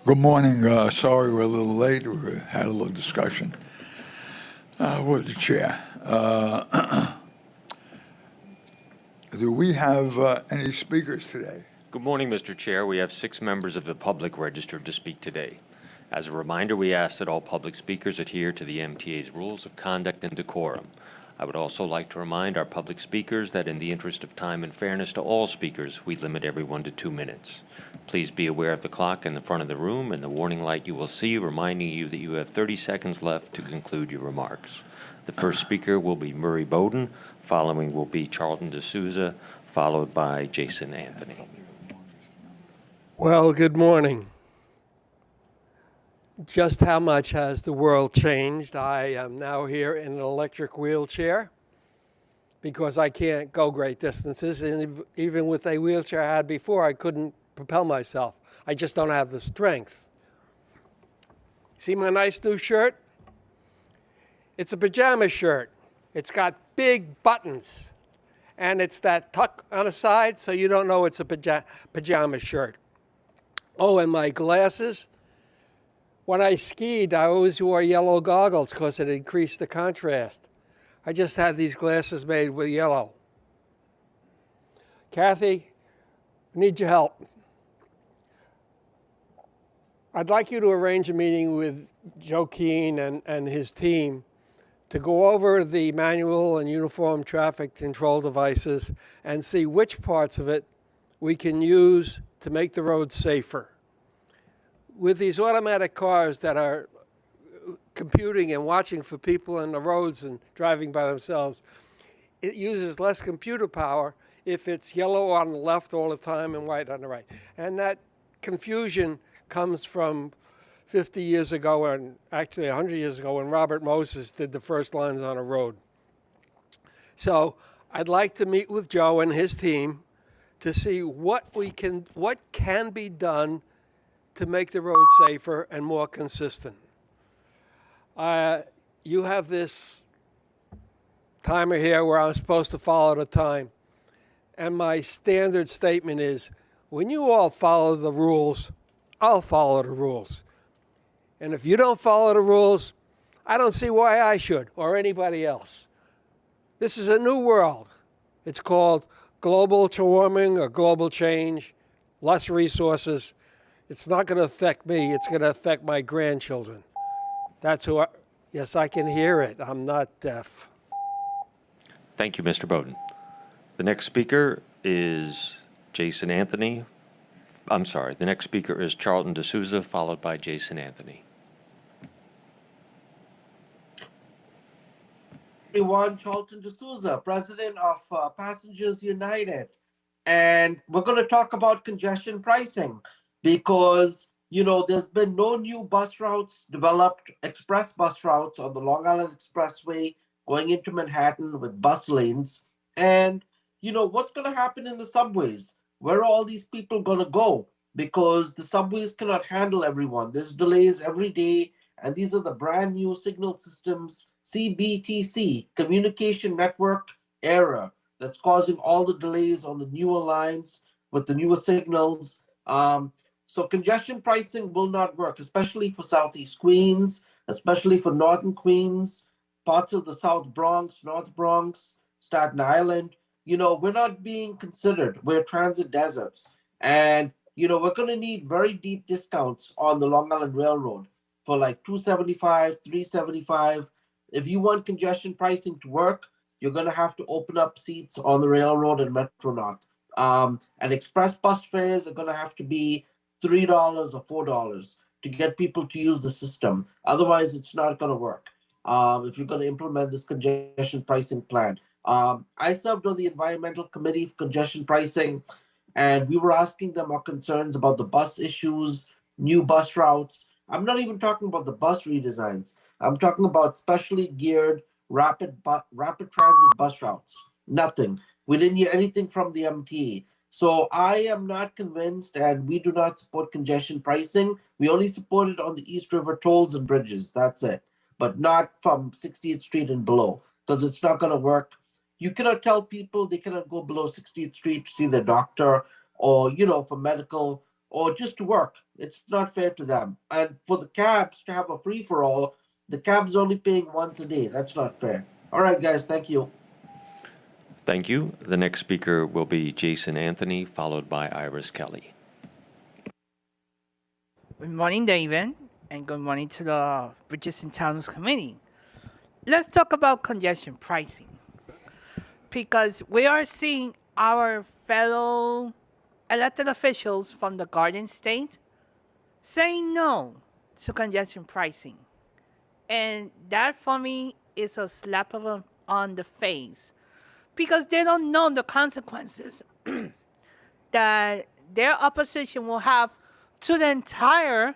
Good morning. Sorry we're a little late. We had a little discussion with the chair. Do we have any speakers today? Good morning, Mr. Chair. We have 6 members of the public registered to speak today. As a reminder, we ask that all public speakers adhere to the MTA's rules of conduct and decorum. I would also like to remind our public speakers that in the interest of time and fairness to all speakers, we limit everyone to 2 minutes. Please be aware of the clock in the front of the room and the warning light you will see reminding you that you have 30 seconds left to conclude your remarks. The first speaker will be Murray Bowden, following will be Charlton D'Souza, followed by Jason Anthony. Well, good morning. Just how much has the world changed? I am now here in an electric wheelchair because I can't go great distances. And even with a wheelchair I had before, I couldn't propel myself. I just don't have the strength. See my nice new shirt? It's a pajama shirt. It's got big buttons. And it's that tuck on the side, so you don't know it's a pajama shirt. Oh, and my glasses. When I skied, I always wore yellow goggles because it increased the contrast. I just had these glasses made with yellow. Kathy, I need your help. I'd like you to arrange a meeting with Joe Keane and his team to go over the manual and uniform traffic control devices and see which parts of it we can use to make the roads safer. With these automatic cars that are computing and watching for people on the roads and driving by themselves, it uses less computer power if it's yellow on the left all the time and white on the right. And that confusion comes from 50 years ago, and actually 100 years ago, when Robert Moses did the first lines on a road. So I'd like to meet with Joe and his team to see what can be done to make the road safer and more consistent. You have this timer here where I'm supposed to follow the time. And my standard statement is, when you all follow the rules, I'll follow the rules. And if you don't follow the rules, I don't see why I should or anybody else. This is a new world. It's called global warming or global change, less resources. It's not going to affect me. It's going to affect my grandchildren. That's who yes, I can hear it. I'm not deaf. Thank you, Mr. Bowden. The next speaker is Jason Anthony. I'm sorry, the next speaker is Charlton D'Souza, followed by Jason Anthony. Everyone, Charlton D'Souza, president of Passengers United. And we're going to talk about congestion pricing because, there's been no new bus routes developed, express bus routes on the Long Island Expressway going into Manhattan with bus lanes. And, what's going to happen in the subways? Where are all these people going to go? Because the subways cannot handle everyone. There's delays every day. And these are the brand new signal systems, CBTC, Communication Network Error, that's causing all the delays on the newer lines with the newer signals. So congestion pricing will not work, especially for Southeast Queens, especially for Northern Queens, parts of the South Bronx, North Bronx, Staten Island. We're not being considered. We're transit deserts. And, we're going to need very deep discounts on the Long Island Railroad for like $2.75, $3.75. If you want congestion pricing to work, you're going to have to open up seats on the railroad and Metro North. And express bus fares are going to have to be $3 or $4 to get people to use the system. Otherwise, it's not going to work if you're going to implement this congestion pricing plan. I served on the Environmental Committee for Congestion Pricing, and we were asking them our concerns about the bus issues, new bus routes. I'm not even talking about the bus redesigns. I'm talking about specially geared rapid transit bus routes. Nothing. We didn't hear anything from the MTA. So I am not convinced, and we do not support congestion pricing. We only support it on the East River tolls and bridges. That's it. But not from 60th Street and below, because it's not going to work. You cannot tell people they cannot go below 60th Street to see their doctor or, for medical or just to work. It's not fair to them. And for the cabs to have a free for all, the cab's only paying once a day. That's not fair. All right, guys, thank you. Thank you. The next speaker will be Jason Anthony, followed by Iris Kelly. Good morning, David, and good morning to the Bridges and Towns Committee. Let's talk about congestion pricing, because we are seeing our fellow elected officials from the Garden State saying no to congestion pricing. And that for me is a slap on the face, because they don't know the consequences that their opposition will have to the entire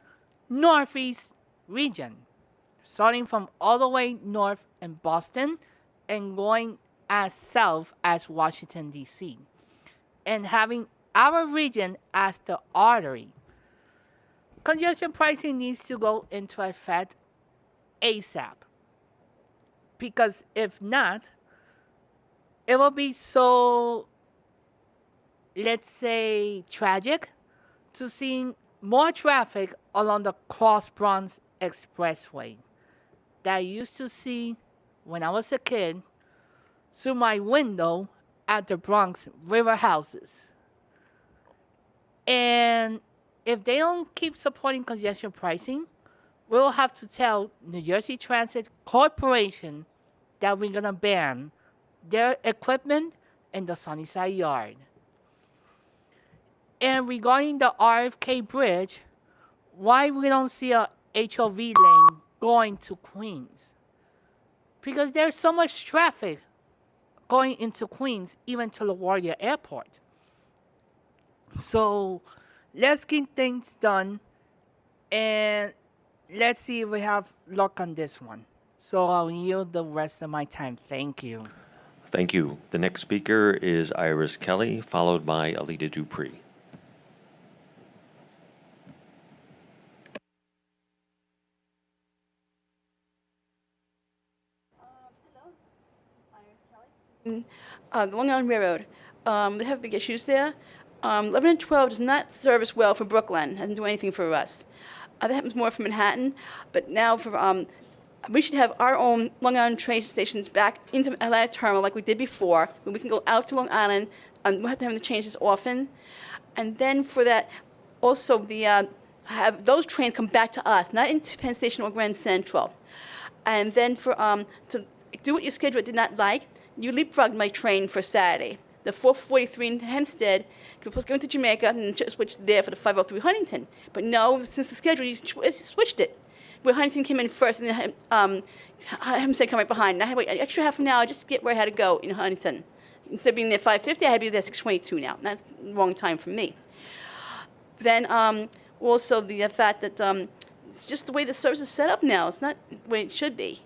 Northeast region, starting from all the way north in Boston and going as south as Washington, D.C., and having our region as the artery. Congestion pricing needs to go into effect ASAP, because if not, it will be so, let's say, tragic to seeing more traffic along the Cross Bronx Expressway that I used to see when I was a kid through my window at the Bronx River houses. And if they don't keep supporting congestion pricing, we'll have to tell New Jersey Transit Corporation that we're going to ban their equipment in the Sunnyside Yard. And regarding the RFK Bridge, why we don't see a HOV lane going to Queens? Because there's so much traffic going into Queens, even to LaGuardia Airport. So let's get things done, and let's see if we have luck on this one. So I'll yield the rest of my time. Thank you. Thank you. The next speaker is Iris Kelly, followed by Alita Dupree. The Long Island Railroad. They have big issues there. 11 and 12 does not serve us well for Brooklyn. Doesn't do anything for us. That happens more for Manhattan, but now for we should have our own Long Island train stations back into Atlantic Terminal like we did before, where we can go out to Long Island. We'll have to have them change this often, and then for that, also the have those trains come back to us, not into Penn Station or Grand Central, and then for to do what your schedule did not like. You leapfrogged my train for Saturday. The 443 in Hempstead, you're supposed to go into Jamaica and then switch there for the 503 Huntington. But no, since the schedule, you switched it. Where Huntington came in first and then Hempstead came right behind. And I had to wait an extra half an hour just to get where I had to go in Huntington. Instead of being there 5:50, I had to be there 6:22 now. That's the wrong time for me. Then also the fact that it's just the way the service is set up now. It's not the way it should be.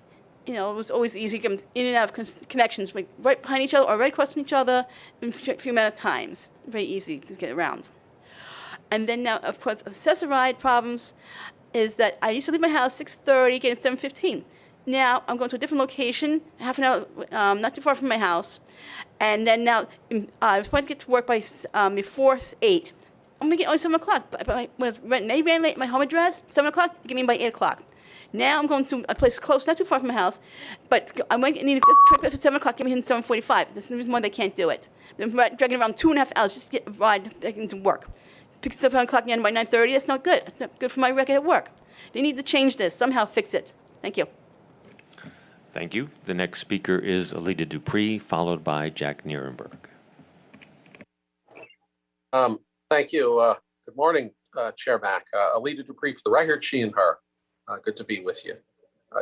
You know, it was always easy to come in and out of connections, right behind each other or right across from each other in a few amount of times. Very easy to get around. And then now, of course, accessoride problems is that I used to leave my house 6:30, get in 7:15. Now I'm going to a different location, half an hour, not too far from my house. And then now, if I get to work by before 8, I'm going to get only 7 o'clock. But I ran late at my home address, 7 o'clock, get me in by 8 o'clock. Now I'm going to a place close, not too far from my house, but I might need this trip at 7 o'clock, get me in 7:45. That's the reason why they can't do it. They're dragging around 2.5 hours just to get a ride back into work. Picks up 7 o'clock again by 9:30. That's not good. That's not good for my record at work. They need to change this, somehow fix it. Thank you. Thank you. The next speaker is Alita Dupree, followed by Jack Nierenberg. Thank you. Good morning, Chair Mack. Alita Dupree for the record, she and her. Good to be with you.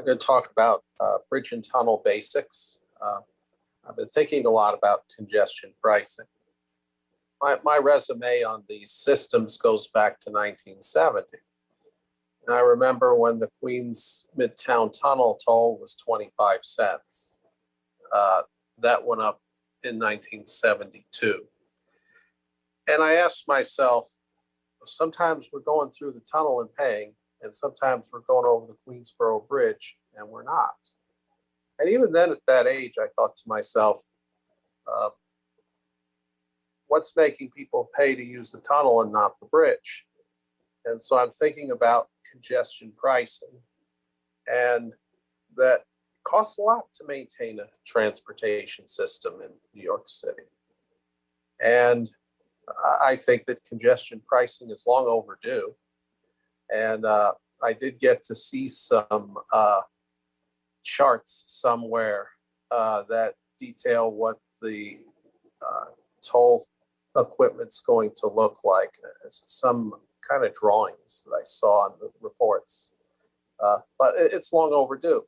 Good to talk about bridge and tunnel basics. I've been thinking a lot about congestion pricing. My resume on these systems goes back to 1970. And I remember when the Queens Midtown Tunnel toll was 25 cents. That went up in 1972. And I asked myself, sometimes we're going through the tunnel and paying, and sometimes we're going over the Queensboro Bridge and we're not. And even then at that age, I thought to myself, what's making people pay to use the tunnel and not the bridge? And so I'm thinking about congestion pricing, and that costs a lot to maintain a transportation system in New York City. And I think that congestion pricing is long overdue. And I did get to see some charts somewhere that detail what the toll equipment's going to look like. Some kind of drawings that I saw in the reports, but it's long overdue.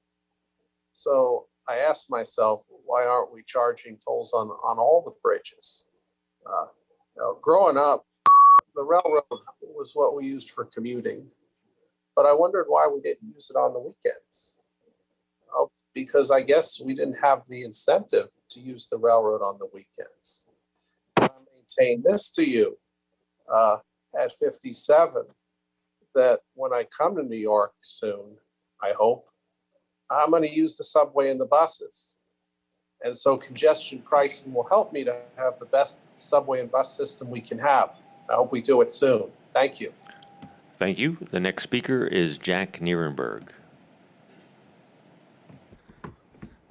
So I asked myself, why aren't we charging tolls on all the bridges? Growing up, the railroad was what we used for commuting, but I wondered why we didn't use it on the weekends. Because I guess we didn't have the incentive to use the railroad on the weekends. I maintain this to you at 57, that when I come to New York soon, I hope, I'm going to use the subway and the buses. And so congestion pricing will help me to have the best subway and bus system we can have. I hope we do it soon. Thank you. Thank you. The next speaker is Jack Nierenberg.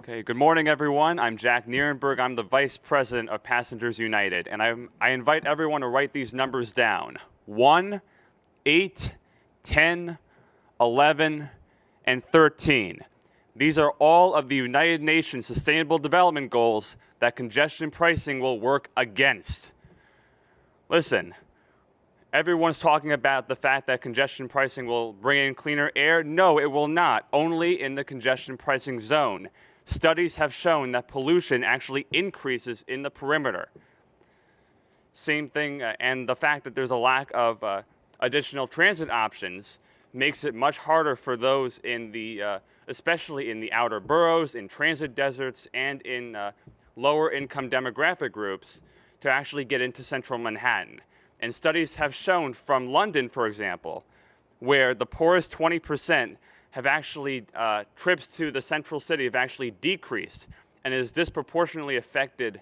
Okay, good morning, everyone. I'm Jack Nierenberg. I'm the Vice President of Passengers United, and I invite everyone to write these numbers down. 1, 8, 10, 11, and 13. These are all of the United Nations Sustainable Development Goals that congestion pricing will work against. Listen, everyone's talking about the fact that congestion pricing will bring in cleaner air. No, it will not, only in the congestion pricing zone. Studies have shown that pollution actually increases in the perimeter. Same thing, and the fact that there's a lack of additional transit options makes it much harder for those in the, especially in the outer boroughs, in transit deserts, and in lower income demographic groups to actually get into central Manhattan. And studies have shown from London, for example, where the poorest 20% have actually, trips to the central city have actually decreased, and has disproportionately affected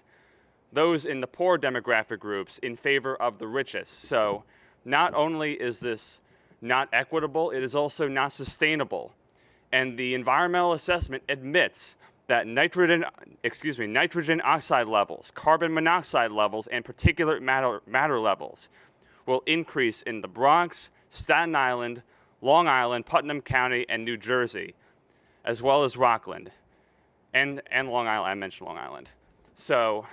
those in the poor demographic groups in favor of the richest. So not only is this not equitable, it is also not sustainable. And the environmental assessment admits that nitrogen oxide levels, carbon monoxide levels, and particulate matter levels will increase in the Bronx, Staten Island, Long Island, Putnam County, and New Jersey, as well as Rockland, and Long Island. I mentioned Long Island. So,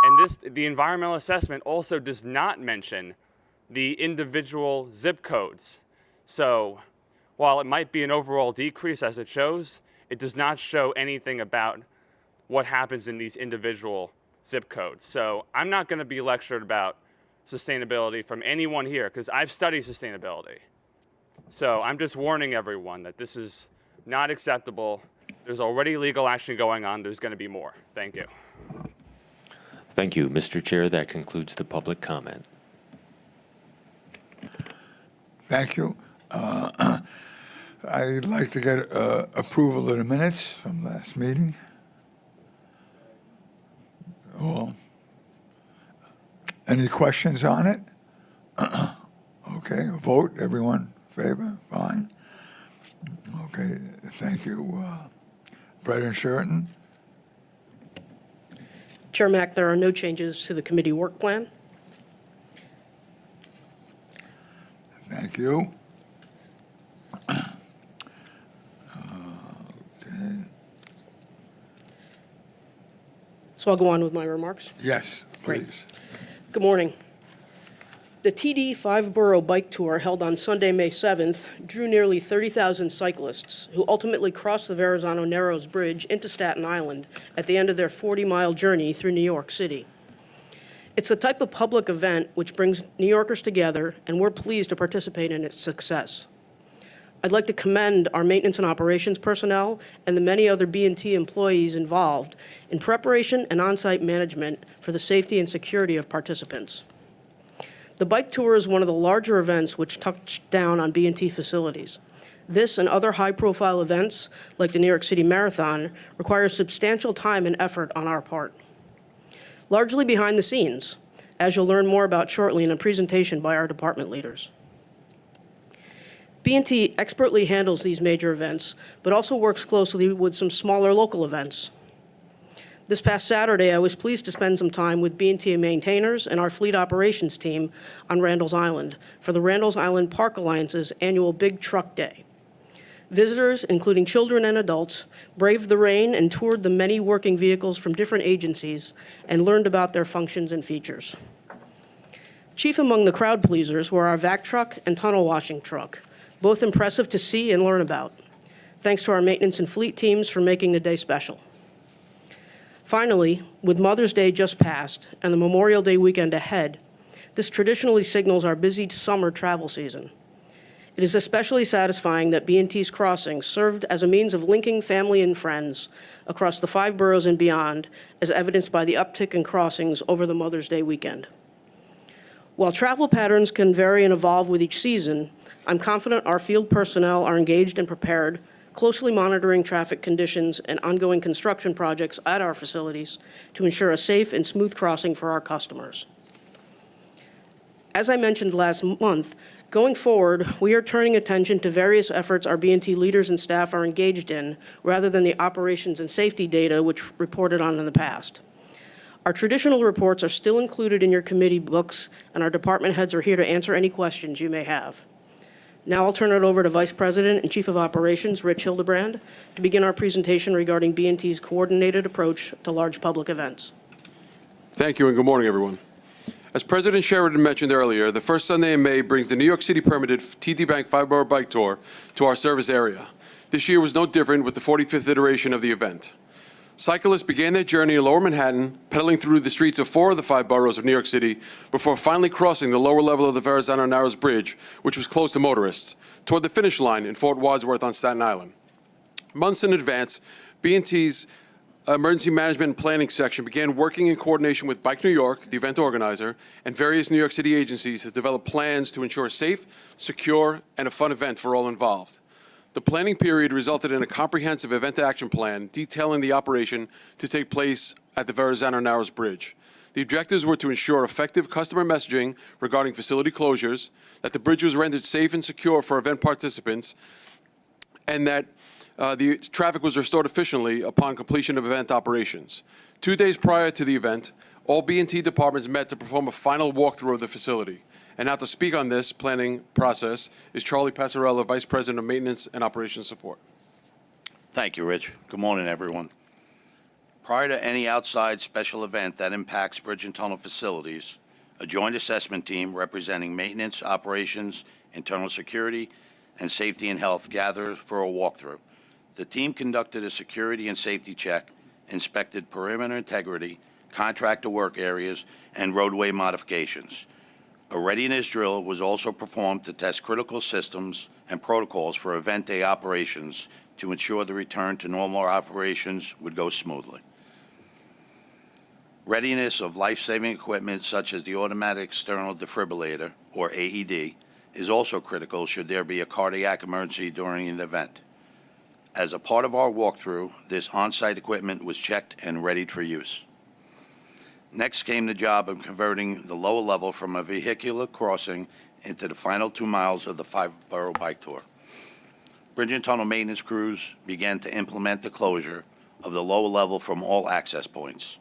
and the environmental assessment also does not mention the individual zip codes. So, while it might be an overall decrease as it shows, it does not show anything about what happens in these individual zip codes. So, I'm not going to be lectured about sustainability from anyone here, because I've studied sustainability. So I'm just warning everyone that this is not acceptable. There's already legal action going on. There's going to be more. Thank you. Thank you, Mr. Chair. That concludes the public comment. Thank you. I'd like to get approval of the minutes from last meeting. Well, any questions on it? Okay, vote. Everyone in favor? Fine. Okay, thank you. Brett and Sheraton? Chair Mack, there are no changes to the committee work plan. Thank you. Okay. So I'll go on with my remarks. Yes, Great. please. Good morning. The TD 5-borough bike tour held on Sunday, May 7th, drew nearly 30,000 cyclists who ultimately crossed the Verrazano Narrows Bridge into Staten Island at the end of their 40-mile journey through New York City. It's the type of public event which brings New Yorkers together, and we're pleased to participate in its success. I'd like to commend our maintenance and operations personnel and the many other B&T employees involved in preparation and on-site management for the safety and security of participants. The bike tour is one of the larger events which touch down on B&T facilities. This and other high-profile events, like the New York City Marathon, require substantial time and effort on our part. Largely behind the scenes, as you'll learn more about shortly in a presentation by our department leaders. B&T expertly handles these major events, but also works closely with some smaller local events. This past Saturday, I was pleased to spend some time with B&T maintainers and our fleet operations team on Randall's Island for the Randall's Island Park Alliance's annual Big Truck Day. Visitors, including children and adults, braved the rain and toured the many working vehicles from different agencies and learned about their functions and features. Chief among the crowd pleasers were our vac truck and tunnel washing truck, both impressive to see and learn about. Thanks to our maintenance and fleet teams for making the day special. Finally, with Mother's Day just passed and the Memorial Day weekend ahead, this traditionally signals our busy summer travel season. It is especially satisfying that B&T's crossings served as a means of linking family and friends across the 5 boroughs and beyond, as evidenced by the uptick in crossings over the Mother's Day weekend. While travel patterns can vary and evolve with each season, I'm confident our field personnel are engaged and prepared, closely monitoring traffic conditions and ongoing construction projects at our facilities to ensure a safe and smooth crossing for our customers. As I mentioned last month, going forward, we are turning attention to various efforts our B&T leaders and staff are engaged in, rather than the operations and safety data which reported on in the past. Our traditional reports are still included in your committee books, and our department heads are here to answer any questions you may have. Now I'll turn it over to Vice President and Chief of Operations, Rich Hildebrand, to begin our presentation regarding B&T's coordinated approach to large public events. Thank you and good morning, everyone. As President Sheridan mentioned earlier, the first Sunday in May brings the New York City permitted TD Bank 5-borough bike tour to our service area. This year was no different with the 45th iteration of the event. Cyclists began their journey in Lower Manhattan, pedaling through the streets of 4 of the 5 boroughs of New York City before finally crossing the lower level of the Verrazano Narrows Bridge, which was closed to motorists, toward the finish line in Fort Wadsworth on Staten Island. Months in advance, B&T's Emergency Management and Planning section began working in coordination with Bike New York, the event organizer, and various New York City agencies to develop plans to ensure a safe, secure, and a fun event for all involved. The planning period resulted in a comprehensive event action plan detailing the operation to take place at the Verrazano Narrows Bridge. The objectives were to ensure effective customer messaging regarding facility closures, that the bridge was rendered safe and secure for event participants, and that the traffic was restored efficiently upon completion of event operations. 2 days prior to the event, all B&T departments met to perform a final walkthrough of the facility. And now to speak on this planning process is Charlie Passarella, Vice President of Maintenance and Operations Support. Thank you, Rich. Good morning, everyone. Prior to any outside special event that impacts bridge and tunnel facilities, a joint assessment team representing maintenance, operations, internal security, and safety and health gathered for a walkthrough. The team conducted a security and safety check, inspected perimeter integrity, contractor work areas, and roadway modifications. A readiness drill was also performed to test critical systems and protocols for event day operations to ensure the return to normal operations would go smoothly. Readiness of life-saving equipment such as the automatic external defibrillator, or AED, is also critical should there be a cardiac emergency during an event. As a part of our walkthrough, this on-site equipment was checked and readied for use. Next came the job of converting the lower level from a vehicular crossing into the final 2 miles of the 5-borough bike tour. Bridge and tunnel maintenance crews began to implement the closure of the lower level from all access points.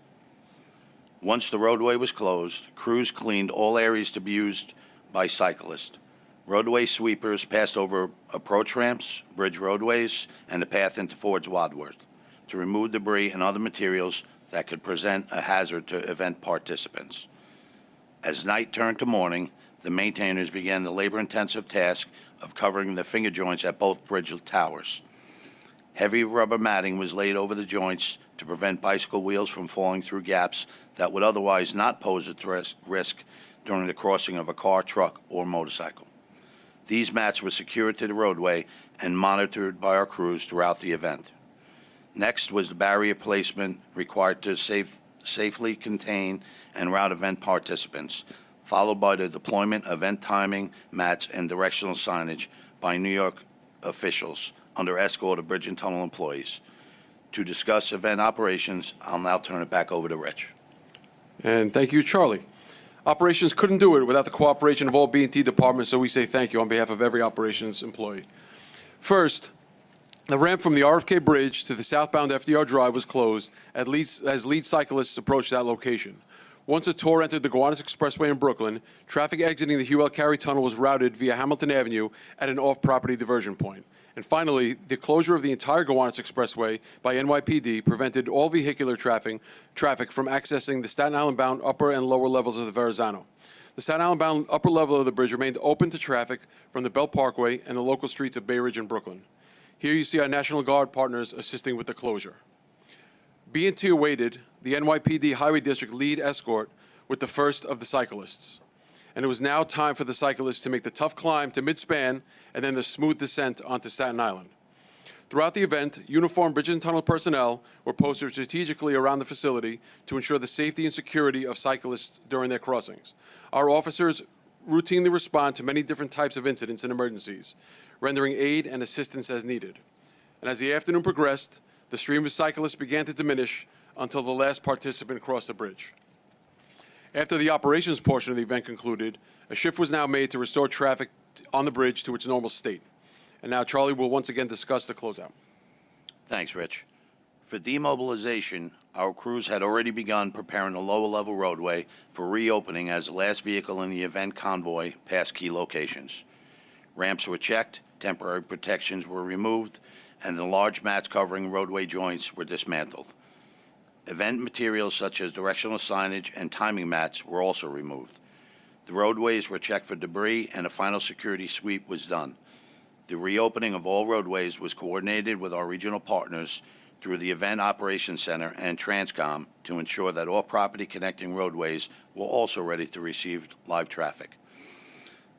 Once the roadway was closed, crews cleaned all areas to be used by cyclists. Roadway sweepers passed over approach ramps, bridge roadways, and the path into Fort Wadsworth to remove debris and other materials that could present a hazard to event participants. As night turned to morning, the maintainers began the labor-intensive task of covering the finger joints at both bridge towers. Heavy rubber matting was laid over the joints to prevent bicycle wheels from falling through gaps that would otherwise not pose a risk during the crossing of a car, truck, or motorcycle. These mats were secured to the roadway and monitored by our crews throughout the event. Next was the barrier placement required to safely contain and route event participants, followed by the deployment of event timing, mats, and directional signage by New York officials under escort of bridge and tunnel employees. To discuss event operations, I'll now turn it back over to Rich. And thank you, Charlie. Operations couldn't do it without the cooperation of all B&T departments, so we say thank you on behalf of every operations employee. First, the ramp from the RFK Bridge to the southbound FDR Drive was closed as lead cyclists approached that location. Once a tour entered the Gowanus Expressway in Brooklyn, traffic exiting the Hugh L. Carey Tunnel was routed via Hamilton Avenue at an off-property diversion point. And finally, the closure of the entire Gowanus Expressway by NYPD prevented all vehicular traffic from accessing the Staten Island-bound upper and lower levels of the Verrazano. The Staten Island-bound upper level of the bridge remained open to traffic from the Belt Parkway and the local streets of Bay Ridge and Brooklyn. Here you see our National Guard partners assisting with the closure. B&T awaited the NYPD Highway District lead escort with the first of the cyclists. And it was now time for the cyclists to make the tough climb to mid-span and then the smooth descent onto Staten Island. Throughout the event, uniformed bridge and tunnel personnel were posted strategically around the facility to ensure the safety and security of cyclists during their crossings. Our officers routinely respond to many different types of incidents and emergencies, rendering aid and assistance as needed. And as the afternoon progressed, the stream of cyclists began to diminish until the last participant crossed the bridge. After the operations portion of the event concluded, a shift was now made to restore traffic on the bridge to its normal state. And now Charlie will once again discuss the closeout. Thanks, Rich. For demobilization, our crews had already begun preparing the lower level roadway for reopening as the last vehicle in the event convoy passed key locations. Ramps were checked, temporary protections were removed, and the large mats covering roadway joints were dismantled. Event materials such as directional signage and timing mats were also removed. The roadways were checked for debris and a final security sweep was done. The reopening of all roadways was coordinated with our regional partners through the Event Operations Center and Transcom to ensure that all property connecting roadways were also ready to receive live traffic.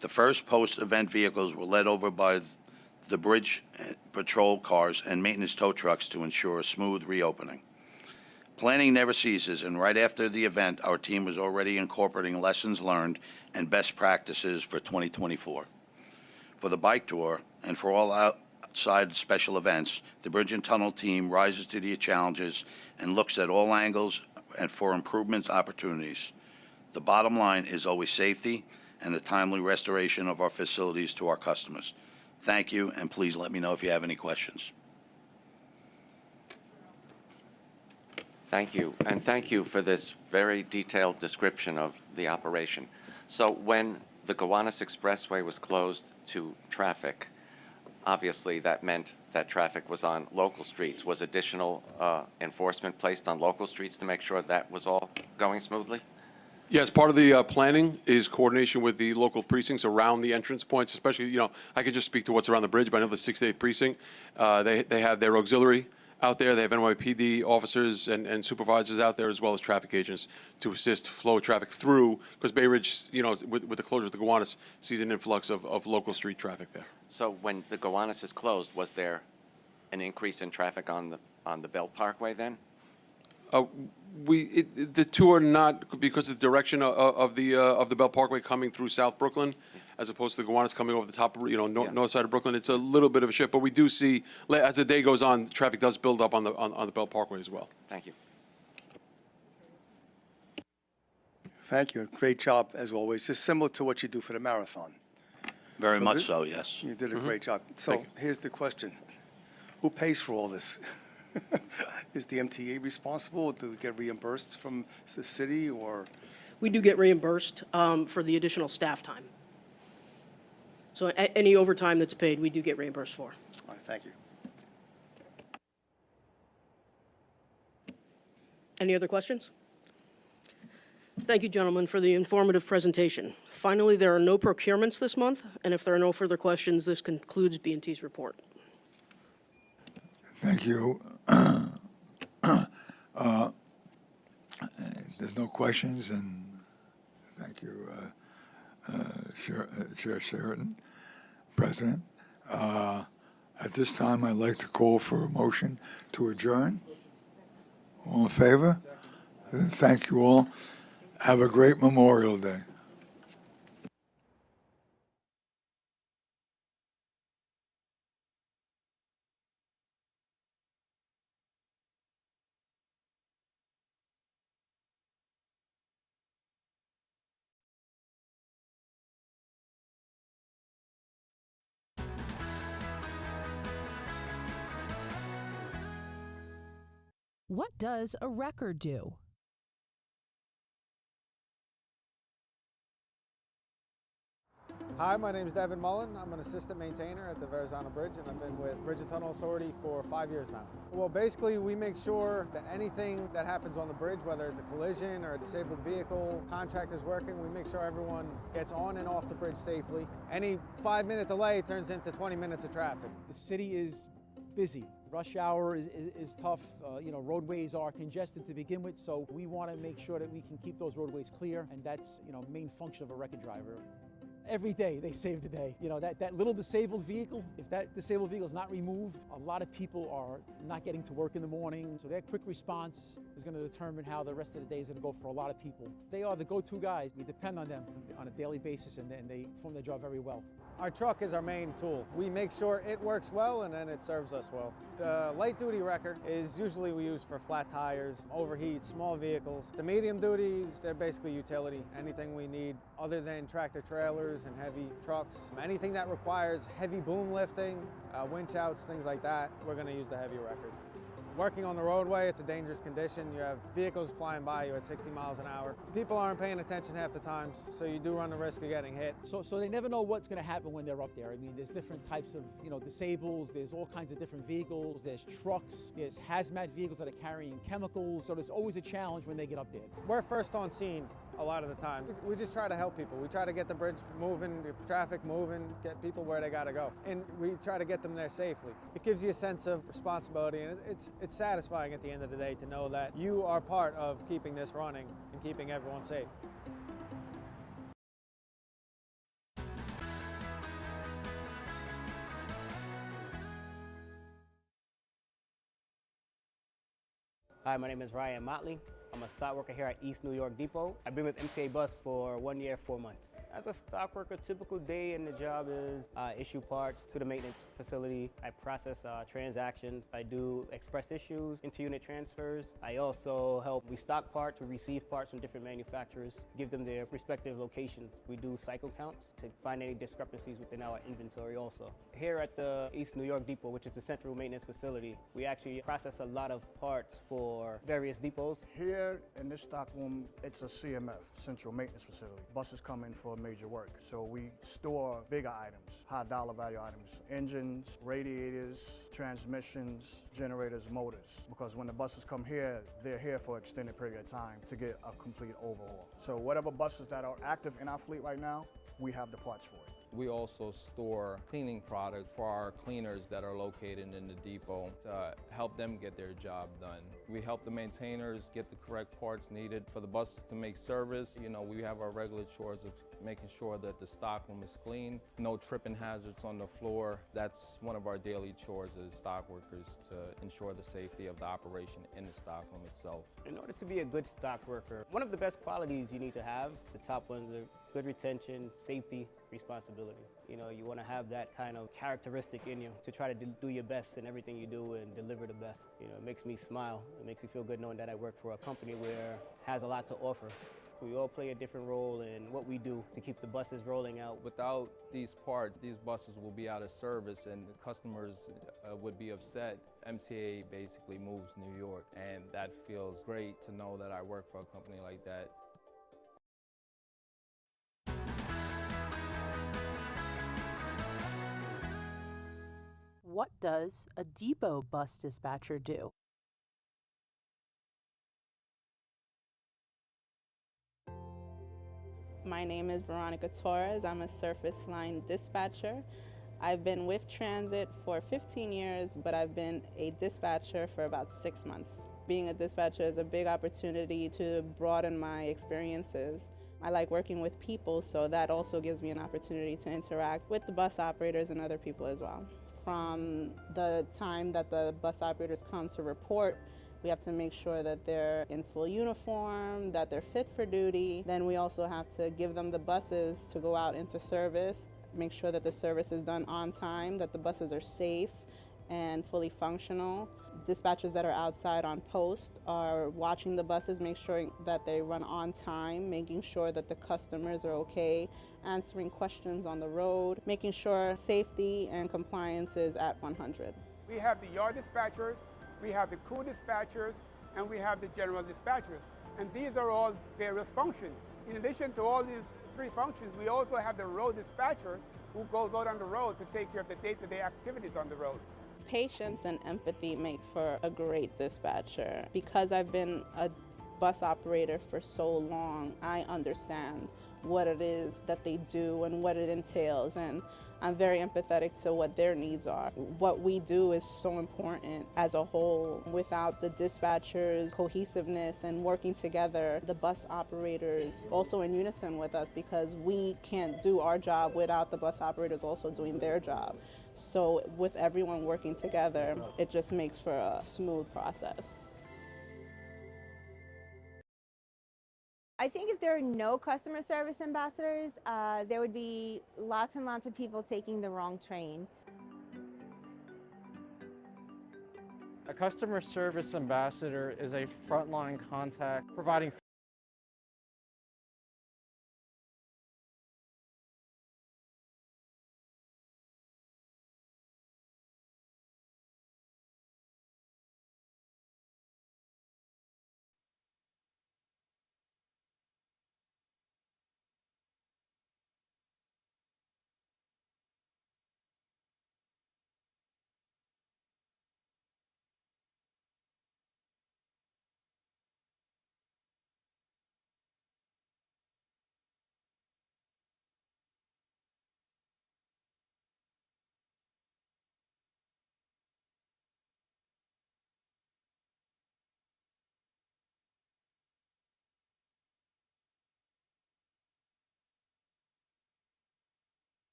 The first post-event vehicles were led over by the bridge patrol cars and maintenance tow trucks to ensure a smooth reopening. Planning never ceases, and right after the event, our team was already incorporating lessons learned and best practices for 2024. For the bike tour and for all outside special events, the Bridge and Tunnel team rises to the challenges and looks at all angles and for improvement opportunities. The bottom line is always safety and the timely restoration of our facilities to our customers. Thank you, and please let me know if you have any questions. Thank you, and thank you for this very detailed description of the operation. So when the Gowanus Expressway was closed to traffic, obviously that meant that traffic was on local streets. Was additional enforcement placed on local streets to make sure that was all going smoothly? Yes, part of the planning is coordination with the local precincts around the entrance points, especially, I could just speak to what's around the bridge, but I know the 6th precinct, they have their auxiliary out there. They have NYPD officers and supervisors out there, as well as traffic agents to assist flow traffic through, because Bay Ridge, with the closure of the Gowanus, sees an influx of local street traffic there. So when the Gowanus is closed, was there an increase in traffic on the Belt Parkway then? The two are not, because of the direction of the Belt Parkway coming through South Brooklyn, as opposed to the Gowanus coming over the top of, north side of Brooklyn. It's a little bit of a shift, but we do see, as the day goes on, traffic does build up on the Belt Parkway as well. Thank you. Thank you. Great job, as always. It's similar to what you do for the marathon. Very much so, yes. You did a great job. So here's the question. Who pays for all this? Is the MTA responsible? Do we get reimbursed from the city, or? We do get reimbursed for the additional staff time. So any overtime that's paid, we do get reimbursed for. All right, thank you. Any other questions? Thank you, gentlemen, for the informative presentation. Finally, there are no procurements this month, and if there are no further questions, this concludes B&T's report. Thank you. There's no questions, and thank you, Chair Sheridan, President. At this time, I'd like to call for a motion to adjourn. All in favor? Thank you all. Have a great Memorial Day. What does a record do? Hi, my name is Devin Mullen. I'm an assistant maintainer at the Verrazano Bridge, and I've been with Bridge and Tunnel Authority for 5 years now. Well, basically, we make sure that anything that happens on the bridge, whether it's a collision or a disabled vehicle, contractors working, we make sure everyone gets on and off the bridge safely. Any 5-minute delay turns into 20 minutes of traffic. The city is busy. Rush hour is tough. Roadways are congested to begin with, so we want to make sure that we can keep those roadways clear, and that's, main function of a record driver. Every day they save the day. That little disabled vehicle, if that disabled vehicle is not removed, a lot of people are not getting to work in the morning. So that quick response is going to determine how the rest of the day is going to go for a lot of people. They are the go-to guys. We depend on them on a daily basis, and they perform their job very well. Our truck is our main tool. We make sure it works well, and then it serves us well. The light duty record is usually we use for flat tires, overheat, small vehicles. The medium duties, they're basically utility. Anything we need other than tractor trailers and heavy trucks. Anything that requires heavy boom lifting, winch outs, things like that, we're going to use the heavy records. Working on the roadway, it's a dangerous condition. You have vehicles flying by you at 60 miles an hour. People aren't paying attention half the time, so you do run the risk of getting hit. So they never know what's going to happen when they're up there. I mean, there's different types of, disables. There's all kinds of different vehicles. There's trucks. There's hazmat vehicles that are carrying chemicals. So there's always a challenge when they get up there. We're first on scene a lot of the time. We just try to help people. We try to get the bridge moving, the traffic moving, get people where they got to go. And we try to get them there safely. It gives you a sense of responsibility, and it's satisfying at the end of the day to know that you are part of keeping this running and keeping everyone safe. Hi, my name is Ryan Motley. I'm a stock worker here at East New York Depot. I've been with MTA Bus for 1 year, 4 months. As a stock worker, typical day in the job is issue parts to the maintenance facility. I process transactions. I do express issues, inter-unit transfers. I also help, we stock parts, we receive parts from different manufacturers, give them their respective locations. We do cycle counts to find any discrepancies within our inventory also. Here at the East New York Depot, which is the central maintenance facility, we actually process a lot of parts for various depots. Here in this stock room, it's a CMF, Central Maintenance Facility. Buses come in for major work, so we store bigger items, high dollar value items, engines, radiators, transmissions, generators, motors. Because when the buses come here, they're here for an extended period of time to get a complete overhaul. So whatever buses that are active in our fleet right now, we have the parts for it. We also store cleaning products for our cleaners that are located in the depot to help them get their job done. We help the maintainers get the correct parts needed for the buses to make service. We have our regular chores of making sure that the stockroom is clean, no tripping hazards on the floor. That's one of our daily chores as stock workers to ensure the safety of the operation in the stockroom itself. In order to be a good stock worker, one of the best qualities you need to have, the top ones are good retention, safety, responsibility. You want to have that kind of characteristic in you to try to do your best in everything you do and deliver the best. It makes me smile. It makes me feel good knowing that I work for a company where it has a lot to offer. We all play a different role in what we do to keep the buses rolling out. Without these parts, these buses will be out of service and the customers would be upset. MTA basically moves New York, and that feels great to know that I work for a company like that. What does a depot bus dispatcher do? My name is Veronica Torres. I'm a surface line dispatcher. I've been with Transit for 15 years, but I've been a dispatcher for about 6 months. Being a dispatcher is a big opportunity to broaden my experiences. I like working with people, so that also gives me an opportunity to interact with the bus operators and other people as well. From the time that the bus operators come to report, we have to make sure that they're in full uniform, that they're fit for duty. Then we also have to give them the buses to go out into service, make sure that the service is done on time, that the buses are safe and fully functional. Dispatchers that are outside on post are watching the buses, make sure that they run on time, making sure that the customers are okay, answering questions on the road, making sure safety and compliance is at 100. We have the yard dispatchers, we have the crew dispatchers, and we have the general dispatchers. And these are all various functions. In addition to all these three functions, we also have the road dispatchers who goes out on the road to take care of the day-to-day activities on the road. Patience and empathy make for a great dispatcher. Because I've been a bus operator for so long, I understand what it is that they do and what it entails, and I'm very empathetic to what their needs are. What we do is so important as a whole. Without the dispatchers' cohesiveness and working together, the bus operators also in unison with us, because we can't do our job without the bus operators also doing their job. So with everyone working together, it just makes for a smooth process. I think if there are no customer service ambassadors, there would be lots and lots of people taking the wrong train. A customer service ambassador is a frontline contact providing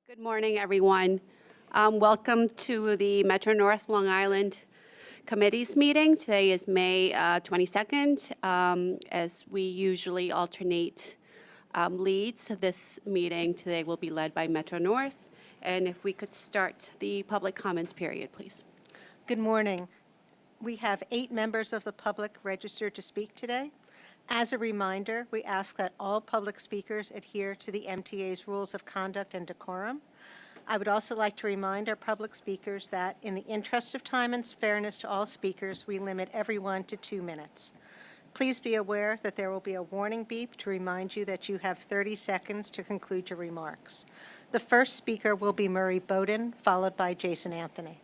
Good morning, everyone. Welcome to the Metro North Long Island Committee's meeting. Today is May 22nd. As we usually alternate leads, this meeting today will be led by Metro North. And if we could start the public comments period, please. Good morning. We have 8 members of the public registered to speak today. As a reminder, we ask that all public speakers adhere to the MTA's rules of conduct and decorum. I would also like to remind our public speakers that in the interest of time and fairness to all speakers, we limit everyone to 2 minutes. Please be aware that there will be a warning beep to remind you that you have 30 seconds to conclude your remarks. The first speaker will be Murray Bowden, followed by Jason Anthony.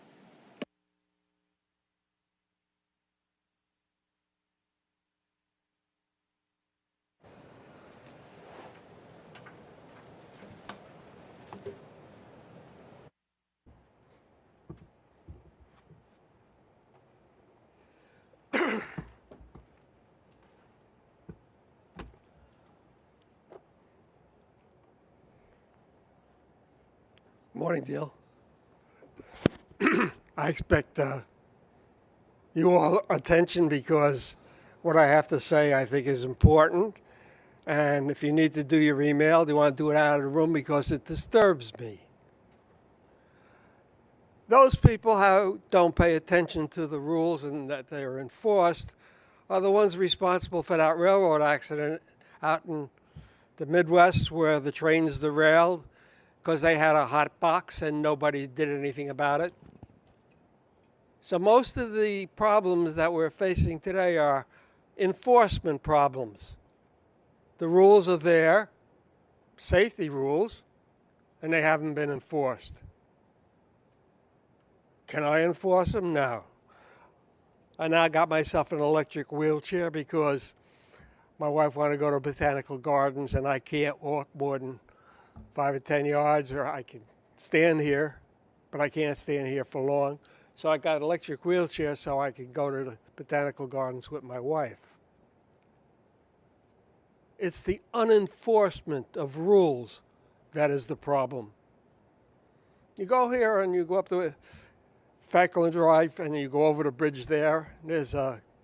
Morning, Dale. I expect you all attention because what I have to say I think is important. And if you need to do your email, you want to do it out of the room because it disturbs me. Those people who don't pay attention to the rules and that they are enforced are the ones responsible for that railroad accident out in the Midwest where the trains derailed because they had a hot box and nobody did anything about it. So most of the problems that we're facing today are enforcement problems. The rules are there, safety rules, and they haven't been enforced. Can I enforce them? No. I now got myself an electric wheelchair because my wife wanted to go to Botanical Gardens and I can't walk more than 5 or 10 yards, or I can stand here, but I can't stand here for long. So I got an electric wheelchair so I can go to the Botanical Gardens with my wife. It's the unenforcement of rules that is the problem. You go here and you go up to Franklin Drive and you go over the bridge there. There's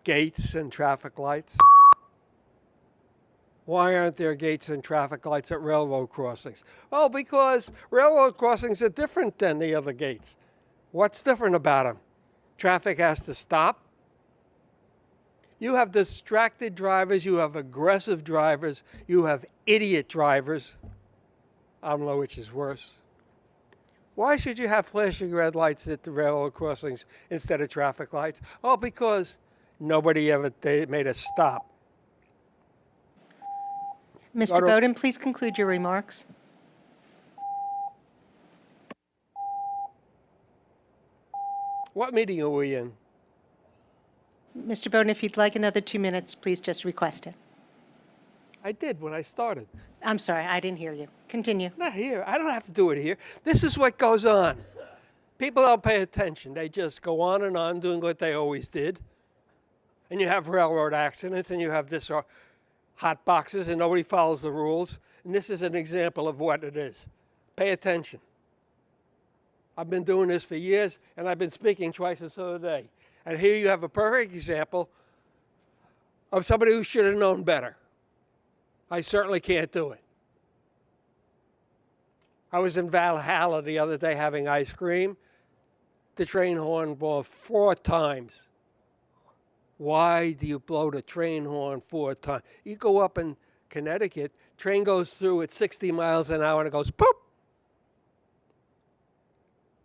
gates and traffic lights. Why aren't there gates and traffic lights at railroad crossings? Well, because railroad crossings are different than the other gates. What's different about them? Traffic has to stop. You have distracted drivers, you have aggressive drivers, you have idiot drivers. I don't know which is worse. Why should you have flashing red lights at the railroad crossings instead of traffic lights? Oh, because nobody ever made a stop. Mr. Bowden, please conclude your remarks. What meeting are we in? Mr. Bowden, if you'd like another 2 minutes, please just request it. I did when I started. I'm sorry, I didn't hear you. Continue. Not here. I don't have to do it here. This is what goes on. People don't pay attention. They just go on and on doing what they always did. And you have railroad accidents, and you have this hot boxes, and nobody follows the rules. And this is an example of what it is. Pay attention. I've been doing this for years, and I've been speaking twice this other day. And here you have a perfect example of somebody who should have known better. I certainly can't do it. I was in Valhalla the other day having ice cream. The train horn blew 4 times. Why do you blow the train horn 4 times? You go up in Connecticut, train goes through at 60 miles an hour and it goes poop.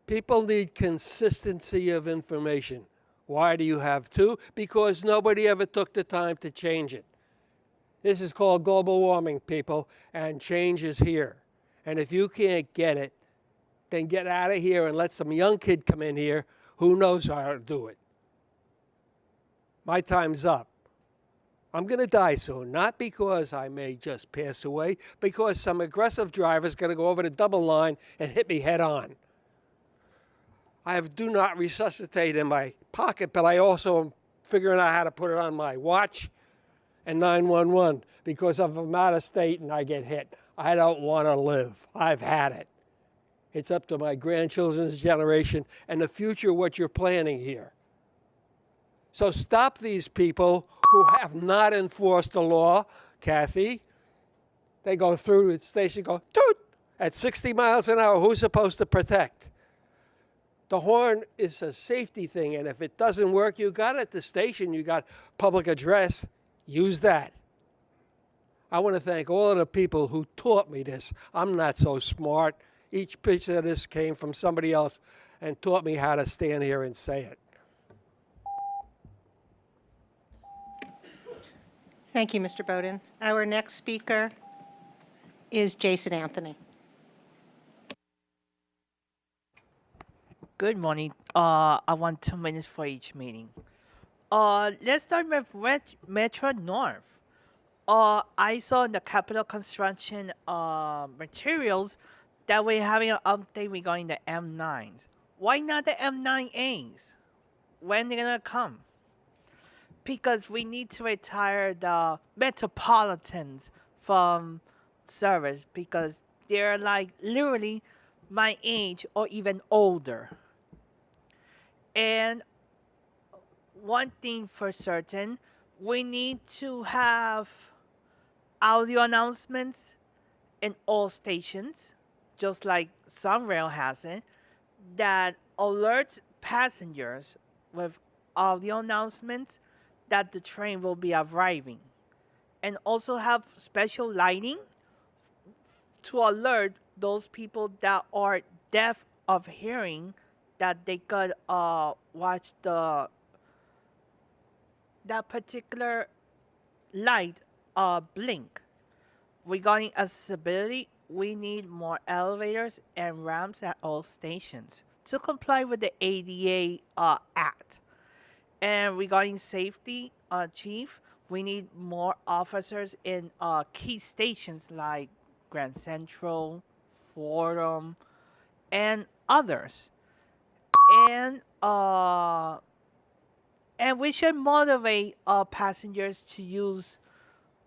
People need consistency of information. Why do you have 2? Because nobody ever took the time to change it. This is called global warming, people, and change is here. And if you can't get it, then get out of here and let some young kid come in here who knows how to do it. My time's up. I'm going to die soon, not because I may just pass away, because some aggressive driver's going to go over the double line and hit me head on. I have do not resuscitate in my pocket, but I also am figuring out how to put it on my watch and 911 because if I'm out of state and I get hit, I don't want to live. I've had it. It's up to my grandchildren's generation and the future what you're planning here. So stop these people who have not enforced the law, Kathy. They go through the station, go toot at 60 miles an hour. Who's supposed to protect? The horn is a safety thing, and if it doesn't work, you got it at the station, you got public address, use that. I want to thank all of the people who taught me this. I'm not so smart. Each piece of this came from somebody else and taught me how to stand here and say it. Thank you, Mr. Bowden. Our next speaker is Jason Anthony. Good morning. I want 2 minutes for each meeting. Let's start with Metro North. I saw in the capital construction materials that we're having an update regarding the M9s. Why not the M9As? When they're gonna come? Because we need to retire the Metropolitans from service because they're like literally my age or even older. And one thing for certain, we need to have audio announcements in all stations, just like some rail has it, that alerts passengers with audio announcements that the train will be arriving. And also have special lighting to alert those people that are deaf of hearing that they could watch that particular light blink. Regarding accessibility, we need more elevators and ramps at all stations to comply with the ADA Act. And regarding safety, Chief, we need more officers in key stations like Grand Central, Fordham, and others. And we should motivate passengers to use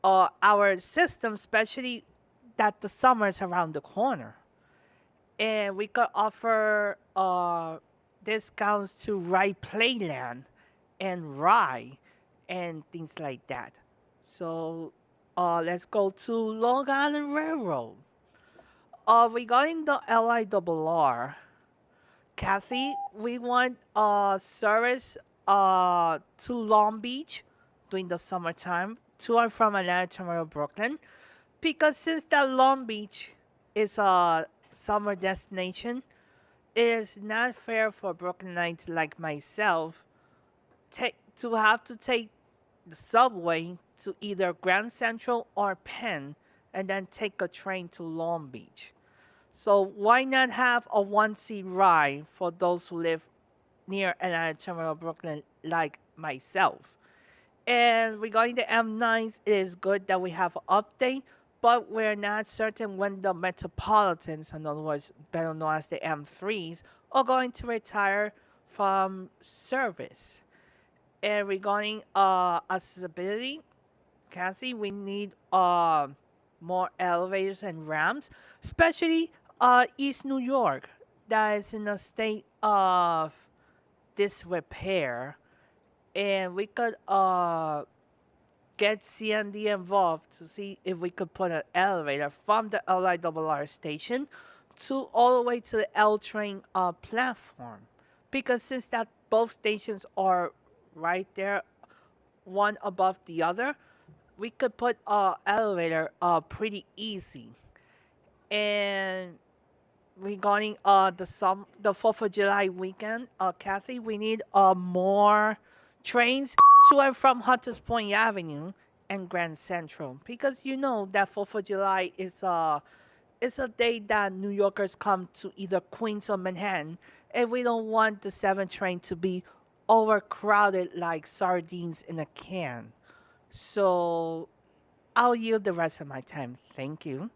our system, especially that the summer is around the corner. And we could offer discounts to Ride Playland and Rye and things like that. So let's go to Long Island Railroad. Regarding the LIRR, Kathy, we want service to Long Beach during the summertime, to and from Atlanta Terminal, Brooklyn, because since that Long Beach is a summer destination, it is not fair for Brooklynites like myself to have to take the subway to either Grand Central or Penn and then take a train to Long Beach. So why not have a one-seat ride for those who live near Atlanta Terminal, Brooklyn, like myself? And regarding the M9s, it is good that we have an update, but we're not certain when the Metropolitans, in other words, better known as the M3s, are going to retire from service. And regarding accessibility, Cassie, we need more elevators and ramps, especially East New York, that is in a state of disrepair. And we could get CND involved to see if we could put an elevator from the LIRR station to all the way to the L train platform. Because since that both stations are right there, one above the other, we could put an elevator pretty easy. And regarding the 4th of July weekend, Kathy, we need more trains to and from Hunters Point Avenue and Grand Central, because you know that 4th of July is a day that New Yorkers come to either Queens or Manhattan, and we don't want the 7 train to be overcrowded like sardines in a can. So I'll yield the rest of my time. Thank you.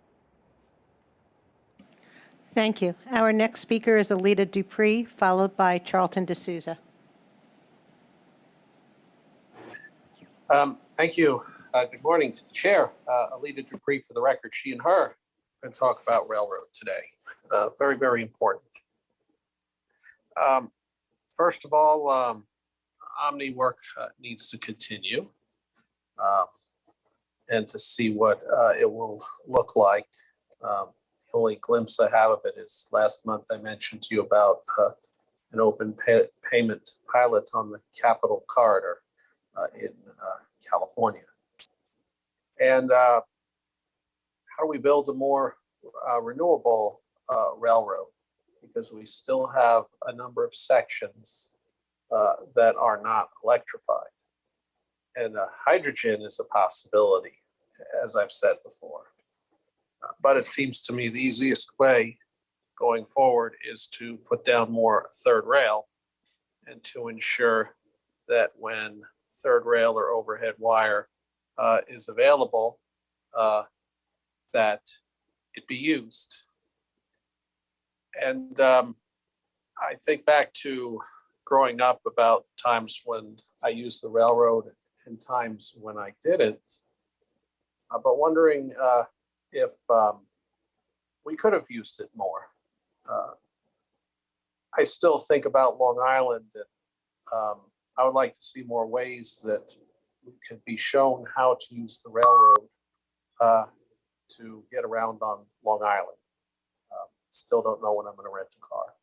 Thank you. Our next speaker is Alita Dupree, followed by Charlton D'Souza. Thank you. Good morning to the chair, Alita Dupree, for the record. She and her are going to talk about railroad today. Very, very important. First of all, Omni work needs to continue and to see what it will look like. The only glimpse I have of it is last month I mentioned to you about an open payment pilot on the Capitol Corridor in California. And how do we build a more renewable railroad? Because we still have a number of sections that are not electrified. And hydrogen is a possibility, as I've said before. But it seems to me the easiest way going forward is to put down more third rail and to ensure that when third rail or overhead wire is available, that it be used. And I think back to growing up about times when I used the railroad and times when I didn't, but wondering if we could have used it more. I still think about Long Island, and I would like to see more ways that we could be shown how to use the railroad to get around on Long Island. Still don't know when I'm going to rent a car.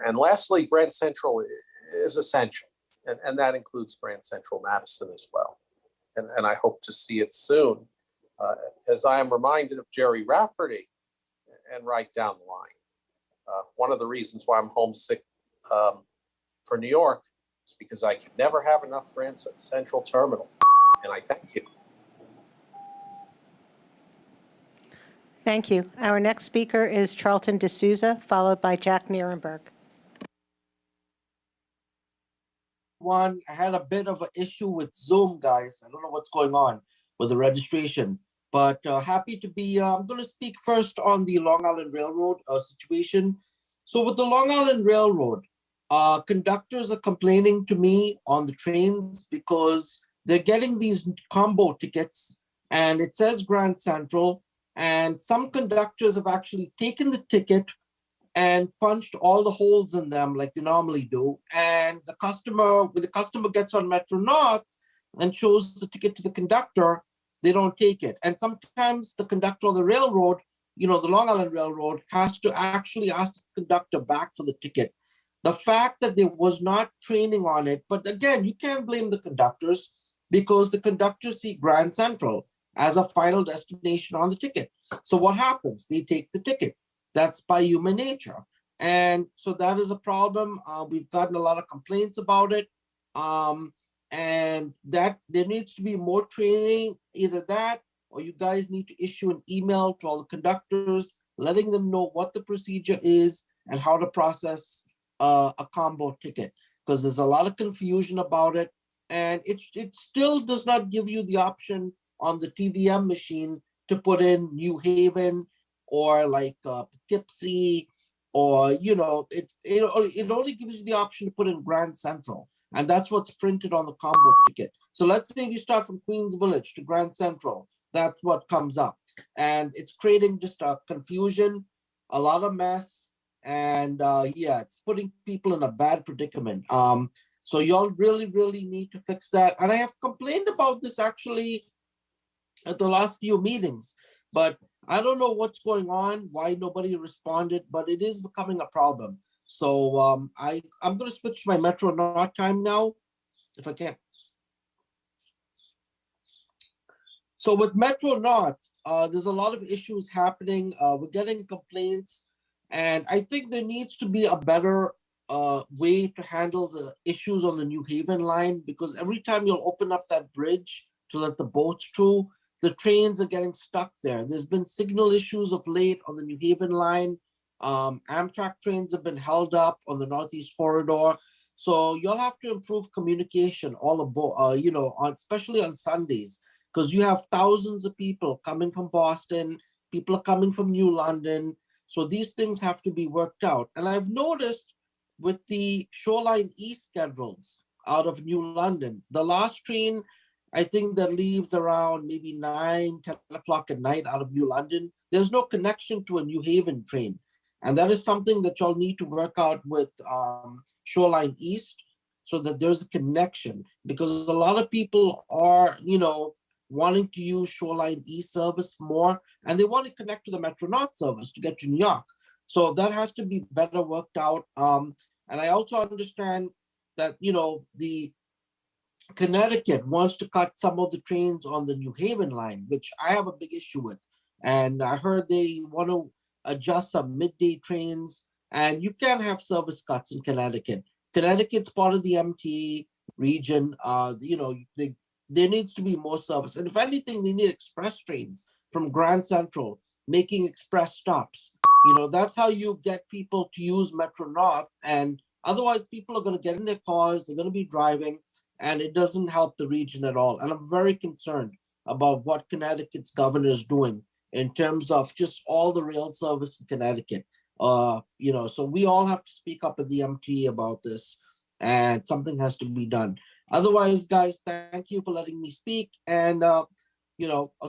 And lastly, Grand Central is essential, and that includes Grand Central Madison as well. And I hope to see it soon, as I am reminded of Jerry Rafferty and right down the line. One of the reasons why I'm homesick for New York is because I can never have enough Grand Central Terminal, and I thank you. Thank you. Our next speaker is Charlton D'Souza, followed by Jack Nierenberg. I had a bit of an issue with Zoom, guys. I don't know what's going on with the registration, but happy to be, I'm going to speak first on the Long Island Railroad situation. So with the Long Island Railroad, conductors are complaining to me on the trains because they're getting these combo tickets and it says Grand Central, and some conductors have actually taken the ticket and punched all the holes in them like they normally do. And the customer, when the customer gets on Metro North and shows the ticket to the conductor, they don't take it. And sometimes the conductor on the railroad the Long Island Railroad has to actually ask the conductor back for the ticket. The fact that there was not training on it, but again, you can't blame the conductors because the conductors see Grand Central as a final destination on the ticket. So what happens? They take the ticket. That's by human nature. And so that is a problem. We've gotten a lot of complaints about it. And that there needs to be more training, either that, or you guys need to issue an email to all the conductors, letting them know what the procedure is and how to process a combo ticket, because there's a lot of confusion about it. And it still does not give you the option on the TVM machine to put in New Haven or like Poughkeepsie, or, it only gives you the option to put in Grand Central. And that's what's printed on the combo ticket. So let's say you start from Queens Village to Grand Central, that's what comes up. And it's creating just a confusion, a lot of mess. And yeah, it's putting people in a bad predicament. So y'all really, really need to fix that. And I have complained about this actually at the last few meetings, but I don't know what's going on, why nobody responded, but it is becoming a problem. So I'm going to switch to my Metro North time now, if I can. So with Metro North, there's a lot of issues happening. We're getting complaints, and I think there needs to be a better way to handle the issues on the New Haven line, because every time you'll open up that bridge to let the boats through, the trains are getting stuck there. There's been signal issues of late on the New Haven line. Amtrak trains have been held up on the Northeast Corridor. So you'll have to improve communication all about, especially on Sundays, because you have thousands of people coming from Boston, people are coming from New London. So these things have to be worked out. And I've noticed with the Shoreline East schedules out of New London, the last train, I think that leaves around maybe 9, 10 o'clock at night out of New London, there's no connection to a New Haven train. And that is something that y'all need to work out with Shoreline East, so that there's a connection, because a lot of people are, wanting to use Shoreline East service more, and they want to connect to the Metro North service to get to New York. So that has to be better worked out. And I also understand that, the Connecticut wants to cut some of the trains on the New Haven line, which I have a big issue with. And I heard they want to adjust some midday trains, and you can't have service cuts in Connecticut. Connecticut's part of the MTA region. There needs to be more service. And if anything, they need express trains from Grand Central, making express stops. That's how you get people to use Metro North. And otherwise, people are going to get in their cars, they're going to be driving, and it doesn't help the region at all. And I'm very concerned about what Connecticut's governor is doing in terms of just all the rail service in Connecticut. So we all have to speak up at the MTA about this, and something has to be done. Otherwise, guys, thank you for letting me speak. And, I'll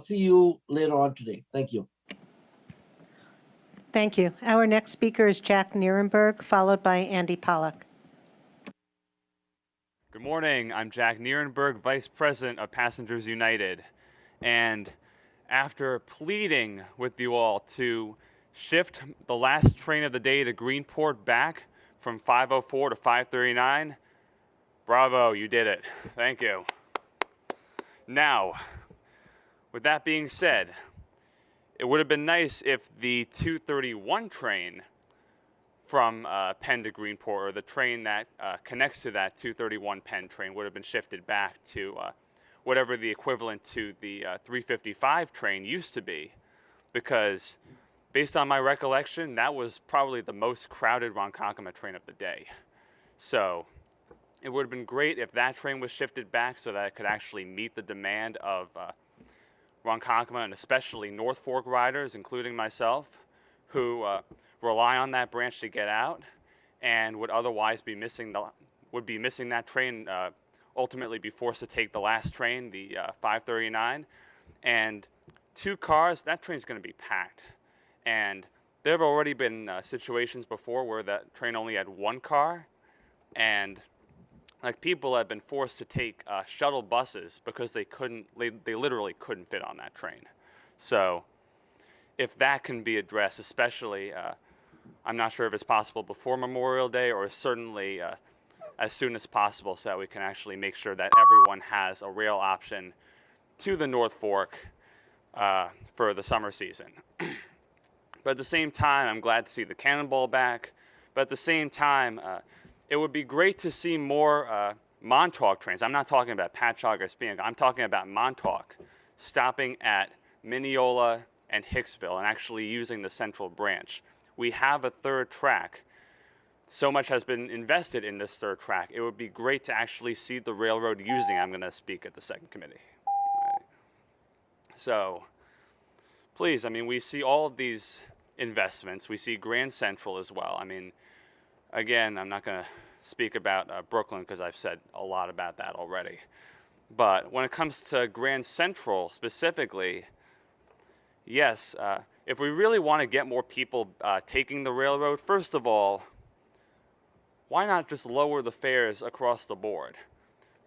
see you later on today. Thank you. Thank you. Our next speaker is Jack Nierenberg, followed by Andy Pollack. Good morning. I'm Jack Nierenberg, Vice President of Passengers United. And after pleading with you all to shift the last train of the day to Greenport back from 5:04 to 5:39, bravo, you did it. Thank you. Now, with that being said, it would have been nice if the 2:31 train from Penn to Greenport, or the train that connects to that 2:31 Penn train, would have been shifted back to whatever the equivalent to the 3:55 train used to be, because based on my recollection, that was probably the most crowded Ronkonkoma train of the day. So it would have been great if that train was shifted back so that it could actually meet the demand of Ronkonkoma, and especially North Fork riders, including myself, who rely on that branch to get out and would otherwise be missing that train, ultimately be forced to take the last train, the 5:39. And 2 cars, that train's going to be packed. And there have already been situations before where that train only had 1 car, and people have been forced to take shuttle buses because they literally couldn't fit on that train. So if that can be addressed, especially, I'm not sure if it's possible before Memorial Day or certainly as soon as possible so that we can actually make sure that everyone has a rail option to the North Fork for the summer season. But at the same time, I'm glad to see the Cannonball back. But at the same time, it would be great to see more Montauk trains. I'm not talking about Patchogue or Spinnaker. I'm talking about Montauk stopping at Mineola and Hicksville and actually using the Central Branch. We have a third track. So much has been invested in this third track. It would be great to actually see the railroad using. I'm going to speak at the second committee. All right. So please, I mean, we see all of these investments. We see Grand Central as well. I mean, again, I'm not going to speak about Brooklyn because I've said a lot about that already. But when it comes to Grand Central specifically, yes, if we really want to get more people taking the railroad, first of all, why not just lower the fares across the board?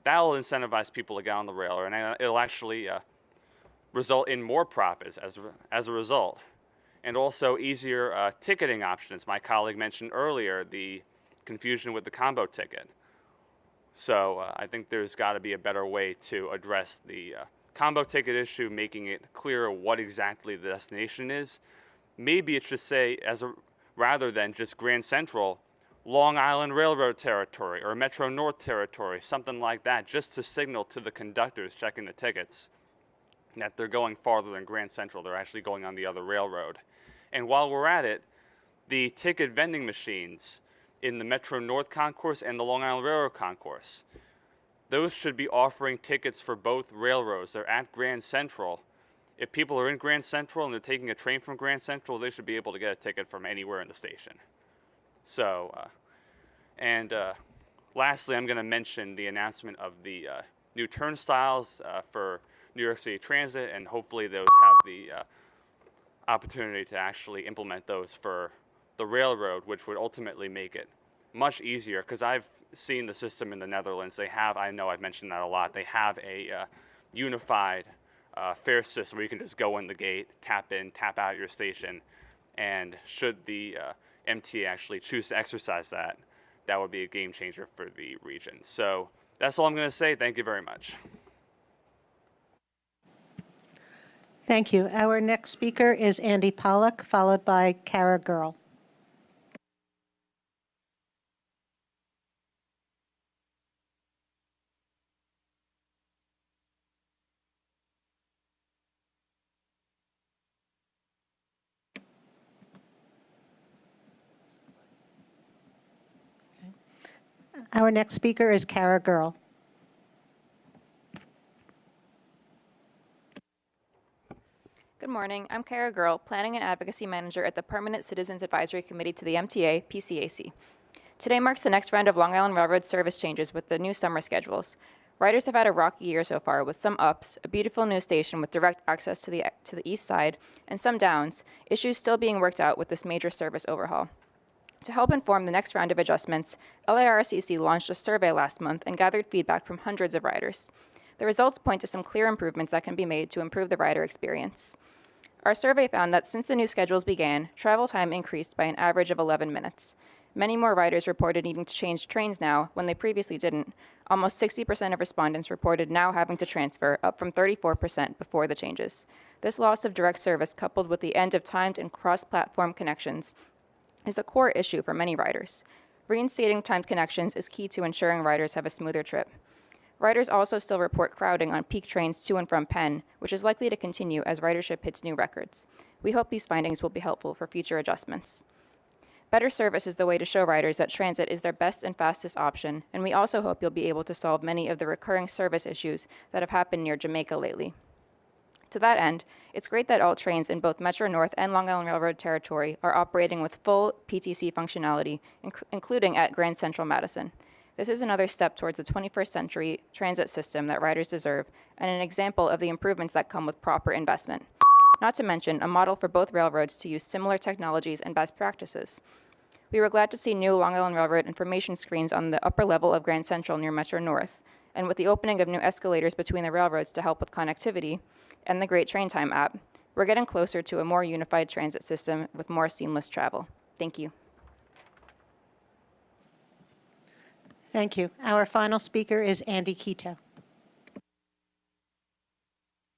That'll incentivize people to get on the railroad, and it'll actually result in more profits as a result. And also easier ticketing options. My colleague mentioned earlier the confusion with the combo ticket. So I think there's got to be a better way to address the combo ticket issue, making it clearer what exactly the destination is. Maybe it should say, rather than just Grand Central, Long Island Railroad territory or Metro North territory, something like that, just to signal to the conductors checking the tickets that they're going farther than Grand Central. They're actually going on the other railroad. And while we're at it, the ticket vending machines in the Metro North concourse and the Long Island Railroad concourse, those should be offering tickets for both railroads. They're at Grand Central. If people are in Grand Central and they're taking a train from Grand Central, they should be able to get a ticket from anywhere in the station. So, lastly, I'm going to mention the announcement of the new turnstiles for New York City Transit, and hopefully those have the opportunity to actually implement those for the railroad, which would ultimately make it much easier, because I've seen the system in the Netherlands. They have, I know I've mentioned that a lot, they have a unified fare system where you can just go in the gate, tap in, tap out your station, and should the MTA actually choose to exercise that, that would be a game changer for the region. So that's all I'm going to say. Thank you very much. Thank you. Our next speaker is Andy Pollack, followed by Kara Girl. Our next speaker is Kara Girl. Good morning. I'm Kara Girl, Planning and Advocacy Manager at the Permanent Citizens Advisory Committee to the MTA, PCAC. Today marks the next round of Long Island Railroad service changes with the new summer schedules. Riders have had a rocky year so far, with some ups, a beautiful new station with direct access to the east side, and some downs, issues still being worked out with this major service overhaul. To help inform the next round of adjustments, LIRR launched a survey last month and gathered feedback from hundreds of riders. The results point to some clear improvements that can be made to improve the rider experience. Our survey found that since the new schedules began, travel time increased by an average of 11 minutes. Many more riders reported needing to change trains now when they previously didn't. Almost 60% of respondents reported now having to transfer, up from 34% before the changes. This loss of direct service, coupled with the end of timed and cross-platform connections, is a core issue for many riders. Reinstating timed connections is key to ensuring riders have a smoother trip. Riders also still report crowding on peak trains to and from Penn, which is likely to continue as ridership hits new records. We hope these findings will be helpful for future adjustments. Better service is the way to show riders that transit is their best and fastest option, and we also hope you'll be able to solve many of the recurring service issues that have happened near Jamaica lately. To that end, it's great that all trains in both Metro North and Long Island Railroad territory are operating with full PTC functionality, including at Grand Central Madison. This is another step towards the 21st century transit system that riders deserve, and an example of the improvements that come with proper investment. Not to mention, a model for both railroads to use similar technologies and best practices. We were glad to see new Long Island Railroad information screens on the upper level of Grand Central near Metro North, and with the opening of new escalators between the railroads to help with connectivity, and the Great Train Time app, We're getting closer to a more unified transit system with more seamless travel. Thank you. Thank you. Our final speaker is Andy Quito.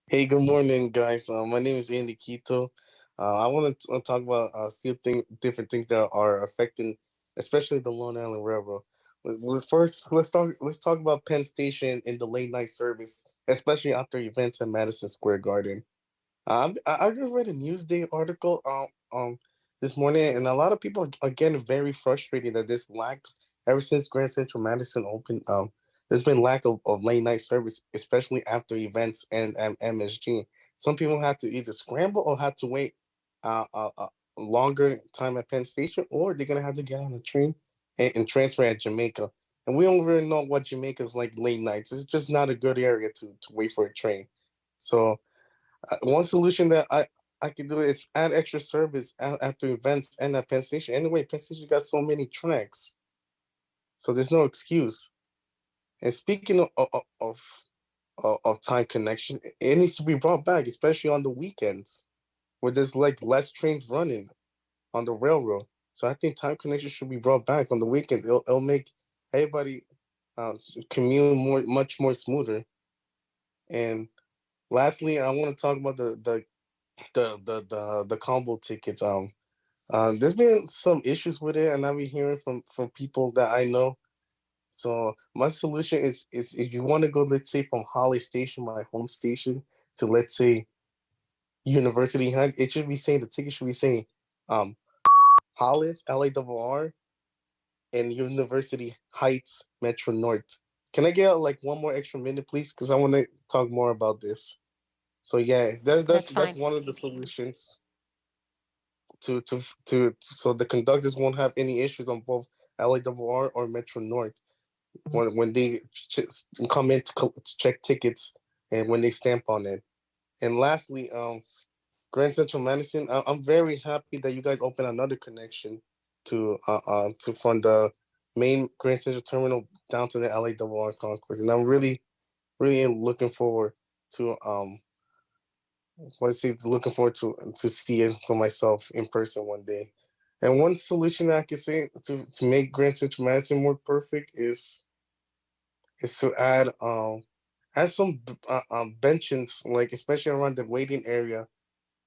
Hey, good morning, guys. My name is Andy Quito. I want to talk about a few different things that are affecting, especially the Long Island Railroad. First, let's talk about Penn Station in the late night service, especially after events at Madison Square Garden. I just read a Newsday article this morning, and a lot of people are getting very frustrated that this lack ever since Grand Central Madison opened. There's been lack of late night service, especially after events and MSG. Some people have to either scramble or have to wait a longer time at Penn Station, or they're gonna have to get on a train and transfer at Jamaica. And we don't really know what Jamaica is like late nights. It's just not a good area to wait for a train. So one solution that I could do is add extra service after events and at Penn Station. Anyway, Penn Station got so many tracks, so there's no excuse. And speaking of time connection, it needs to be brought back, especially on the weekends, where there's like less trains running on the railroad. So I think time connection should be brought back on the weekend. It'll make everybody commute much more smoother. And lastly, I want to talk about the combo tickets. There's been some issues with it, and I've been hearing from people that I know. So my solution is if you want to go, let's say from Holly Station, my home station, to let's say University Heights, it should be saying the ticket should be saying Hollis, LIRR, and University Heights Metro North. Can I get like one more extra minute, please? Because I want to talk more about this. So yeah, that's one of the solutions to so the conductors won't have any issues on both LIRR or Metro North when they come in to check tickets and when they stamp on it. And lastly, Grand Central Madison, I'm very happy that you guys opened another connection to from the main Grand Central Terminal down to the LIRR concourse, and I'm really looking forward to to see it for myself in person one day. And one solution I can say to make Grand Central Madison more perfect is to add some benches, like especially around the waiting area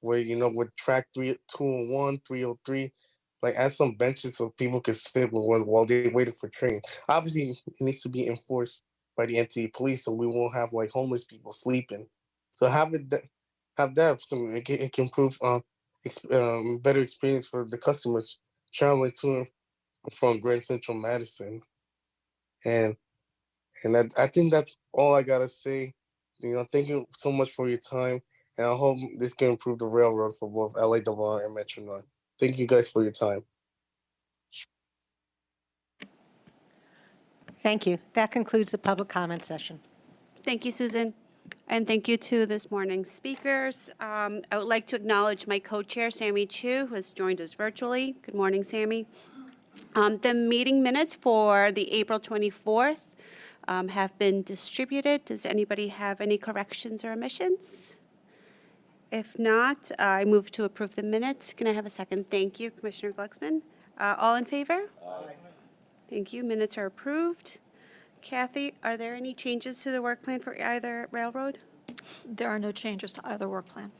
where with track 201, 303, like add some benches so people can sit while they're waiting for trains. Obviously, it needs to be enforced by the MTA police, so we won't have like homeless people sleeping. So have that so it can improve better experience for the customers traveling to and from Grand Central Madison. And I think that's all I gotta say. Thank you so much for your time, and I hope this can improve the railroad for both LIRR and Metro North. Thank you guys for your time. Thank you. That concludes the public comment session. Thank you, Susan. And thank you to this morning's speakers. I would like to acknowledge my co-chair, Sammy Chu, who has joined us virtually. Good morning, Sammy. The meeting minutes for the April 24th have been distributed. Does anybody have any corrections or omissions? If not, I move to approve the minutes. Can I have a second? Thank you, Commissioner Glucksman. All in favor? Aye. Thank you. Minutes are approved. Kathy, are there any changes to the work plan for either railroad? There are no changes to either work plan.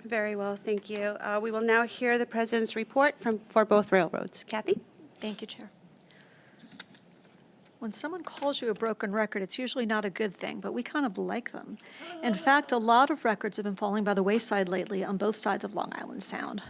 Very well, thank you. We will now hear the President's report for both railroads. Kathy? Thank you, Chair. When someone calls you a broken record, it's usually not a good thing, but we kind of like them. In fact, a lot of records have been falling by the wayside lately on both sides of Long Island Sound.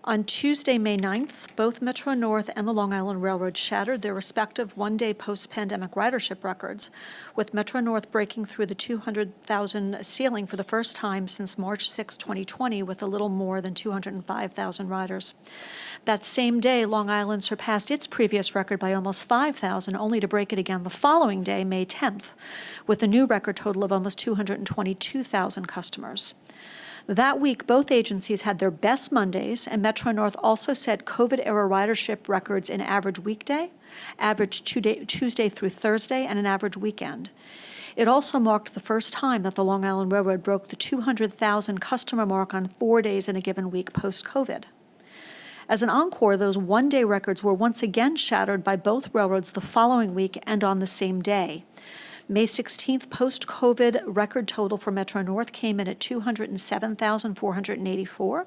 On Tuesday, May 9th, both Metro North and the Long Island Railroad shattered their respective one-day post-pandemic ridership records, with Metro North breaking through the 200,000 ceiling for the first time since March 6, 2020, with a little more than 205,000 riders. That same day, Long Island surpassed its previous record by almost 5,000, only to break it again the following day, May 10th, with a new record total of almost 222,000 customers. That week, both agencies had their best Mondays, and Metro North also set COVID-era ridership records in average weekday, average Tuesday through Thursday, and an average weekend. It also marked the first time that the Long Island Railroad broke the 200,000 customer mark on 4 days in a given week post-COVID. As an encore, those one-day records were once again shattered by both railroads the following week and on the same day. May 16th post-COVID record total for Metro North came in at 207,484,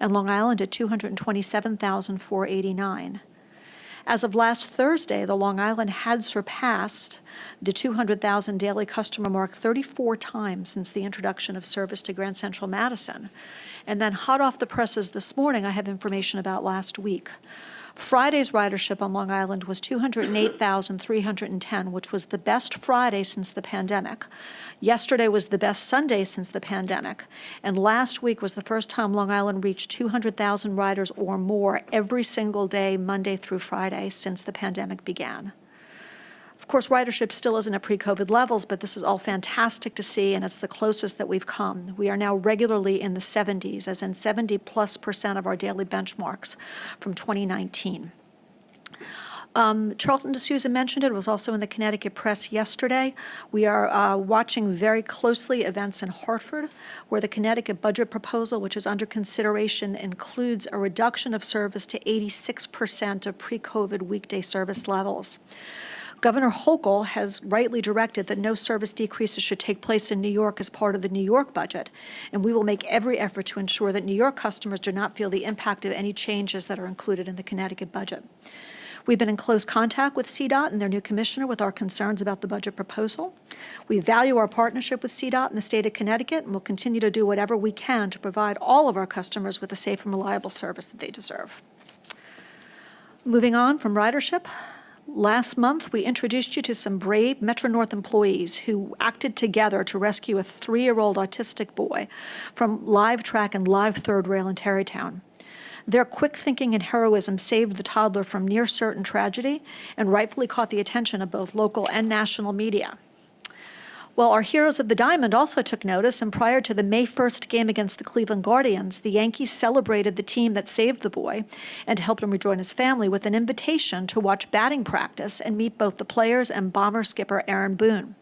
and Long Island at 227,489. As of last Thursday, the Long Island had surpassed the 200,000 daily customer mark 34 times since the introduction of service to Grand Central Madison. And then hot off the presses this morning, I have information about last week. Friday's ridership on Long Island was 208,310, which was the best Friday since the pandemic. Yesterday was the best Sunday since the pandemic. And last week was the first time Long Island reached 200,000 riders or more every single day, Monday through Friday, since the pandemic began. Of course, ridership still isn't at pre-COVID levels, but this is all fantastic to see, and it's the closest that we've come. We are now regularly in the 70s, as in 70+% of our daily benchmarks from 2019. Charlton D'Souza mentioned it. It was also in the Connecticut press yesterday. We are watching very closely events in Hartford, where the Connecticut budget proposal, which is under consideration, includes a reduction of service to 86% of pre-COVID weekday service levels. Governor Hochul has rightly directed that no service decreases should take place in New York as part of the New York budget, and we will make every effort to ensure that New York customers do not feel the impact of any changes that are included in the Connecticut budget. We've been in close contact with CDOT and their new commissioner with our concerns about the budget proposal. We value our partnership with CDOT and the state of Connecticut, and will continue to do whatever we can to provide all of our customers with the safe and reliable service that they deserve. Moving on from ridership. Last month, we introduced you to some brave Metro North employees who acted together to rescue a 3-year-old autistic boy from live track and live third rail in Tarrytown. Their quick thinking and heroism saved the toddler from near certain tragedy and rightfully caught the attention of both local and national media. Well, our heroes of the Diamond also took notice, and prior to the May 1st game against the Cleveland Guardians, the Yankees celebrated the team that saved the boy and helped him rejoin his family with an invitation to watch batting practice and meet both the players and Bomber skipper Aaron Boone.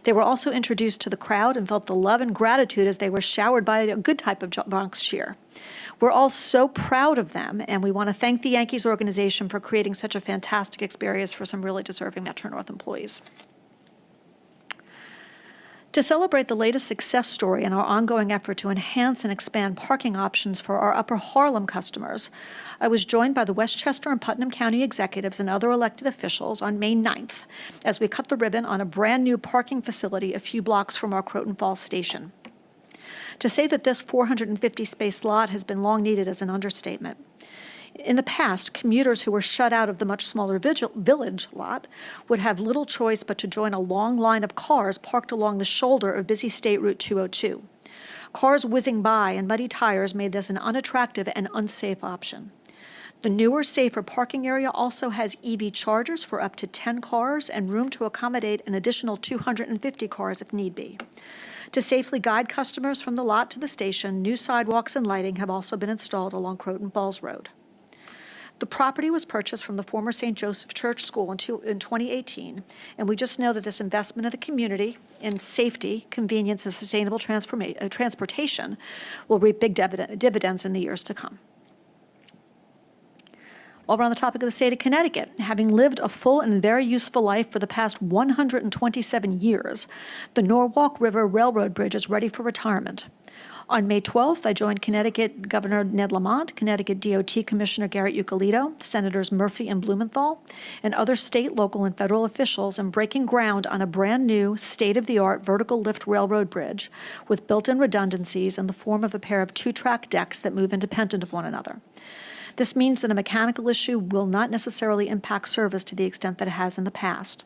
They were also introduced to the crowd and felt the love and gratitude as they were showered by a good type of Bronx cheer. We're all so proud of them, and we want to thank the Yankees organization for creating such a fantastic experience for some really deserving Metro North employees. To celebrate the latest success story in our ongoing effort to enhance and expand parking options for our Upper Harlem customers, I was joined by the Westchester and Putnam County executives and other elected officials on May 9th as we cut the ribbon on a brand new parking facility a few blocks from our Croton Falls station. To say that this 450-space lot has been long needed is an understatement. In the past, commuters who were shut out of the much smaller village lot would have little choice but to join a long line of cars parked along the shoulder of busy State Route 202. Cars whizzing by and muddy tires made this an unattractive and unsafe option. The newer, safer parking area also has EV chargers for up to 10 cars and room to accommodate an additional 250 cars if need be. To safely guide customers from the lot to the station, new sidewalks and lighting have also been installed along Croton Falls Road. The property was purchased from the former St. Joseph Church School in 2018, and we just know that this investment of the community in safety, convenience, and sustainable transportation will reap big dividends in the years to come. While we're on the topic of the state of Connecticut, having lived a full and very useful life for the past 127 years, the Norwalk River Railroad Bridge is ready for retirement. On May 12th, I joined Connecticut Governor Ned Lamont, Connecticut DOT Commissioner Garrett Eucalito, Senators Murphy and Blumenthal, and other state, local, and federal officials in breaking ground on a brand new, state-of-the-art vertical lift railroad bridge with built-in redundancies in the form of a pair of 2-track decks that move independent of one another. This means that a mechanical issue will not necessarily impact service to the extent that it has in the past.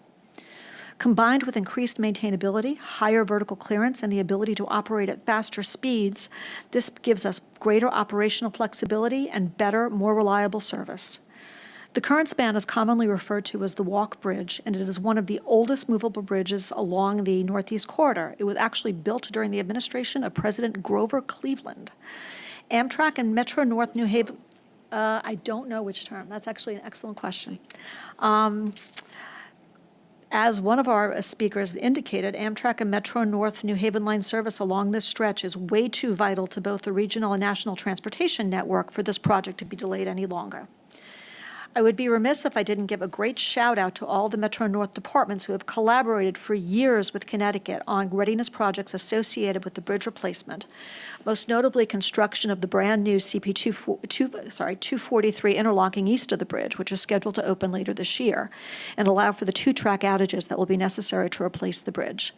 Combined with increased maintainability, higher vertical clearance, and the ability to operate at faster speeds, this gives us greater operational flexibility and better, more reliable service. The current span is commonly referred to as the Walk Bridge, and it is one of the oldest movable bridges along the Northeast Corridor. It was actually built during the administration of President Grover Cleveland. Amtrak and Metro North New Haven, I don't know which term. That's actually an excellent question. As one of our speakers indicated, Amtrak and Metro North New Haven line service along this stretch is way too vital to both the regional and national transportation network for this project to be delayed any longer. I would be remiss if I didn't give a great shout out to all the Metro North departments who have collaborated for years with Connecticut on readiness projects associated with the bridge replacement, most notably construction of the brand new CP 243 interlocking east of the bridge, which is scheduled to open later this year, and allow for the 2-track outages that will be necessary to replace the bridge.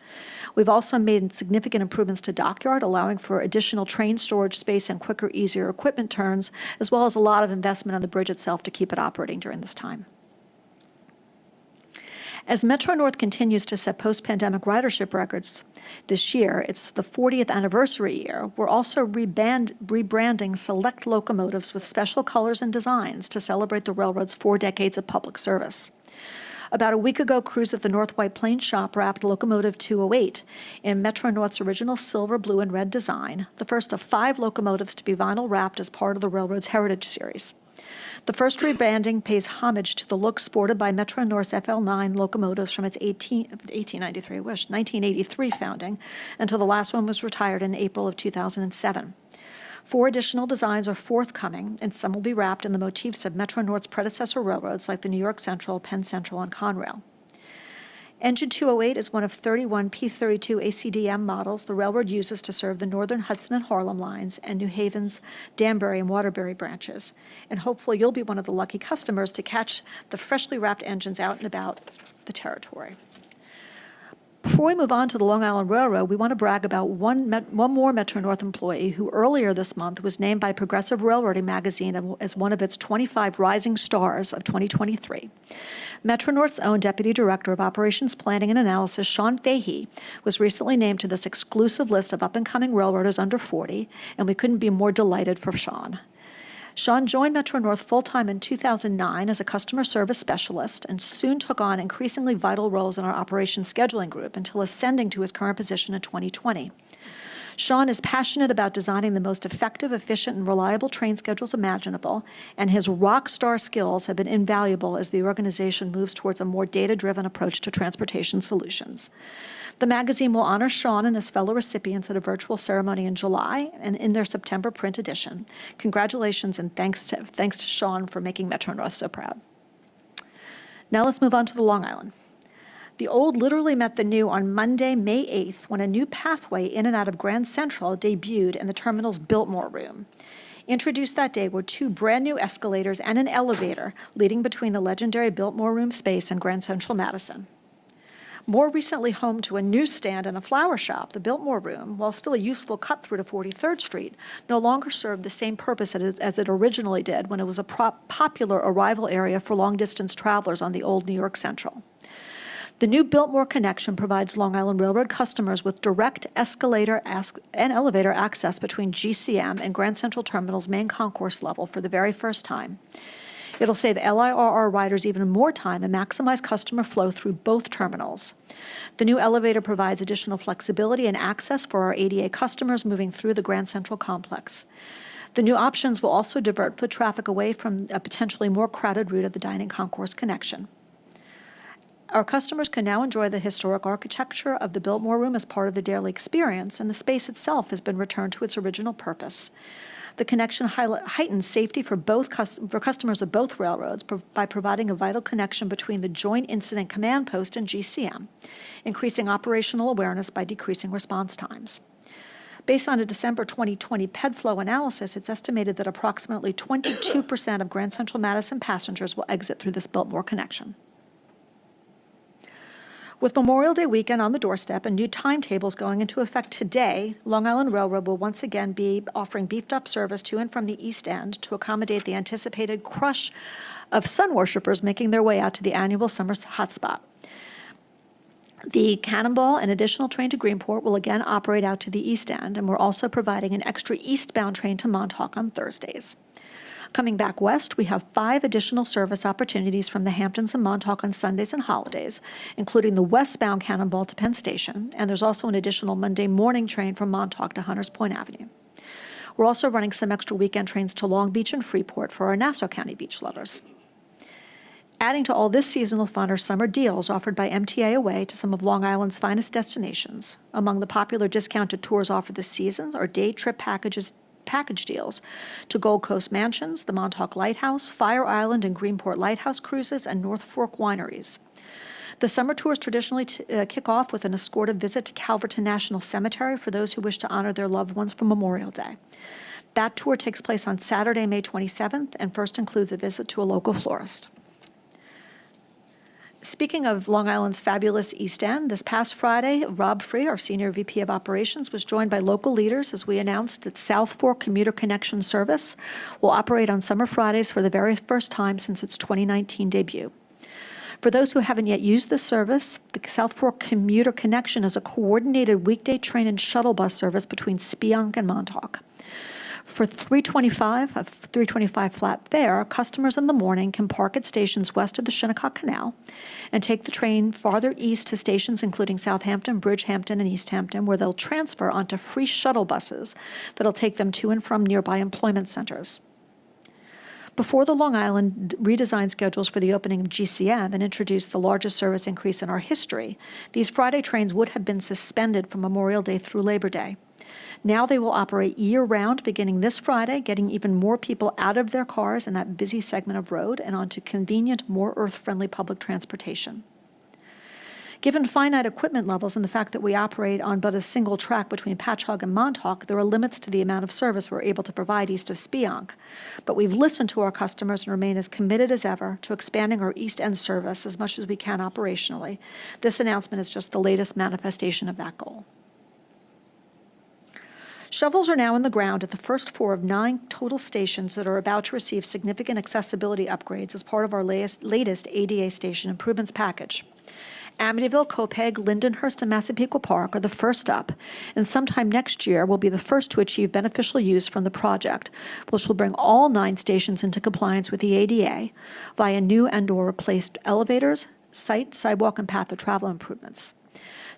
We've also made significant improvements to Dockyard, allowing for additional train storage space and quicker, easier equipment turns, as well as a lot of investment on the bridge itself to keep it operating during this time. As Metro North continues to set post-pandemic ridership records this year, it's the 40th anniversary year, we're also rebranding select locomotives with special colors and designs to celebrate the railroad's 4 decades of public service. About a week ago, crews at the North White Plains shop wrapped Locomotive 208 in Metro North's original silver, blue, and red design, the first of 5 locomotives to be vinyl wrapped as part of the railroad's Heritage Series. The first rebranding pays homage to the look sported by Metro North's FL9 locomotives from its 1983 founding until the last one was retired in April of 2007. 4 additional designs are forthcoming, and some will be wrapped in the motifs of Metro North's predecessor railroads like the New York Central, Penn Central, and Conrail. Engine 208 is one of 31 P32 ACDM models the railroad uses to serve the Northern Hudson and Harlem lines and New Haven's Danbury and Waterbury branches. And hopefully you'll be one of the lucky customers to catch the freshly wrapped engines out and about the territory. Before we move on to the Long Island Railroad, we want to brag about one more Metro North employee who earlier this month was named by Progressive Railroading magazine as one of its 25 rising stars of 2023. Metro North's own Deputy Director of Operations Planning and Analysis, Sean Fahey, was recently named to this exclusive list of up-and-coming railroaders under 40, and we couldn't be more delighted for Sean. Sean joined Metro North full-time in 2009 as a customer service specialist and soon took on increasingly vital roles in our operations scheduling group until ascending to his current position in 2020. Sean is passionate about designing the most effective, efficient, and reliable train schedules imaginable, and his rock star skills have been invaluable as the organization moves towards a more data-driven approach to transportation solutions. The magazine will honor Sean and his fellow recipients at a virtual ceremony in July and in their September print edition. Congratulations and thanks to Sean for making Metro North so proud. Now let's move on to the Long Island. The old literally met the new on Monday, May 8th, when a new pathway in and out of Grand Central debuted in the terminal's Biltmore room. Introduced that day were 2 brand new escalators and an elevator leading between the legendary Biltmore room space and Grand Central Madison. More recently home to a newsstand and a flower shop, the Biltmore Room, while still a useful cut-through to 43rd Street, no longer served the same purpose as it originally did when it was a popular arrival area for long-distance travelers on the old New York Central. The new Biltmore connection provides Long Island Railroad customers with direct escalator and elevator access between GCM and Grand Central Terminal's main concourse level for the very first time. It'll save LIRR riders even more time and maximize customer flow through both terminals. The new elevator provides additional flexibility and access for our ADA customers moving through the Grand Central complex. The new options will also divert foot traffic away from a potentially more crowded route of the dining concourse connection. Our customers can now enjoy the historic architecture of the Biltmore Room as part of the daily experience, and the space itself has been returned to its original purpose. The connection heightens safety for customers of both railroads by providing a vital connection between the Joint Incident Command Post and GCM, increasing operational awareness by decreasing response times. Based on a December 2020 PEDFlow analysis, it's estimated that approximately 22% of Grand Central Madison passengers will exit through this Biltmore connection. With Memorial Day weekend on the doorstep and new timetables going into effect today, Long Island Railroad will once again be offering beefed-up service to and from the East End to accommodate the anticipated crush of sun worshipers making their way out to the annual summer hotspot. The Cannonball and additional train to Greenport will again operate out to the East End, and we're also providing an extra eastbound train to Montauk on Thursdays. Coming back west, we have 5 additional service opportunities from the Hamptons and Montauk on Sundays and holidays, including the westbound Cannonball to Penn Station, and there's also an additional Monday morning train from Montauk to Hunters Point Avenue. We're also running some extra weekend trains to Long Beach and Freeport for our Nassau County beach lovers. Adding to all this seasonal fun are summer deals offered by MTA Away to some of Long Island's finest destinations. Among the popular discounted tours offered this season are day trip package deals to Gold Coast Mansions, the Montauk Lighthouse, Fire Island and Greenport Lighthouse Cruises, and North Fork Wineries. The summer tours traditionally kick off with an escorted visit to Calverton National Cemetery for those who wish to honor their loved ones for Memorial Day. That tour takes place on Saturday, May 27th, and first includes a visit to a local florist. Speaking of Long Island's fabulous East End, this past Friday, Rob Free, our Senior VP of Operations, was joined by local leaders as we announced that South Fork Commuter Connection service will operate on summer Fridays for the very first time since its 2019 debut. For those who haven't yet used this service, the South Fork Commuter Connection is a coordinated weekday train and shuttle bus service between Spionk and Montauk. For $3.25 flat fare, customers in the morning can park at stations west of the Shinnecock Canal and take the train farther east to stations including Southampton, Bridgehampton, and East Hampton, where they'll transfer onto free shuttle buses that'll take them to and from nearby employment centers. Before the Long Island redesigned schedules for the opening of GCM and introduced the largest service increase in our history, these Friday trains would have been suspended from Memorial Day through Labor Day. Now they will operate year-round, beginning this Friday, getting even more people out of their cars in that busy segment of road and onto convenient, more earth-friendly public transportation. Given finite equipment levels and the fact that we operate on but a single track between Patchogue and Montauk, there are limits to the amount of service we're able to provide east of Spionk. But we've listened to our customers and remain as committed as ever to expanding our East End service as much as we can operationally. This announcement is just the latest manifestation of that goal. Shovels are now in the ground at the first 4 of 9 total stations that are about to receive significant accessibility upgrades as part of our latest ADA station improvements package. Amityville, Copeg, Lindenhurst, and Massapequa Park are the first up, and sometime next year will be the first to achieve beneficial use from the project, which will bring all 9 stations into compliance with the ADA via new and/or replaced elevators, sidewalk, and path of travel improvements.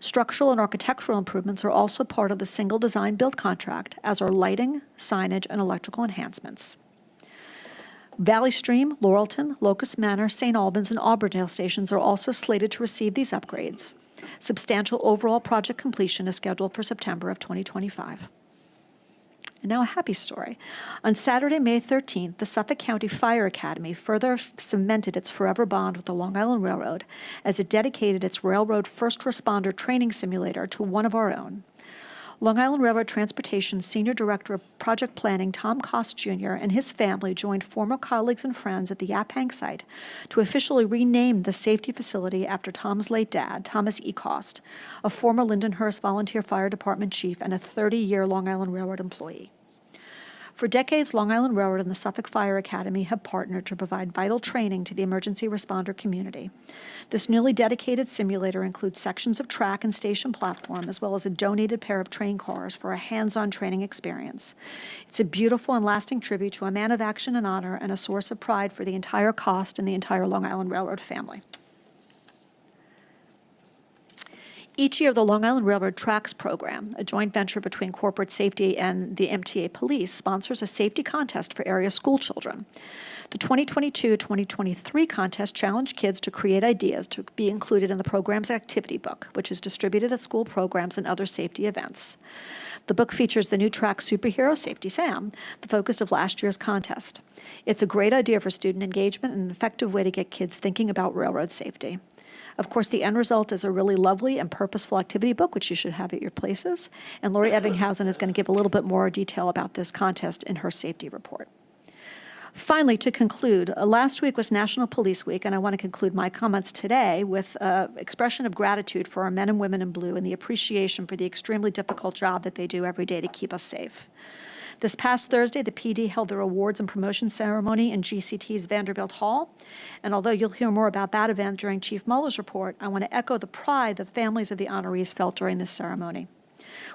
Structural and architectural improvements are also part of the single design build contract, as are lighting, signage, and electrical enhancements. Valley Stream, Laurelton, Locust Manor, St. Albans, and Auburndale stations are also slated to receive these upgrades. Substantial overall project completion is scheduled for September of 2025. And now a happy story. On Saturday, May 13th, the Suffolk County Fire Academy further cemented its forever bond with the Long Island Railroad as it dedicated its railroad first responder training simulator to one of our own. Long Island Railroad Transportation Senior Director of Project Planning Tom Kost Jr. and his family joined former colleagues and friends at the Yaphank site to officially rename the safety facility after Tom's late dad, Thomas E. Kost, a former Lindenhurst Volunteer Fire Department chief and a 30-year Long Island Railroad employee. For decades, Long Island Railroad and the Suffolk Fire Academy have partnered to provide vital training to the emergency responder community. This newly dedicated simulator includes sections of track and station platform, as well as a donated pair of train cars for a hands-on training experience. It's a beautiful and lasting tribute to a man of action and honor and a source of pride for the entire Kost and the entire Long Island Railroad family. Each year, the Long Island Railroad Tracks Program, a joint venture between corporate safety and the MTA Police, sponsors a safety contest for area school children. The 2022-2023 contest challenged kids to create ideas to be included in the program's activity book, which is distributed at school programs and other safety events. The book features the new track superhero, Safety Sam, the focus of last year's contest. It's a great idea for student engagement and an effective way to get kids thinking about railroad safety. Of course, the end result is a really lovely and purposeful activity book, which you should have at your places. And Lori Ebbinghausen is going to give a little bit more detail about this contest in her safety report. Finally, to conclude, last week was National Police Week, and I want to conclude my comments today with an expression of gratitude for our men and women in blue and the appreciation for the extremely difficult job that they do every day to keep us safe. This past Thursday, the PD held their awards and promotion ceremony in GCT's Vanderbilt Hall. And although you'll hear more about that event during Chief Muller's report, I want to echo the pride the families of the honorees felt during this ceremony.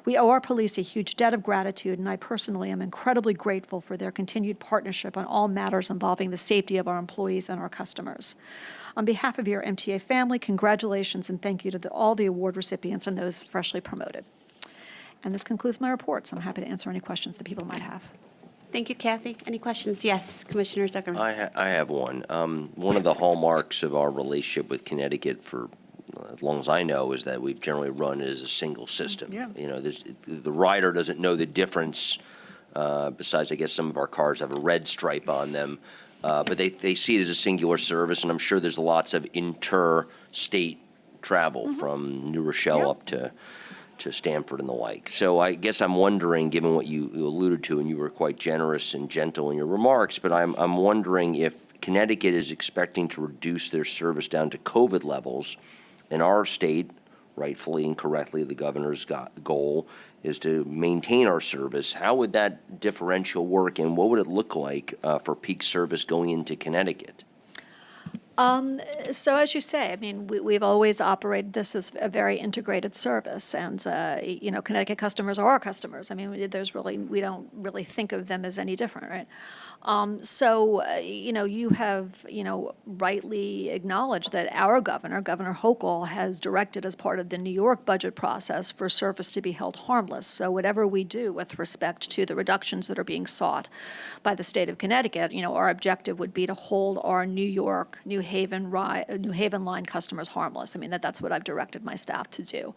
We owe our police a huge debt of gratitude, and I personally am incredibly grateful for their continued partnership on all matters involving the safety of our employees and our customers. On behalf of your MTA family, congratulations and thank you to all the award recipients and those freshly promoted. And this concludes my report, so I'm happy to answer any questions that people might have. Thank you, Kathy. Any questions? Yes, Commissioner Zuckerman. I have one. One of the hallmarks of our relationship with Connecticut for as long as I know is that we've generally run as a single system. Yeah. You know, the rider doesn't know the difference. Besides, I guess some of our cars have a red stripe on them, but they see it as a singular service, and I'm sure there's lots of inter-state travel from New Rochelle up to Stamford and the like. So I guess I'm wondering, given what you alluded to, and you were quite generous and gentle in your remarks, but I'm wondering if Connecticut is expecting to reduce their service down to COVID levels, and our state, rightfully and correctly, the governor's goal is to maintain our service. How would that differential work, and what would it look like for peak service going into Connecticut? So as you say, I mean, we've always operated this as a very integrated service, and you know, Connecticut customers are our customers. I mean, we don't really think of them as any different, right? You know, you have, you know, rightly acknowledged that our governor, Governor Hochul, has directed as part of the New York budget process for service to be held harmless. So whatever we do with respect to the reductions that are being sought by the state of Connecticut, you know, our objective would be to hold our New York, New Haven line customers harmless. I mean, that's what I've directed my staff to do.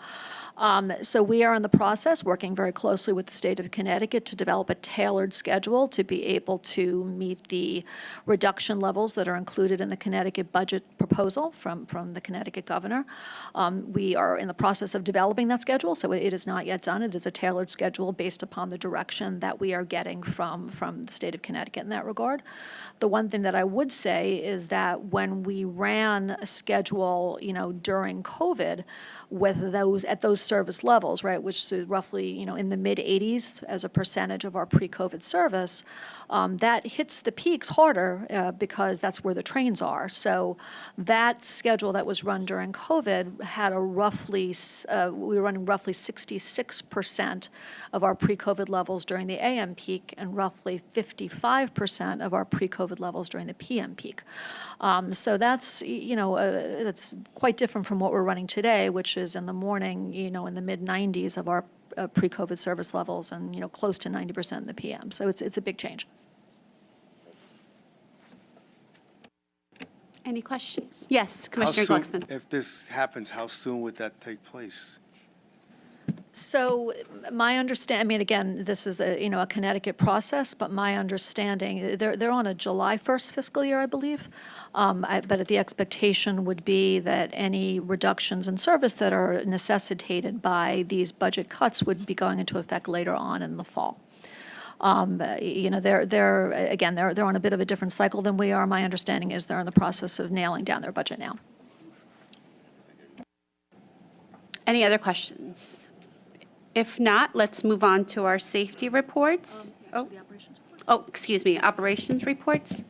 So we are in the process, working very closely with the state of Connecticut to develop a tailored schedule to be able to meet the reduction levels that are included in the Connecticut budget proposal from the Connecticut governor. We are in the process of developing that schedule, so it is not yet done. It is a tailored schedule based upon the direction that we are getting from the state of Connecticut in that regard. The one thing that I would say is that when we ran a schedule, you know, during COVID with those service levels, right, which is roughly, you know, in the mid-80s as a percentage of our pre-COVID service, that hits the peaks harder because that's where the trains are. So that schedule that was run during COVID had we were running roughly 66% of our pre-COVID levels during the AM peak and roughly 55% of our pre-COVID levels during the PM peak. So that's, you know, that's quite different from what we're running today, which is in the morning, you know, in the mid-90s of our pre-COVID service levels and, you know, close to 90% in the PM. So it's a big change. Any questions? Yes, Commissioner Glucksman. If this happens, how soon would that take place? So my understanding, I mean, again, this is a Connecticut process, but my understanding, they're on a July 1st fiscal year, I believe. But the expectation would be that any reductions in service that are necessitated by these budget cuts would be going into effect later on in the fall. You know, they're on a bit of a different cycle than we are. My understanding is they're in the process of nailing down their budget now. Any other questions? If not, let's move on to our safety reports. Excuse me, operations reports.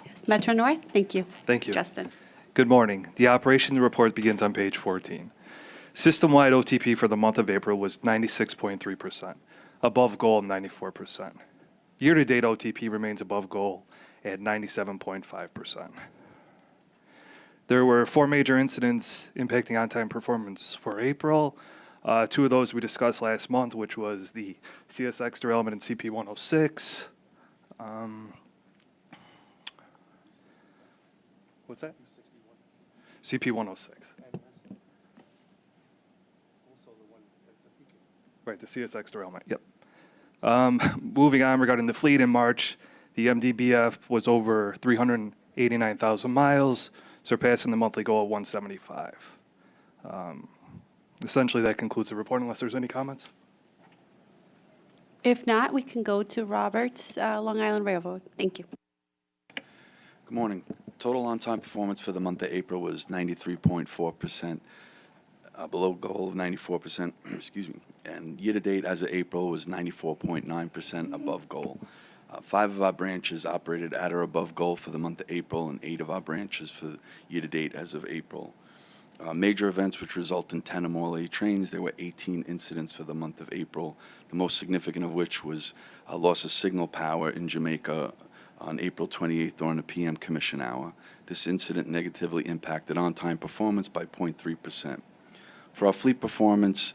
Yes, Metro North, thank you. Thank you. Justin. Good morning. The operations report begins on page 14. System-wide OTP for the month of April was 96.3%, above goal 94%. Year-to-date OTP remains above goal at 97.5%. There were 4 major incidents impacting on-time performance for April. 2 of those we discussed last month, which was the CSX derailment in CP 106. What's that? CP 106. Right, the CSX derailment, yep. Moving on, regarding the fleet in March, the MDBF was over 389,000 miles, surpassing the monthly goal of 175. Essentially, that concludes the report, unless there's any comments. If not, we can go to Roberts, Long Island Railroad. Thank you. Good morning. Total on-time performance for the month of April was 93.4%, below goal of 94%, excuse me. And year-to-date as of April was 94.9% above goal. 5 of our branches operated at or above goal for the month of April, and 8 of our branches for year-to-date as of April. Major events which result in 10 or more late trains, there were 18 incidents for the month of April, the most significant of which was a loss of signal power in Jamaica on April 28th during the PM Commission hour. This incident negatively impacted on-time performance by 0.3%. For our fleet performance,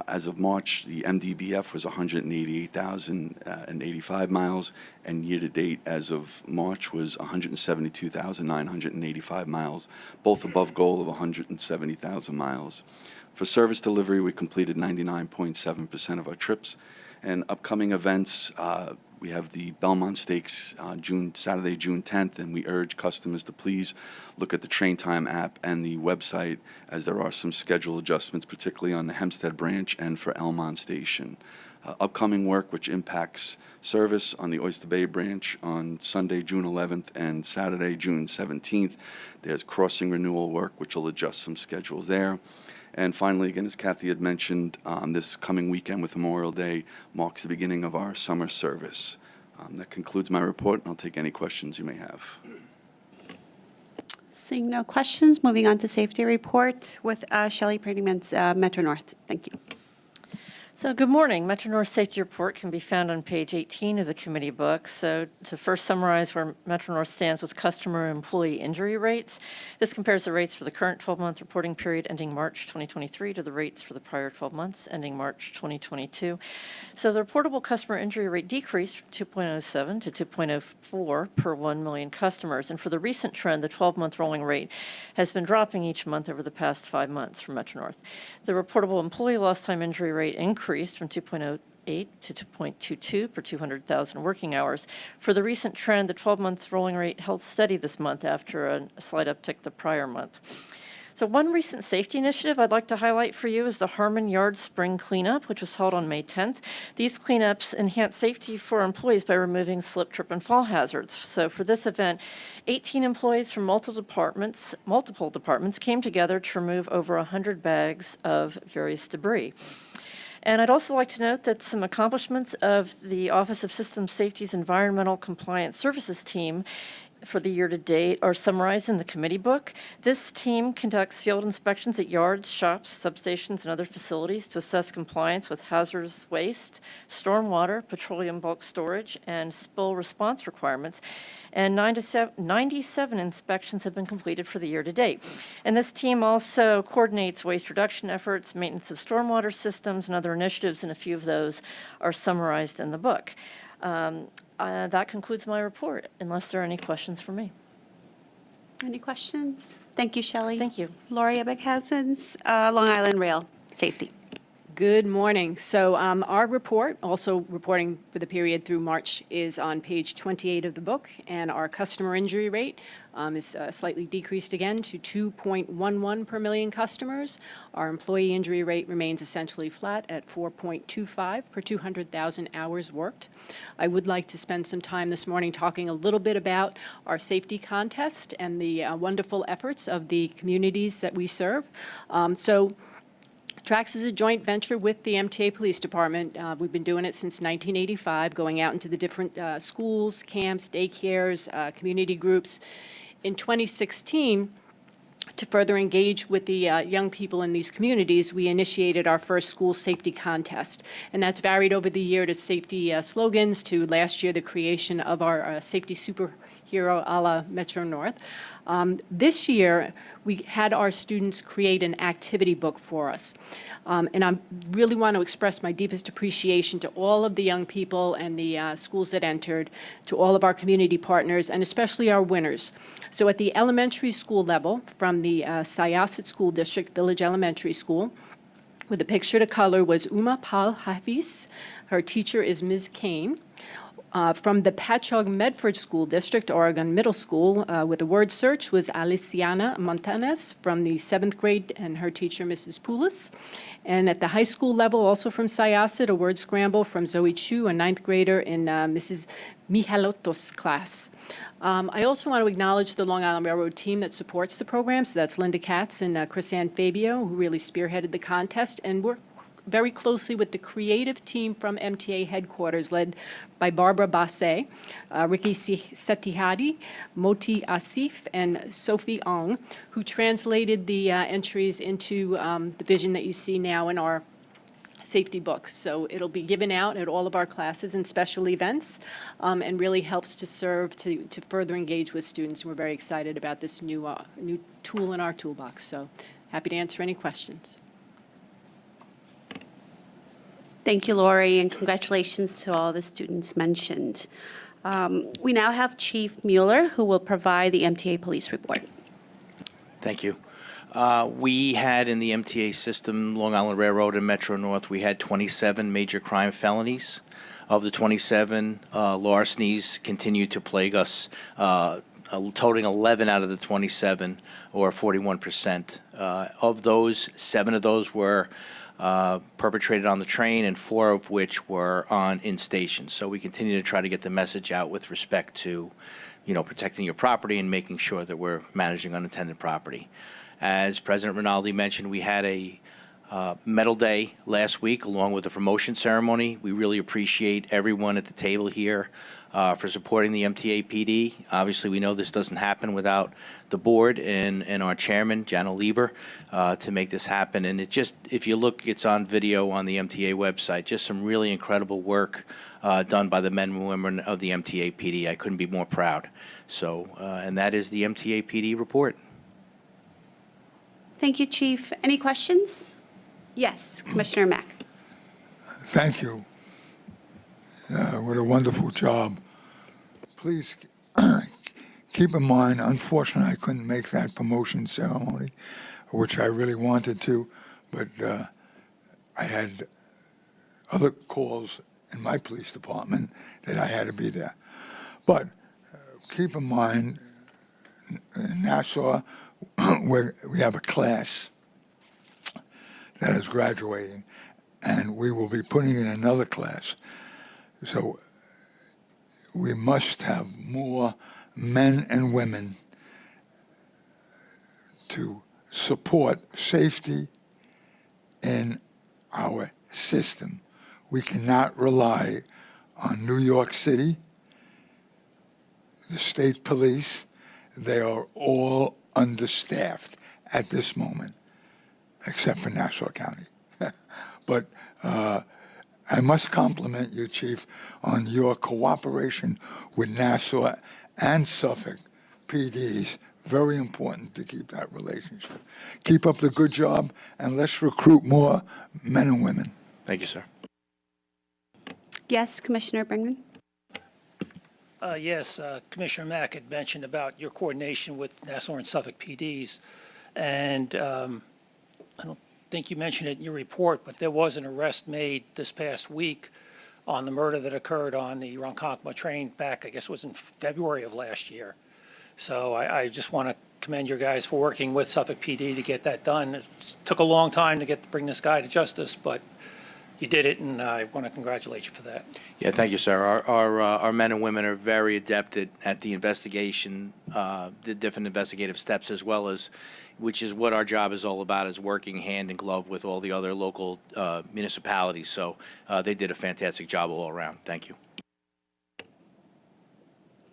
as of March, the MDBF was 188,085 miles, and year-to-date as of March was 172,985 miles, both above goal of 170,000 miles. For service delivery, we completed 99.7% of our trips. And upcoming events, we have the Belmont Stakes Saturday, June 10th, and we urge customers to please look at the Train Time app and the website, as there are some schedule adjustments, particularly on the Hempstead branch and for Elmont Station. Upcoming work which impacts service on the Oyster Bay branch on Sunday, June 11th and Saturday, June 17th. There's crossing renewal work which will adjust some schedules there. And finally, again, as Kathy had mentioned, this coming weekend with Memorial Day marks the beginning of our summer service. That concludes my report, and I'll take any questions you may have. Seeing no questions, moving on to safety report with Shelley Prettyman's Metro North. Thank you. So good morning. Metro North Safety Report can be found on page 18 of the committee book. So to first summarize where Metro North stands with customer and employee injury rates, this compares the rates for the current 12-month reporting period ending March 2023 to the rates for the prior 12 months ending March 2022. So the reportable customer injury rate decreased from 2.07 to 2.04 per 1 million customers. And for the recent trend, the 12-month rolling rate has been dropping each month over the past 5 months for Metro North. The reportable employee lost time injury rate increased from 2.08 to 2.22 per 200,000 working hours. For the recent trend, the 12-month rolling rate held steady this month after a slight uptick the prior month. So one recent safety initiative I'd like to highlight for you is the Harmon Yard Spring Cleanup, which was held on May 10th. These cleanups enhance safety for employees by removing slip, trip, and fall hazards. So for this event, 18 employees from multiple departments came together to remove over 100 bags of various debris. And I'd also like to note that some accomplishments of the Office of System Safety's Environmental Compliance Services team for the year to date are summarized in the committee book. This team conducts field inspections at yards, shops, substations, and other facilities to assess compliance with hazardous waste, stormwater, petroleum bulk storage, and spill response requirements. And 97 inspections have been completed for the year to date. And this team also coordinates waste reduction efforts, maintenance of stormwater systems, and other initiatives, and a few of those are summarized in the book. That concludes my report, unless there are any questions for me. Any questions? Thank you, Shelley. Thank you. Lori Ebbinghazen's Long Island Rail Safety. Good morning. So our report, also reporting for the period through March, is on page 28 of the book, and our customer injury rate is slightly decreased again to 2.11 per million customers. Our employee injury rate remains essentially flat at 4.25 per 200,000 hours worked. I would like to spend some time this morning talking a little bit about our safety contest and the wonderful efforts of the communities that we serve. TRAX is a joint venture with the MTA Police Department. We've been doing it since 1985, going out into the different schools, camps, daycares, community groups. In 2016, to further engage with the young people in these communities, we initiated our first school safety contest. And that's varied over the year to safety slogans, to last year the creation of our safety superhero a la Metro North. This year, we had our students create an activity book for us. And I really want to express my deepest appreciation to all of the young people and the schools that entered, to all of our community partners, and especially our winners. So at the elementary school level, from the Syosset School District Village Elementary School, with the picture to color was Uma Pal Hafiz. Her teacher is Ms. Kane. From the Patchogue Medford School District, Oregon Middle School, with a word search was Aliciana Montanes from the 7th grade, and her teacher, Mrs. Poulis. And at the high school level, also from Syosset, a word scramble from Zoe Chu, a 9th grader in Mrs. Mihaloto's class. I also want to acknowledge the Long Island Railroad team that supports the program. So that's Linda Katz and Chrisanne Fabio, who really spearheaded the contest, and worked very closely with the creative team from MTA headquarters, led by Barbara Basse, Ricky Setihadi, Moti Asif, and Sophie Ong, who translated the entries into the vision that you see now in our safety book. So it'll be given out at all of our classes and special events, and really helps to serve to further engage with students. We're very excited about this new tool in our toolbox. So happy to answer any questions. Thank you, Lori, and congratulations to all the students mentioned. We now have Chief Mueller, who will provide the MTA police report. Thank you. We had in the MTA system, Long Island Railroad and Metro North, we had 27 major crime felonies. Of the 27, larcenies continue to plague us, totaling 11 out of the 27, or 41%. Of those, 7 of those were perpetrated on the train, and 4 of which were in stations. So we continue to try to get the message out with respect to, protecting your property and making sure that we're managing unattended property. As President Rinaldi mentioned, we had a medal day last week along with a promotion ceremony. We really appreciate everyone at the table here for supporting the MTA PD. Obviously, we know this doesn't happen without the board and our chairman, Jana Lieber, to make this happen. And it just, if you look, it's on video on the MTA website, just some really incredible work done by the men and women of the MTA PD. I couldn't be more proud. So, and that is the MTA PD report. Thank you, Chief. Any questions? Yes, Commissioner Mack. Thank you. What a wonderful job. Please keep in mind, unfortunately, I couldn't make that promotion ceremony, which I really wanted to, but I had other calls in my police department that I had to be there. But keep in mind, in Nassau, where we have a class that is graduating, and we will be putting in another class. So we must have more men and women to support safety in our system. We cannot rely on New York City, the state police. They are all understaffed at this moment, except for Nassau County. But I must compliment you, Chief, on your cooperation with Nassau and Suffolk PDs. Very important to keep that relationship. Keep up the good job, and let's recruit more men and women. Thank you, sir. Yes, Commissioner Brinkman. Yes, Commissioner Mack had mentioned about your coordination with Nassau and Suffolk PDs, and I don't think you mentioned it in your report, but there was an arrest made this past week on the murder that occurred on the Ronkonkoma train back, I guess it was in February of last year. So I just want to commend your guys for working with Suffolk PD to get that done. It took a long time to bring this guy to justice, but you did it, and I want to congratulate you for that. Yeah, thank you, sir. Our men and women are very adept at the investigation, the different investigative steps, as well as, which is what our job is all about, is working hand in glove with all the other local municipalities. So they did a fantastic job all around. Thank you.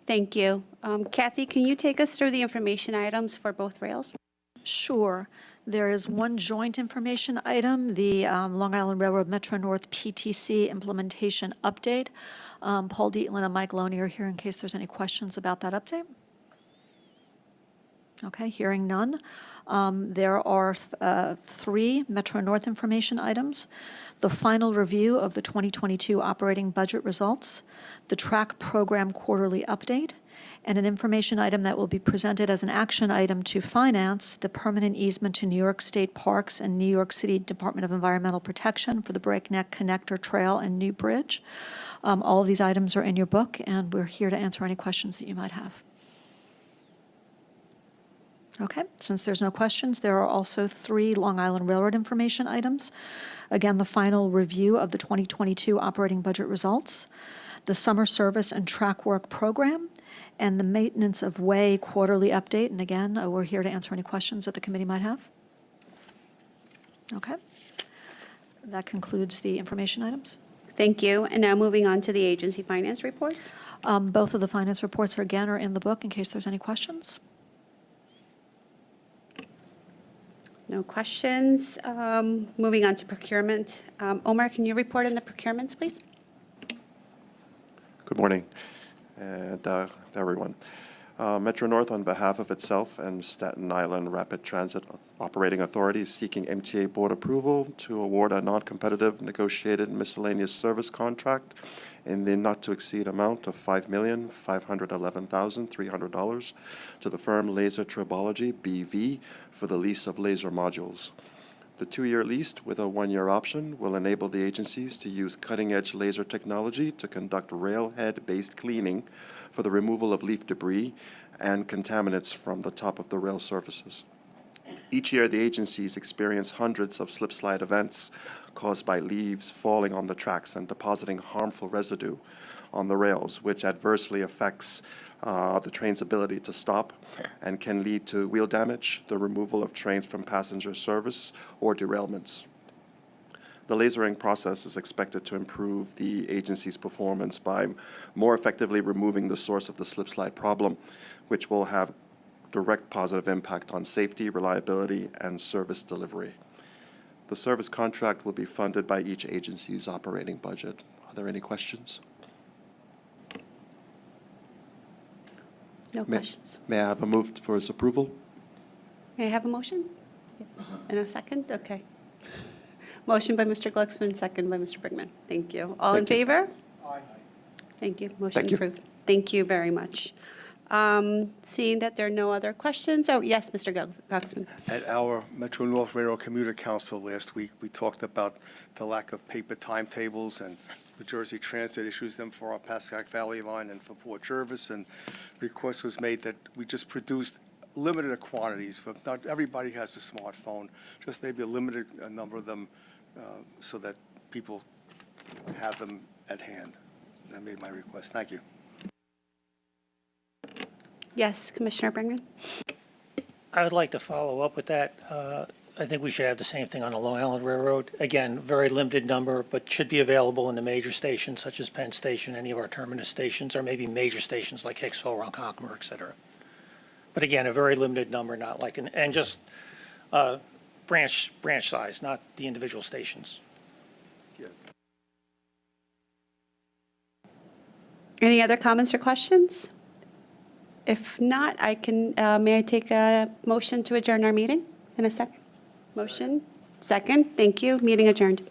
Thank you. Kathy, can you take us through the information items for both rails? Sure. There is one joint information item, the Long Island Railroad Metro North PTC implementation update. Paul Dietland and Mike Loney are here in case there's any questions about that update. Okay, hearing none. There are 3 Metro North information items: the final review of the 2022 operating budget results, the track program quarterly update, and an information item that will be presented as an action item to finance the permanent easement to New York State Parks and New York City Department of Environmental Protection for the Breakneck Connector Trail and New Bridge. All of these items are in your book, and we're here to answer any questions that you might have. Okay, since there's no questions, there are also 3 Long Island Railroad information items. Again, the final review of the 2022 operating budget results, the summer service and track work program, and the maintenance of way quarterly update. And again, we're here to answer any questions that the committee might have. Okay, that concludes the information items. Thank you. And now moving on to the agency finance reports. Both of the finance reports are in the book in case there's any questions. No questions. Moving on to procurement. Omar, can you report on the procurements, please? Good morning, and everyone. Metro North, on behalf of itself and Staten Island Rapid Transit Operating Authority, is seeking MTA board approval to award a non-competitive negotiated miscellaneous service contract in the not-to-exceed amount of $5,511,300 to the firm Laser Tribology, BV, for the lease of laser modules. The 2-year lease with a 1-year option will enable the agencies to use cutting-edge laser technology to conduct railhead-based cleaning for the removal of leaf debris and contaminants from the top of the rail surfaces. Each year, the agencies experience hundreds of slip-slide events caused by leaves falling on the tracks and depositing harmful residue on the rails, which adversely affects the train's ability to stop and can lead to wheel damage, the removal of trains from passenger service, or derailments. The lasering process is expected to improve the agency's performance by more effectively removing the source of the slip-slide problem, which will have direct positive impact on safety, reliability, and service delivery. The service contract will be funded by each agency's operating budget. Are there any questions? No questions. May I have a move for its approval? May I have a motion? Yes. In a second? Okay. Motion by Mr. Glucksman, second by Mr. Brinkman. Thank you. All in favor? Aye. Thank you. Motion approved. Thank you very much. Seeing that there are no other questions, oh, yes, Mr. Glucksman. At our Metro North Railroad Commuter Council last week, we talked about the lack of paper timetables, and New Jersey Transit issues them for our Pascack Valley line and for Port Jervis, and request was made that we just produced limited quantities, but not everybody has a smartphone, just maybe a limited number of them so that people have them at hand. I made my request. Thank you. Yes, Commissioner Brinkman. I would like to follow up with that. I think we should have the same thing on the Long Island Railroad. Again, very limited number, but should be available in the major stations such as Penn Station, any of our terminus stations, or maybe major stations like Hicksville, Ronkonkoma, et cetera. But again, a very limited number, not like and just branch size, not the individual stations. Yes. Any other comments or questions? If not, I can, may I take a motion to adjourn our meeting in a second? Motion? Second. Thank you. Meeting adjourned.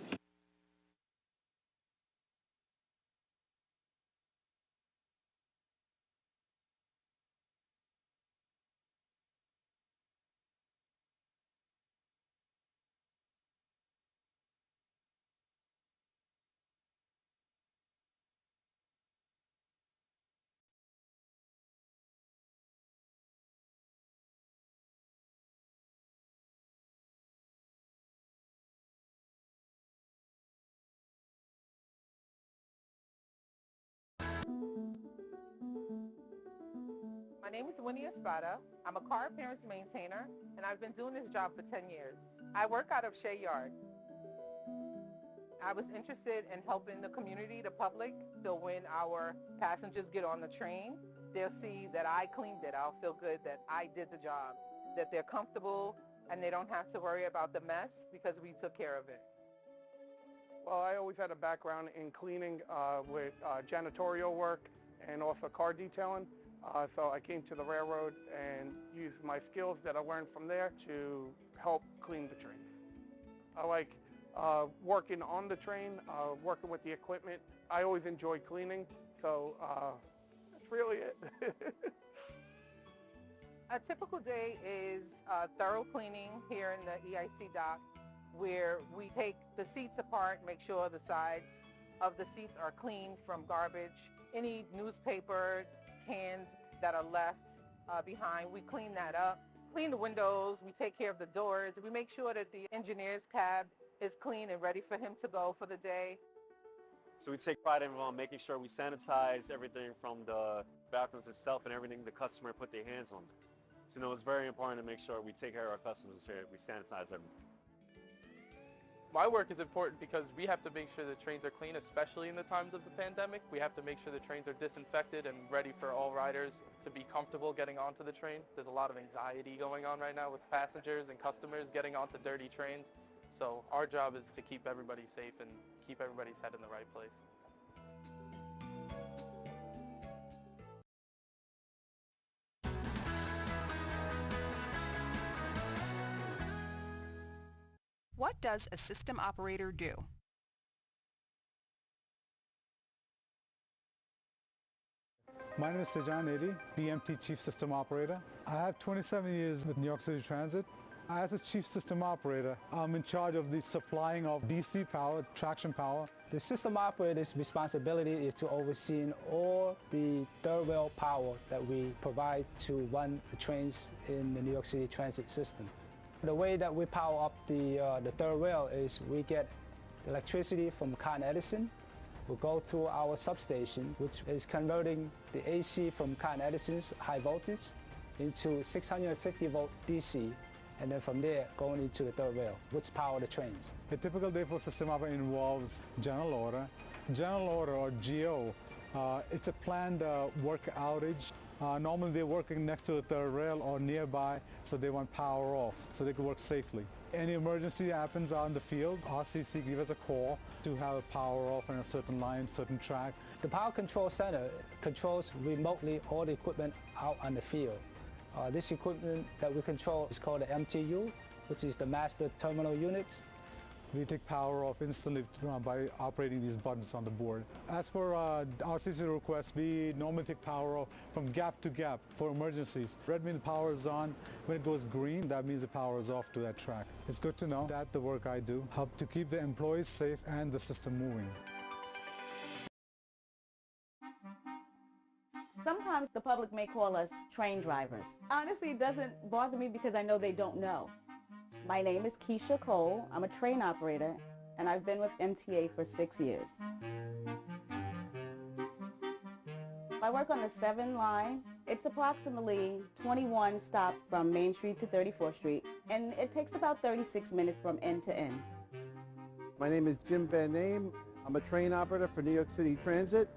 My name is Winnie Espada. I'm a car appearance maintainer, and I've been doing this job for 10 years. I work out of Shea Yard. I was interested in helping the community, the public, so when our passengers get on the train, they'll see that I cleaned it. I'll feel good that I did the job, that they're comfortable, and they don't have to worry about the mess because we took care of it. Well, I always had a background in cleaning with janitorial work and also car detailing. So I came to the railroad and used my skills that I learned from there to help clean the trains. I like working on the train, working with the equipment. I always enjoy cleaning, so that's really it. A typical day is thorough cleaning here in the EIC dock, where we take the seats apart, make sure the sides of the seats are clean from garbage. Any newspaper, cans that are left behind, we clean that up. Clean the windows, we take care of the doors. We make sure that the engineer's cab is clean and ready for him to go for the day. So we take pride in making sure we sanitize everything from the bathrooms itself and everything the customer put their hands on. So it's very important to make sure we take care of our customers here. We sanitize them. My work is important because we have to make sure the trains are clean, especially in the times of the pandemic. We have to make sure the trains are disinfected and ready for all riders to be comfortable getting onto the train. There's a lot of anxiety going on right now with passengers and customers getting onto dirty trains. So our job is to keep everybody safe and keep everybody's head in the right place. What does a system operator do? My name is Sejan Edi, BMT Chief System Operator. I have 27 years with New York City Transit. As a Chief System Operator, I'm in charge of the supplying of DC power, traction power. The system operator's responsibility is to oversee all the third rail power that we provide to run the trains in the New York City Transit system. The way that we power up the third rail is we get electricity from Con Edison. We'll go to our substation, which is converting the AC from Con Edison's high voltage into 650 volt DC, and then from there going into the third rail, which power the trains. A typical day for system operator involves general order. General order, or GO, it's a planned work outage. Normally they're working next to the third rail or nearby, so they want power off so they can work safely. Any emergency happens out in the field, RCC give us a call to have a power off on a certain line, certain track. The Power Control Center controls remotely all the equipment out on the field. This equipment that we control is called the MTU, which is the Master Terminal Units. We take power off instantly by operating these buttons on the board. As for RCC requests, we normally take power off from gap to gap for emergencies. Red means the power is on. When it goes green, that means the power is off to that track. It's good to know that the work I do helps to keep the employees safe and the system moving. Sometimes the public may call us train drivers. Honestly, it doesn't bother me because I know they don't know. My name is Keisha Cole. I'm a train operator, and I've been with MTA for 6 years. I work on the 7 line. It's approximately 21 stops from Main Street to 34th Street, and it takes about 36 minutes from end to end. My name is Jim Van Name. I'm a train operator for New York City Transit.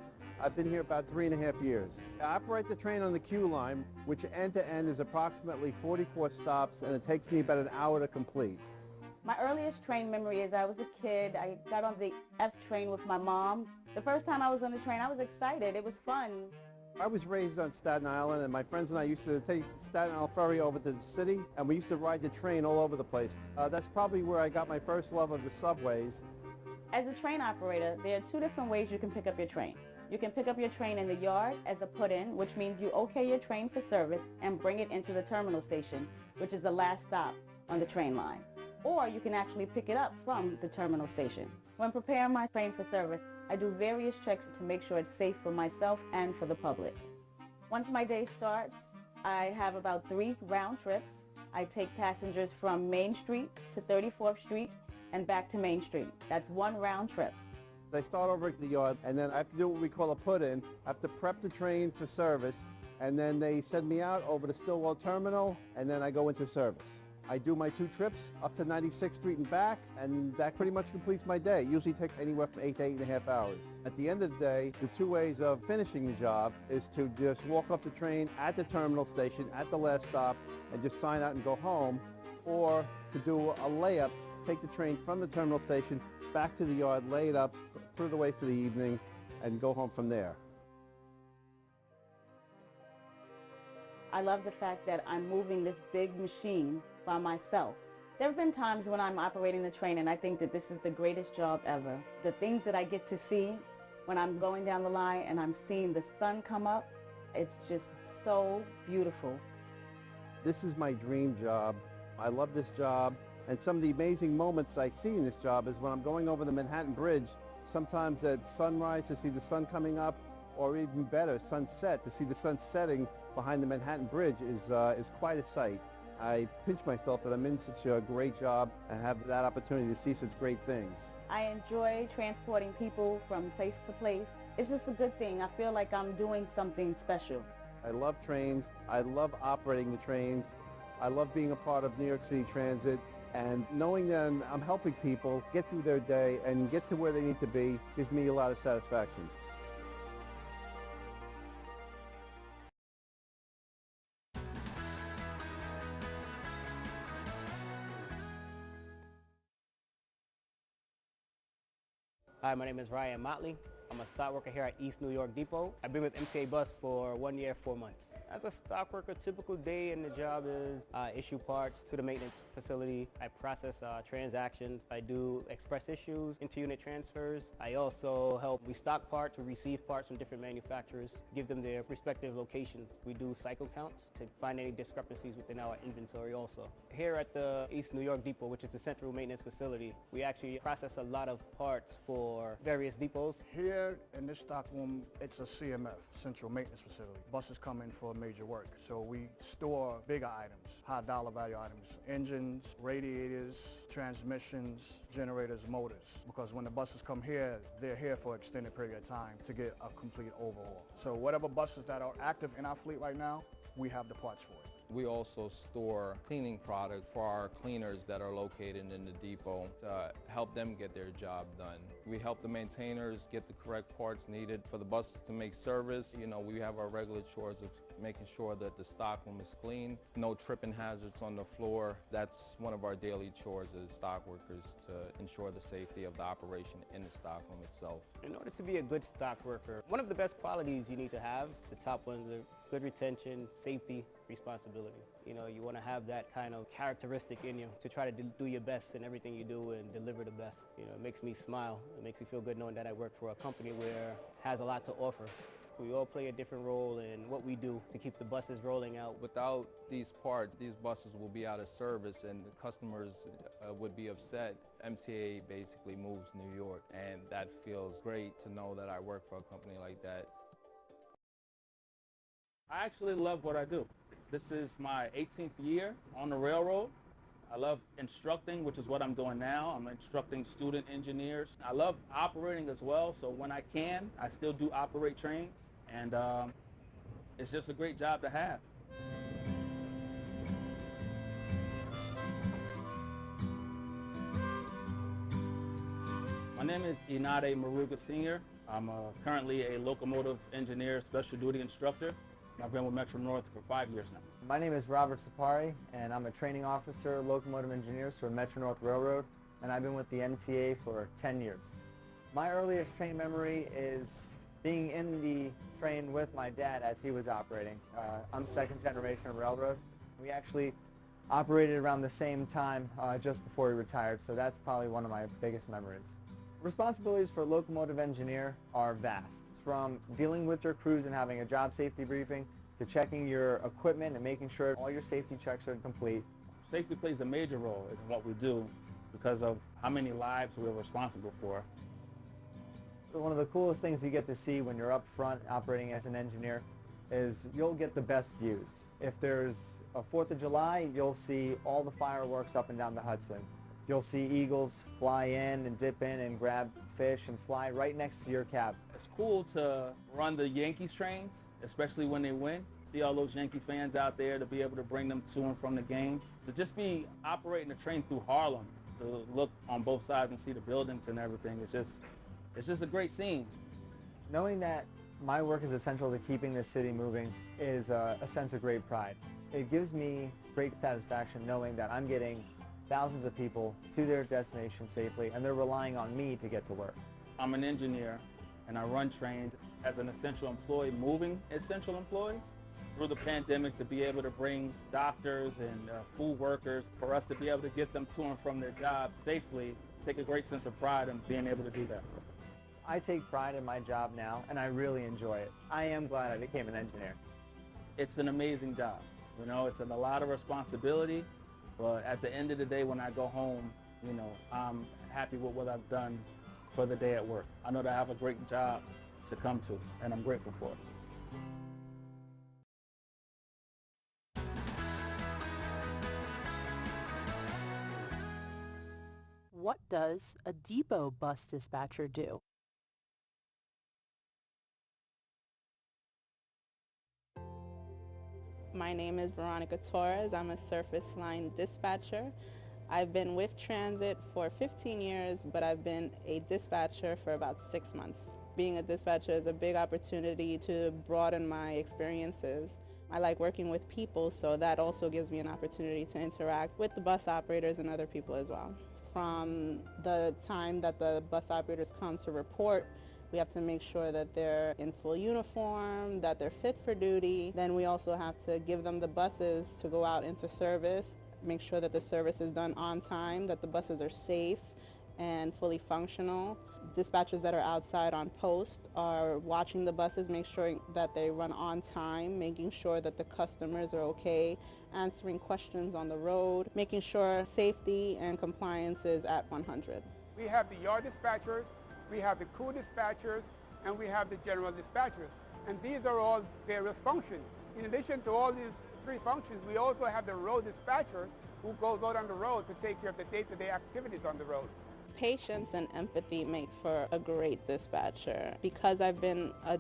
I've been here about 3.5 years. I operate the train on the Q line, which end to end is approximately 44 stops, and it takes me about an hour to complete. My earliest train memory is I was a kid. I got on the F train with my mom. The first time I was on the train, I was excited. It was fun. I was raised on Staten Island, and my friends and I used to take Staten Island Ferry over to the city, and we used to ride the train all over the place. That's probably where I got my first love of the subways. As a train operator, there are 2 different ways you can pick up your train. You can pick up your train in the yard as a put-in, which means you okay your train for service and bring it into the terminal station, which is the last stop on the train line. Or you can actually pick it up from the terminal station. When preparing my train for service, I do various checks to make sure it's safe for myself and for the public. Once my day starts, I have about 3 round trips. I take passengers from Main Street to 34th Street and back to Main Street. That's 1 round trip. I start over at the yard, and then I have to do what we call a put-in. I have to prep the train for service, and then they send me out over to Stillwell Terminal, and then I go into service. I do my 2 trips up to 96th Street and back, and that pretty much completes my day. It usually takes anywhere from 8 to 8.5 hours. At the end of the day, the 2 ways of finishing the job is to just walk off the train at the terminal station at the last stop and just sign out and go home, or to do a layup, take the train from the terminal station back to the yard, lay it up, put it away for the evening, and go home from there. I love the fact that I'm moving this big machine by myself. There have been times when I'm operating the train and I think that this is the greatest job ever. The things that I get to see when I'm going down the line and I'm seeing the sun come up, it's just so beautiful. This is my dream job. I love this job. And some of the amazing moments I see in this job is when I'm going over the Manhattan Bridge, sometimes at sunrise to see the sun coming up, or even better, sunset, to see the sun setting behind the Manhattan Bridge is quite a sight. I pinch myself that I'm in such a great job and have that opportunity to see such great things. I enjoy transporting people from place to place. It's just a good thing. I feel like I'm doing something special. I love trains. I love operating the trains. I love being a part of New York City Transit. And knowing that I'm helping people get through their day and get to where they need to be gives me a lot of satisfaction. Hi, my name is Ryan Motley. I'm a stock worker here at East New York Depot. I've been with MTA Bus for 1 year, 4 months. As a stock worker, typical day in the job is issue parts to the maintenance facility. I process transactions. I do express issues, inter-unit transfers. I also help restock parts or receive parts from different manufacturers, give them their respective locations. We do cycle counts to find any discrepancies within our inventory also. Here at the East New York Depot, which is the central maintenance facility, we actually process a lot of parts for various depots. Here in this stock room, it's a CMF, Central Maintenance Facility. Buses come in for major work, so we store bigger items, high dollar value items, engines, radiators, transmissions, generators, motors. Because when the buses come here, they're here for an extended period of time to get a complete overhaul. So whatever buses that are active in our fleet right now, we have the parts for it. We also store cleaning products for our cleaners that are located in the depot to help them get their job done. We help the maintainers get the correct parts needed for the buses to make service. You know, we have our regular chores of making sure that the stockroom is clean, no tripping hazards on the floor. That's one of our daily chores as stock workers, to ensure the safety of the operation in the stockroom itself. In order to be a good stock worker, one of the best qualities you need to have, the top ones are good retention, safety, responsibility. You know, you want to have that kind of characteristic in you to try to do your best in everything you do and deliver the best. You know, it makes me smile. It makes me feel good knowing that I work for a company where it has a lot to offer. We all play a different role in what we do to keep the buses rolling out. Without these parts, these buses will be out of service and the customers would be upset. MTA basically moves New York, and that feels great to know that I work for a company like that. I actually love what I do. This is my 18th year on the railroad. I love instructing, which is what I'm doing now. I'm instructing student engineers. I love operating as well, so when I can, I still do operate trains, and it's just a great job to have. My name is Inade Maruga Sr. I'm currently a locomotive engineer, special duty instructor. I've been with Metro North for 5 years now. My name is Robert Sapari, and I'm a training officer, locomotive engineers for Metro North Railroad, and I've been with the MTA for 10 years. My earliest train memory is being in the train with my dad as he was operating. I'm second generation railroad. We actually operated around the same time just before he retired, so that's probably one of my biggest memories. Responsibilities for a locomotive engineer are vast. From dealing with your crews and having a job safety briefing, to checking your equipment and making sure all your safety checks are complete. Safety plays a major role in what we do because of how many lives we're responsible for. One of the coolest things you get to see when you're up front operating as an engineer is you'll get the best views. If there's a 4th of July, you'll see all the fireworks up and down the Hudson. You'll see eagles fly in and dip in and grab fish and fly right next to your cab. It's cool to run the Yankees trains, especially when they win. See all those Yankee fans out there, to be able to bring them to and from the games. To just be operating the train through Harlem, to look on both sides and see the buildings and everything, it's just a great scene. Knowing that my work is essential to keeping this city moving is a sense of great pride. It gives me great satisfaction knowing that I'm getting thousands of people to their destination safely, and they're relying on me to get to work. I'm an engineer, and I run trains as an essential employee, moving essential employees. Through the pandemic, to be able to bring doctors and food workers, for us to be able to get them to and from their jobs safely, take a great sense of pride in being able to do that. I take pride in my job now, and I really enjoy it. I am glad I became an engineer. It's an amazing job. You know, it's a lot of responsibility. But at the end of the day, when I go home, you know, I'm happy with what I've done for the day at work. I know that I have a great job to come to, and I'm grateful for it. What does a depot bus dispatcher do? My name is Veronica Torres. I'm a surface line dispatcher. I've been with Transit for 15 years, but I've been a dispatcher for about 6 months. Being a dispatcher is a big opportunity to broaden my experiences. I like working with people, so that also gives me an opportunity to interact with the bus operators and other people as well. From the time that the bus operators come to report We have to make sure that they're in full uniform, that they're fit for duty. Then we also have to give them the buses to go out into service, make sure that the service is done on time, that the buses are safe and fully functional. Dispatchers that are outside on post are watching the buses, make sure that they run on time, making sure that the customers are okay, answering questions on the road, making sure safety and compliance is at 100. We have the yard dispatchers, we have the crew dispatchers, and we have the general dispatchers. And these are all various functions. In addition to all these three functions, we also have the road dispatchers who goes out on the road to take care of the day-to-day activities on the road. Patience and empathy make for a great dispatcher. Because I've been a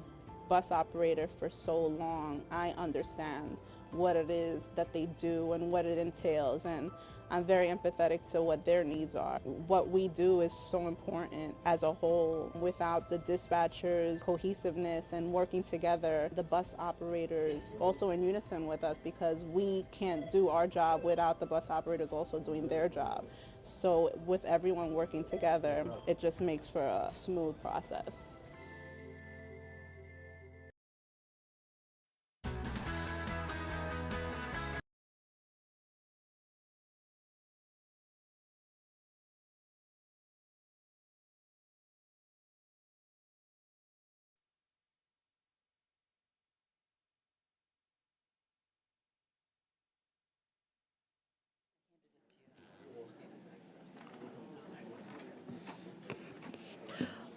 bus operator for so long, I understand what it is that they do and what it entails, and I'm very empathetic to what their needs are. What we do is so important as a whole. Without the dispatchers' cohesiveness and working together, the bus operators also in unison with us, because we can't do our job without the bus operators also doing their job. So with everyone working together, it just makes for a smooth process.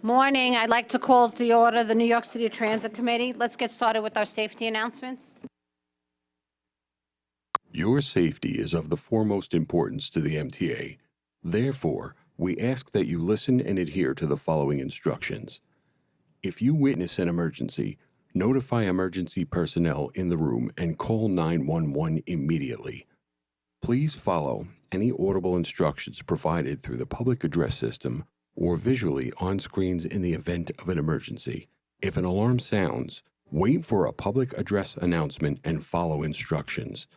Morning. I'd like to call to the order the New York City Transit Committee. Let's get started with our safety announcements. Your safety is of the foremost importance to the MTA. Therefore, we ask that you listen and adhere to the following instructions. If you witness an emergency, notify emergency personnel in the room and call 911 immediately. Please follow any audible instructions provided through the public address system or visually on screens in the event of an emergency. If an alarm sounds, wait for a public address announcement and follow instructions.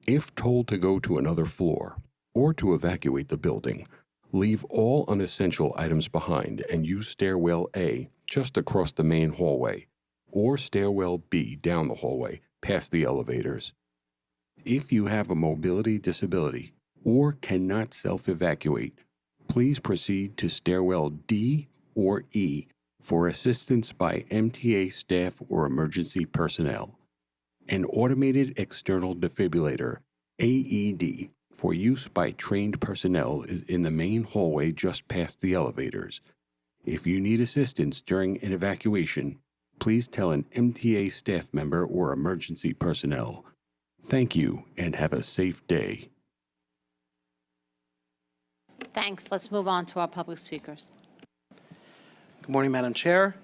If told to go to another floor or to evacuate the building, leave all unessential items behind and use stairwell A just across the main hallway or stairwell B down the hallway past the elevators. If you have a mobility disability or cannot self-evacuate, please proceed to stairwell D or E for assistance by MTA staff or emergency personnel. An automated external defibrillator, AED, for use by trained personnel is in the main hallway just past the elevators. If you need assistance during an evacuation, please tell an MTA staff member or emergency personnel. Thank you and have a safe day. Thanks. Let's move on to our public speakers. Good morning, Madam Chair.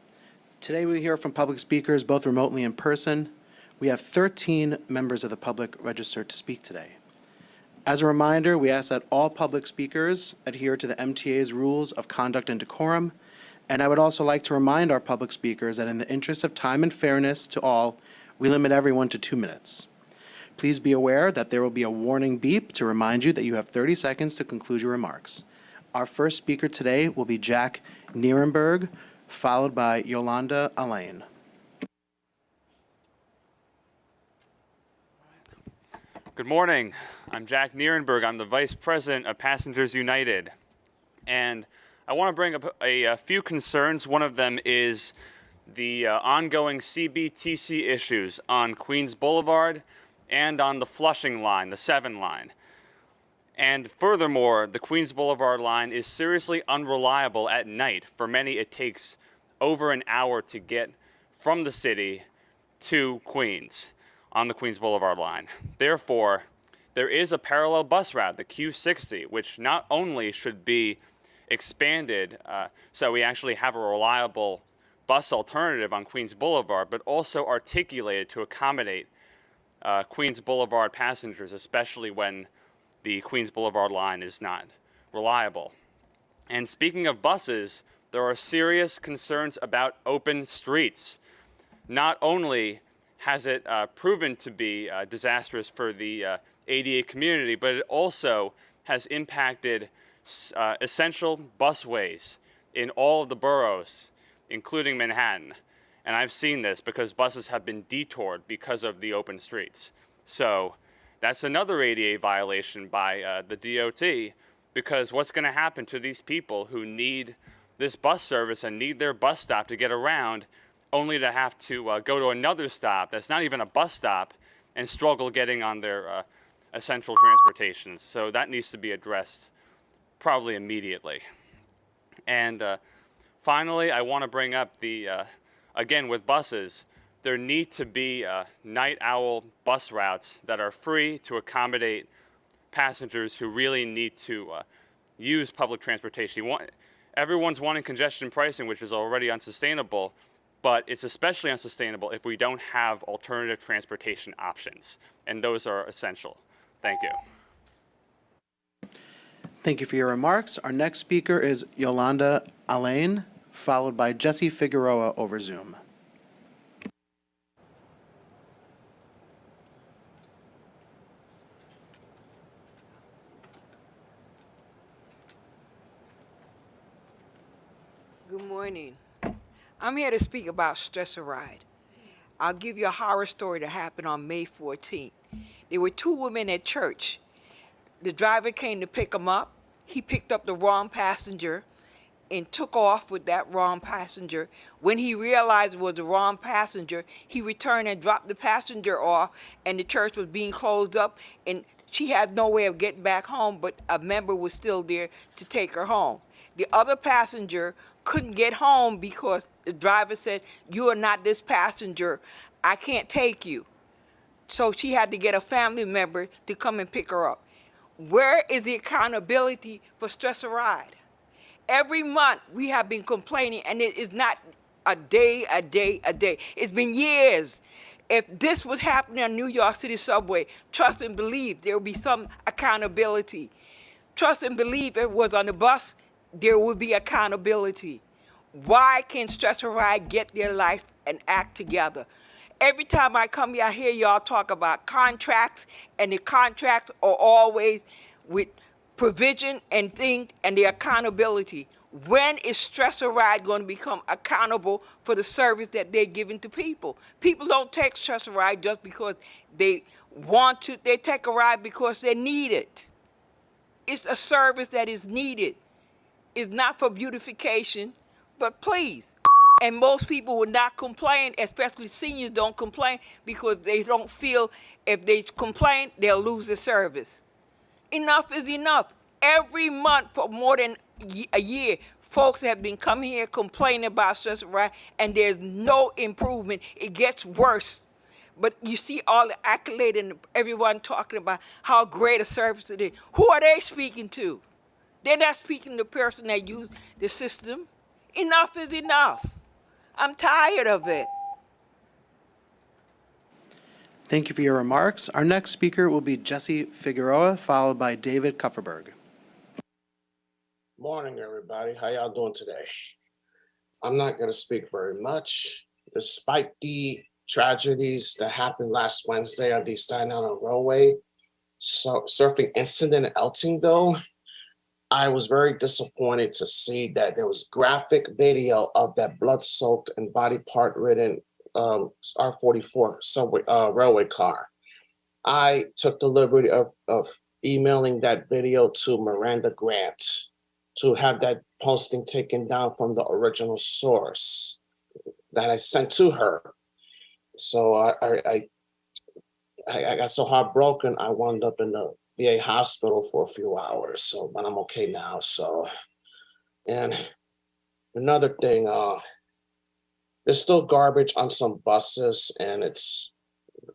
Today we hear from public speakers both remotely and in person. We have 13 members of the public registered to speak today. As a reminder, we ask that all public speakers adhere to the MTA's rules of conduct and decorum, and I would also like to remind our public speakers that in the interest of time and fairness to all, we limit everyone to 2 minutes. Please be aware that there will be a warning beep to remind you that you have 30 seconds to conclude your remarks. Our first speaker today will be Jack Nierenberg, followed by Yolanda Alain. Good morning. I'm Jack Nierenberg. I'm the Vice President of Passengers United. And I want to bring up a few concerns. One of them is the ongoing CBTC issues on Queens Boulevard and on the Flushing line, the 7 line. And furthermore, the Queens Boulevard line is seriously unreliable at night. For many, it takes over an hour to get from the city to Queens on the Queens Boulevard line. Therefore, there is a parallel bus route, the Q60, which not only should be expanded so we actually have a reliable bus alternative on Queens Boulevard, but also articulated to accommodate Queens Boulevard passengers, especially when the Queens Boulevard line is not reliable. And speaking of buses, there are serious concerns about open streets. Not only has it proven to be disastrous for the ADA community, but it also has impacted essential busways in all of the boroughs including Manhattan. And I've seen this because buses have been detoured because of the open streets. So that's another ADA violation by the DOT, because what's going to happen to these people who need this bus service and need their bus stop to get around, only to have to go to another stop that's not even a bus stop and struggle getting on their essential transportations. So that needs to be addressed probably immediately. And finally, I want to bring up the, again with buses, there need to be night owl bus routes that are free to accommodate passengers who really need to use public transportation. Everyone's wanting congestion pricing, which is already unsustainable, but it's especially unsustainable if we don't have alternative transportation options, and those are essential. Thank you. Thank you for your remarks. Our next speaker is Yolanda Alain, followed by Jesse Figueroa over Zoom. Good morning. I'm here to speak about Stress a Ride. I'll give you a horror story that happened on May 14th. There were two women at church. The driver came to pick them up. He picked up the wrong passenger and took off with that wrong passenger. When he realized it was the wrong passenger, he returned and dropped the passenger off, and the church was being closed up, and she had no way of getting back home, but a member was still there to take her home. The other passenger couldn't get home because the driver said, "You are not this passenger. I can't take you." So she had to get a family member to come and pick her up. Where is the accountability for Stress a Ride? Every month we have been complaining, and it is not a day. It's been years. If this was happening on New York City subway, trust and believe there will be some accountability. Trust and believe if it was on the bus, there will be accountability. Why can't Stress a Ride get their life and act together? Every time I come here, I hear y'all talk about contracts, and the contracts are always with provision and things and the accountability. When is Stress a Ride going to become accountable for the service that they're giving to people? People don't take Stress a Ride just because they want to. They take a ride because they need it. It's a service that is needed. It's not for beautification, but please. And most people will not complain, especially seniors don't complain, because they don't feel if they complain, they'll lose the service. Enough is enough. Every month for more than a year, folks have been coming here complaining about Stress a Ride, and there's no improvement. It gets worse. But you see all the accolade and everyone talking about how great a service it is. Who are they speaking to? They're not speaking to the person that used the system. Enough is enough. I'm tired of it. Thank you for your remarks. Our next speaker will be Jesse Figueroa, followed by David Kupferberg. Morning, everybody. How y'all doing today? I'm not going to speak very much. Despite the tragedies that happened last Wednesday on the Staten Island Railway surfing incident in Eltingville, I was very disappointed to see that there was graphic video of that blood-soaked and body part-ridden R44 subway railway car. I took the liberty of emailing that video to Miranda Grant to have that posting taken down from the original source that I sent to her. So I got so heartbroken, I wound up in the VA hospital for a few hours. So, but I'm okay now. So, and another thing, there's still garbage on some buses, and it's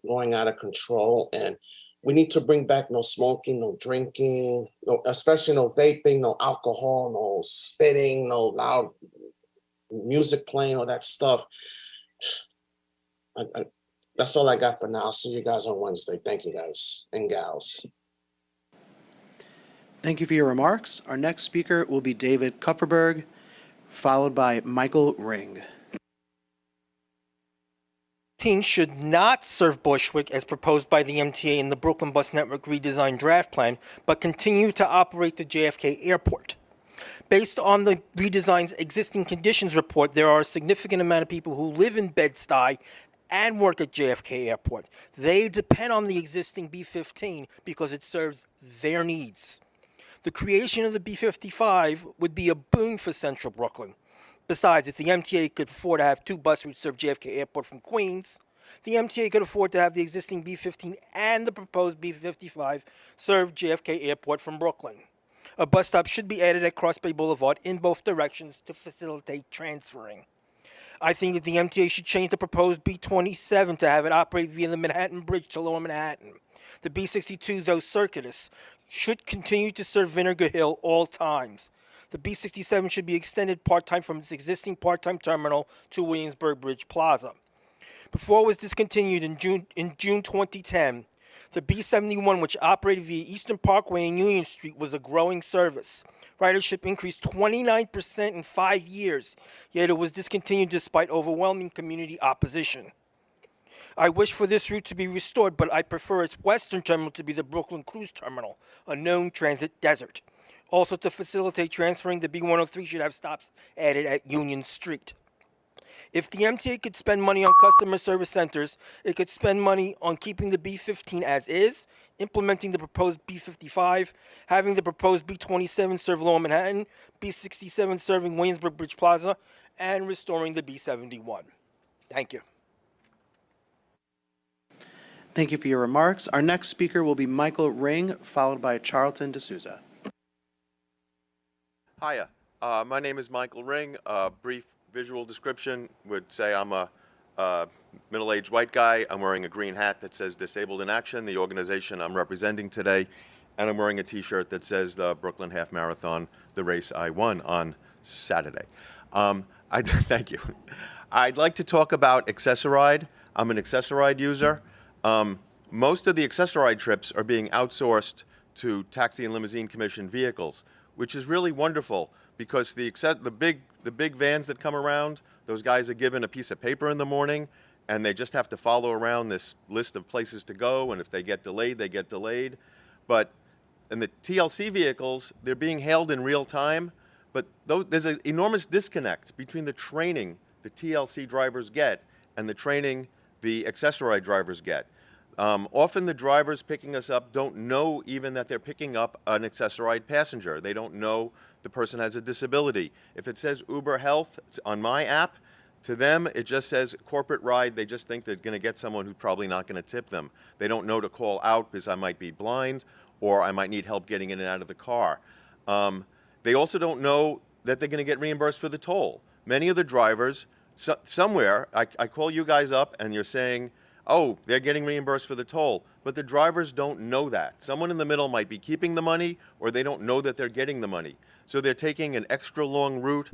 going out of control. And we need to bring back no smoking, no drinking, no, especially no vaping, no alcohol, no spitting, no loud music playing, all that stuff. That's all I got for now. I'll see you guys on Wednesday. Thank you, guys and gals. Thank you for your remarks. Our next speaker will be David Kupferberg, followed by Michael Ring. Teams should not serve Bushwick as proposed by the MTA in the Brooklyn Bus Network redesign draft plan, but continue to operate the JFK Airport. Based on the redesign's existing conditions report, there are a significant amount of people who live in Bed-Stuy and work at JFK Airport. They depend on the existing B-15 because it serves their needs. The creation of the B-55 would be a boon for Central Brooklyn. Besides, if the MTA could afford to have 2 bus routes serve JFK Airport from Queens, the MTA could afford to have the existing B-15 and the proposed B-55 serve JFK Airport from Brooklyn. A bus stop should be added at Cross Bay Boulevard in both directions to facilitate transferring. I think that the MTA should change the proposed B-27 to have it operate via the Manhattan Bridge to Lower Manhattan. The B-62, though circuitous, should continue to serve Vinegar Hill all times. The B-67 should be extended part-time from its existing part-time terminal to Williamsburg Bridge Plaza. Before it was discontinued in June 2010, the B-71, which operated via Eastern Parkway and Union Street, was a growing service. Ridership increased 29% in 5 years, yet it was discontinued despite overwhelming community opposition. I wish for this route to be restored, but I prefer its western terminal to be the Brooklyn Cruise Terminal, a known transit desert. Also, to facilitate transferring, the B-103 should have stops added at Union Street. If the MTA could spend money on customer service centers, it could spend money on keeping the B-15 as is, implementing the proposed B-55, having the proposed B-27 serve Lower Manhattan, B-67 serving Williamsburg Bridge Plaza, and restoring the B-71. Thank you. Thank you for your remarks. Our next speaker will be Michael Ring, followed by Charlton D'Souza. Hiya, my name is Michael Ring. Brief visual description would say I'm a middle-aged white guy. I'm wearing a green hat that says Disabled in Action, the organization I'm representing today, and I'm wearing a t-shirt that says the Brooklyn Half Marathon, the race I won on Saturday. Thank you. I'd like to talk about Accessoride. I'm an Accessoride user. Most of the Accessoride trips are being outsourced to Taxi and Limousine Commission vehicles, which is really wonderful because the big vans that come around, those guys are given a piece of paper in the morning and they just have to follow around this list of places to go, and if they get delayed, they get delayed. But in the TLC vehicles, they're being hailed in real time, but there's an enormous disconnect between the training the TLC drivers get and the training the Accessoride drivers get. Often the drivers picking us up don't know even that they're picking up an Accessoride passenger. They don't know the person has a disability. If it says Uber Health on my app, to them it just says corporate ride. They just think they're going to get someone who's probably not going to tip them. They don't know to call out because I might be blind or I might need help getting in and out of the car. They also don't know that they're going to get reimbursed for the toll. Many of the drivers, somewhere, I call you guys up and you're saying, oh, they're getting reimbursed for the toll, but the drivers don't know that. Someone in the middle might be keeping the money, or they don't know that they're getting the money. So they're taking an extra long route.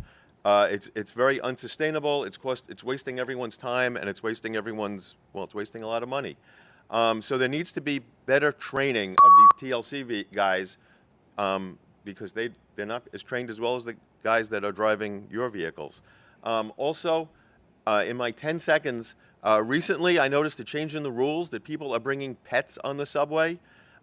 It's very unsustainable. It's wasting everyone's time, and it's wasting it's wasting a lot of money. So there needs to be better training of these TLC guys because they're not as trained as well as the guys that are driving your vehicles. Also, in my 10 seconds, recently I noticed a change in the rules that people are bringing pets on the subway.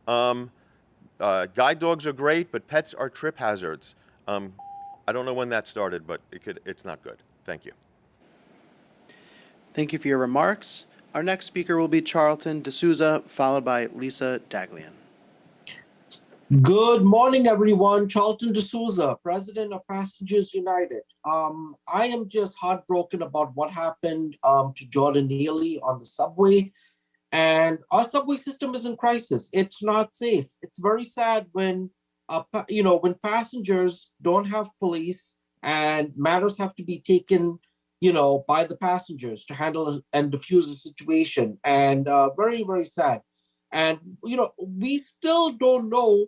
Guide dogs are great, but pets are trip hazards. I don't know when that started, but it's not good. Thank you. Thank you for your remarks. Our next speaker will be Charlton D'Souza, followed by Lisa Daglian. Good morning, everyone. Charlton D'Souza, President of Passengers United. I am just heartbroken about what happened to Jordan Neely on the subway. And our subway system is in crisis. It's not safe. It's very sad when, when passengers don't have police and matters have to be taken, by the passengers to handle and diffuse the situation. And very, very sad. And, we still don't know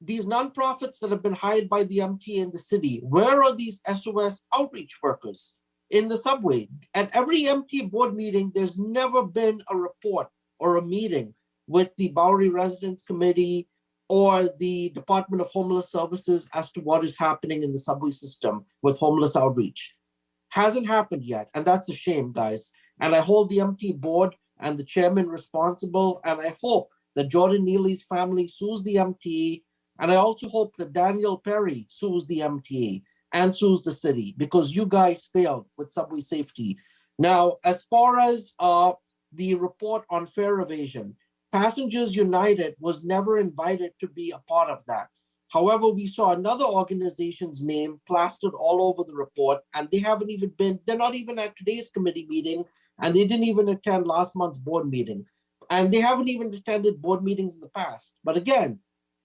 these nonprofits that have been hired by the MTA in the city. Where are these SOS outreach workers in the subway? At every MTA board meeting, there's never been a report or a meeting with the Bowery Residents Committee or the Department of Homeless Services as to what is happening in the subway system with homeless outreach. Hasn't happened yet, and that's a shame, guys. And I hold the MTA board and the chairman responsible, and I hope that Jordan Neely's family sues the MTA And I also hope that Daniel Perry sues the MTA and sues the city, because you guys failed with subway safety. Now, as far as the report on fare evasion, Passengers United was never invited to be a part of that. However, we saw another organization's name plastered all over the report, and they're not even at today's committee meeting, and they didn't even attend last month's board meeting. And they haven't even attended board meetings in the past. But again,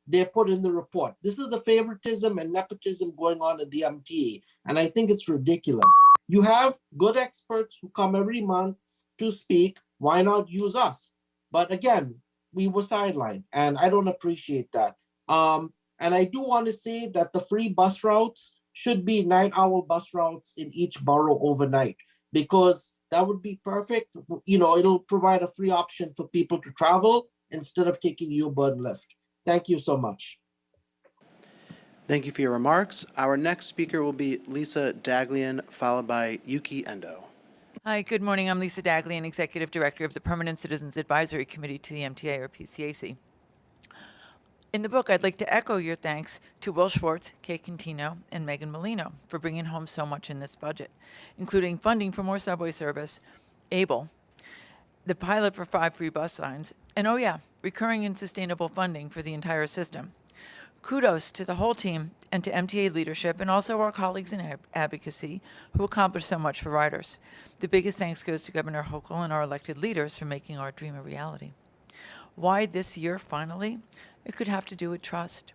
they're put in the report. This is the favoritism and nepotism going on at the MTA, and I think it's ridiculous. You have good experts who come every month to speak. Why not use us? But again, we were sidelined, and I don't appreciate that. And I do want to say that the free bus routes should be night owl bus routes in each borough overnight, because that would be perfect. You know, it'll provide a free option for people to travel instead of taking Uber and Lyft. Thank you so much. Thank you for your remarks. Our next speaker will be Lisa Daglian, followed by Yuki Endo. Hi, good morning. I'm Lisa Daglian, Executive Director of the Permanent Citizens Advisory Committee to the MTA, or PCAC. In the book, I'd like to echo your thanks to Will Schwartz, Kay Contino, and Megan Molino for bringing home so much in this budget, including funding for more subway service, ABLE, the pilot for 5 free bus lines, and recurring and sustainable funding for the entire system. Kudos to the whole team and to MTA leadership, and also our colleagues in advocacy who accomplished so much for riders. The biggest thanks goes to Governor Hochul and our elected leaders for making our dream a reality. Why this year, finally? It could have to do with trust.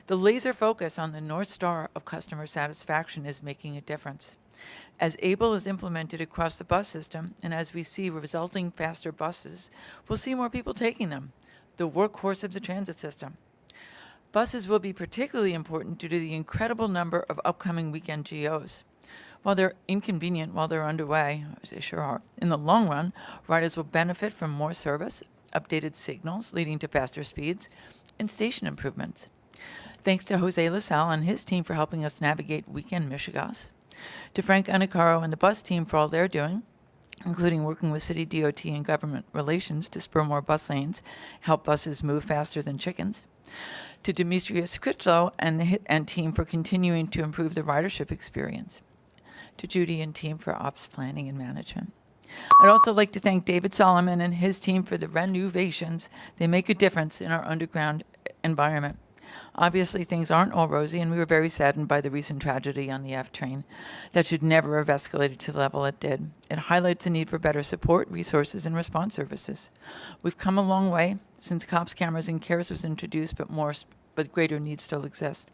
The laser focus on the North Star of customer satisfaction is making a difference. As ABLE is implemented across the bus system, and as we see resulting faster buses, we'll see more people taking them, the workhorse of the transit system. Buses will be particularly important due to the incredible number of upcoming weekend GOs. While they're inconvenient while they're underway, as they sure are, in the long run, riders will benefit from more service, updated signals leading to faster speeds, and station improvements. Thanks to Jose LaSalle and his team for helping us navigate weekend Michigas, to Frank Anacaro and the bus team for all they're doing, including working with City DOT and government relations to spur more bus lanes, help buses move faster than chickens, to Demetrius Critchlow and team for continuing to improve the ridership experience, to Judy and team for ops planning and management. I'd also like to thank David Solomon and his team for the renovations. They make a difference in our underground environment. Obviously, things aren't all rosy, and we were very saddened by the recent tragedy on the F train. That should never have escalated to the level it did. It highlights the need for better support, resources, and response services. We've come a long way since COPS cameras and CARES was introduced, but greater needs still exist.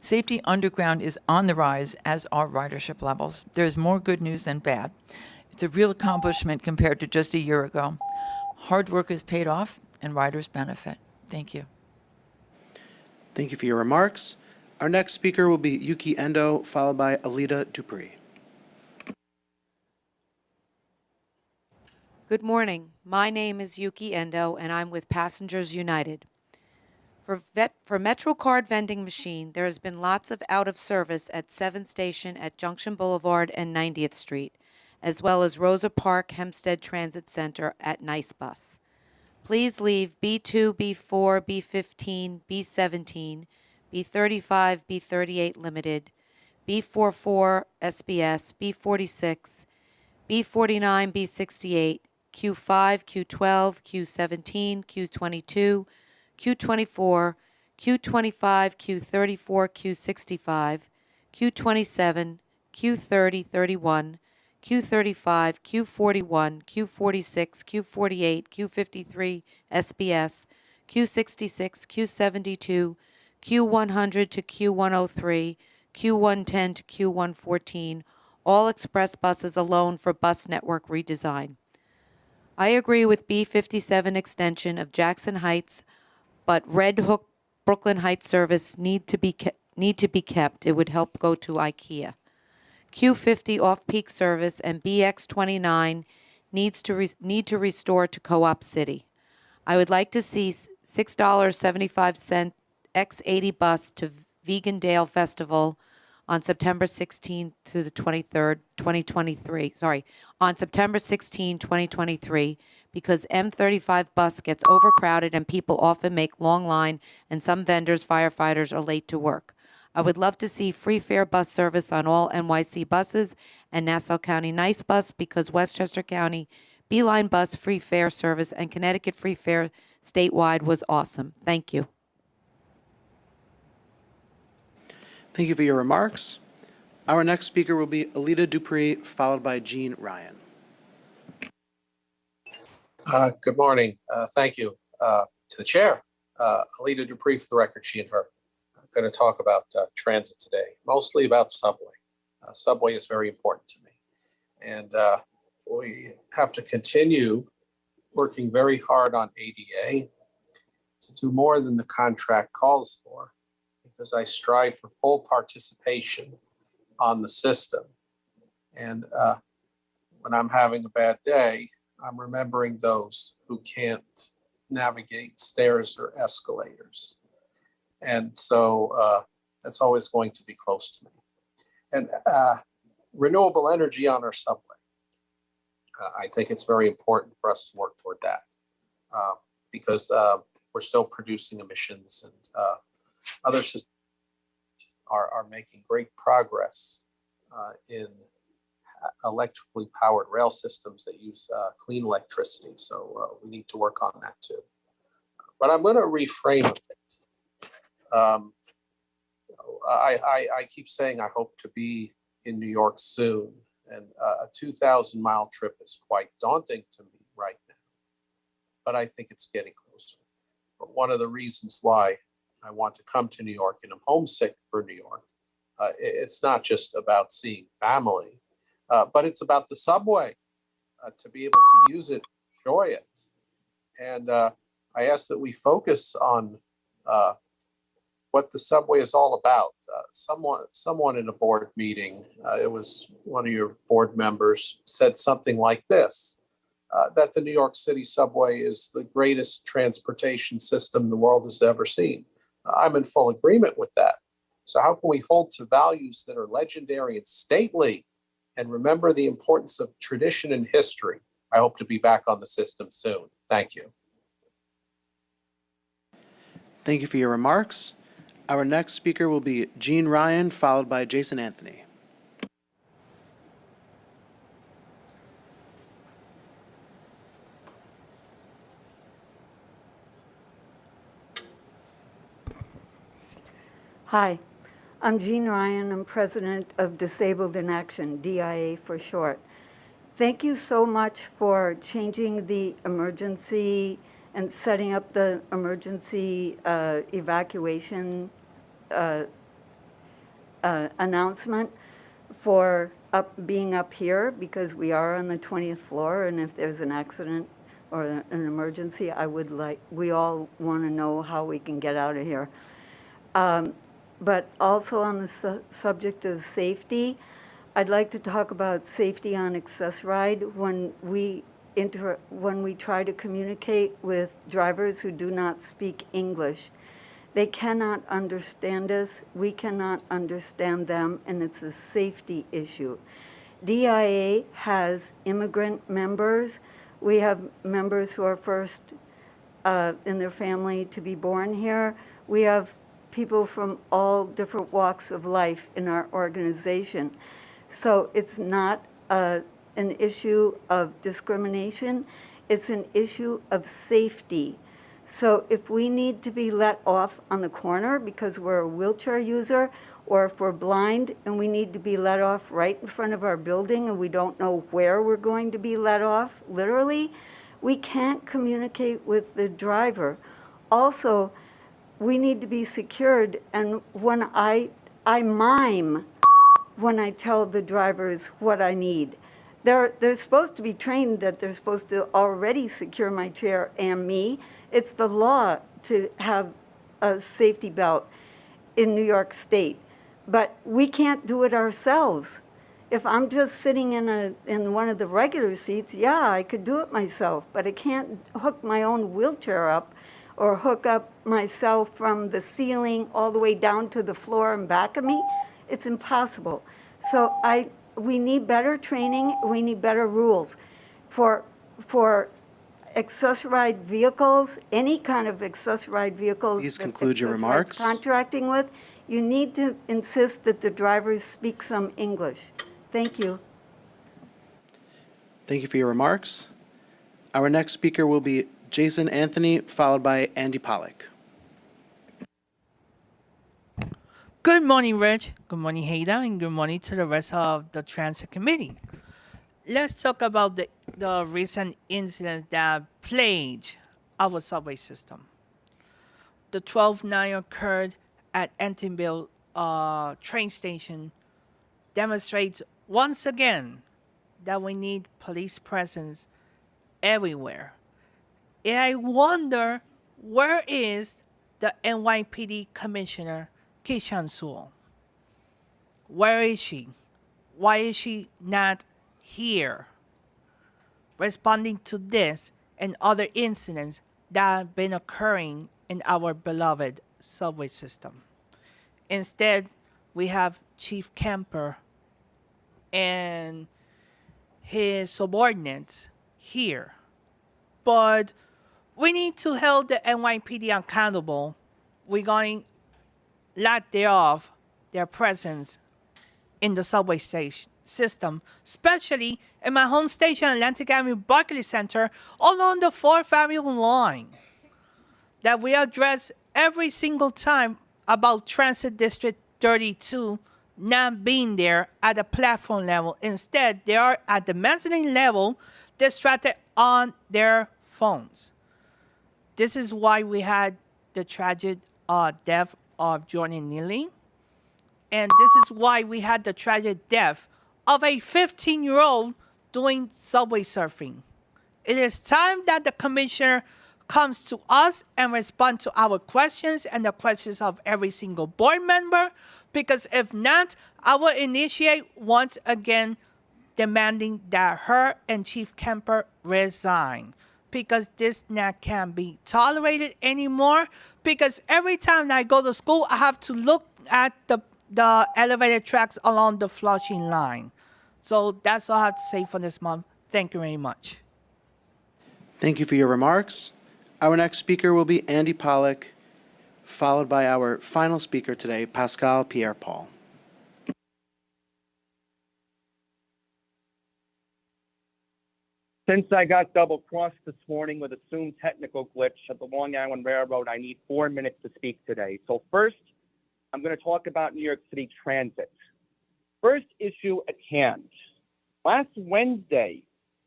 Safety underground is on the rise, as are ridership levels. There's more good news than bad. It's a real accomplishment compared to just a year ago. Hard work is paid off, and riders benefit. Thank you. Thank you for your remarks. Our next speaker will be Yuki Endo, followed by Alita Dupree. Good morning. My name is Yuki Endo, and I'm with Passengers United. For MetroCard vending machine, there has been lots of out of service at 7th Station at Junction Boulevard and 90th Street, as well as Rosa Park Hempstead Transit Center at Nice Bus. Please leave B2, B4, B15, B17, B35, B38 Limited, B44 SBS, B46, B49, B68, Q5, Q12, Q17, Q22, Q24, Q25, Q34, Q65, Q27, Q30, 31, Q35, Q41, Q46, Q48, Q53, SBS, Q66, Q72, Q100 to Q103, Q110 to Q114, all express buses alone for bus network redesign. I agree with B57 extension of Jackson Heights, but Red Hook Brooklyn Heights service need to be kept. It would help go to IKEA. Q50 off-peak service and BX29 need to restore to Co-op City. I would like to see $6.75 X80 bus to Vegan Dale Festival on September 16th to the 23rd, 2023. On September 16, 2023, because M35 bus gets overcrowded and people often make long line and some vendors, firefighters are late to work. I would love to see free fare bus service on all NYC buses and Nassau County Nice Bus because Westchester County Beeline Bus free fare service and Connecticut free fare statewide was awesome. Thank you. Thank you for your remarks. Our next speaker will be Alita Dupree, followed by Jean Ryan. Good morning. Thank you to the chair, Alita Dupree, for the record, she and her. I'm going to talk about transit today, mostly about subway. Subway is very important to me. And we have to continue working very hard on ADA to do more than the contract calls for, because I strive for full participation on the system. And when I'm having a bad day, I'm remembering those who can't navigate stairs or escalators. And so that's always going to be close to me. And renewable energy on our subway. I think it's very important for us to work toward that because we're still producing emissions, and other systems are making great progress in electrically powered rail systems that use clean electricity. So we need to work on that too. But I'm going to reframe a bit. I keep saying I hope to be in New York soon, and a 2,000-mile trip is quite daunting to me right now. But I think it's getting closer. But one of the reasons why I want to come to New York and I'm homesick for New York, it's not just about seeing family, but it's about the subway, to be able to use it, enjoy it. And I ask that we focus on what the subway is all about. Someone in a board meeting, it was one of your board members, said something like this, that the New York City subway is the greatest transportation system the world has ever seen. I'm in full agreement with that. So how can we hold to values that are legendary and stately and remember the importance of tradition and history? I hope to be back on the system soon. Thank you. Thank you for your remarks. Our next speaker will be Jean Ryan, followed by Jason Anthony. Hi, I'm Jean Ryan. I'm president of Disabled in Action, DIA for short. Thank you so much for changing the emergency and setting up the emergency evacuation announcement for being up here, because we are on the 20th floor, and if there's an accident or an emergency, we all want to know how we can get out of here. But also on the subject of safety, I'd like to talk about safety on Access Ride when we try to communicate with drivers who do not speak English. They cannot understand us, we cannot understand them, and it's a safety issue. DIA has immigrant members. We have members who are first in their family to be born here. We have people from all different walks of life in our organization. So it's not an issue of discrimination, it's an issue of safety. So if we need to be let off on the corner because we're a wheelchair user, or if we're blind and we need to be let off right in front of our building and we don't know where we're going to be let off, literally, we can't communicate with the driver. Also, we need to be secured, and when I mime when I tell the drivers what I need. They're supposed to be trained that they're supposed to already secure my chair and me. It's the law to have a safety belt in New York State, but we can't do it ourselves. If I'm just sitting in one of the regular seats, yeah, I could do it myself, but I can't hook my own wheelchair up or hook up myself from the ceiling all the way down to the floor and back of me. It's impossible. So we need better training. We need better rules for accessorized vehicles, any kind of accessorized vehicles. Please that conclude your accessorized remarks. Contracting with, you need to insist that the drivers speak some English. Thank you. Thank you for your remarks. Our next speaker will be Jason Anthony, followed by Andy Pollack. Good morning, Rich. Good morning, Haida, and good morning to the rest of the Transit Committee. Let's talk about the recent incident that plagued our subway system. The 12-9 occurred at Entonville train station demonstrates once again that we need police presence everywhere. And I wonder, where is the NYPD Commissioner, Kishan Sewell? Where is she? Why is she not here responding to this and other incidents that have been occurring in our beloved subway system? Instead, we have Chief Kemper and his subordinates here. But we need to hold the NYPD accountable regarding lack thereof their presence in the subway station system, especially in my home station, Atlantic Avenue Barclays Center, along the 4th Avenue line, that we address every single time about Transit District 32 not being there at the platform level. Instead, they are at the mezzanine level, distracted on their phones. This is why we had the tragic death of Jordan Neely. And this is why we had the tragic death of a 15-year-old doing subway surfing. It is time that the commissioner comes to us and responds to our questions and the questions of every single board member, because if not, I will initiate once again demanding that her and Chief Kemper resign, because this not can be tolerated anymore. Because every time I go to school, I have to look at the elevated tracks along the Flushing line. So that's all I have to say for this month. Thank you very much. Thank you for your remarks. Our next speaker will be Andy Pollack, followed by our final speaker today, Pascal Pierre-Paul. Since I got double-crossed this morning with assumed technical glitch at the Long Island Railroad, I need 4 minutes to speak today. So first, I'm going to talk about New York City Transit. First issue at hand. Last Wednesday,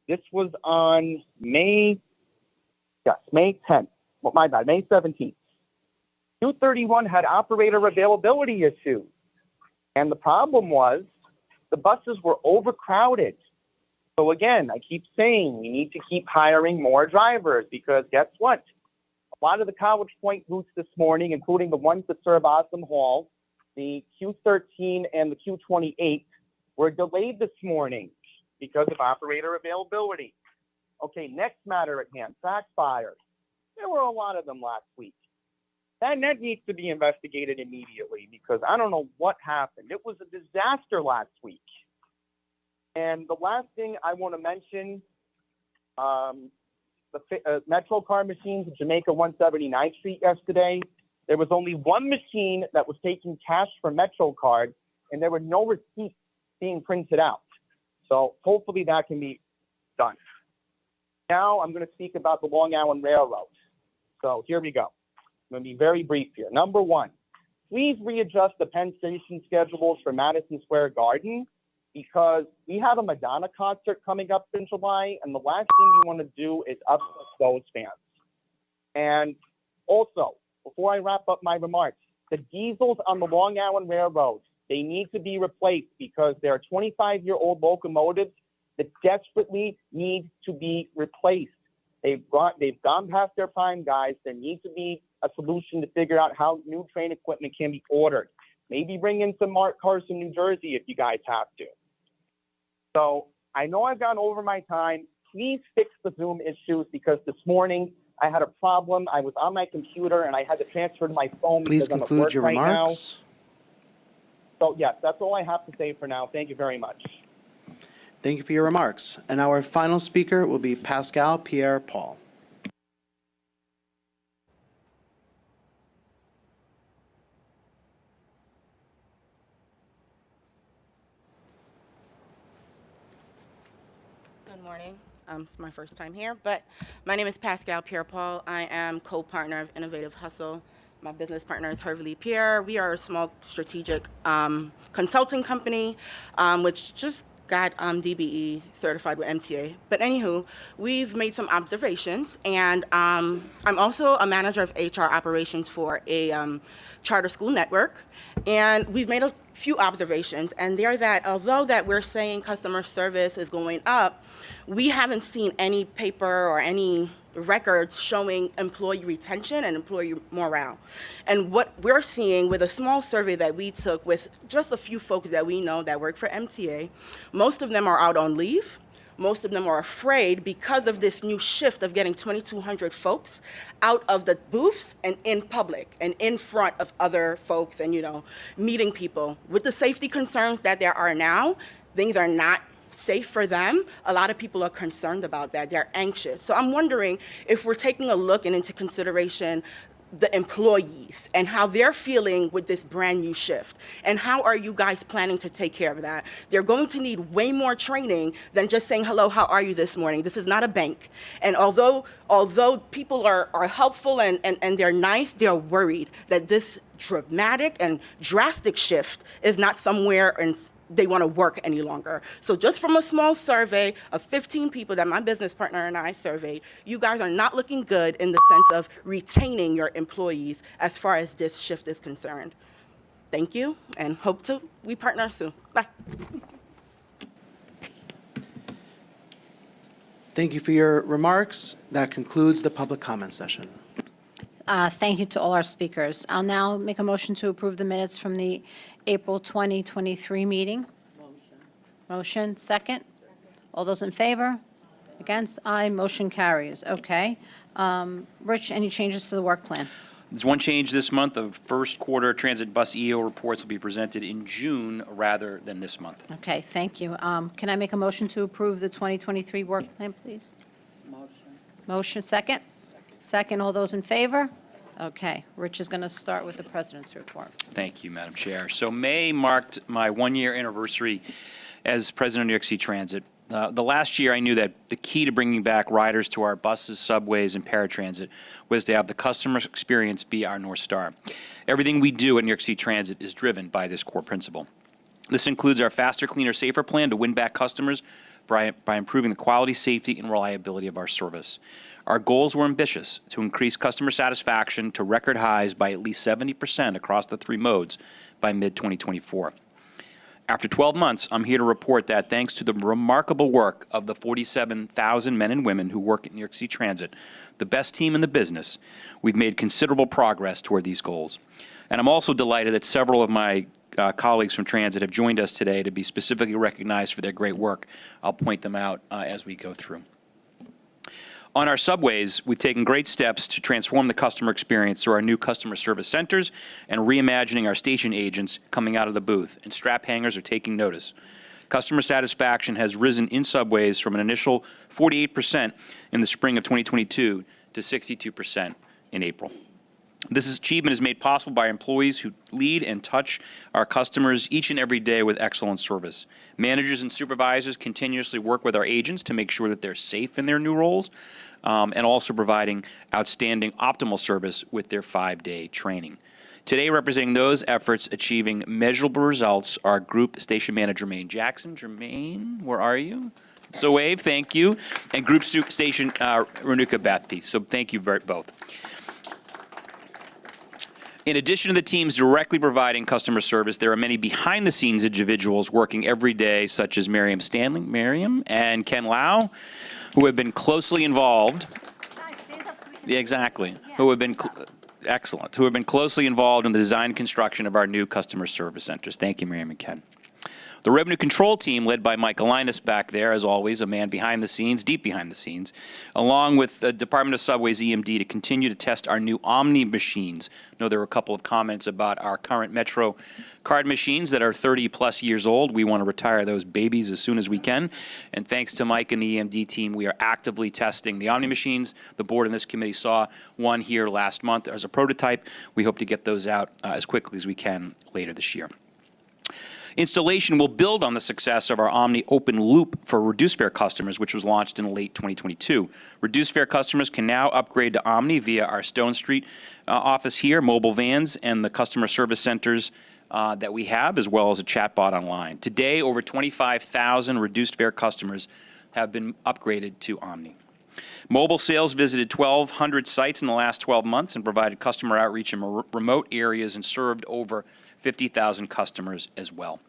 this was on May 10th. Well, my bad, May 17th. 231 had operator availability issues. And the problem was the buses were overcrowded. So again, I keep saying we need to keep hiring more drivers, because guess what? A lot of the College Point routes this morning, including the ones that serve Oslam Hall, the Q13 and the Q28, were delayed this morning because of operator availability. Okay, next matter at hand, track fires. There were a lot of them last week. That needs to be investigated immediately, because I don't know what happened. It was a disaster last week. And the last thing I want to mention, the Metro car machines at Jamaica 179th Street yesterday, there was only one machine that was taking cash for Metro card, and there were no receipts being printed out. So hopefully that can be done. Now I'm going to speak about the Long Island Railroad. So here we go. I'm going to be very brief here. Number one, please readjust the Penn Station schedules for Madison Square Garden, because we have a Madonna concert coming up in July, and the last thing you want to do is upset those fans. And also, before I wrap up my remarks, the diesels on the Long Island Railroad, they need to be replaced, because they are 25-year-old locomotives that desperately need to be replaced. They've gone past their prime, guys. There needs to be a solution to figure out how new train equipment can be ordered. Maybe bring in some cars from New Jersey if you guys have to. So I know I've gone over my time. Please fix the Zoom issues, because this morning I had a problem. I was on my computer and I had to transfer to my phone. Please because conclude I'm at work your right remarks. Now. So yes, that's all I have to say for now. Thank you very much. Thank you for your remarks. And our final speaker will be Pascal Pierre-Paul. Good morning. It's my first time here, but my name is Pascal Pierre-Paul. I am co-partner of Innovative Hustle. My business partner is Hervé Pierre. We are a small strategic consulting company, which just got DBE certified with MTA. But anywho, we've made some observations, and I'm also a manager of HR operations for a charter school network. And we've made a few observations, and they're that although that we're saying customer service is going up, we haven't seen any paper or any records showing employee retention and employee morale. And what we're seeing with a small survey that we took with just a few folks that we know that work for MTA, most of them are out on leave. Most of them are afraid because of this new shift of getting 2,200 folks out of the booths and in public and in front of other folks and, meeting people. With the safety concerns that there are now, things are not safe for them. A lot of people are concerned about that. They're anxious. So I'm wondering if we're taking a look and into consideration the employees and how they're feeling with this brand new shift. And how are you guys planning to take care of that? They're going to need way more training than just saying, hello, how are you this morning? This is not a bank. And although people are helpful and they're nice, they're worried that this dramatic and drastic shift is not somewhere and they want to work any longer. So just from a small survey of 15 people that my business partner and I surveyed, you guys are not looking good in the sense of retaining your employees as far as this shift is concerned. Thank you, and hope we partner soon. Bye. Thank you for your remarks. That concludes the public comment session. Thank you to all our speakers. I'll now make a motion to approve the minutes from the April 2023 meeting. Motion, second. All those in favor? Against? Aye. Motion carries. Okay. Rich, any changes to the work plan? There's one change this month. The first quarter transit bus EO reports will be presented in June rather than this month. Okay, thank you. Can I make a motion to approve the 2023 work plan, please? Motion. Motion, second. Second, all those in favor? Okay, Rich is going to start with the President's report. Thank you, Madam Chair. So May marked my one-year anniversary as President of New York City Transit. The last year, I knew that the key to bringing back riders to our buses, subways, and paratransit was to have the customer experience be our North Star. Everything we do at New York City Transit is driven by this core principle. This includes our Faster, Cleaner, Safer plan to win back customers by improving the quality, safety, and reliability of our service. Our goals were ambitious: to increase customer satisfaction to record highs by at least 70% across the three modes by mid-2024. After 12 months, I'm here to report that thanks to the remarkable work of the 47,000 men and women who work at New York City Transit, the best team in the business, we've made considerable progress toward these goals. And I'm also delighted that several of my colleagues from Transit have joined us today to be specifically recognized for their great work. I'll point them out as we go through. On our subways, we've taken great steps to transform the customer experience through our new customer service centers and reimagining our station agents coming out of the booth, and strap hangers are taking notice. Customer satisfaction has risen in subways from an initial 48% in the spring of 2022 to 62% in April. This achievement is made possible by employees who lead and touch our customers each and every day with excellent service. Managers and supervisors continuously work with our agents to make sure that they're safe in their new roles, and also providing outstanding optimal service with their 5-day training. Today, representing those efforts achieving measurable results, are Group Station Manager Jermaine Jackson. Jermaine, where are you? So wave, thank you. And Group Station Renuka Bethpe. So thank you both. In addition to the teams directly providing customer service, there are many behind-the-scenes individuals working every day, such as Miriam and Ken Lau, who have been closely involved. Yeah, exactly. Yes. Who have been excellent. Who have been closely involved in the design and construction of our new customer service centers. Thank you, Miriam and Ken. The revenue control team, led by Michael Linus back there, as always, a man behind the scenes, deep behind the scenes, along with the Department of Subways EMD to continue to test our new Omni machines. I know there were a couple of comments about our current Metro card machines that are 30-plus years old. We want to retire those babies as soon as we can. And thanks to Mike and the EMD team, we are actively testing the Omni machines. The board and this committee saw one here last month as a prototype. We hope to get those out as quickly as we can later this year. Installation will build on the success of our Omni Open Loop for reduced fare customers, which was launched in late 2022. Reduced fare customers can now upgrade to Omni via our Stone Street office here, mobile vans, and the customer service centers that we have, as well as a chatbot online. Today, over 25,000 reduced fare customers have been upgraded to Omni. Mobile sales visited 1,200 sites in the last 12 months and provided customer outreach in remote areas and served over 50,000 customers as well.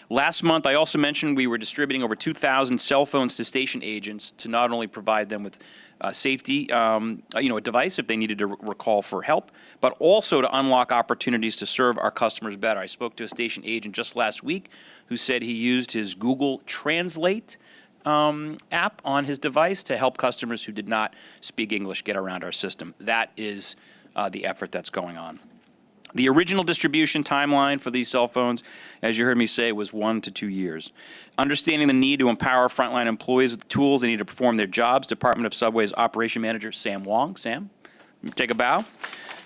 Last month, I also mentioned we were distributing over 2,000 cell phones to station agents to not only provide them with safety, a device if they needed to recall for help, but also to unlock opportunities to serve our customers better. I spoke to a station agent just last week who said he used his Google Translate app on his device to help customers who did not speak English get around our system. That is the effort that's going on. The original distribution timeline for these cell phones, as you heard me say, was 1 to 2 years. Understanding the need to empower frontline employees with the tools they need to perform their jobs, Department of Subways Operation Manager Sam Wong, Sam, take a bow,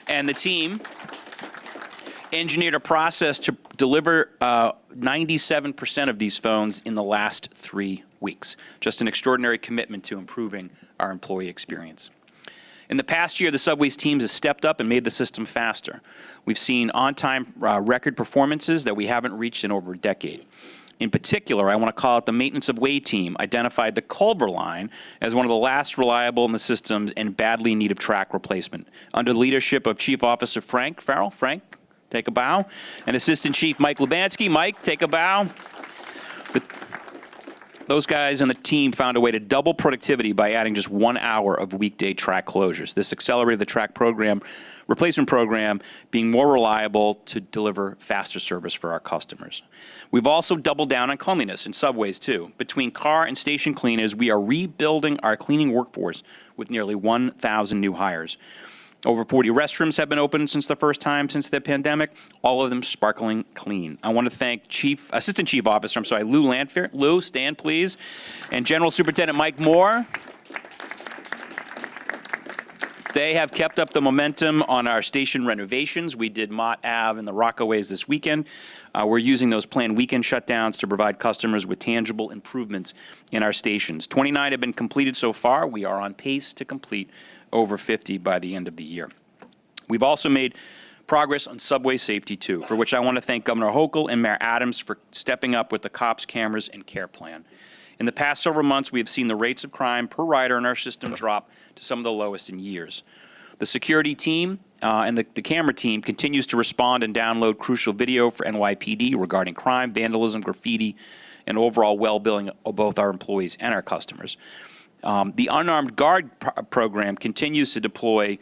and the team engineered a process to deliver 97% of these phones in the last 3 weeks. Just an extraordinary commitment to improving our employee experience. In the past year, the Subways teams have stepped up and made the system faster. We've seen on-time record performances that we haven't reached in over a decade. In particular, I want to call out the Maintenance of Way team, identified the Culver line as one of the last reliable in the systems and badly in need of track replacement. Under the leadership of Chief Officer Frank Farrell, Frank, take a bow, and Assistant Chief Mike Lubanski, Mike, take a bow. Those guys and the team found a way to double productivity by adding just 1 hour of weekday track closures. This accelerated the track replacement program being more reliable to deliver faster service for our customers. We've also doubled down on cleanliness in subways too. Between car and station cleaners, we are rebuilding our cleaning workforce with nearly 1,000 new hires. Over 40 restrooms have been opened since the first time since the pandemic, all of them sparkling clean. I want to thank Assistant Chief Officer, Lou Lanfair. Lou, stand please. And General Superintendent Mike Moore. They have kept up the momentum on our station renovations. We did Mott Ave and the Rockaways this weekend. We're using those planned weekend shutdowns to provide customers with tangible improvements in our stations. 29 have been completed so far. We are on pace to complete over 50 by the end of the year. We've also made progress on subway safety too, for which I want to thank Governor Hochul and Mayor Adams for stepping up with the cops, cameras, and care plan. In the past several months, we have seen the rates of crime per rider in our system drop to some of the lowest in years. The security team and the camera team continues to respond and download crucial video for NYPD regarding crime, vandalism, graffiti, and overall well-being of both our employees and our customers. The Unarmed Guard program continues to deploy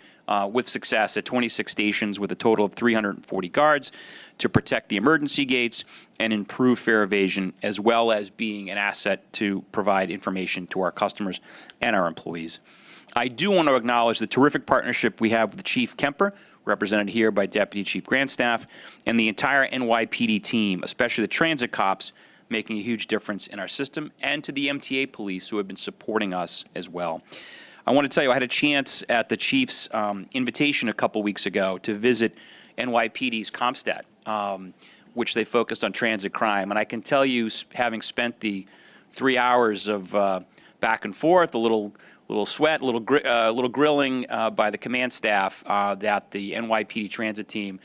with success at 26 stations with a total of 340 guards to protect the emergency gates and improve fare evasion, as well as being an asset to provide information to our customers and our employees. I do want to acknowledge the terrific partnership we have with Chief Kemper, represented here by Deputy Chief Grandstaff, and the entire NYPD team, especially the transit cops, making a huge difference in our system, and to the MTA police who have been supporting us as well. I want to tell you, I had a chance at the Chief's invitation a couple weeks ago to visit NYPD's CompStat, which they focused on transit crime. And I can tell you, having spent the 3 hours of back and forth, a little sweat, a little grilling by the command staff, that the NYPD transit team,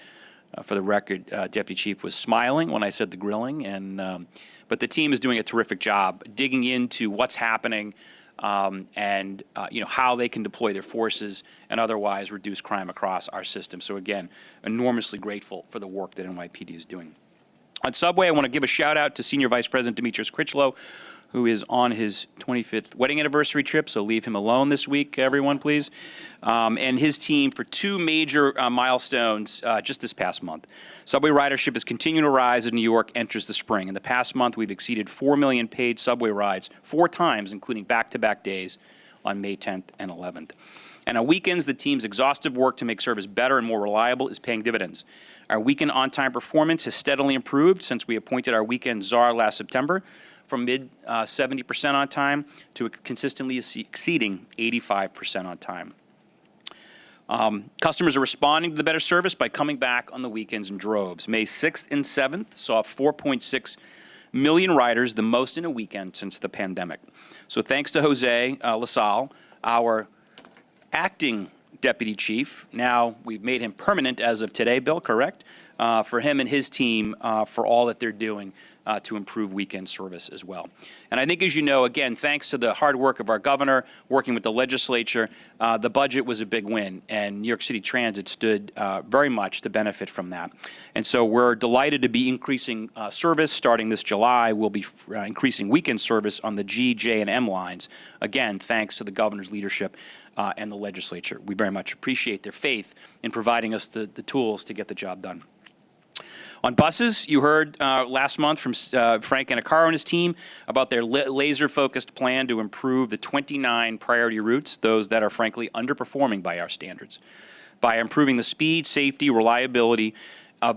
for the record, Deputy Chief was smiling when I said the grilling, but the team is doing a terrific job digging into what's happening and how they can deploy their forces and otherwise reduce crime across our system. So again, enormously grateful for the work that NYPD is doing. On Subway, I want to give a shout out to Senior Vice President Demetrius Critchlow, who is on his 25th wedding anniversary trip, so leave him alone this week, everyone, please. And his team for two major milestones just this past month. Subway ridership is continuing to rise as New York enters the spring. In the past month, we've exceeded 4 million paid subway rides 4 times, including back-to-back days on May 10th and 11th. And on weekends, the team's exhaustive work to make service better and more reliable is paying dividends. Our weekend on-time performance has steadily improved since we appointed our weekend czar last September, from mid 70% on time to consistently exceeding 85% on time. Customers are responding to the better service by coming back on the weekends in droves. May 6th and 7th saw 4.6 million riders, the most in a weekend since the pandemic. So thanks to Jose LaSalle, our acting deputy chief. Now we've made him permanent as of today, Bill, correct? For him and his team for all that they're doing to improve weekend service as well. And I think, as you know, again, thanks to the hard work of our governor, working with the legislature, the budget was a big win, and New York City Transit stood very much to benefit from that. And so we're delighted to be increasing service starting this July. We'll be increasing weekend service on the G, J, and M lines, again, thanks to the governor's leadership and the legislature. We very much appreciate their faith in providing us the tools to get the job done. On buses, you heard last month from Frank Anacaro and his team about their laser-focused plan to improve the 29 priority routes, those that are frankly underperforming by our standards. By improving the speed, safety, reliability,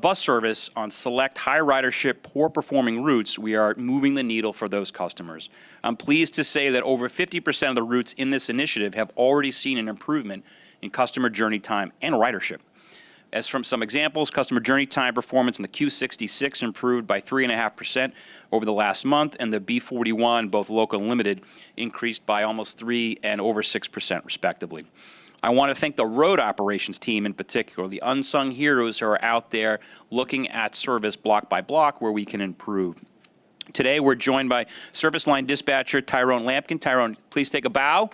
bus service on select high ridership, poor performing routes, we are moving the needle for those customers. I'm pleased to say that over 50% of the routes in this initiative have already seen an improvement in customer journey time and ridership. As from some examples, customer journey time performance in the Q66 improved by 3.5% over the last month, and the B41, both local and limited, increased by almost 3 and over 6% respectively. I want to thank the road operations team in particular, the unsung heroes who are out there looking at service block by block where we can improve. Today, we're joined by Service Line Dispatcher Tyrone Lampkin. Tyrone, please take a bow.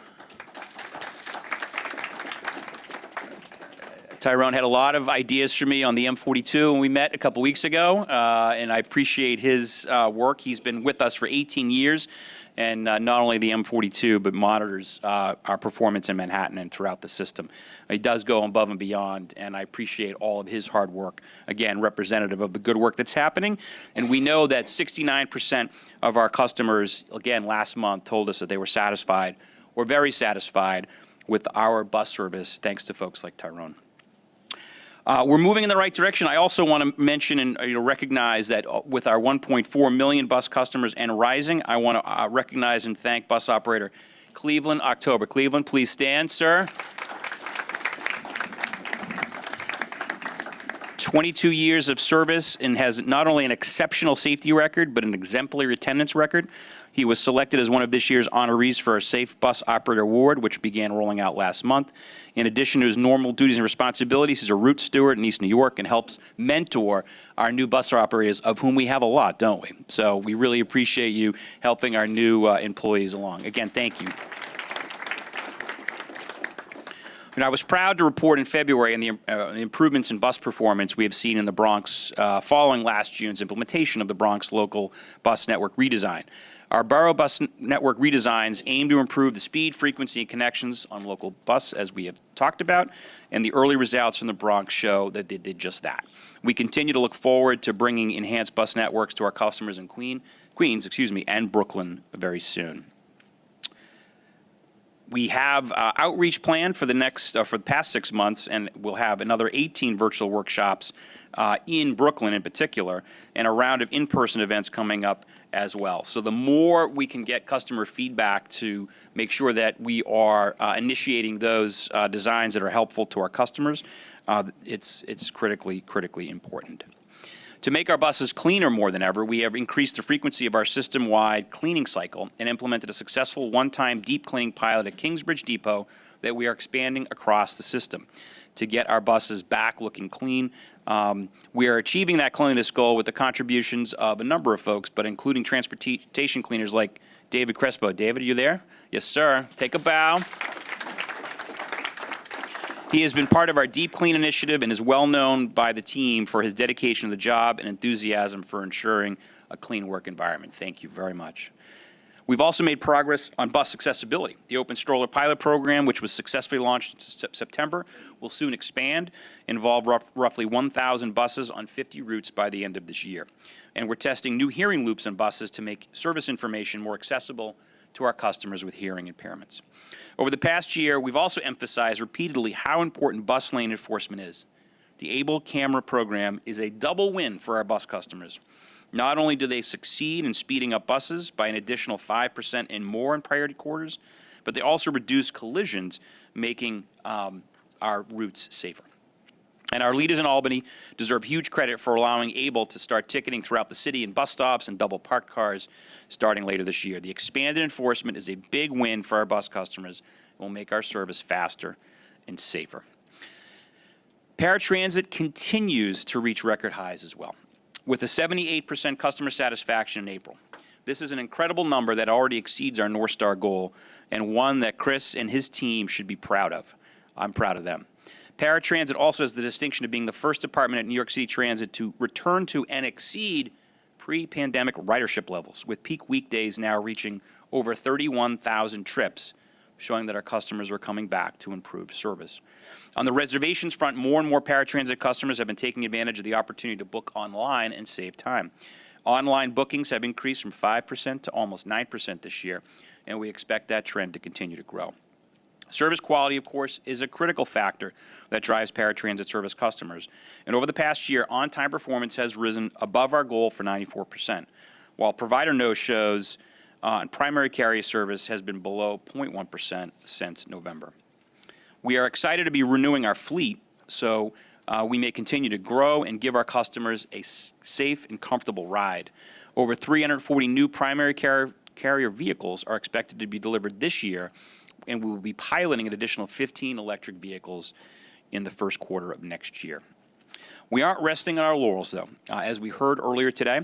Tyrone had a lot of ideas for me on the M42 when we met a couple weeks ago, and I appreciate his work. He's been with us for 18 years, and not only the M42, but monitors our performance in Manhattan and throughout the system. He does go above and beyond, and I appreciate all of his hard work, again, representative of the good work that's happening. And we know that 69% of our customers, again, last month told us that they were satisfied or very satisfied with our bus service, thanks to folks like Tyrone. We're moving in the right direction. I also want to mention and recognize that with our 1.4 million bus customers and rising, I want to recognize and thank bus operator Cleveland October. Cleveland, please stand, sir. 22 years of service and has not only an exceptional safety record, but an exemplary attendance record. He was selected as one of this year's honorees for our Safe Bus Operator Award, which began rolling out last month. In addition to his normal duties and responsibilities, he's a route steward in East New York and helps mentor our new bus operators, of whom we have a lot, don't we? So we really appreciate you helping our new employees along. Again, thank you. And I was proud to report in February on the improvements in bus performance we have seen in the Bronx following last June's implementation of the Bronx local bus network redesign. Our borough bus network redesigns aim to improve the speed, frequency, and connections on local bus, as we have talked about, and the early results from the Bronx show that they did just that. We continue to look forward to bringing enhanced bus networks to our customers in Queens, and Brooklyn very soon. We have outreach planned for the past 6 months, and we'll have another 18 virtual workshops in Brooklyn in particular, and a round of in-person events coming up as well. So the more we can get customer feedback to make sure that we are initiating those designs that are helpful to our customers, it's critically important. To make our buses cleaner more than ever, we have increased the frequency of our system-wide cleaning cycle and implemented a successful one-time deep cleaning pilot at Kingsbridge Depot that we are expanding across the system to get our buses back looking clean. We are achieving that cleanliness goal with the contributions of a number of folks, but including transportation cleaners like David Crespo. David, are you there? Yes, sir. Take a bow. He has been part of our Deep Clean initiative and is well known by the team for his dedication to the job and enthusiasm for ensuring a clean work environment. Thank you very much. We've also made progress on bus accessibility. The Open Stroller Pilot Program, which was successfully launched in September, will soon expand, involve roughly 1,000 buses on 50 routes by the end of this year. And we're testing new hearing loops on buses to make service information more accessible to our customers with hearing impairments. Over the past year, we've also emphasized repeatedly how important bus lane enforcement is. The Able Camera program is a double win for our bus customers. Not only do they succeed in speeding up buses by an additional 5% and more in priority quarters, but they also reduce collisions, making our routes safer. And our leaders in Albany deserve huge credit for allowing Able to start ticketing throughout the city in bus stops and double parked cars starting later this year. The expanded enforcement is a big win for our bus customers and will make our service faster and safer. Paratransit continues to reach record highs as well, with a 78% customer satisfaction in April. This is an incredible number that already exceeds our North Star goal, and one that Chris and his team should be proud of. I'm proud of them. Paratransit also has the distinction of being the first department at New York City Transit to return to and exceed pre-pandemic ridership levels, with peak weekdays now reaching over 31,000 trips, showing that our customers are coming back to improved service. On the reservations front, more and more paratransit customers have been taking advantage of the opportunity to book online and save time. Online bookings have increased from 5% to almost 9% this year, and we expect that trend to continue to grow. Service quality, of course, is a critical factor that drives paratransit service customers. And over the past year, on-time performance has risen above our goal for 94%, while provider no-shows and primary carrier service has been below 0.1% since November. We are excited to be renewing our fleet so we may continue to grow and give our customers a safe and comfortable ride. Over 340 new primary carrier vehicles are expected to be delivered this year, and we will be piloting an additional 15 electric vehicles in the first quarter of next year. We aren't resting on our laurels, though. As we heard earlier today,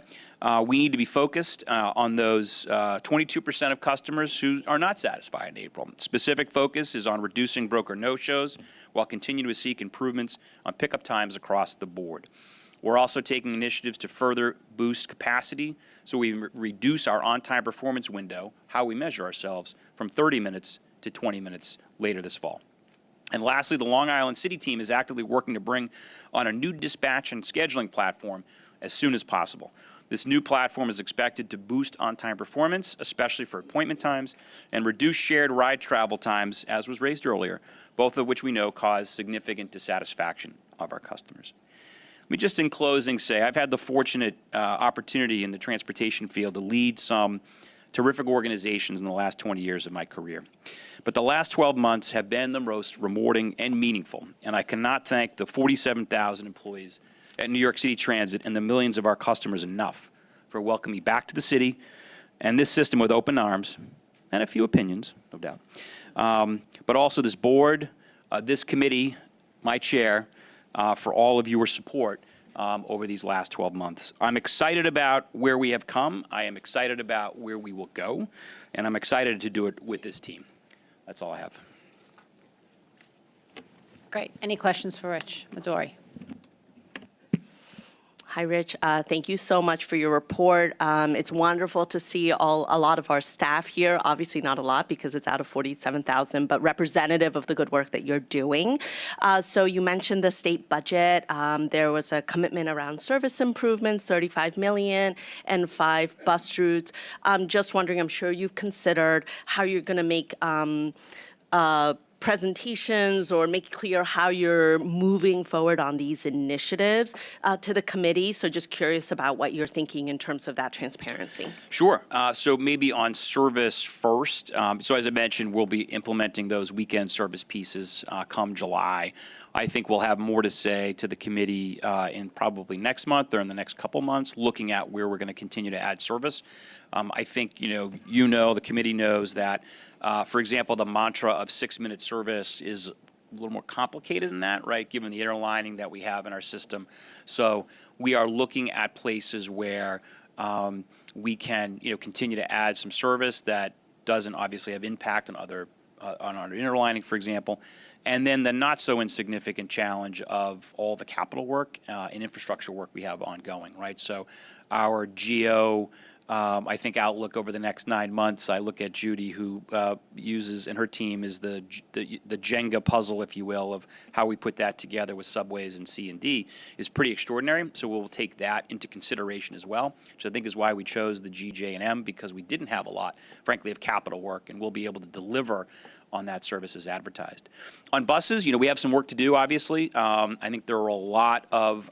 we need to be focused on those 22% of customers who are not satisfied in April. Specific focus is on reducing broker no-shows while continuing to seek improvements on pickup times across the board. We're also taking initiatives to further boost capacity so we reduce our on-time performance window, how we measure ourselves, from 30 minutes to 20 minutes later this fall. And lastly, the Long Island City team is actively working to bring on a new dispatch and scheduling platform as soon as possible. This new platform is expected to boost on-time performance, especially for appointment times, and reduce shared ride travel times, as was raised earlier, both of which we know cause significant dissatisfaction of our customers. Let me just in closing say I've had the fortunate opportunity in the transportation field to lead some terrific organizations in the last 20 years of my career. But the last 12 months have been the most rewarding and meaningful, and I cannot thank the 47,000 employees at New York City Transit and the millions of our customers enough for welcoming me back to the city and this system with open arms and a few opinions, no doubt. But also this board, this committee, my chair, for all of your support over these last 12 months. I'm excited about where we have come. I am excited about where we will go, and I'm excited to do it with this team. That's all I have. Great. Any questions for Rich Midori? Hi, Rich. Thank you so much for your report. It's wonderful to see a lot of our staff here. Obviously not a lot because it's out of 47,000, but representative of the good work that you're doing. So you mentioned the state budget. There was a commitment around service improvements, 35 million, and 5 bus routes. I'm just wondering, I'm sure you've considered how you're going to make presentations or make clear how you're moving forward on these initiatives to the committee. So just curious about what you're thinking in terms of that transparency. Sure. So maybe on service first. So as I mentioned, we'll be implementing those weekend service pieces come July. I think we'll have more to say to the committee in probably next month or in the next couple months, looking at where we're going to continue to add service. I think, the committee knows that, for example, the mantra of 6-minute service is a little more complicated than that, right, given the interlining that we have in our system. So we are looking at places where we can, continue to add some service that doesn't obviously have impact on other on our interlining, for example, and then the not so insignificant challenge of all the capital work and infrastructure work we have ongoing, right? So our GEO I think outlook over the next 9 months, I look at Judy, who uses, and her team is the Jenga puzzle, if you will, of how we put that together with subways and C and D is pretty extraordinary. So we'll take that into consideration as well, which I think is why we chose the G, J, and M, because we didn't have a lot, frankly, of capital work, and we'll be able to deliver on that service as advertised. On buses, we have some work to do, obviously. I think there are a lot of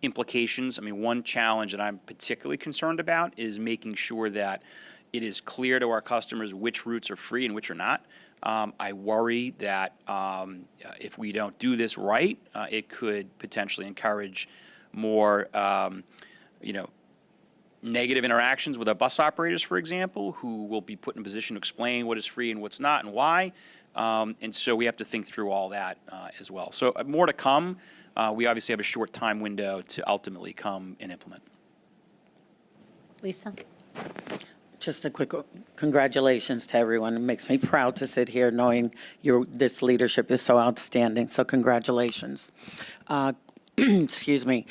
implications. I mean, one challenge that I'm particularly concerned about is making sure that it is clear to our customers which routes are free and which are not. I worry that if we don't do this right, it could potentially encourage more, negative interactions with our bus operators, for example, who will be put in a position to explain what is free and what's not and why. And so we have to think through all that as well. So more to come. We obviously have a short time window to ultimately come and implement. Lisa? Just a quick congratulations to everyone. It makes me proud to sit here knowing this leadership is so outstanding. So congratulations. Excuse me.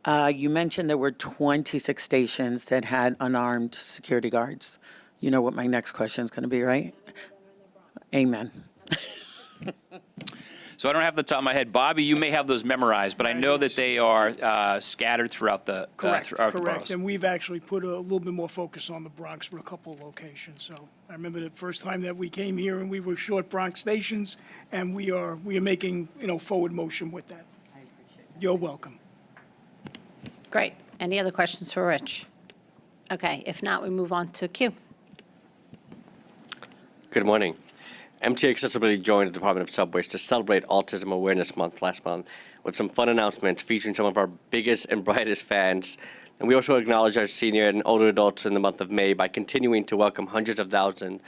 You mentioned there were 26 stations that had unarmed security guards. You know what my next question is going to be, right? Amen. So I don't have the top of my head. Bobby, you may have those memorized, but I know that they are scattered throughout the Correct. throughout the boroughs. And we've actually put a little bit more focus on the Bronx with a couple of locations. So I remember the first time that we came here and we were short Bronx stations, and we are making forward motion with that. I appreciate it. You're welcome. Great. Any other questions for Rich? Okay. If not, we move on to Q. Good morning. MTA Accessibility joined the Department of Subways to celebrate Autism Awareness Month last month with some fun announcements featuring some of our biggest and brightest fans. And we also acknowledge our senior and older adults in the month of May by continuing to welcome hundreds and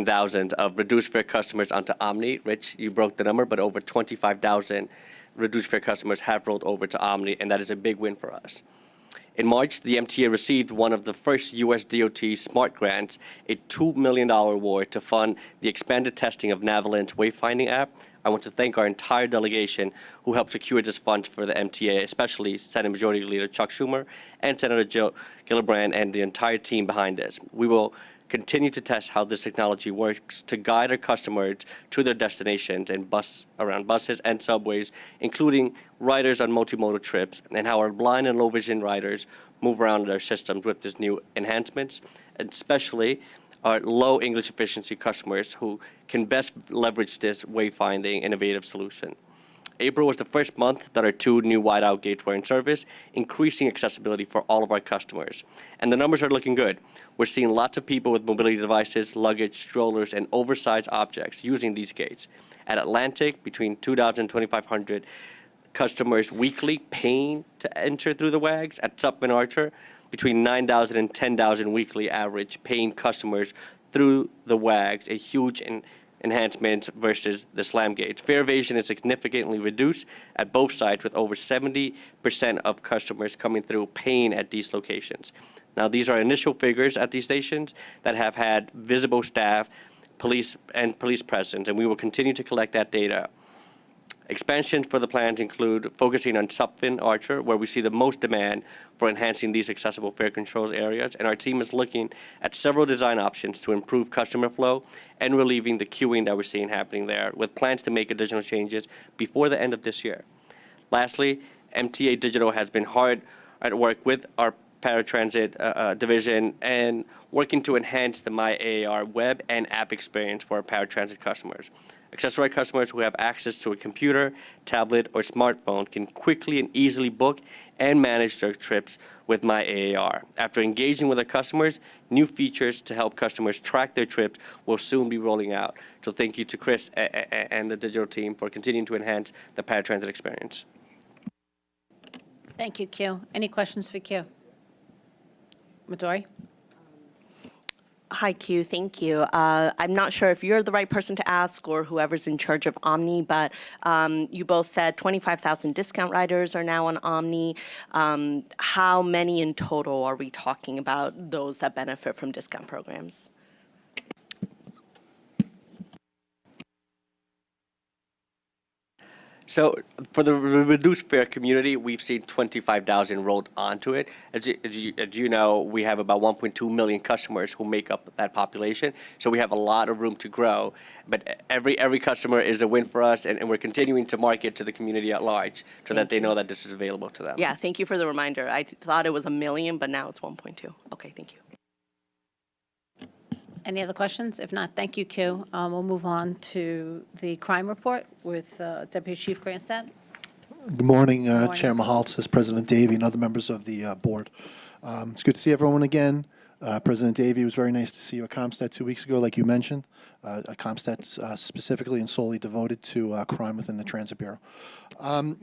thousands of reduced fare customers onto Omni. Rich, you broke the number, but over 25,000 reduced fare customers have rolled over to Omni, and that is a big win for us. In March, the MTA received one of the first U.S. DOT SMART grants, a $2 million award to fund the expanded testing of Navalent's wayfinding app. I want to thank our entire delegation who helped secure this fund for the MTA, especially Senate Majority Leader Chuck Schumer and Senator Jill Gillibrand and the entire team behind this. We will continue to test how this technology works to guide our customers to their destinations and around buses and subways, including riders on multimodal trips, and how our blind and low vision riders move around their systems with these new enhancements, and especially our low English efficiency customers who can best leverage this wayfinding innovative solution. April was the first month that our 2 new wide-out gates were in service, increasing accessibility for all of our customers. And the numbers are looking good. We're seeing lots of people with mobility devices, luggage, strollers, and oversized objects using these gates. At Atlantic, between 2,000 and 2,500 customers weekly paying to enter through the WAGs. At Sup and Archer, between 9,000 and 10,000 weekly average paying customers through the WAGs, a huge enhancement versus the slam gates. Fare evasion is significantly reduced at both sites, with over 70% of customers coming through paying at these locations. Now, these are initial figures at these stations that have had visible staff, police presence, and we will continue to collect that data. Expansions for the plans include focusing on Sup and Archer, where we see the most demand for enhancing these accessible fare controls areas, and our team is looking at several design options to improve customer flow and relieving the queuing that we're seeing happening there, with plans to make additional changes before the end of this year. Lastly, MTA Digital has been hard at work with our paratransit division and working to enhance the MyAAR web and app experience for our paratransit customers. Accessory customers who have access to a computer, tablet, or smartphone can quickly and easily book and manage their trips with MyAAR. After engaging with our customers, new features to help customers track their trips will soon be rolling out. So thank you to Chris and the digital team for continuing to enhance the paratransit experience. Thank you, Q. Any questions for Q? Midori? Hi, Q. Thank you. I'm not sure if you're the right person to ask or whoever's in charge of Omni, but you both said 25,000 discount riders are now on Omni. How many in total are we talking about, those that benefit from discount programs? So for the reduced fare community, we've seen 25,000 rolled onto it. As you know, we have about 1.2 million customers who make up that population. So we have a lot of room to grow. But every customer is a win for us, and we're continuing to market to the community at large so that they know that this is available to them. Yeah, thank you for the reminder. I thought it was 1 million, but now it's 1.2. Okay, thank you. Any other questions? If not, thank you, Q. We'll move on to the crime report with Deputy Chief Grandstadt. Good morning, morning. Chair Mahaltzis, President Davey, and other members of the board. It's good to see everyone again. President Davey, it was very nice to see you at Comstat 2 weeks ago, like you mentioned. Comstat's specifically and solely devoted to crime within the Transit Bureau.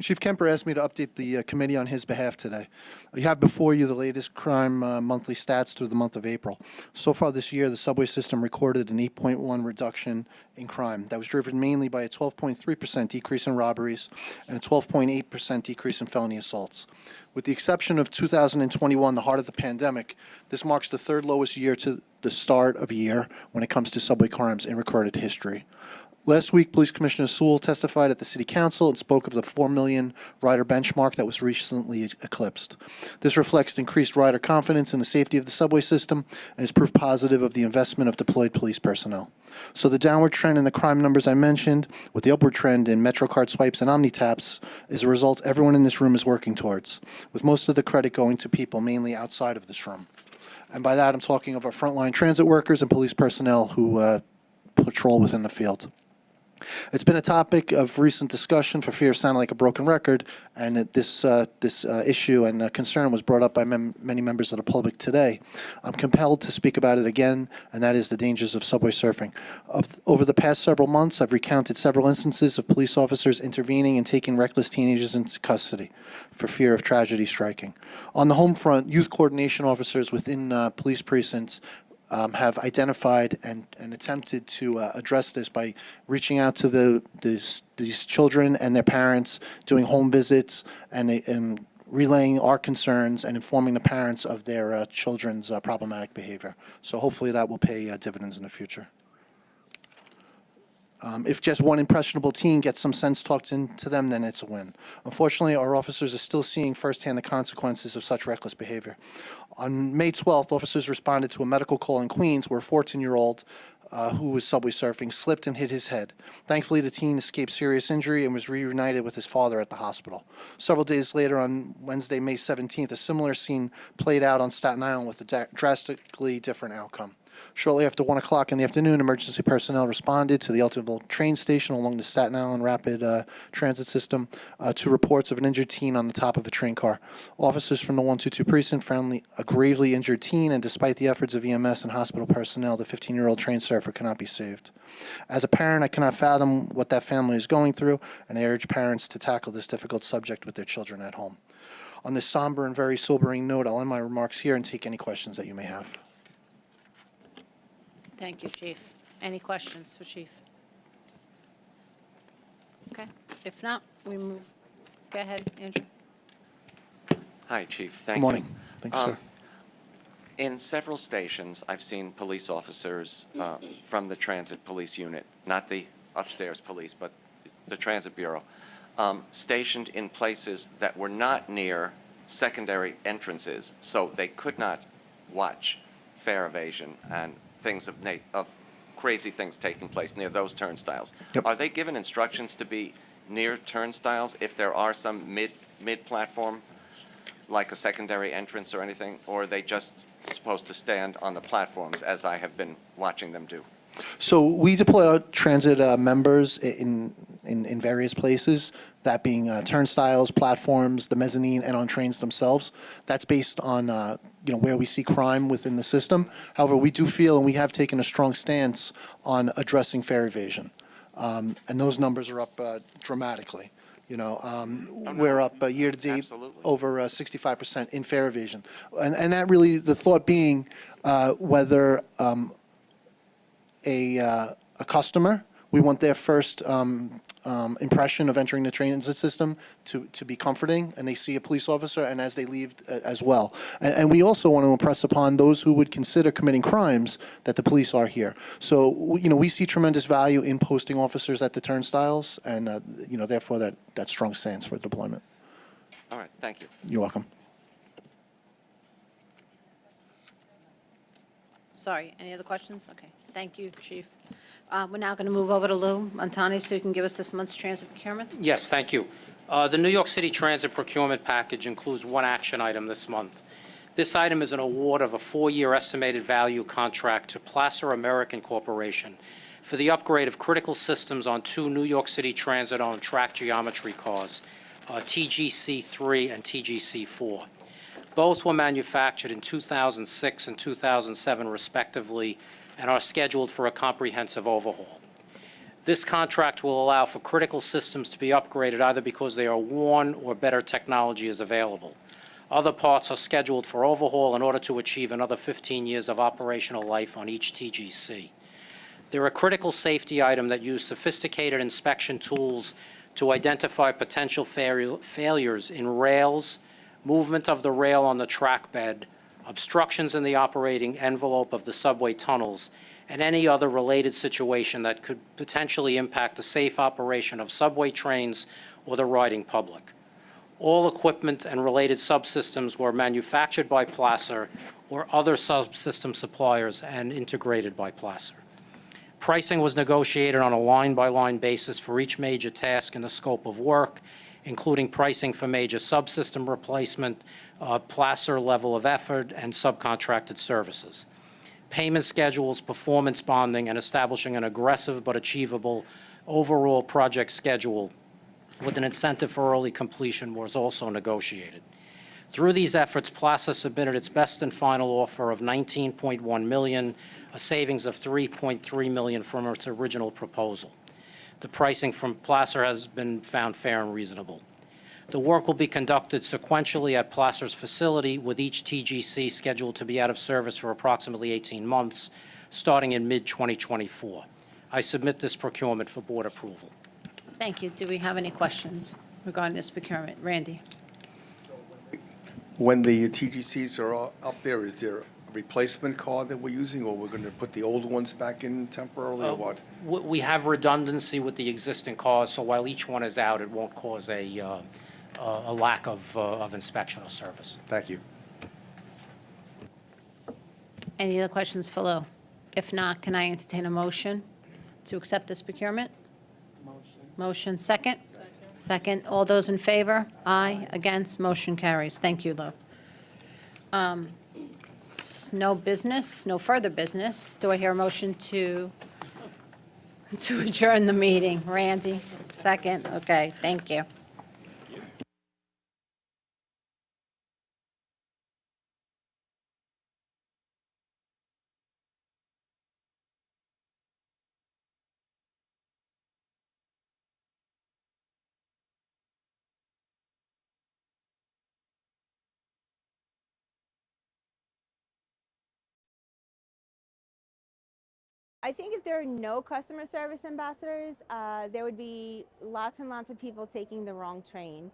Chief Kemper asked me to update the committee on his behalf today. You have before you the latest crime monthly stats through the month of April. So far this year, the subway system recorded an 8.1 reduction in crime. That was driven mainly by a 12.3% decrease in robberies and a 12.8% decrease in felony assaults. With the exception of 2021, the heart of the pandemic, this marks the third lowest year to the start of a year when it comes to subway crimes in recorded history. Last week, Police Commissioner Sewell testified at the City Council and spoke of the 4 million rider benchmark that was recently eclipsed. This reflects increased rider confidence in the safety of the subway system and is proof positive of the investment of deployed police personnel. So the downward trend in the crime numbers I mentioned, with the upward trend in MetroCard swipes and OmniTaps, is a result everyone in this room is working towards, with most of the credit going to people mainly outside of this room. And by that, I'm talking of our frontline transit workers and police personnel who patrol within the field. It's been a topic of recent discussion for fear of sounding like a broken record, and this issue and concern was brought up by many members of the public today. I'm compelled to speak about it again, and that is the dangers of subway surfing. Over the past several months, I've recounted several instances of police officers intervening and taking reckless teenagers into custody for fear of tragedy striking. On the home front, youth coordination officers within police precincts have identified and attempted to address this by reaching out to these children and their parents, doing home visits, and relaying our concerns and informing the parents of their children's problematic behavior. So hopefully that will pay dividends in the future. If just one impressionable teen gets some sense talked into them, then it's a win. Unfortunately, our officers are still seeing firsthand the consequences of such reckless behavior. On May 12th, officers responded to a medical call in Queens where a 14-year-old who was subway surfing slipped and hit his head. Thankfully, the teen escaped serious injury and was reunited with his father at the hospital. Several days later, on Wednesday, May 17th, a similar scene played out on Staten Island with a drastically different outcome. Shortly after 1 o'clock in the afternoon, emergency personnel responded to the Eltonville train station along the Staten Island Rapid Transit System to reports of an injured teen on the top of a train car. Officers from the 122 precinct found a gravely injured teen, and despite the efforts of EMS and hospital personnel, the 15-year-old train surfer cannot be saved. As a parent, I cannot fathom what that family is going through, and I urge parents to tackle this difficult subject with their children at home. On this somber and very sobering note, I'll end my remarks here and take any questions that you may have. Thank you, Chief. Any questions for Chief? Okay. If not, we move. Go ahead, Andrew. Hi, Chief. Thank you. Good morning. Thanks, sir. In several stations, I've seen police officers from the Transit Police Unit, not the upstairs police, but the Transit Bureau, stationed in places that were not near secondary entrances, so they could not watch fare evasion and things of crazy things taking place near those turnstiles. Yep. Are they given instructions to be near turnstiles if there are some mid-platform, like a secondary entrance or anything, or are they just supposed to stand on the platforms as I have been watching them do? So we deploy our transit members in various places, that being turnstiles, platforms, the mezzanine, and on trains themselves. That's based on where we see crime within the system. However, we do feel, and we have taken a strong stance on addressing fare evasion, and those numbers are up dramatically. We're up year to date over 65% in fare evasion, and that really, the thought being whether a customer, We want their first impression of entering the transit system to be comforting, and they see a police officer, and as they leave as well. And we also want to impress upon those who would consider committing crimes that the police are here. So, we see tremendous value in posting officers at the turnstiles, and, therefore that strong stance for deployment. All right, thank you. You're welcome. Sorry, any other questions? Okay, thank you, Chief. We're now going to move over to Lou Montani so you can give us this month's transit procurements. Yes, thank you. The New York City Transit procurement package includes one action item this month. This item is an award of a 4-year estimated value contract to Placer American Corporation for the upgrade of critical systems on 2 New York City Transit-owned track geometry cars, TGC-3 and TGC-4. Both were manufactured in 2006 and 2007 respectively and are scheduled for a comprehensive overhaul. This contract will allow for critical systems to be upgraded either because they are worn or better technology is available. Other parts are scheduled for overhaul in order to achieve another 15 years of operational life on each TGC. They're a critical safety item that use sophisticated inspection tools to identify potential failures in rails, movement of the rail on the track bed, obstructions in the operating envelope of the subway tunnels, and any other related situation that could potentially impact the safe operation of subway trains or the riding public. All equipment and related subsystems were manufactured by Placer or other subsystem suppliers and integrated by Placer. Pricing was negotiated on a line-by-line basis for each major task in the scope of work, including pricing for major subsystem replacement, Placer level of effort, and subcontracted services. Payment schedules, performance bonding, and establishing an aggressive but achievable overall project schedule with an incentive for early completion was also negotiated. Through these efforts, Placer submitted its best and final offer of $19.1 million, a savings of $3.3 million from its original proposal. The pricing from Placer has been found fair and reasonable. The work will be conducted sequentially at Placer's facility, with each TGC scheduled to be out of service for approximately 18 months, starting in mid-2024. I submit this procurement for board approval. Thank you. Do we have any questions regarding this procurement? Randy? When the TGCs are up there, is there a replacement car that we're using, or we're going to put the old ones back in temporarily, or what? We have redundancy with the existing cars, so while each one is out, it won't cause a lack of inspection or service. Thank you. Any other questions for Lou? If not, can I entertain a motion to accept this procurement? Motion, second? Second. All those in favor? Aye. Against? Motion carries. Thank you, Lou. No business, no further business. Do I hear a motion to adjourn the meeting? Randy, second. Okay, thank you. I think if there are no customer service ambassadors, there would be lots and lots of people taking the wrong train.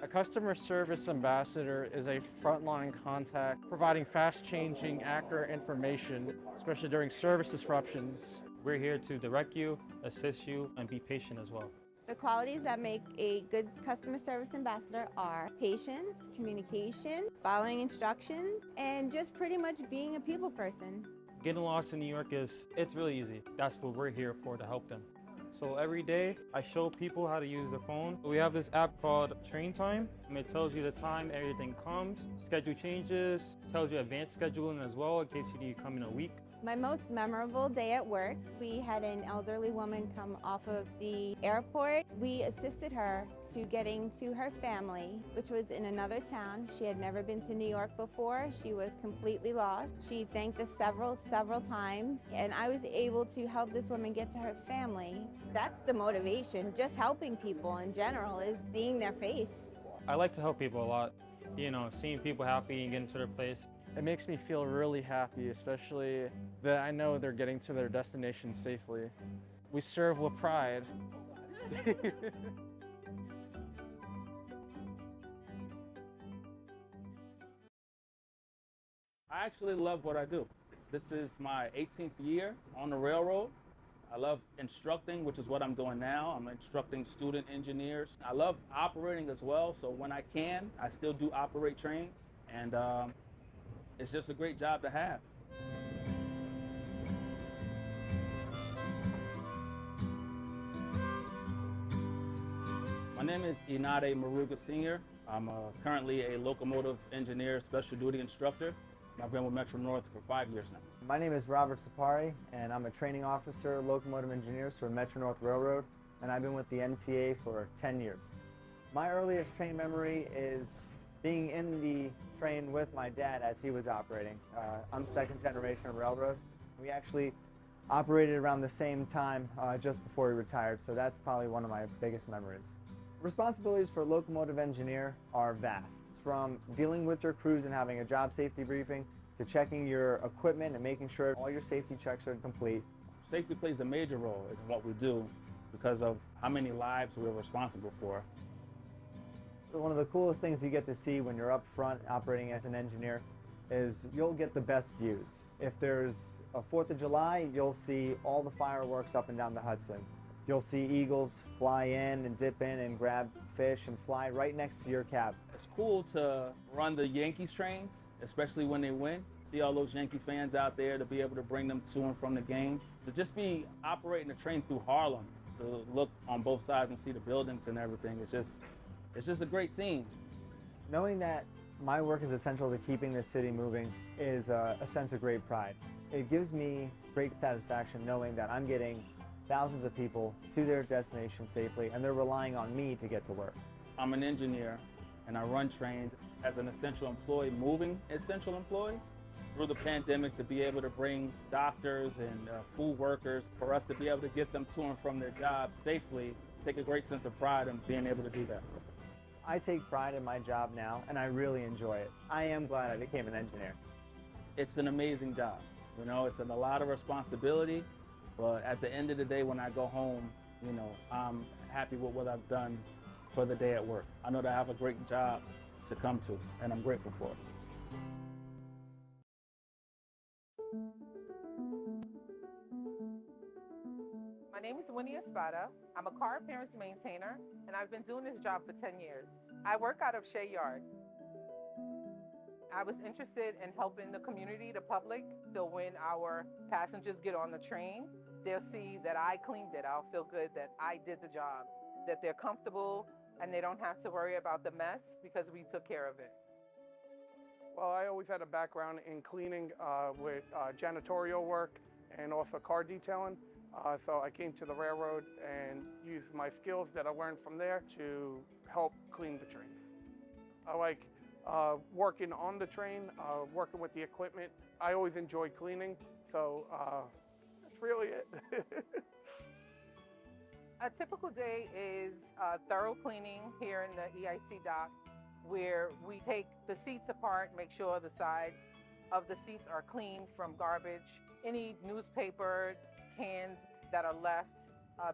A customer service ambassador is a frontline contact providing fast-changing, accurate information, especially during service disruptions. We're here to direct you, assist you, and be patient as well. The qualities that make a good customer service ambassador are patience, communication, following instructions, and just pretty much being a people person. Getting lost in New York it's really easy. That's what we're here for, to help them. So every day, I show people how to use the phone. We have this app called Train Time, and it tells you the time everything comes, schedule changes, tells you advanced scheduling as well in case you need to come in a week. My most memorable day at work, we had an elderly woman come off of the airport. We assisted her to getting to her family, which was in another town. She had never been to New York before. She was completely lost. She thanked us several times, and I was able to help this woman get to her family. That's the motivation. Just helping people in general is seeing their face. I like to help people a lot. You know, seeing people happy and getting to their place. It makes me feel really happy, especially that I know they're getting to their destination safely. We serve with pride. I actually love what I do. This is my 18th year on the railroad. I love instructing, which is what I'm doing now. I'm instructing student engineers. I love operating as well, so when I can, I still do operate trains, and it's just a great job to have. My name is Inade Maruga Sr. I'm currently a locomotive engineer, special duty instructor. I've been with Metro North for 5 years now. My name is Robert Sapari, and I'm a training officer, locomotive engineers for Metro North Railroad, and I've been with the MTA for 10 years. My earliest train memory is being in the train with my dad as he was operating. I'm second generation railroad. We actually operated around the same time just before he retired, so that's probably one of my biggest memories. Responsibilities for a locomotive engineer are vast. From dealing with your crews and having a job safety briefing, to checking your equipment and making sure all your safety checks are complete. Safety plays a major role in what we do because of how many lives we're responsible for. One of the coolest things you get to see when you're up front operating as an engineer is you'll get the best views. If there's a 4th of July, you'll see all the fireworks up and down the Hudson. You'll see eagles fly in and dip in and grab fish and fly right next to your cab. It's cool to run the Yankees trains, especially when they win. See all those Yankee fans out there, to be able to bring them to and from the games. To just be operating the train through Harlem, to look on both sides and see the buildings and everything, it's just a great scene. Knowing that my work is essential to keeping this city moving is a sense of great pride. It gives me great satisfaction knowing that I'm getting thousands of people to their destination safely, and they're relying on me to get to work. I'm an engineer, and I run trains as an essential employee, moving essential employees. Through the pandemic, to be able to bring doctors and food workers, for us to be able to get them to and from their jobs safely, take a great sense of pride in being able to do that. I take pride in my job now, and I really enjoy it. I am glad I became an engineer. It's an amazing job. You know, it's a lot of responsibility. But at the end of the day, when I go home, you know, I'm happy with what I've done for the day at work. I know that I have a great job to come to, and I'm grateful for it. My name is Winnie Espada. I'm a car appearance maintainer, and I've been doing this job for 10 years. I work out of Shea Yard. I was interested in helping the community, the public, so when our passengers get on the train, they'll see that I cleaned it. I'll feel good that I did the job, that they're comfortable and they don't have to worry about the mess because we took care of it. Well, I always had a background in cleaning with janitorial work and also car detailing. So I came to the railroad and used my skills that I learned from there to help clean the trains. I like working on the train, working with the equipment. I always enjoyed cleaning, so that's really it. A typical day is thorough cleaning here in the EIC dock, where we take the seats apart, make sure the sides of the seats are clean from garbage. Any newspaper cans that are left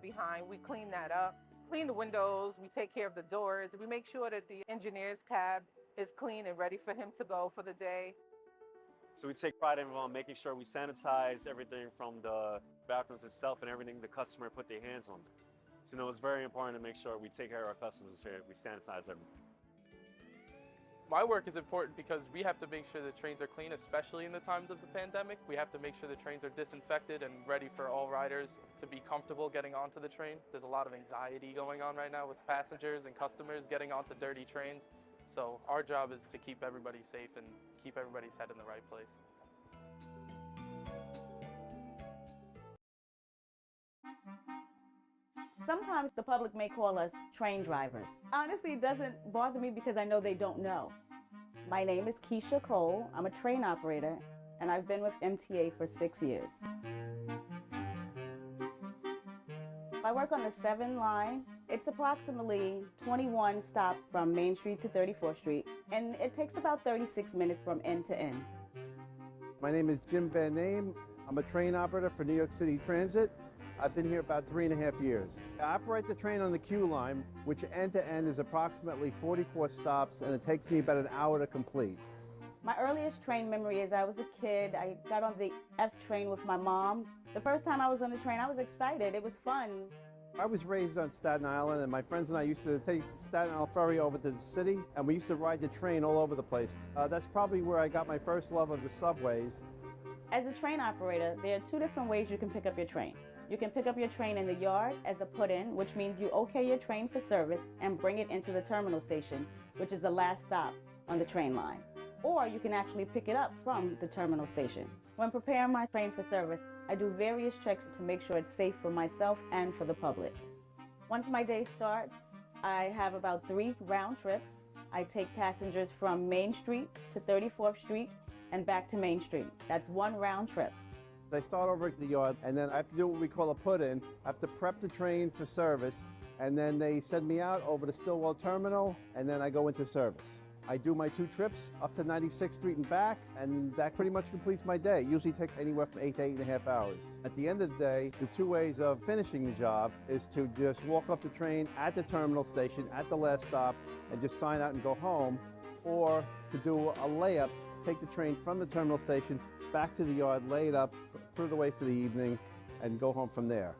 behind, we clean that up. Clean the windows, we take care of the doors. We make sure that the engineer's cab is clean and ready for him to go for the day. So we take pride in making sure we sanitize everything from the bathrooms itself and everything the customer put their hands on. So, you know, it's very important to make sure we take care of our customers here. We sanitize everything. My work is important because we have to make sure the trains are clean, especially in the times of the pandemic. We have to make sure the trains are disinfected and ready for all riders to be comfortable getting onto the train. There's a lot of anxiety going on right now with passengers and customers getting onto dirty trains. So our job is to keep everybody safe and keep everybody's head in the right place. Sometimes the public may call us train drivers. Honestly, it doesn't bother me because I know they don't know. My name is Keisha Cole. I'm a train operator, and I've been with MTA for 6 years. I work on the 7 line. It's approximately 21 stops from Main Street to 34th Street, and it takes about 36 minutes from end to end. My name is Jim Van Name. I'm a train operator for New York City Transit. I've been here about 3.5 years. I operate the train on the Q line, which end to end is approximately 44 stops, and it takes me about an hour to complete. My earliest train memory is I was a kid. I got on the F train with my mom. The first time I was on the train, I was excited. It was fun. I was raised on Staten Island, and my friends and I used to take the Staten Island ferry over to the city, and we used to ride the train all over the place. That's probably where I got my first love of the subways. As a train operator, there are two different ways you can pick up your train. You can pick up your train in the yard as a put-in, which means you okay your train for service and bring it into the terminal station, which is the last stop on the train line. Or you can actually pick it up from the terminal station. When preparing my train for service, I do various checks to make sure it's safe for myself and for the public. Once my day starts, I have about 3 round trips. I take passengers from Main Street to 34th Street and back to Main Street. That's 1 round trip. I start over at the yard, and then I have to do what we call a put-in. I have to prep the train for service, and then they send me out over to Stillwell Terminal, and then I go into service. I do my 2 trips up to 96th Street and back, and that pretty much completes my day. It usually takes anywhere from 8 to 8.5 hours. At the end of the day, the 2 ways of finishing the job is to just walk off the train at the terminal station at the last stop and just sign out and go home, or to do a layup, take the train from the terminal station back to the yard, lay it up, put it away for the evening, and go home from there.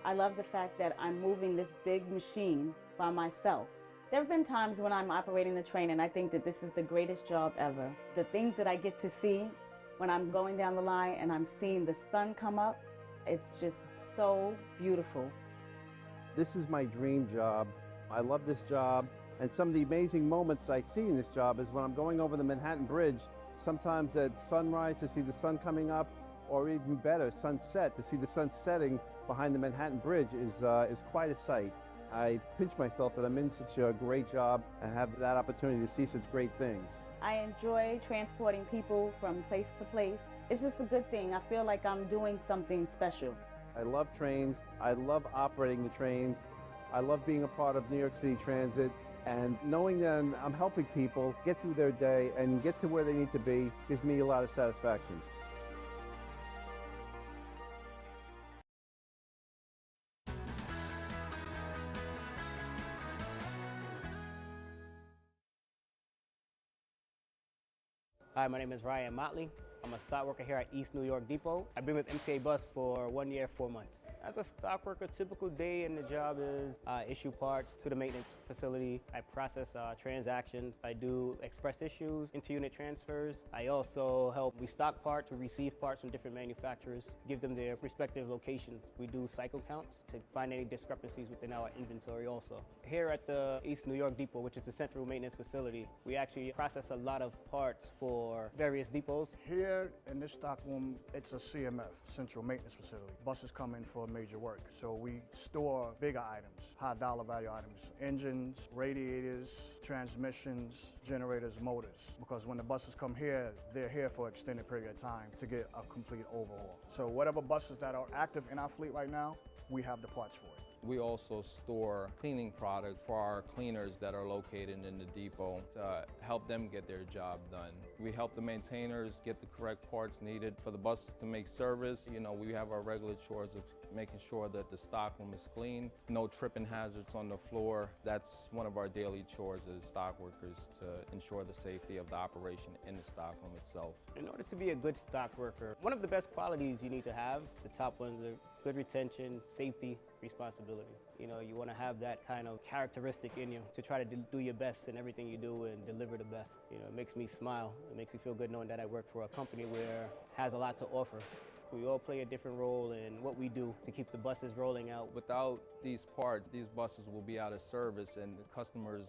I love the fact that I'm moving this big machine by myself. There have been times when I'm operating the train and I think that this is the greatest job ever. The things that I get to see when I'm going down the line and I'm seeing the sun come up, it's just so beautiful. This is my dream job. I love this job. And some of the amazing moments I see in this job is when I'm going over the Manhattan Bridge, sometimes at sunrise to see the sun coming up, or even better, sunset, to see the sun setting behind the Manhattan Bridge is quite a sight. I pinch myself that I'm in such a great job and have that opportunity to see such great things. I enjoy transporting people from place to place. It's just a good thing. I feel like I'm doing something special. I love trains. I love operating the trains. I love being a part of New York City Transit. And knowing that I'm helping people get through their day and get to where they need to be gives me a lot of satisfaction. Hi, my name is Ryan Motley. I'm a stock worker here at East New York Depot. I've been with MTA Bus for 1 year, 4 months. As a stock worker, typical day in the job is issue parts to the maintenance facility. I process transactions. I do express issues, inter-unit transfers. I also help restock parts, we receive parts from different manufacturers, give them their respective locations. We do cycle counts to find any discrepancies within our inventory also. Here at the East New York Depot, which is the central maintenance facility, we actually process a lot of parts for various depots. Here in this stock room, it's a CMF, Central Maintenance Facility. Buses come in for major work, so we store bigger items, high dollar value items, engines, radiators, transmissions, generators, motors. Because when the buses come here, they're here for an extended period of time to get a complete overhaul. So whatever buses that are active in our fleet right now, we have the parts for it. We also store cleaning products for our cleaners that are located in the depot to help them get their job done. We help the maintainers get the correct parts needed for the buses to make service. You know, we have our regular chores of making sure that the stockroom is clean, no tripping hazards on the floor. That's one of our daily chores as stock workers, to ensure the safety of the operation in the stockroom itself. In order to be a good stock worker, one of the best qualities you need to have, the top ones are good retention, safety, responsibility. You know, you want to have that kind of characteristic in you to try to do your best in everything you do and deliver the best. You know, it makes me smile. It makes me feel good knowing that I work for a company where has a lot to offer. We all play a different role in what we do to keep the buses rolling out. Without these parts, these buses will be out of service and the customers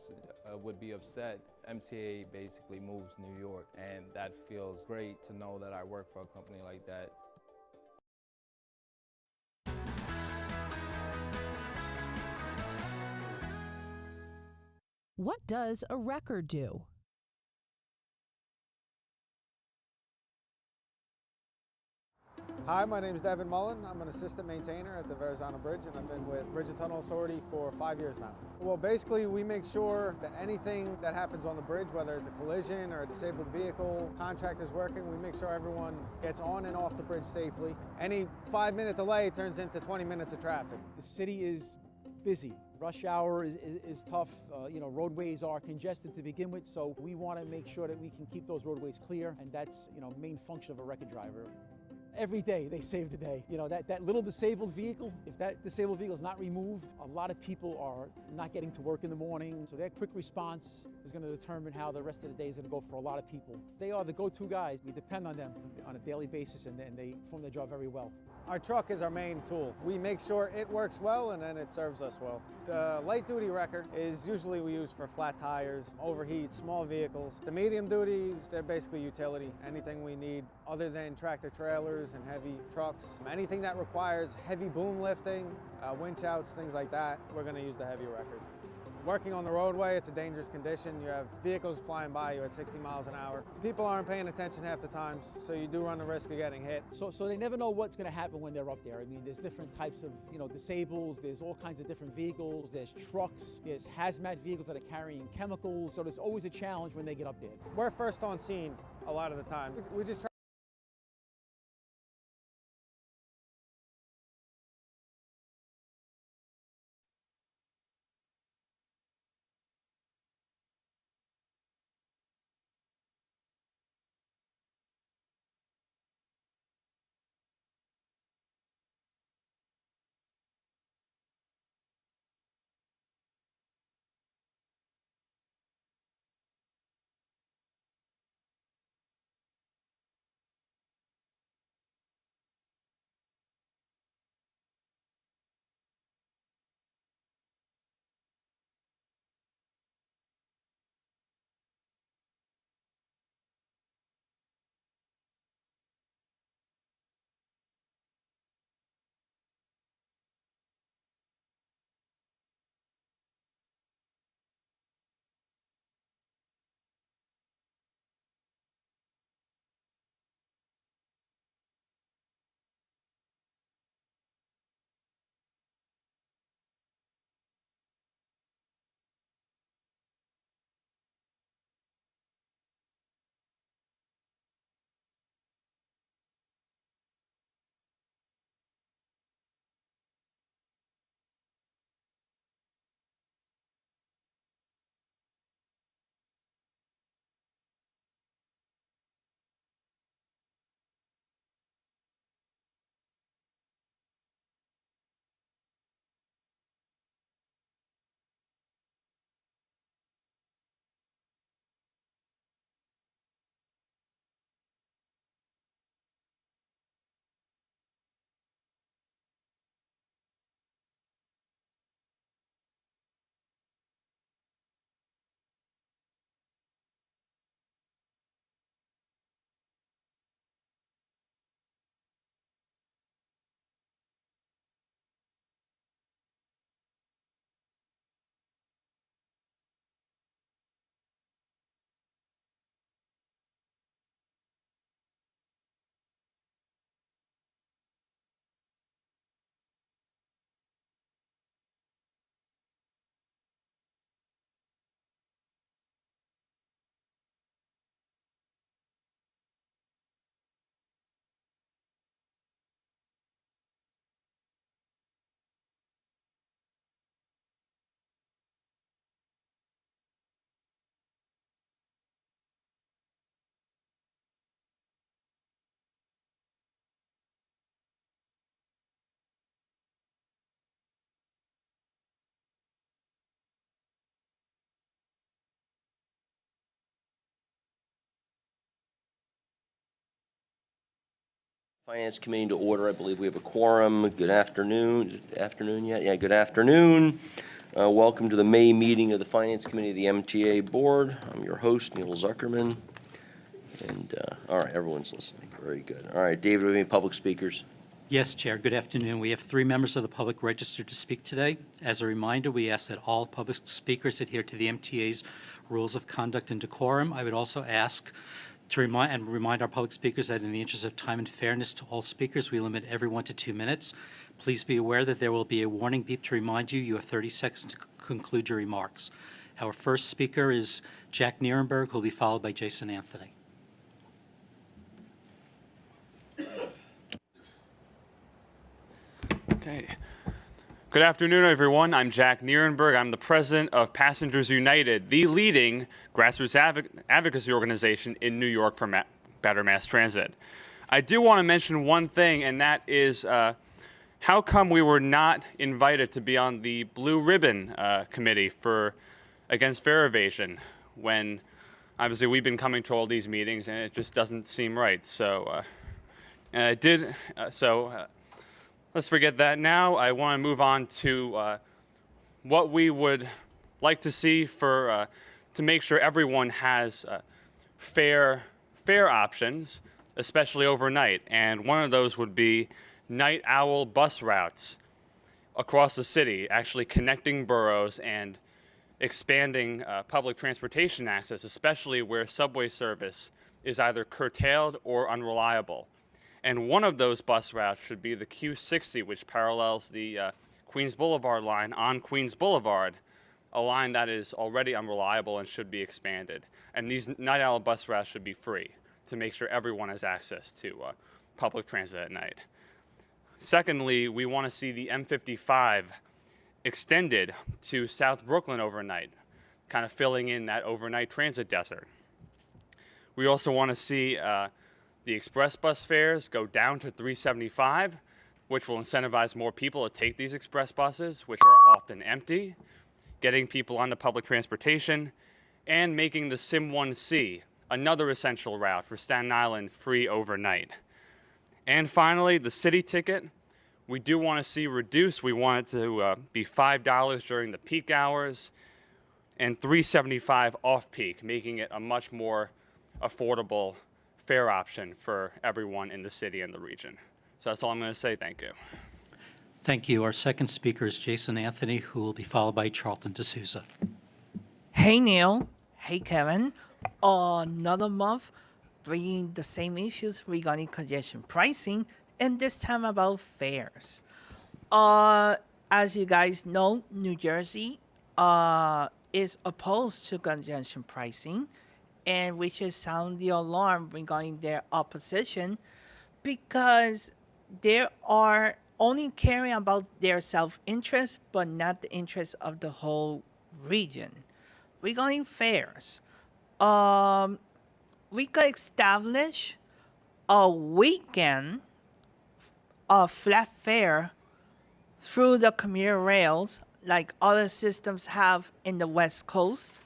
would be upset. MTA basically moves New York, and that feels great to know that I work for a company like that. What does a record do? Hi, my name is Devin Mullen. I'm an assistant maintainer at the Verrazano Bridge, and I've been with Bridge and Tunnel Authority for 5 years now. Well, basically, we make sure that anything that happens on the bridge, whether it's a collision or a disabled vehicle, contractors working, we make sure everyone gets on and off the bridge safely. Any 5-minute delay turns into 20 minutes of traffic. The city is busy. Rush hour is tough. Roadways are congested to begin with, so we want to make sure that we can keep those roadways clear, and that's, main function of a record driver. Every day they save the day. That little disabled vehicle, if that disabled vehicle is not removed, a lot of people are not getting to work in the morning. So their quick response is going to determine how the rest of the day is going to go for a lot of people. They are the go-to guys. We depend on them on a daily basis, and they perform their job very well. Our truck is our main tool. We make sure it works well and then it serves us well. The light duty wrecker is usually we use for flat tires, overheat, small vehicles. The medium duties, they're basically utility. Anything we need other than tractor trailers and heavy trucks. Anything that requires heavy boom lifting, winch outs, things like that, we're gonna use the heavy wreckers. Working on the roadway, it's a dangerous condition. You have vehicles flying by you at 60 miles an hour. People aren't paying attention half the time, so you do run the risk of getting hit. So they never know what's going to happen when they're up there. I mean, there's different types of, disables. There's all kinds of different vehicles. There's trucks. There's hazmat vehicles that are carrying chemicals. So there's always a challenge when they get up there. We're first on scene a lot of the time. We just try. Finance Committee to order. I believe we have a quorum. Good afternoon. Afternoon yet? Yeah, good afternoon. Welcome to the May meeting of the Finance Committee of the MTA Board. I'm your host, Neil Zuckerman. And, all right, everyone's listening. Very good. All right, David, do we have any public speakers? Yes, Chair. Good afternoon. We have 3 members of the public registered to speak today. As a reminder, we ask that all public speakers adhere to the MTA's rules of conduct and decorum. I would also ask To remind our public speakers that in the interest of time and fairness to all speakers, we limit everyone to 2 minutes. Please be aware that there will be a warning beep to remind you have 30 seconds to conclude your remarks. Our first speaker is Jack Nierenberg, who will be followed by Jason Anthony. Okay. Good afternoon, everyone. I'm Jack Nierenberg. I'm the president of Passengers United, the leading grassroots advocacy organization in New York for better mass transit. I do want to mention one thing, and that is how come we were not invited to be on the Blue Ribbon Committee against fare evasion when obviously we've been coming to all these meetings and it just doesn't seem right. So, let's forget that now. I want to move on to what we would like to see to make sure everyone has fare options, especially overnight. And one of those would be night owl bus routes across the city, actually connecting boroughs and expanding public transportation access, especially where subway service is either curtailed or unreliable. And one of those bus routes should be the Q60, which parallels the Queens Boulevard line on Queens Boulevard, a line that is already unreliable and should be expanded. And these night owl bus routes should be free to make sure everyone has access to public transit at night. Secondly, we want to see the M55 extended to South Brooklyn overnight, kind of filling in that overnight transit desert. We also want to see the express bus fares go down to $3.75, which will incentivize more people to take these express buses, which are often empty, getting people onto public transportation, and making the Sim-1C, another essential route for Staten Island, free overnight. And finally, the city ticket, we do want to see reduced. We want it to be $5 during the peak hours and $3.75 off-peak, making it a much more affordable fare option for everyone in the city and the region. So that's all I'm going to say. Thank you. Thank you. Our second speaker is Jason Anthony, who will be followed by Charlton D'Souza. Hey, Neil. Hey, Kevin. Another month bringing the same issues regarding congestion pricing, and this time about fares. As you guys know, New Jersey is opposed to congestion pricing, and we should sound the alarm regarding their opposition because they are only caring about their self-interest but not the interest of the whole region. Regarding fares, we could establish a weekend of flat fare through the commuter rails like other systems have in the West Coast.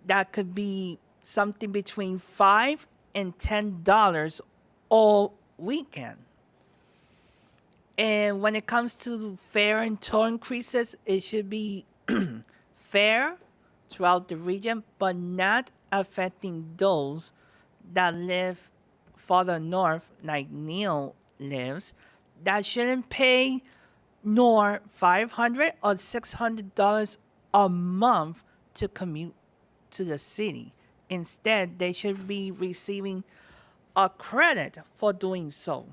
That could be something between $5 and $10 all weekend. And when it comes to fare and toll increases, it should be fair throughout the region, but not affecting those that live farther north, like Neil lives, that shouldn't pay nor $500 or $600 a month to commute to the city. Instead, they should be receiving a credit for doing so.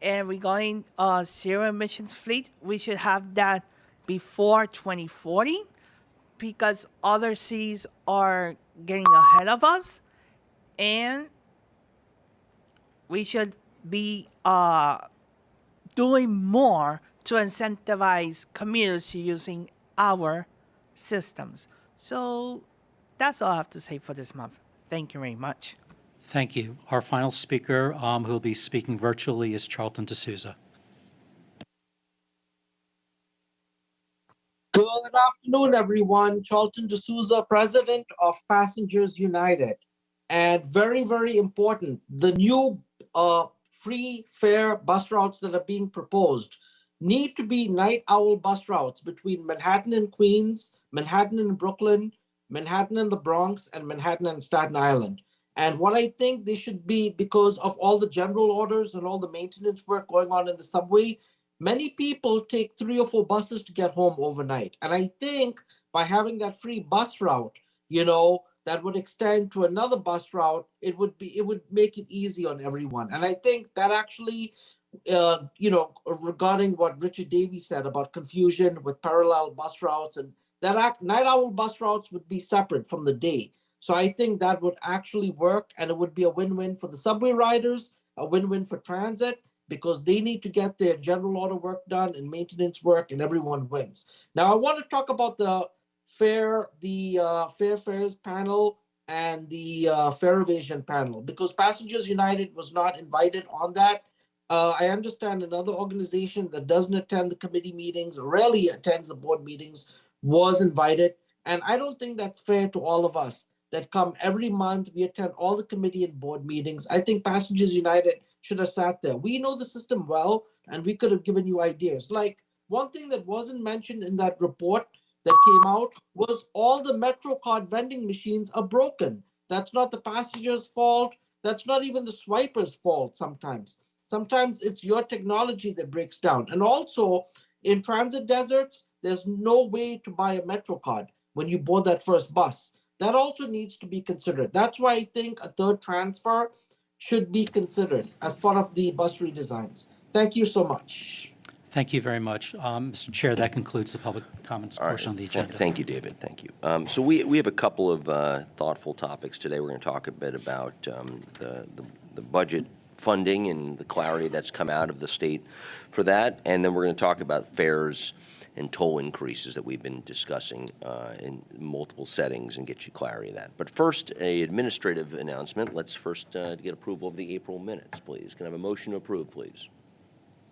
And regarding zero emissions fleet, we should have that before 2040 because other cities are getting ahead of us, and we should be doing more to incentivize commuters to using our systems. So that's all I have to say for this month. Thank you very much. Thank you. Our final speaker who will be speaking virtually is Charlton D'Souza. Good afternoon, everyone. Charlton D'Souza, President of Passengers United. And very, very important, the new free fare bus routes that are being proposed need to be night owl bus routes between Manhattan and Queens, Manhattan and Brooklyn, Manhattan and the Bronx, and Manhattan and Staten Island. And what I think they should be, because of all the general orders and all the maintenance work going on in the subway, many people take 3 or 4 buses to get home overnight. And I think by having that free bus route, that would extend to another bus route, it would make it easy on everyone. And I think that actually, regarding what Richard Davies said about confusion with parallel bus routes, and that night owl bus routes would be separate from the day. So I think that would actually work, and it would be a win-win for the subway riders, a win-win for transit, because they need to get their general order work done and maintenance work, and everyone wins. Now, I want to talk about the Fair Fares panel and the Fare Evasion panel, because Passengers United was not invited on that. I understand another organization that doesn't attend the committee meetings, or rarely attends the board meetings, was invited. And I don't think that's fair to all of us that come every month. We attend all the committee and board meetings. I think Passengers United should have sat there. We know the system well, and we could have given you ideas. Like, one thing that wasn't mentioned in that report that came out was all the MetroCard vending machines are broken. That's not the passenger's fault. That's not even the swiper's fault sometimes. Sometimes it's your technology that breaks down. And also, in transit deserts, there's no way to buy a MetroCard when you board that first bus. That also needs to be considered. That's why I think a third transfer should be considered as part of the bus redesigns. Thank you so much. Thank you very much. Mr. Chair, that concludes the public comments portion of the agenda. Thank you, David. Thank you. So we have a couple of thoughtful topics today. We're going to talk a bit about the budget funding and the clarity that's come out of the state for that. And then we're going to talk about fares and toll increases that we've been discussing in multiple settings and get you clarity of that. But first, an administrative announcement. Let's first get approval of the April minutes, please. Can I have a motion to approve, please?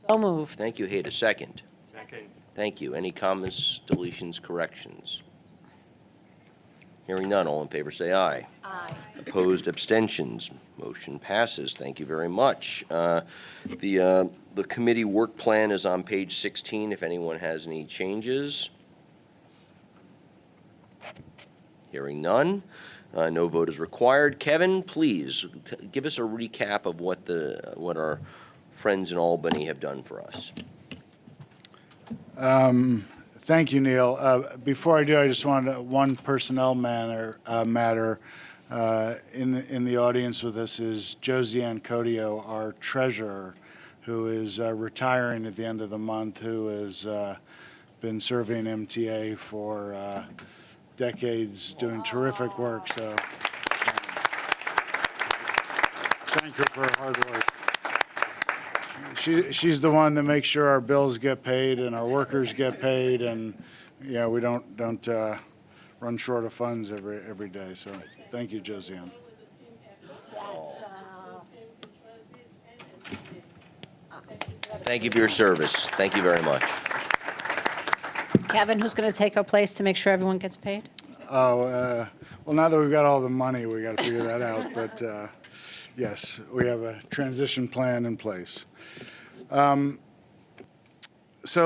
So moved. Thank you. Hayden, second. Second. Thank you. Any comments, deletions, corrections? Hearing none, all in favor say aye. Aye. Opposed, abstentions. Motion passes. Thank you very much. The committee work plan is on page 16 if anyone has any changes. Hearing none. No vote is required. Kevin, please give us a recap of what our friends in Albany have done for us. Thank you, Neil. Before I do, I just wanted one personnel matter. In the audience with us is Josiane Codio, our treasurer, who is retiring at the end of the month, who has been serving MTA for decades, doing terrific work. So thank her for her hard work. She's the one that makes sure our bills get paid and our workers get paid, and we don't run short of funds every day. So thank you, Josiane. Thank you for your service. Thank you very much. Kevin, who's going to take her place to make sure everyone gets paid? Well, now that we've got all the money, we got to figure that out. But yes, we have a transition plan in place. So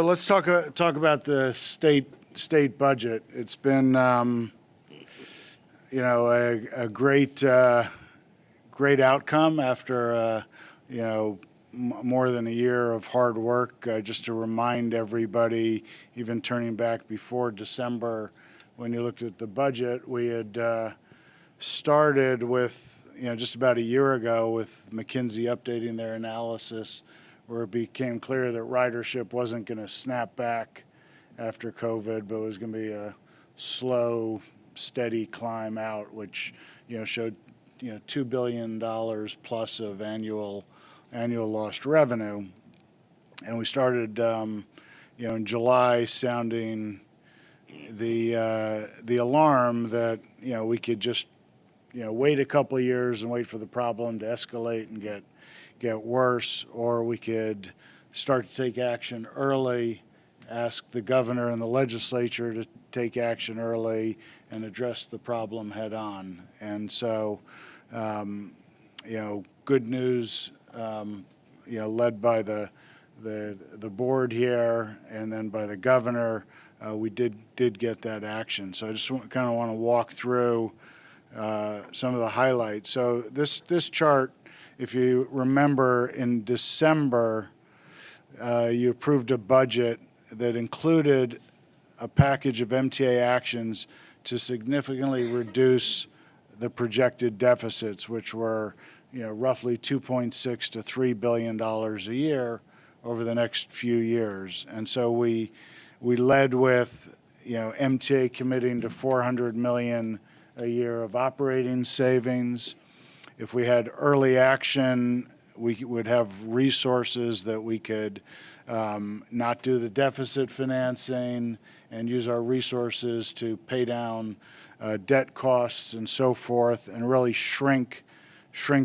let's talk about the state budget. It's been a great outcome after more than a year of hard work. Just to remind everybody, even turning back before December, when you looked at the budget, we had started with just about a year ago with McKinsey updating their analysis, where it became clear that ridership wasn't going to snap back after COVID, but was going to be a slow, steady climb out, which showed $2 billion plus of annual lost revenue. And we started in July sounding the alarm that we could just wait a couple of years and wait for the problem to escalate and get worse, or we could start to take action early, ask the governor and the legislature to take action early and address the problem head on. And so, good news, led by the board here and then by the governor, we did get that action. So I just kind of want to walk through some of the highlights. So this chart, if you remember, in December, you approved a budget that included a package of MTA actions to significantly reduce the projected deficits, which were, roughly $2.6 to $3 billion a year over the next few years. And so we led with, MTA committing to $400 million a year of operating savings. If we had early action, we would have resources that we could not do the deficit financing and use our resources to pay down debt costs and so forth, and really shrink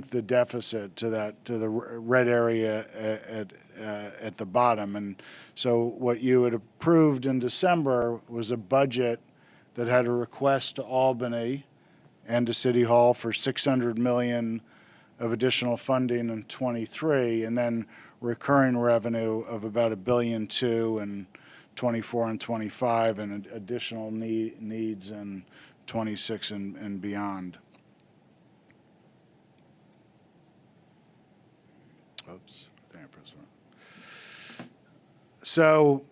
the deficit to the red area at the bottom. And so what you had approved in December was a budget that had a request to Albany and to City Hall for $600 million of additional funding in '23, and then recurring revenue of about $1.2 billion in '24 and '25, and additional needs in '26 and beyond. Oops, I think I pressed one. So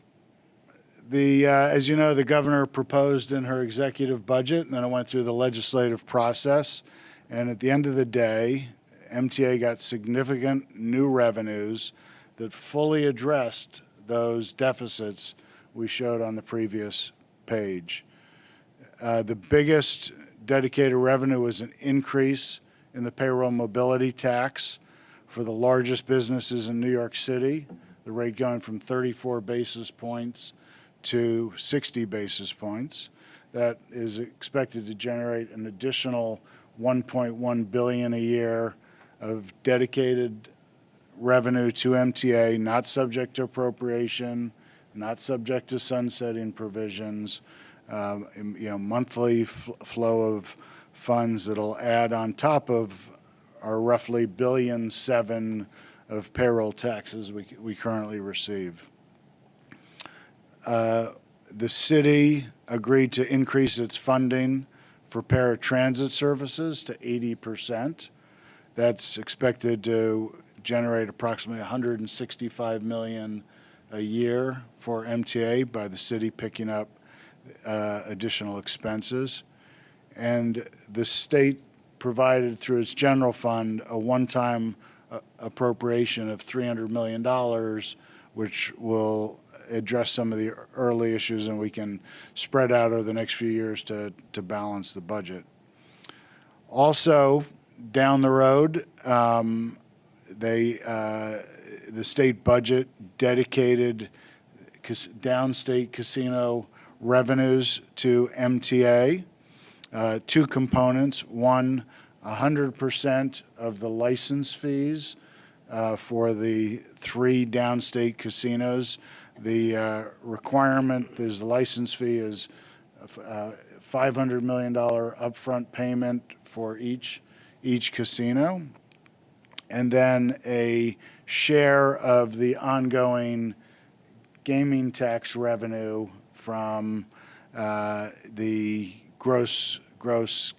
as you know, the governor proposed in her executive budget, and then it went through the legislative process. And at the end of the day, MTA got significant new revenues that fully addressed those deficits we showed on the previous page. The biggest dedicated revenue was an increase in the payroll mobility tax for the largest businesses in New York City, the rate going from 34 basis points to 60 basis points. That is expected to generate an additional $1.1 billion a year of dedicated revenue to MTA, not subject to appropriation, not subject to sunsetting provisions, monthly flow of funds that'll add on top of our roughly $1.7 billion of payroll taxes we currently receive. The city agreed to increase its funding for paratransit services to 80%. That's expected to generate approximately $165 million a year for MTA by the city picking up additional expenses. And the state provided through its general fund a one-time appropriation of $300 million, which will address some of the early issues, and we can spread out over the next few years to balance the budget. Also, down the road, the state budget dedicated downstate casino revenues to MTA. Two components. One, 100% of the license fees for the 3 downstate casinos. The requirement is the license fee is $500 million upfront payment for each casino, and then a share of the ongoing gaming tax revenue from the gross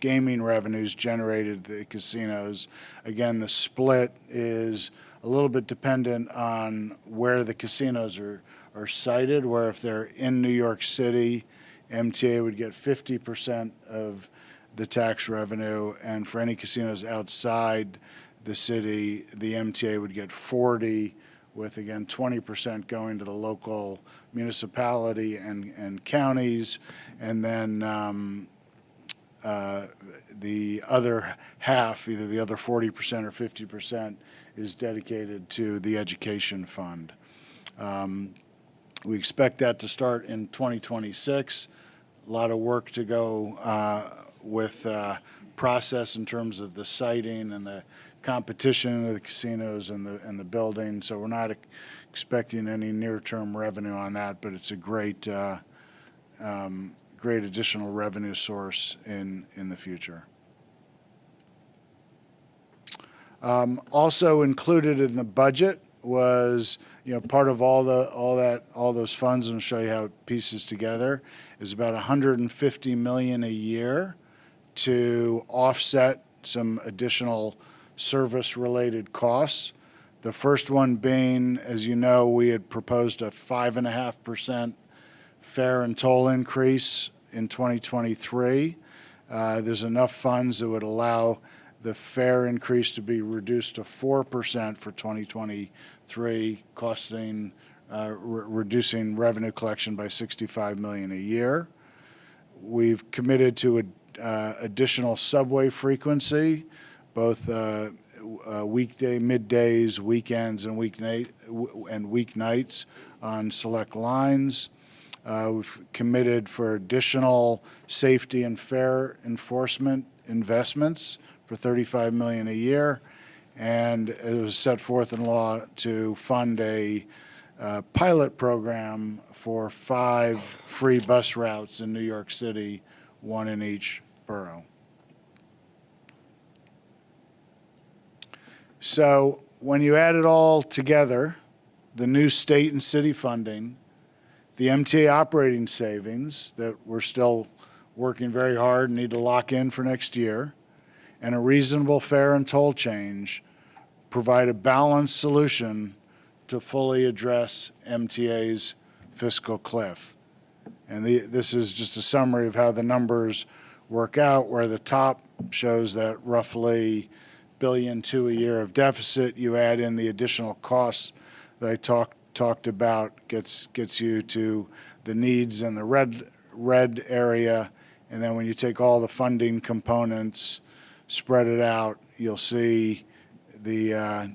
gaming revenues generated at the casinos. Again, the split is a little bit dependent on where the casinos are sited, where if they're in New York City, MTA would get 50% of the tax revenue, and for any casinos outside the city, the MTA would get 40%, with again 20% going to the local municipality and counties, and then the other half, either the other 40% or 50%, is dedicated to the education fund. We expect that to start in 2026. A lot of work to go with process in terms of the siting and the competition of the casinos and the building. So we're not expecting any near-term revenue on that, but it's a great additional revenue source in the future. Also included in the budget was, part of all those funds, and I'll show you how it pieces together, is about $150 million a year to offset some additional service-related costs. The first one being, as you know, we had proposed a 5.5% fare and toll increase in 2023. There's enough funds that would allow the fare increase to be reduced to 4% for 2023, reducing revenue collection by $65 million a year. We've committed to additional subway frequency, both weekday, middays, weekends, and weeknights on select lines. We've committed for additional safety and fare enforcement investments for $35 million a year, and it was set forth in law to fund a pilot program for 5 free bus routes in New York City, 1 in each borough. So when you add it all together, the new state and city funding, the MTA operating savings that we're still working very hard and need to lock in for next year, and a reasonable fare and toll change, provide a balanced solution to fully address MTA's fiscal cliff. And this is just a summary of how the numbers work out, where the top shows that roughly $1.2 billion a year of deficit. You add in the additional costs that I talked about, gets you to the needs in the red area. And then when you take all the funding components, spread it out, you'll see the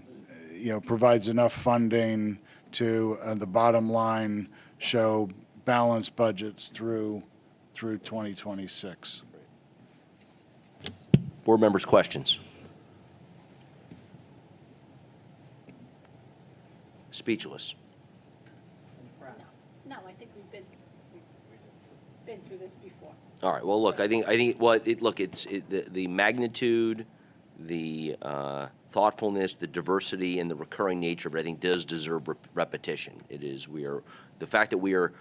provides enough funding to the bottom line show balanced budgets through 2026. Board members' questions? Speechless. No, I think we've been through this before. All right. Well, look, I think the magnitude, the thoughtfulness, the diversity, and the recurring nature of it, I think, does deserve repetition. It is. The fact that we are.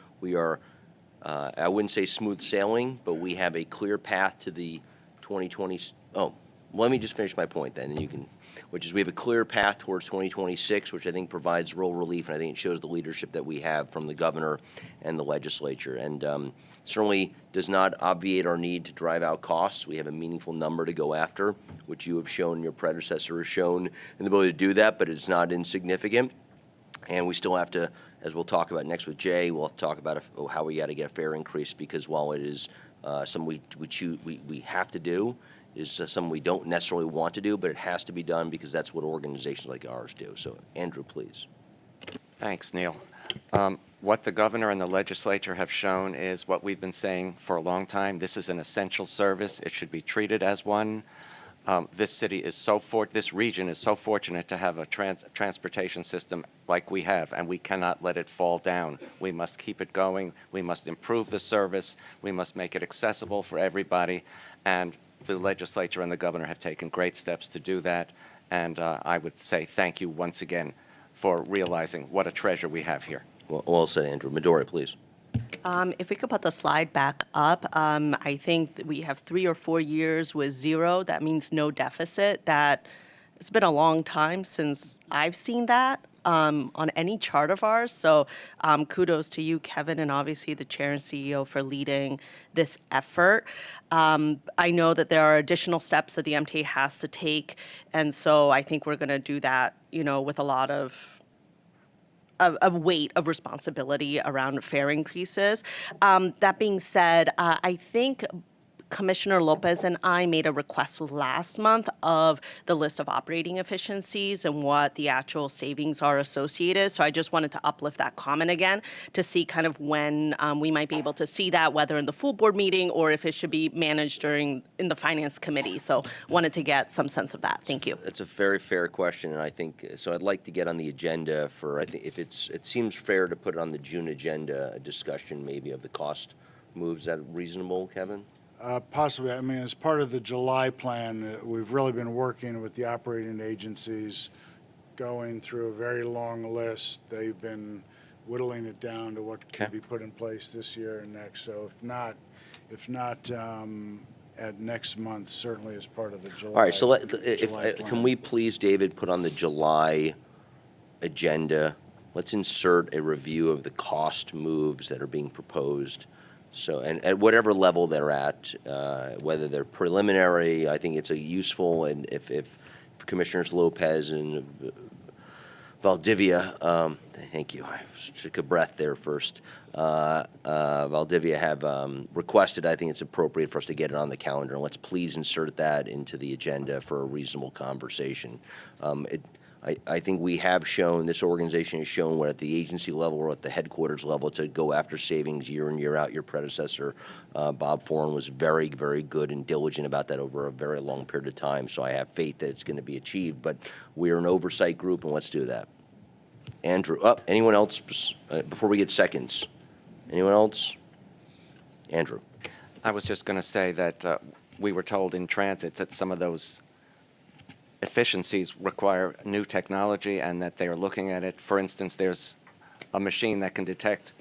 I wouldn't say smooth sailing, but we have a clear path to the 2020. Oh, let me just finish my point then, and you can. Which is, we have a clear path towards 2026, which I think provides real relief, and I think it shows the leadership that we have from the governor and the legislature, and certainly does not obviate our need to drive out costs. We have a meaningful number to go after, which you have shown, your predecessor has shown, an ability to do that, but it's not insignificant. And we still have to, as we'll talk about next with Jay, we'll have to talk about how we got to get a fare increase, because while it is something we have to do, is something we don't necessarily want to do, but it has to be done because that's what organizations like ours do. So, Andrew, please. Thanks, Neil. What the governor and the legislature have shown is what we've been saying for a long time. This is an essential service. It should be treated as one. This region is so fortunate to have a transportation system like we have, and we cannot let it fall down. We must keep it going. We must improve the service. We must make it accessible for everybody. And the legislature and the governor have taken great steps to do that. And I would say thank you once again for realizing what a treasure we have here. Well said, Andrew. Midori, please. If we could put the slide back up, I think that we have 3 or 4 years with zero. That means no deficit. It's been a long time since I've seen that on any chart of ours. So kudos to you, Kevin, and obviously the chair and CEO for leading this effort. I know that there are additional steps that the MTA has to take, and so I think we're going to do that, with a lot of weight of responsibility around fare increases. That being said, I think Commissioner Lopez and I made a request last month of the list of operating efficiencies and what the actual savings are associated. So I just wanted to uplift that comment again to see kind of when we might be able to see that, whether in the full board meeting or if it should be managed in the Finance Committee. So wanted to get some sense of that. Thank you. That's a very fair question, and I think so. I'd like to get on the agenda for. I think if it seems fair to put it on the June agenda, a discussion maybe of the cost moves. Is that reasonable, Kevin? Possibly. I mean, as part of the July plan, we've really been working with the operating agencies, going through a very long list. They've been whittling it down to what can be put in place this year and next. So if not at next month, certainly as part of the July. All right. So July plan. Can we please, David, put on the July agenda? Let's insert a review of the cost moves that are being proposed, So, and at whatever level they're at, whether they're preliminary, I think it's a useful, and if Commissioners Lopez and Valdivia, thank you, I took a breath there first. Valdivia have requested, I think it's appropriate for us to get it on the calendar, and let's please insert that into the agenda for a reasonable conversation. I think we have shown, this organization has shown what at the agency level or at the headquarters level to go after savings year in, year out. Your predecessor, Bob Foran, was very, very good and diligent about that over a very long period of time. So I have faith that it's going to be achieved, but we're an oversight group, and let's do that. Andrew, anyone else before we get seconds? Anyone else? Andrew. I was just going to say that we were told in transit that some of those efficiencies require new technology and that they are looking at it. For instance, there's a machine that can detect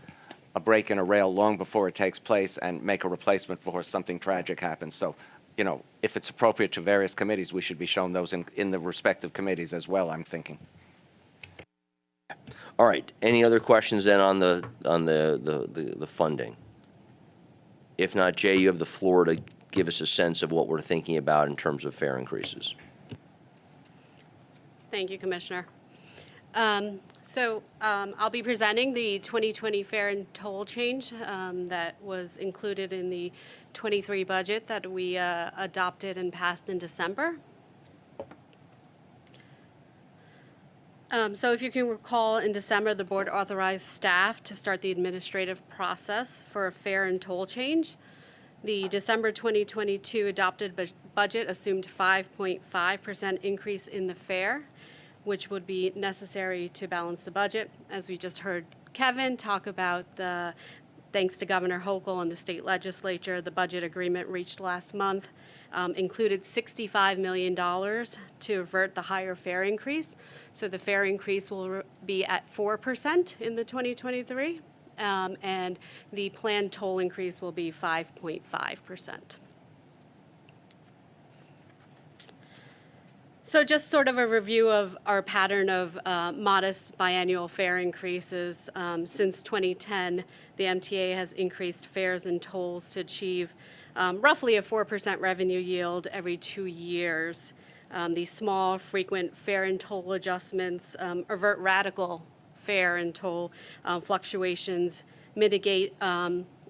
a break in a rail long before it takes place and make a replacement before something tragic happens. So, you know, if it's appropriate to various committees, we should be shown those in the respective committees as well, I'm thinking. All right. Any other questions then on the funding? If not, Jay, you have the floor to give us a sense of what we're thinking about in terms of fare increases. Thank you, Commissioner. I'll be presenting the 2020 fare and toll change that was included in the 23 budget that we adopted and passed in December. So if you can recall, in December, the board authorized staff to start the administrative process for a fare and toll change. The December 2022 adopted budget assumed 5.5% increase in the fare, which would be necessary to balance the budget. As we just heard Kevin talk about, thanks to Governor Hochul and the state legislature, the budget agreement reached last month included $65 million to avert the higher fare increase. So the fare increase will be at 4% in the 2023, and the planned toll increase will be 5.5%. So just sort of a review of our pattern of modest biannual fare increases. Since 2010, the MTA has increased fares and tolls to achieve roughly a 4% revenue yield every 2 years. These small, frequent fare and toll adjustments avert radical fare and toll fluctuations, mitigate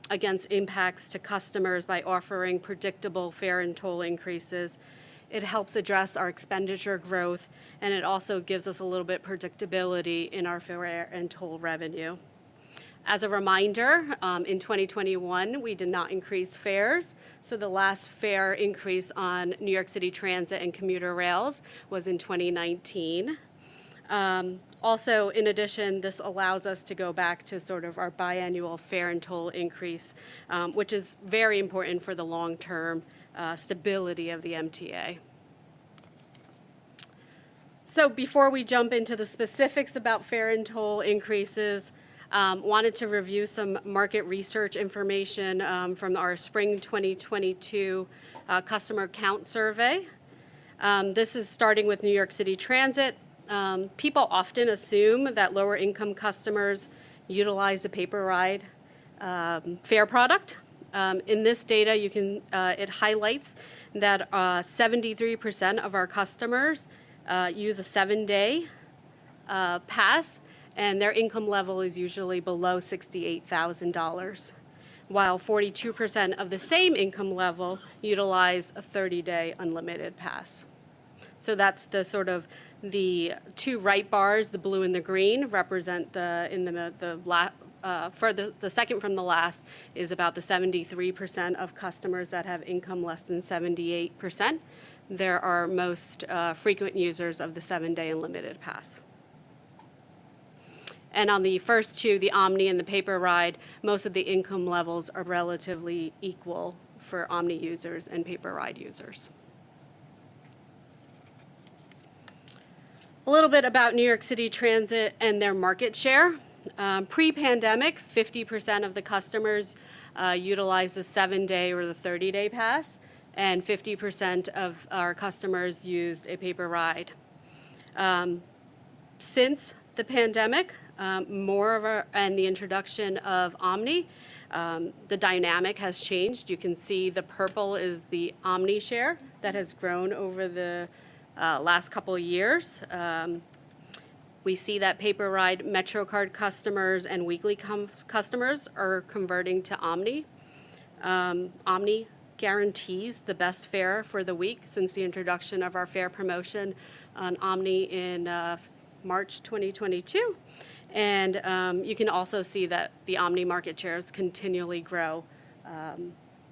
against impacts to customers by offering predictable fare and toll increases. It helps address our expenditure growth, and it also gives us a little bit predictability in our fare and toll revenue. As a reminder, in 2021, we did not increase fares, so the last fare increase on New York City Transit and commuter rails was in 2019. Also, in addition, this allows us to go back to sort of our biannual fare and toll increase, which is very important for the long-term stability of the MTA. So before we jump into the specifics about fare and toll increases, wanted to review some market research information from our spring 2022 customer count survey. This is starting with New York City Transit. People often assume that lower income customers utilize the paper ride fare product. In this data, you can it highlights that 73% of our customers use a 7-day pass, and their income level is usually below $68,000, while 42% of the same income level utilize a 30-day unlimited pass. So that's the sort of the two right bars, the blue and the green, represent the second from the last is about the 73% of customers that have income less than 78%. There are most frequent users of the 7-day unlimited pass. And on the first two, the Omni and the paper ride, most of the income levels are relatively equal for Omni users and paper ride users. A little bit about New York City Transit and their market share. Pre-pandemic, 50% of the customers utilized the 7-day or the 30-day pass, and 50% of our customers used a paper ride. Since the pandemic, and the introduction of Omni, The dynamic has changed. You can see the purple is the Omni share that has grown over the last couple of years. We see that paper ride MetroCard customers and weekly customers are converting to Omni. Omni guarantees the best fare for the week since the introduction of our fare promotion on Omni in March 2022. And you can also see that the Omni market shares continually grow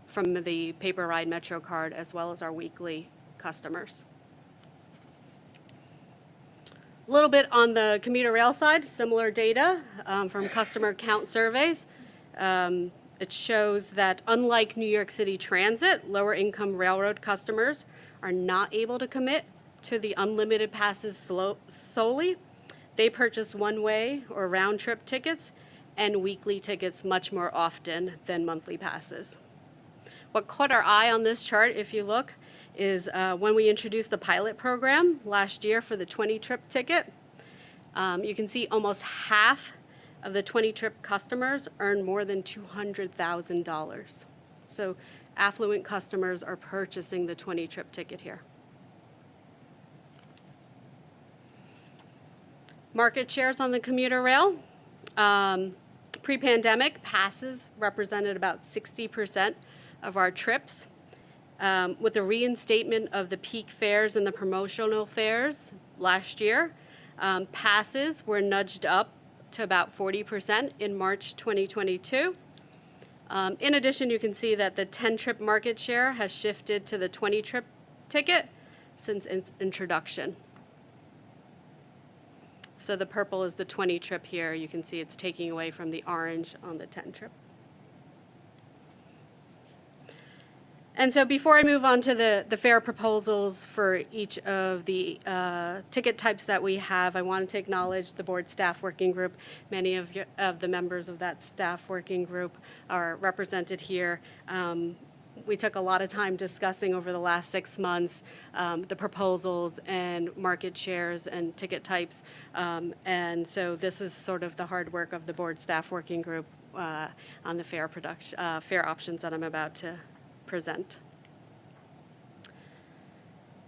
from the paper ride MetroCard as well as our weekly customers. A little bit on the commuter rail side, similar data from customer count surveys. It shows that unlike New York City Transit, lower income railroad customers are not able to commit to the unlimited passes solely. They purchase one-way or round-trip tickets and weekly tickets much more often than monthly passes. What caught our eye on this chart, if you look, is when we introduced the pilot program last year for the 20-trip ticket. You can see almost half of the 20-trip customers earn more than $200,000. So affluent customers are purchasing the 20-trip ticket here. Market shares on the commuter rail. Pre-pandemic, passes represented about 60% of our trips. With the reinstatement of the peak fares and the promotional fares last year, passes were nudged up to about 40% in March 2022. In addition, you can see that the 10-trip market share has shifted to the 20-trip ticket since its introduction. So the purple is the 20-trip here. You can see it's taking away from the orange on the 10-trip. And so before I move on to the fare proposals for each of the ticket types that we have, I wanted to acknowledge the board staff working group. Many of the members of that staff working group are represented here. We took a lot of time discussing over the last 6 months the proposals and market shares and ticket types. And so this is sort of the hard work of the board staff working group on the fare options that I'm about to present.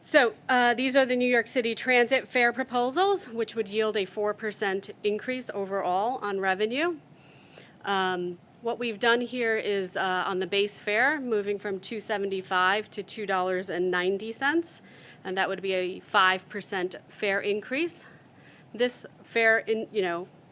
So these are the New York City Transit fare proposals, which would yield a 4% increase overall on revenue. What we've done here is on the base fare, moving from $2.75 to $2.90, and that would be a 5% fare increase. This fare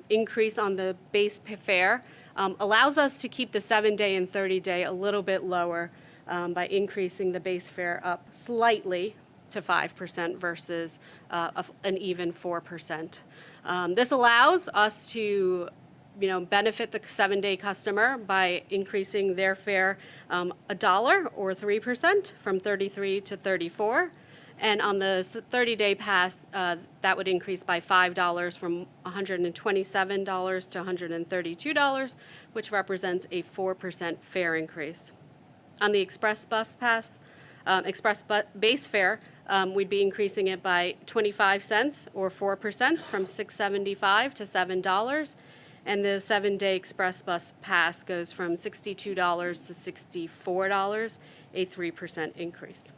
increase on the base fare allows us to keep the 7-day and 30-day a little bit lower by increasing the base fare up slightly to 5% versus an even 4%. This allows us to benefit the 7-day customer by increasing their fare $1 or 3% from 33 to 34. And on the 30-day pass, that would increase by $5 from $127 to $132, which represents a 4% fare increase. On the express bus pass, base fare, we'd be increasing it by 25 cents or 4% from $6.75 to $7. And the 7-day express bus pass goes from $62 to $64, a 3% increase.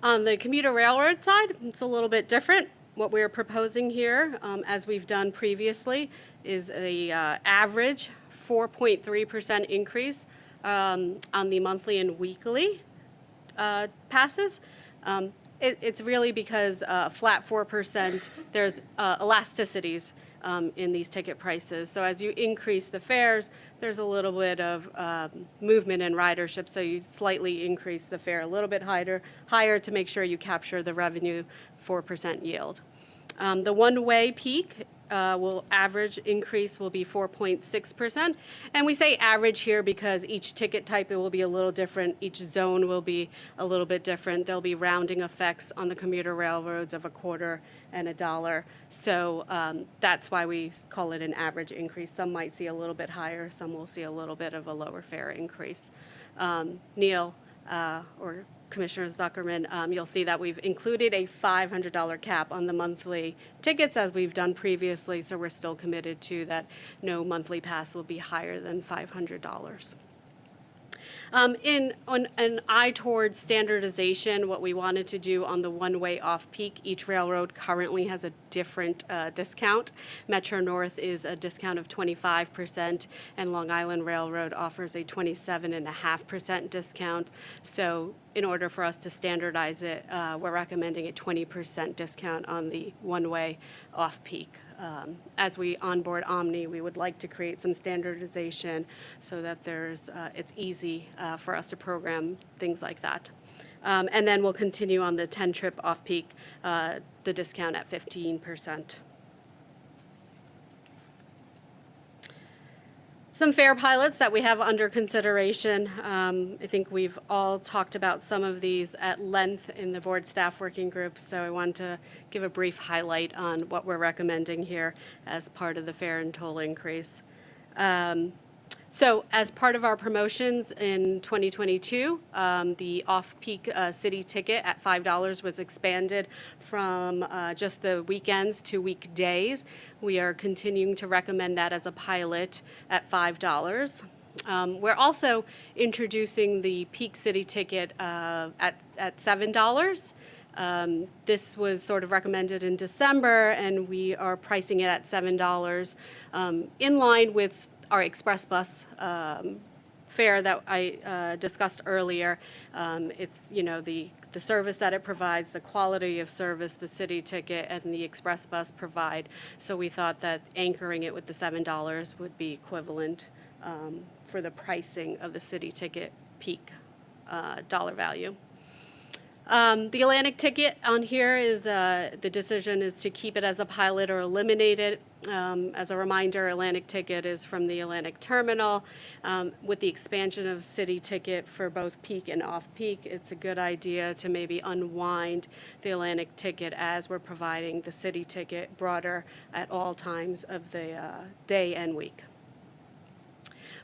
On the commuter railroad side, it's a little bit different. What we're proposing here, as we've done previously, is a average 4.3% increase on the monthly and weekly passes. It's really because flat 4%, there's elasticities in these ticket prices. So as you increase the fares, there's a little bit of movement in ridership, so you slightly increase the fare a little bit higher to make sure you capture the revenue 4% yield. The one-way peak average increase will be 4.6%. And we say average here because each ticket type it will be a little different. Each zone will be a little bit different. There'll be rounding effects on the commuter railroads of $0.25 and $1. So that's why we call it an average increase. Some might see a little bit higher. Some will see a little bit of a lower fare increase. Neil or Commissioner Zuckerman, you'll see that we've included a $500 cap on the monthly tickets as we've done previously, so we're still committed to that no monthly pass will be higher than $500. On an eye towards standardization, what we wanted to do on the one-way off-peak, each railroad currently has a different discount. Metro North is a discount of 25%, and Long Island Railroad offers a 27.5% discount. So in order for us to standardize it, we're recommending a 20% discount on the one-way off-peak. As we onboard Omni, we would like to create some standardization so that it's easy for us to program things like that. And then we'll continue on the 10-trip off-peak, the discount at 15%. Some fare pilots that we have under consideration. I think we've all talked about some of these at length in the board staff working group, so I want to give a brief highlight on what we're recommending here as part of the fare and toll increase. So as part of our promotions in 2022, the off-peak city ticket at $5 was expanded from just the weekends to weekdays. We are continuing to recommend that as a pilot at $5. We're also introducing the peak city ticket at $7. This was sort of recommended in December, and we are pricing it at $7 in line with our express bus fare that I discussed earlier. It's, the service that it provides, the quality of service the city ticket and the express bus provide. So we thought that anchoring it with the $7 would be equivalent for the pricing of the city ticket peak dollar value. The Atlantic ticket on here is the decision is to keep it as a pilot or eliminate it. As a reminder, Atlantic ticket is from the Atlantic terminal. With the expansion of city ticket for both peak and off-peak, it's a good idea to maybe unwind the Atlantic ticket as we're providing the city ticket broader at all times of the day and week.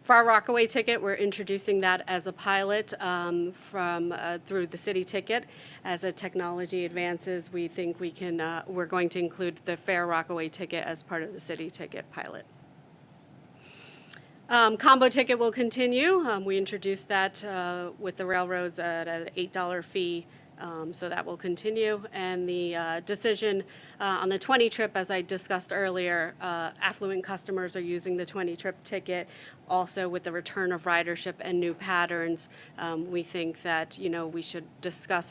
For our Rockaway ticket, we're introducing that as a pilot through the city ticket. As a technology advances, we think we're going to include the fare Rockaway ticket as part of the city ticket pilot. Combo ticket will continue. We introduced that with the railroads at an $8 fee. So that will continue. And the decision on the 20-trip, as I discussed earlier, affluent customers are using the 20-trip ticket. Also, with the return of ridership and new patterns, we think that we should discuss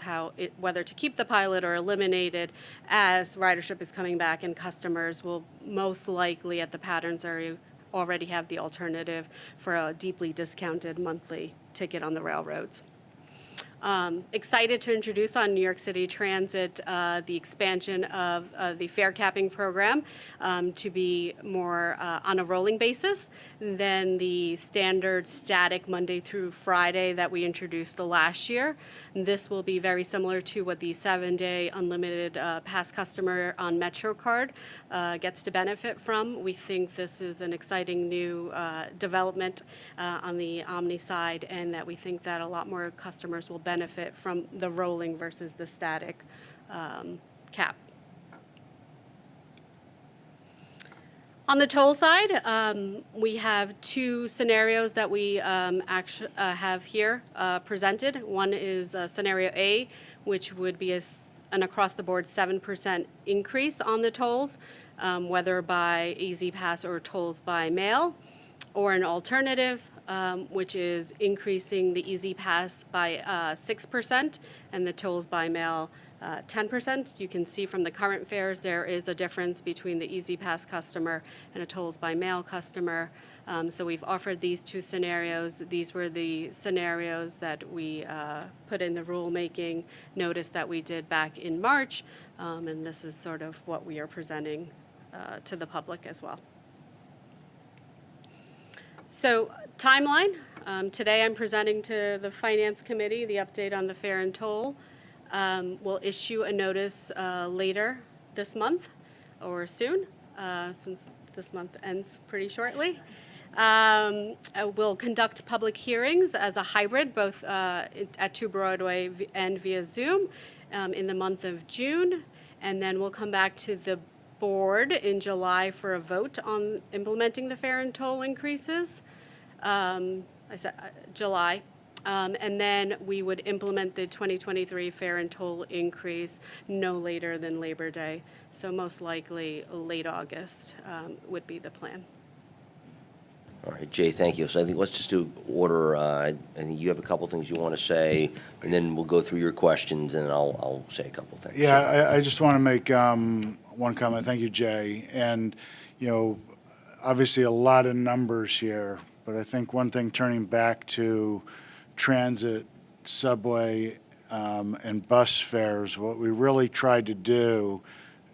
whether to keep the pilot or eliminate it as ridership is coming back, and customers will most likely at the patterns area already have the alternative for a deeply discounted monthly ticket on the railroads. Excited to introduce on New York City Transit the expansion of the fare capping program to be more on a rolling basis than the standard static Monday through Friday that we introduced last year. This will be very similar to what the 7-day unlimited pass customer on MetroCard gets to benefit from. We think this is an exciting new development on the Omni side, and that we think that a lot more customers will benefit from the rolling versus the static cap. On the toll side, we have two scenarios that we have here presented. One is scenario A, which would be an across-the-board 7% increase on the tolls, whether by Easy Pass or tolls by mail, or an alternative, which is increasing the Easy Pass by 6% and the tolls by mail 10%. You can see from the current fares there is a difference between the Easy Pass customer and a tolls by mail customer. So we've offered these two scenarios. These were the scenarios that we put in the rulemaking notice that we did back in March, and this is sort of what we are presenting to the public as well. So timeline, today I'm presenting to the Finance Committee the update on the fare and toll. We'll issue a notice later this month or soon, since this month ends pretty shortly. We'll conduct public hearings as a hybrid, both at 2 Broadway and via Zoom in the month of June. And then we'll come back to the board in July for a vote on implementing the fare and toll increases. I said July. And then we would implement the 2023 fare and toll increase no later than Labor Day. So most likely late August would be the plan. All right, Jay, thank you. So I think let's just do order. I think you have a couple things you want to say, and then we'll go through your questions, and I'll say a couple things. Yeah, I just want to make one comment. Thank you, Jay. And, you know, obviously a lot of numbers here, but I think one thing, turning back to transit, subway, and bus fares, what we really tried to do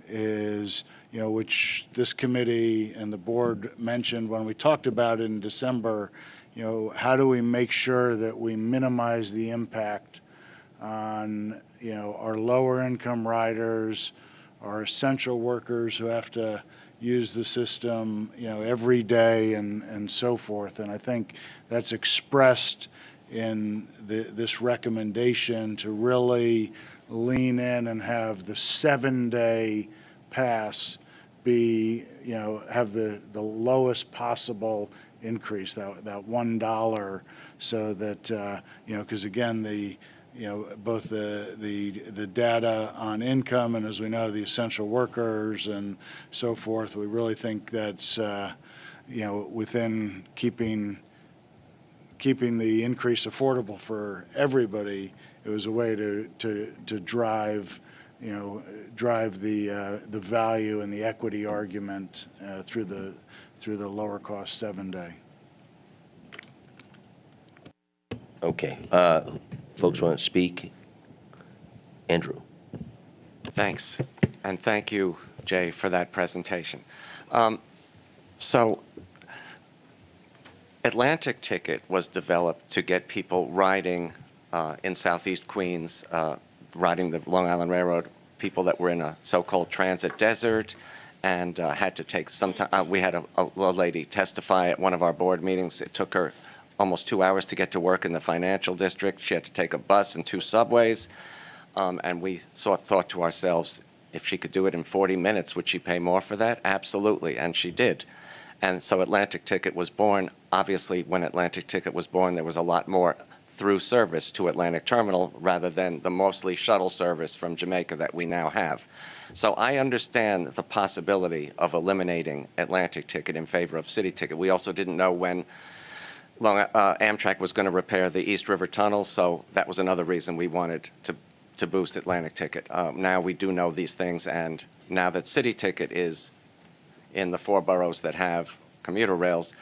is, you know, which this committee and the board mentioned when we talked about it in December, you know, how do we make sure that we minimize the impact on, you know, our lower income riders, our essential workers who have to use the system, you know, every day and so forth. And I think that's expressed in this recommendation to really lean in and have the 7-day pass be, you know, have the lowest possible increase, that $1, so that, you know, because again, you know, both the data on income and, as we know, the essential workers and so forth, we really think that's, you know, within keeping the increase affordable for everybody. It was a way to drive, you know, drive the value and the equity argument through the lower cost 7-day. Okay, folks want to speak? Andrew. Thanks, and thank you, Jay, for that presentation. So Atlantic Ticket was developed to get people riding in Southeast Queens, riding the Long Island Railroad, people that were in a so-called transit desert and had to take some time. We had a lady testify at one of our board meetings. It took her almost 2 hours to get to work in the financial district. She had to take a bus and 2 subways. And we thought to ourselves, if she could do it in 40 minutes, would she pay more for that? Absolutely, and she did. And so Atlantic Ticket was born. Obviously, when Atlantic Ticket was born, there was a lot more through service to Atlantic Terminal rather than the mostly shuttle service from Jamaica that we now have. So I understand the possibility of eliminating Atlantic Ticket in favor of City Ticket. We also didn't know when Amtrak was going to repair the East River Tunnel, so that was another reason we wanted to boost Atlantic Ticket. Now we do know these things, and now that City Ticket is in the 4 boroughs that have commuter rails,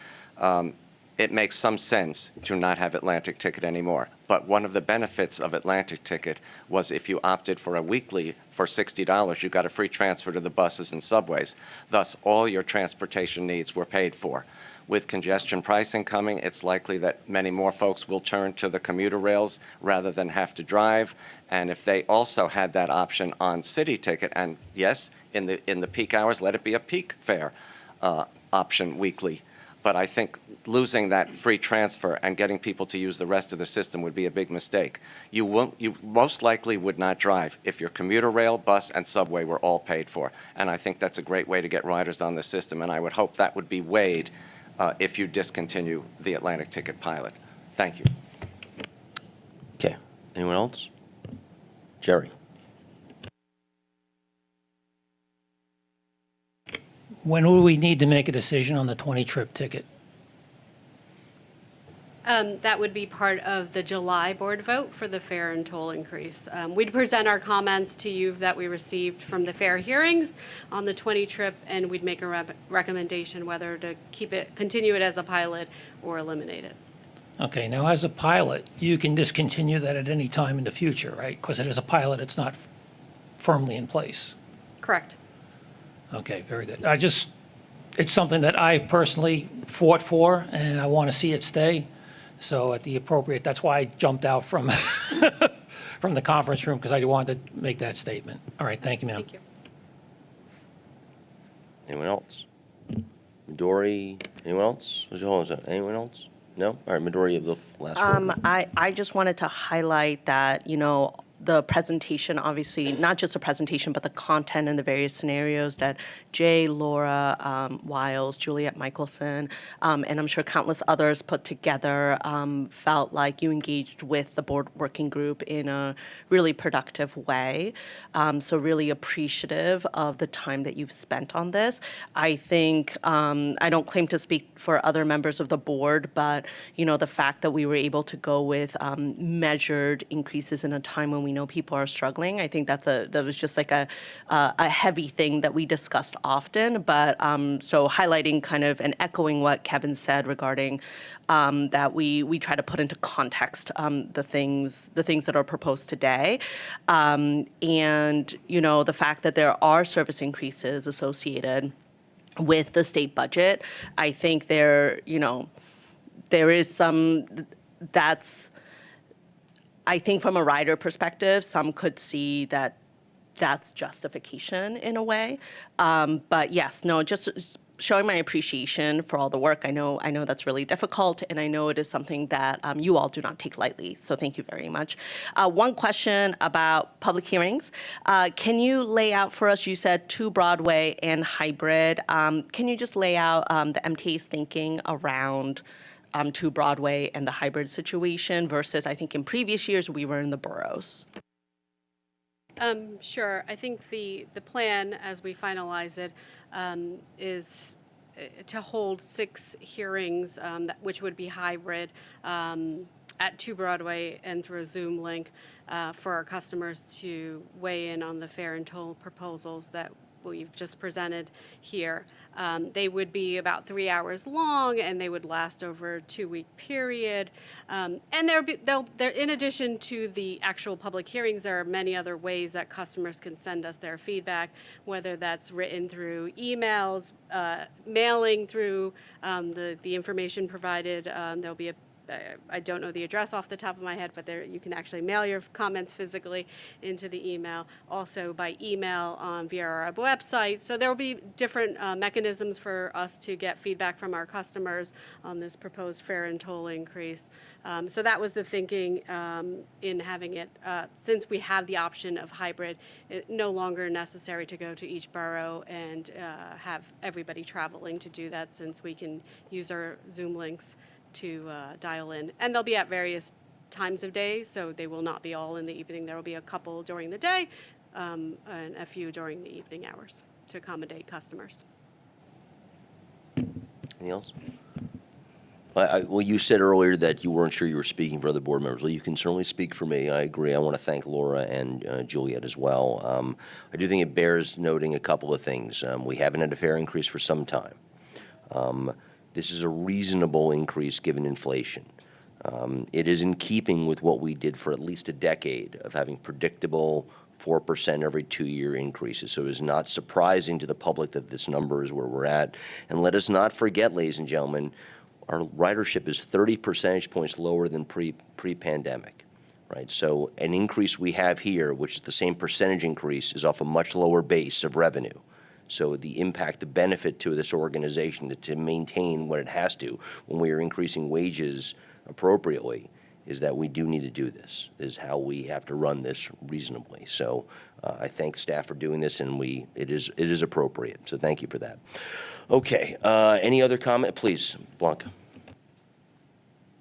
it makes some sense to not have Atlantic Ticket anymore. But one of the benefits of Atlantic Ticket was if you opted for a weekly for $60, you got a free transfer to the buses and subways. Thus, all your transportation needs were paid for. With congestion pricing coming, it's likely that many more folks will turn to the commuter rails rather than have to drive. And if they also had that option on City Ticket, and yes, in the peak hours, let it be a peak fare option weekly. But I think losing that free transfer and getting people to use the rest of the system would be a big mistake. You most likely would not drive if your commuter rail, bus, and subway were all paid for. And I think that's a great way to get riders on the system, and I would hope that would be weighed if you discontinue the Atlantic Ticket pilot. Thank you. Okay. Anyone else? Jerry. When will we need to make a decision on the 20-trip ticket? That would be part of the July board vote for the fare and toll increase. We'd present our comments to you that we received from the fare hearings on the 20-trip, and we'd make a recommendation whether to continue it as a pilot or eliminate it. Okay, now as a pilot, you can discontinue that at any time in the future, right? Because it is a pilot, it's not firmly in place. Correct. Okay, very good. It's something that I personally fought for, and I want to see it stay. So at the appropriate, that's why I jumped out from from the conference room, because I wanted to make that statement. All right, thank you, ma'am. Thank you. Anyone else? Midori, anyone else? Hold on, anyone else? No? All right, Midori, of the last word. I just wanted to highlight that, the presentation, obviously, not just a presentation, but the content and the various scenarios that Jay, Laura, Wiles, Juliet Michelson, and I'm sure countless others put together, felt like you engaged with the board working group in a really productive way. So really appreciative of the time that you've spent on this. I think, I don't claim to speak for other members of the board, but, the fact that we were able to go with measured increases in a time when we know people are struggling. I think that was just like a heavy thing that we discussed often. But so highlighting kind of and echoing what Kevin said regarding that we try to put into context the things that are proposed today, and the fact that there are service increases associated with the state budget. I think there is some I think from a rider perspective, some could see that that's justification in a way. But yes, no, just showing my appreciation for all the work. I know that's really difficult, and I know it is something that you all do not take lightly. So thank you very much. One question about public hearings. Can you lay out for us, you said 2 Broadway and hybrid. Can you just lay out the MTA's thinking around 2 Broadway and the hybrid situation versus, I think in previous years, we were in the boroughs? Sure. I think the plan, as we finalize it, is to hold 6 hearings, which would be hybrid, at 2 Broadway and through a Zoom link for our customers to weigh in on the fare and toll proposals that we've just presented here. They would be about 3 hours long, and they would last over a 2-week period. And in addition to the actual public hearings, there are many other ways that customers can send us their feedback, whether that's written through emails, mailing through the information provided. There'll be I don't know the address off the top of my head, but you can actually mail your comments physically into the email, also by email via our website. So there will be different mechanisms for us to get feedback from our customers on this proposed fare and toll increase. So that was the thinking in having it, since we have the option of hybrid, it's no longer necessary to go to each borough and have everybody traveling to do that, since we can use our Zoom links to dial in. And they'll be at various times of day, so they will not be all in the evening. There will be a couple during the day and a few during the evening hours to accommodate customers. Anything else? Well, you said earlier that you weren't sure you were speaking for other board members. Well, you can certainly speak for me. I agree. I want to thank Laura and Juliet as well. I do think it bears noting a couple of things. We haven't had a fare increase for some time. This is a reasonable increase given inflation. It is in keeping with what we did for at least a decade of having predictable 4% every 2-year increases. So it is not surprising to the public that this number is where we're at. And let us not forget, ladies and gentlemen, our ridership is 30 percentage points lower than pre-pandemic, right? So an increase we have here, which is the same percentage increase, is off a much lower base of revenue. So the impact, the benefit to this organization to maintain what it has to when we are increasing wages appropriately is that we do need to do this, is how we have to run this reasonably. So I thank staff for doing this, and it is appropriate. So thank you for that. Okay, any other comment? Please, Blanca.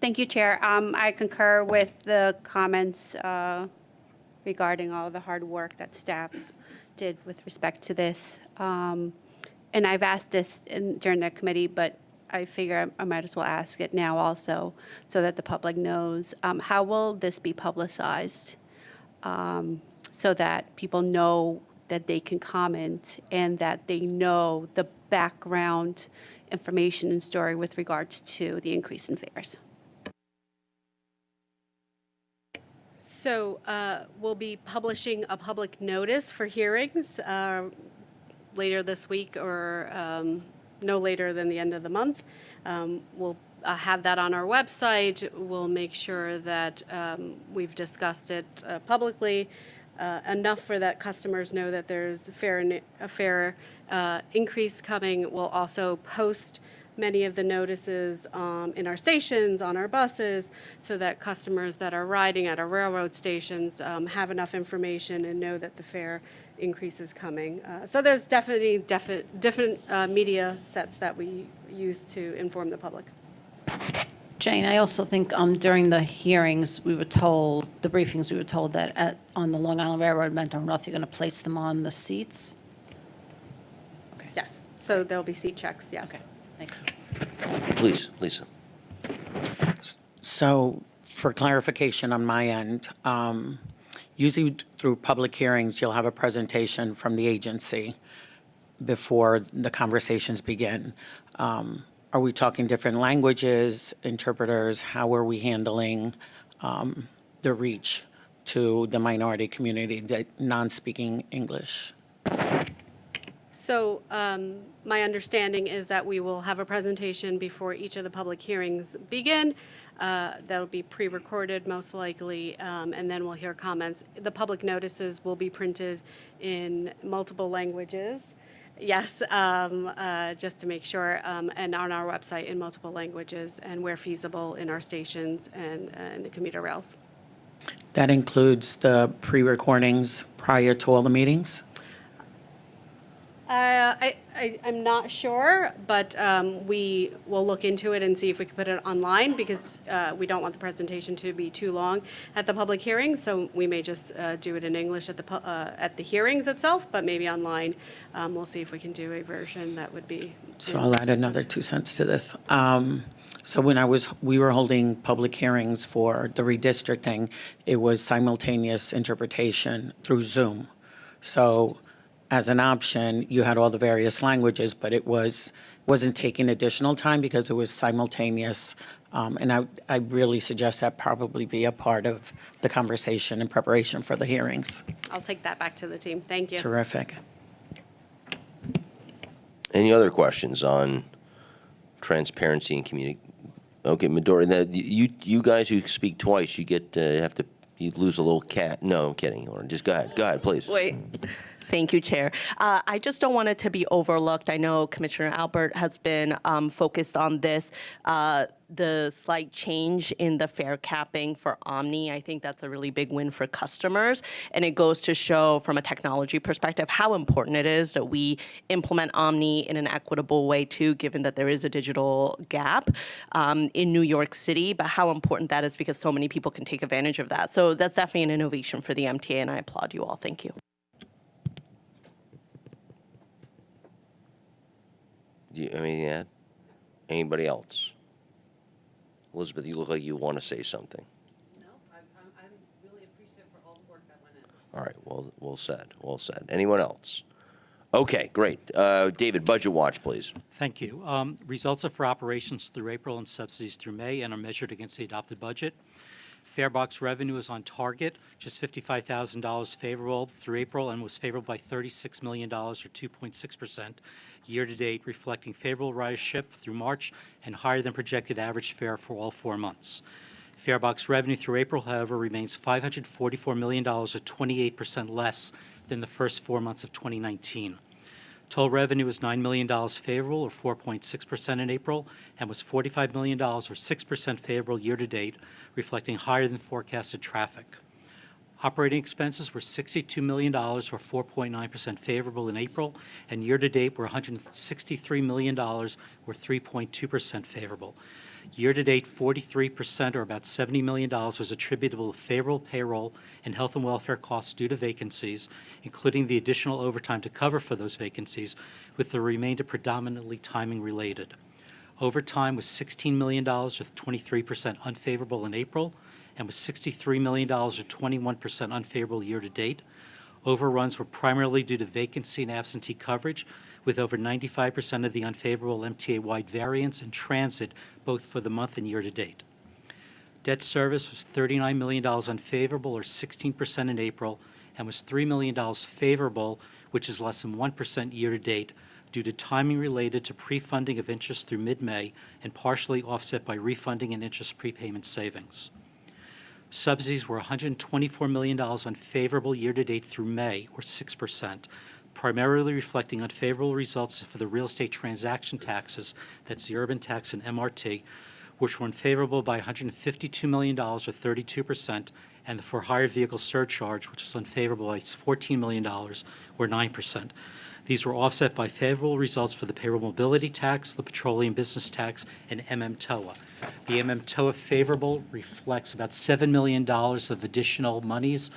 Thank you, Chair. I concur with the comments regarding all the hard work that staff did with respect to this. And I've asked this during the committee, but I figure I might as well ask it now also so that the public knows. How will this be publicized so that people know that they can comment and that they know the background information and story with regards to the increase in fares? So we'll be publishing a public notice for hearings later this week or no later than the end of the month. We'll have that on our website. We'll make sure that we've discussed it publicly enough for that customers know that there's a fare increase coming. We'll also post many of the notices in our stations, on our buses, so that customers that are riding at our railroad stations have enough information and know that the fare increase is coming. So there's definitely different media sets that we use to inform the public. Jane, I also think during the hearings, we were told, the briefings, we were told that on the Long Island Railroad Mental Health, you're going to place them on the seats? Yes, so there'll be seat checks, yes. Okay, thank you. Please, Lisa. So for clarification on my end, usually through public hearings, you'll have a presentation from the agency before the conversations begin. Are we talking different languages, interpreters? How are we handling the reach to the minority community, non-speaking English? So my understanding is that we will have a presentation before each of the public hearings begin. That'll be pre-recorded most likely, and then we'll hear comments. The public notices will be printed in multiple languages. Yes, just to make sure, and on our website in multiple languages, and where feasible in our stations and the commuter rails. That includes the pre-recordings prior to all the meetings? I'm not sure, but we will look into it and see if we can put it online, because we don't want the presentation to be too long at the public hearing. So we may just do it in English at the hearings itself, but maybe online. We'll see if we can do a version that would be. So I'll add another 2 cents to this. So when we were holding public hearings for the redistricting, it was simultaneous interpretation through Zoom. So as an option, you had all the various languages, but it wasn't taking additional time because it was simultaneous. And I really suggest that probably be a part of the conversation in preparation for the hearings. I'll take that back to the team. Thank you. Terrific. Any other questions on transparency and community? Okay, Midori, you guys who speak twice, you get you lose a little cat. No, I'm kidding, Lauren. Just go ahead, please. Wait. Thank you, Chair. I just don't want it to be overlooked. I know Commissioner Albert has been focused on this. The slight change in the fare capping for Omni, I think that's a really big win for customers. And it goes to show from a technology perspective how important it is that we implement Omni in an equitable way too, given that there is a digital gap in New York City, but how important that is because so many people can take advantage of that. So that's definitely an innovation for the MTA, and I applaud you all. Thank you. Do you have anything to add? Anybody else? Elizabeth, you look like you want to say something. No, I'm really appreciative for all the work that went in. All right, well said. Anyone else? Okay, great. David, Budget Watch, please. Thank you. Results are for operations through April and subsidies through May and are measured against the adopted budget. Farebox revenue is on target, just $55,000 favorable through April and was favorable by $36 million or 2.6% year-to-date, reflecting favorable ridership through March and higher than projected average fare for all 4 months. Farebox revenue through April, however, remains $544 million or 28% less than the first 4 months of 2019. Total revenue was $9 million favorable, or 4.6% in April, and was $45 million, or 6% favorable year-to-date, reflecting higher than forecasted traffic. Operating expenses were $62 million, or 4.9% favorable in April, and year-to-date were $163 million, or 3.2% favorable. Year-to-date, 43%, or about $70 million, was attributable to favorable payroll and health and welfare costs due to vacancies, including the additional overtime to cover for those vacancies, with the remainder predominantly timing-related. Overtime was $16 million, with 23% unfavorable in April, and was $63 million, or 21% unfavorable year-to-date. Overruns were primarily due to vacancy and absentee coverage, with over 95% of the unfavorable MTA-wide variance in transit, both for the month and year-to-date. Debt service was $39 million unfavorable, or 16% in April, and was $3 million favorable, which is less than 1% year-to-date, due to timing related to pre-funding of interest through mid-May and partially offset by refunding and interest prepayment savings. Subsidies were $124 million unfavorable year-to-date through May, or 6%, primarily reflecting unfavorable results for the real estate transaction taxes, that's the urban tax and MRT, which were unfavorable by $152 million, or 32%, and the for-hire vehicle surcharge, which was unfavorable by $14 million, or 9%. These were offset by favorable results for the payroll mobility tax, the petroleum business tax, and MMTOA. The MMTOA favorable reflects about $7 million of additional monies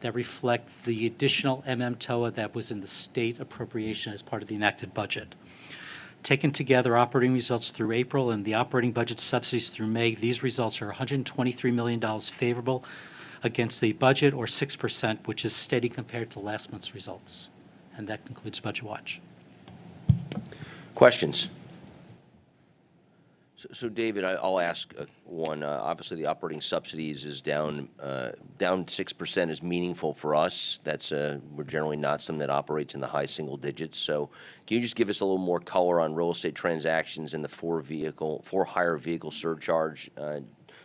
that reflect the additional MMTOA that was in the state appropriation as part of the enacted budget. Taken together, operating results through April and the operating budget subsidies through May, these results are $123 million favorable against the budget, or 6%, which is steady compared to last month's results. And that concludes Budget Watch. Questions? So David, I'll ask one. Obviously, the operating subsidies is down 6% is meaningful for us. That's we're generally not something that operates in the high single digits. So can you just give us a little more color on real estate transactions and the for-hire vehicle surcharge?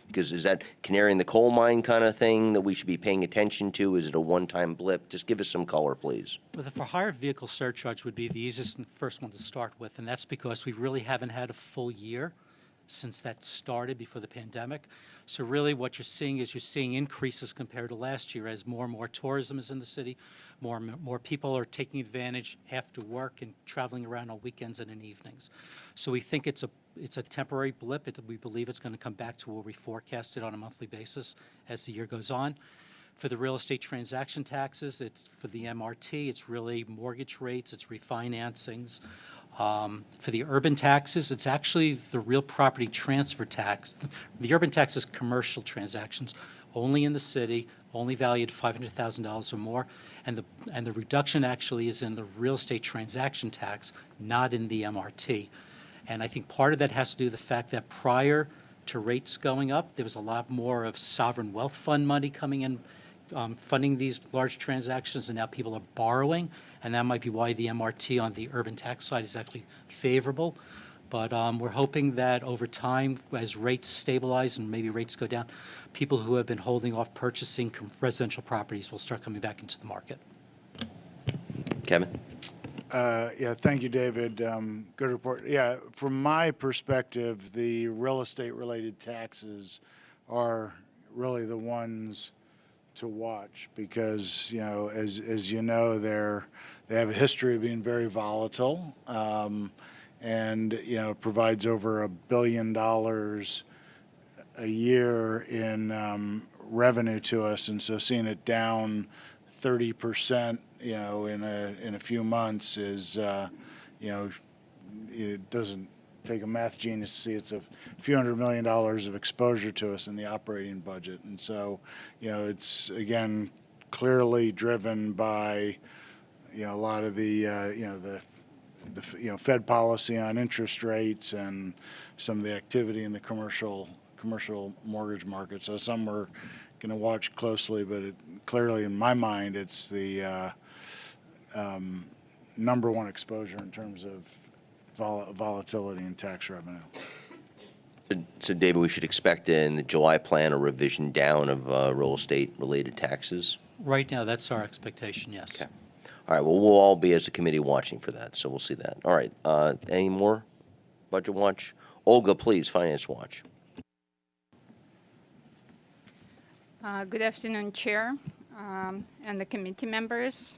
Because is that canary in the coal mine kind of thing that we should be paying attention to? Is it a one-time blip? Just give us some color, please. Well, the for-hire vehicle surcharge would be the easiest and first one to start with, and that's because we really haven't had a full year since that started before the pandemic. So really what you're seeing is increases compared to last year as more and more tourism is in the city, more people are taking advantage after work and traveling around on weekends and in evenings. So we think it's a temporary blip. We believe it's going to come back to where we forecast it on a monthly basis as the year goes on. For the real estate transaction taxes, it's for the MRT, it's really mortgage rates, it's refinancings. For the urban taxes, it's actually the real property transfer tax. The urban tax is commercial transactions, only in the city, only valued $500,000 or more, and the reduction actually is in the real estate transaction tax, not in the MRT. And I think part of that has to do with the fact that prior to rates going up, there was a lot more of sovereign wealth fund money coming in, funding these large transactions, and now people are borrowing, and that might be why the MRT on the urban tax side is actually favorable. But we're hoping that over time, as rates stabilize and maybe rates go down, people who have been holding off purchasing residential properties will start coming back into the market. Kevin? Yeah, thank you, David. Good report. Yeah, from my perspective, the real estate-related taxes are really the ones to watch because, you know, as you know, they have a history of being very volatile, and you know, provides over $1 billion a year in revenue to us, and so seeing it down 30%, you know, in a few months is, you know, it doesn't take a math genius to see it's a few $100 million of exposure to us in the operating budget. And so, you know, it's again clearly driven by, you know, a lot of the, you know, the Fed policy on interest rates and some of the activity in the commercial mortgage market. So some we're going to watch closely, but clearly in my mind, it's the number one exposure in terms of volatility in tax revenue. So, David, we should expect in the July plan a revision down of real estate-related taxes? Right now, that's our expectation, yes. Okay. All right. Well, we'll all be as a committee watching for that, so we'll see that. All right. Any more Budget Watch? Olga, please, Finance Watch. Good afternoon, Chair and the committee members.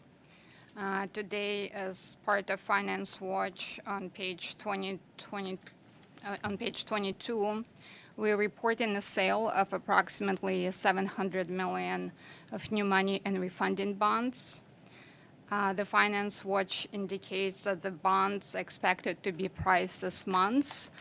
Today, as part of Finance Watch on page 22, we're reporting the sale of approximately $700 million of new money and refunding bonds. The Finance Watch indicates that the bonds expected to be priced this month.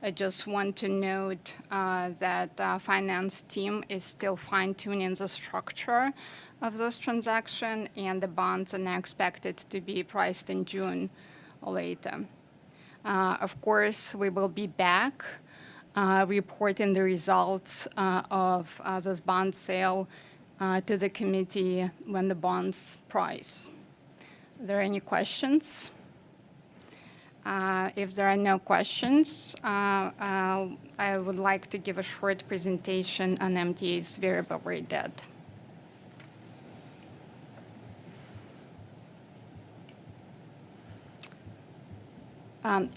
I just want to note that the finance team is still fine-tuning the structure of this transaction, and the bonds are now expected to be priced in June or later. Of course, we will be back reporting the results of this bond sale to the committee when the bonds price. Are there any questions? If there are no questions, I would like to give a short presentation on MTA's variable rate debt.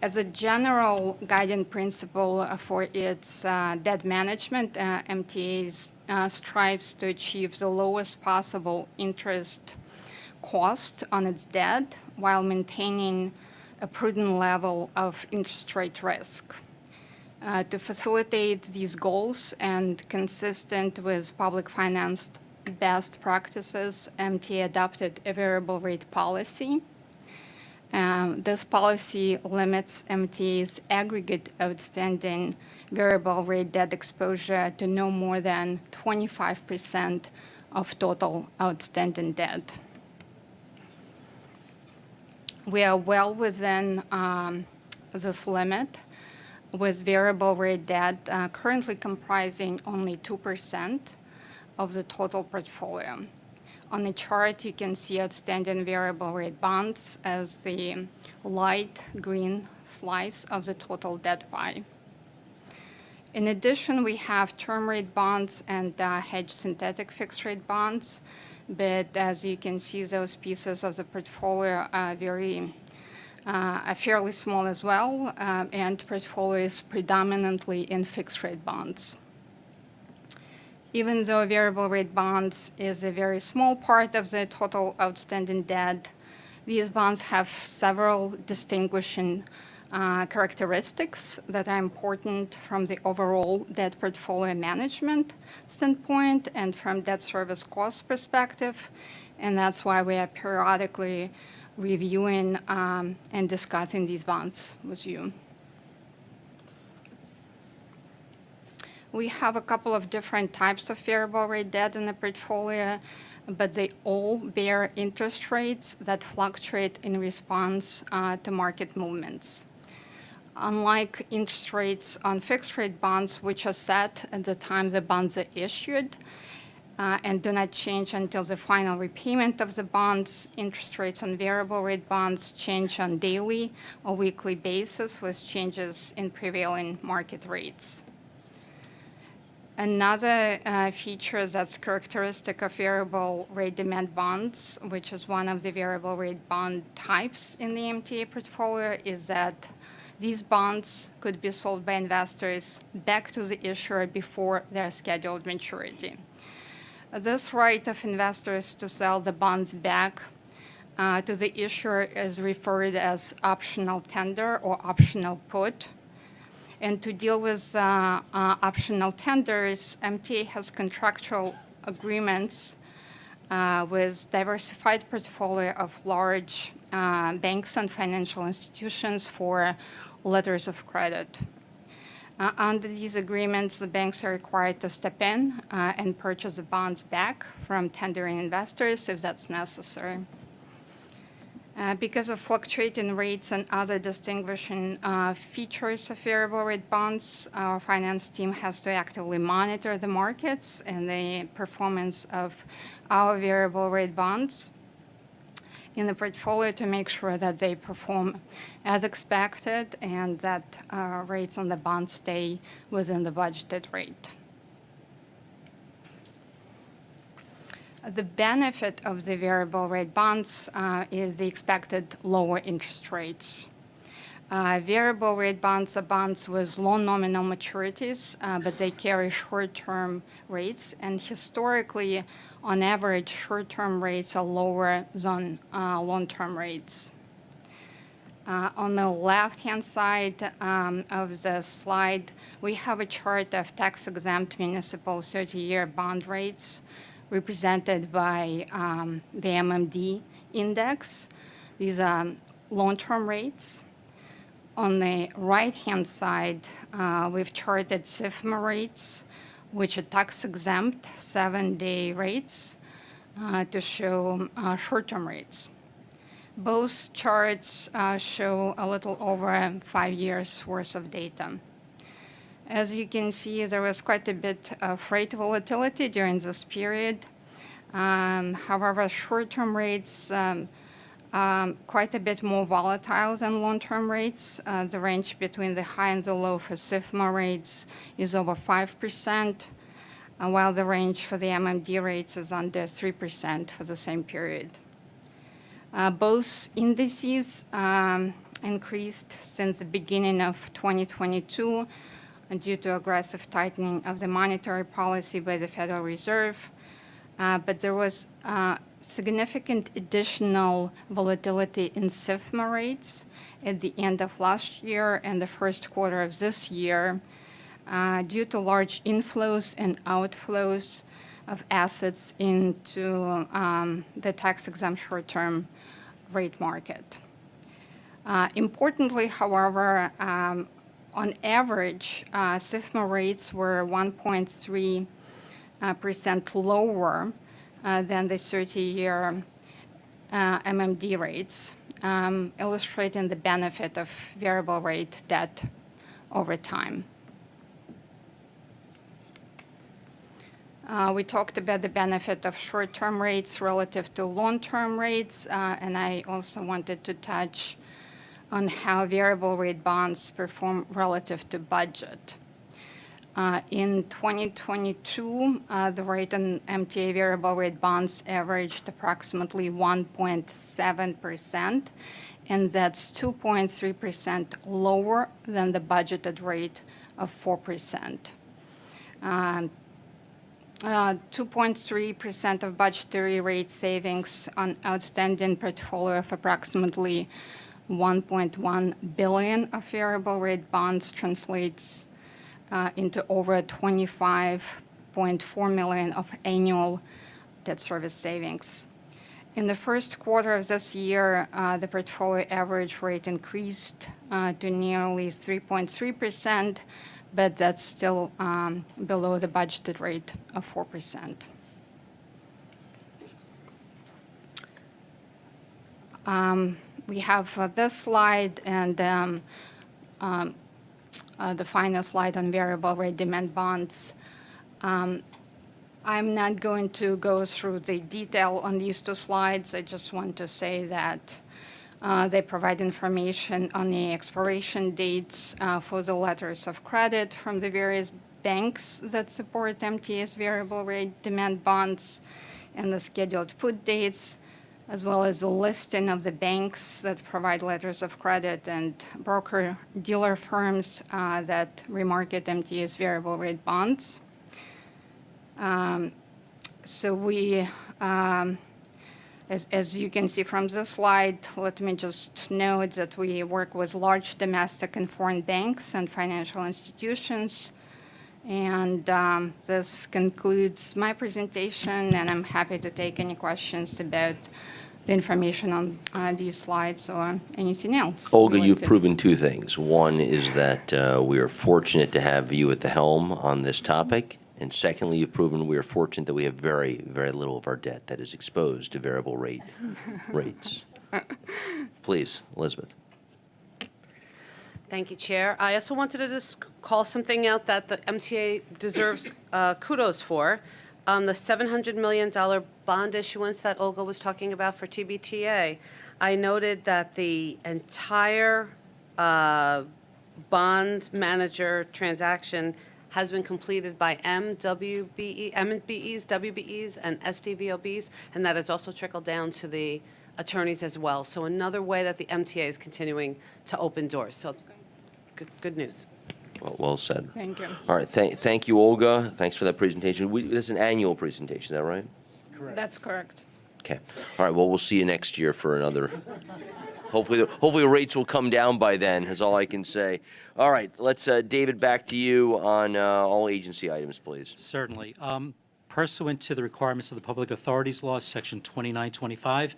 As a general guiding principle for its debt management, MTA strives to achieve the lowest possible interest cost on its debt while maintaining a prudent level of interest rate risk. To facilitate these goals and consistent with public finance best practices, MTA adopted a variable rate policy. This policy limits MTA's aggregate outstanding variable rate debt exposure to no more than 25% of total outstanding debt. We are well within this limit, with variable rate debt currently comprising only 2% of the total portfolio. On the chart, you can see outstanding variable rate bonds as the light green slice of the total debt pie. In addition, we have term rate bonds and hedged synthetic fixed rate bonds, but as you can see, those pieces of the portfolio are fairly small as well, and portfolio is predominantly in fixed rate bonds. Even though variable rate bonds is a very small part of the total outstanding debt, these bonds have several distinguishing characteristics that are important from the overall debt portfolio management standpoint and from debt service cost perspective, and that's why we are periodically reviewing and discussing these bonds with you. We have a couple of different types of variable rate debt in the portfolio, but they all bear interest rates that fluctuate in response to market movements. Unlike interest rates on fixed rate bonds, which are set at the time the bonds are issued and do not change until the final repayment of the bonds, interest rates on variable rate bonds change on daily or weekly basis with changes in prevailing market rates. Another feature that's characteristic of variable rate demand bonds, which is one of the variable rate bond types in the MTA portfolio, is that these bonds could be sold by investors back to the issuer before their scheduled maturity. This right of investors to sell the bonds back to the issuer is referred as optional tender or optional put. And to deal with optional tenders, MTA has contractual agreements with diversified portfolio of large banks and financial institutions for letters of credit. Under these agreements, the banks are required to step in and purchase the bonds back from tendering investors if that's necessary. Because of fluctuating rates and other distinguishing features of variable rate bonds, our finance team has to actively monitor the markets and the performance of our variable rate bonds in the portfolio to make sure that they perform as expected and that rates on the bonds stay within the budgeted rate. The benefit of the variable rate bonds is the expected lower interest rates. Variable rate bonds are bonds with low nominal maturities, but they carry short-term rates, and historically, on average, short-term rates are lower than long-term rates. On the left-hand side of the slide, we have a chart of tax-exempt municipal 30-year bond rates represented by the MMD index. These are long-term rates. On the right-hand side, we've charted SIFMA rates, which are tax-exempt 7-day rates, to show short-term rates. Both charts show a little over 5 years worth of data. As you can see, there was quite a bit of rate volatility during this period. However, short-term rates quite a bit more volatile than long-term rates. The range between the high and the low for SIFMA rates is over 5%, while the range for the MMD rates is under 3% for the same period. Both indices increased since the beginning of 2022 due to aggressive tightening of the monetary policy by the Federal Reserve. But there was significant additional volatility in SIFMA rates at the end of last year and the first quarter of this year due to large inflows and outflows of assets into the tax-exempt short-term rate market. Importantly, however, on average, SIFMA rates were 1.3% lower than the 30-year MMD rates, illustrating the benefit of variable rate debt over time. We talked about the benefit of short-term rates relative to long-term rates, and I also wanted to touch on how variable rate bonds perform relative to budget. In 2022, the rate on MTA variable rate bonds averaged approximately 1.7%, and that's 2.3% lower than the budgeted rate of 4%. 2.3% of budgetary rate savings on outstanding portfolio of approximately 1.1 billion of variable rate bonds translates into over 25.4 million of annual debt service savings. In the first quarter of this year, the portfolio average rate increased to nearly 3.3%, but that's still below the budgeted rate of 4%. We have this slide and the final slide on variable rate demand bonds. I'm not going to go through the detail on these two slides. I just want to say that they provide information on the expiration dates for the letters of credit from the various banks that support MTA's variable rate demand bonds and the scheduled put dates, as well as a listing of the banks that provide letters of credit and broker-dealer firms that remarket MTA's variable rate bonds. So we, as you can see from this slide, let me just note that we work with large domestic and foreign banks and financial institutions. And this concludes my presentation, and I'm happy to take any questions about the information on these slides or anything else. Olga, you've proven two things. One is that we are fortunate to have you at the helm on this topic. And secondly, you've proven we are fortunate that we have very, very little of our debt that is exposed to variable rates. Please, Elizabeth. Thank you, Chair. I also wanted to just call something out that the MTA deserves kudos for. On the $700 million bond issuance that Olga was talking about for TBTA, I noted that the entire bond manager transaction has been completed by MWBEs, WBEs, and SDVOBs, and that has also trickled down to the attorneys as well. So another way that the MTA is continuing to open doors. So good news. Well said. Thank you. All right, thank you, Olga. Thanks for that presentation. This is an annual presentation, is that right? Correct. That's correct. Okay. All right, well, we'll see you next year for another. Hopefully the rates will come down by then, is all I can say. All right, let's, David, back to you on all agency items, please. Certainly. Pursuant to the requirements of the Public Authorities Law, Section 2925,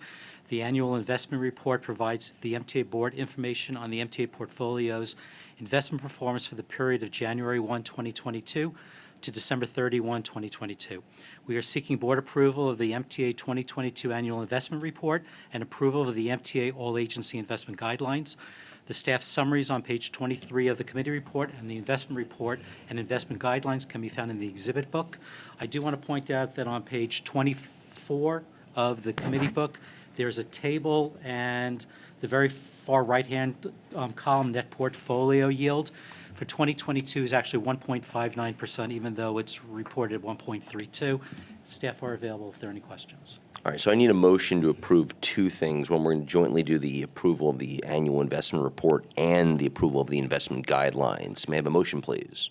the annual investment report provides the MTA Board information on the MTA portfolio's investment performance for the period of January 1, 2022 to December 31, 2022. We are seeking board approval of the MTA 2022 annual investment report and approval of the MTA all-agency investment guidelines. The staff summaries on page 23 of the committee report and the investment report and investment guidelines can be found in the exhibit book. I do want to point out that on page 24 of the committee book, There's a table, and the very far right-hand column, net portfolio yield for 2022 is actually 1.59%, even though it's reported 1.32. Staff are available if there are any questions. All right, so I need a motion to approve two things. One, we're going to jointly do the approval of the annual investment report and the approval of the investment guidelines. May I have a motion, please?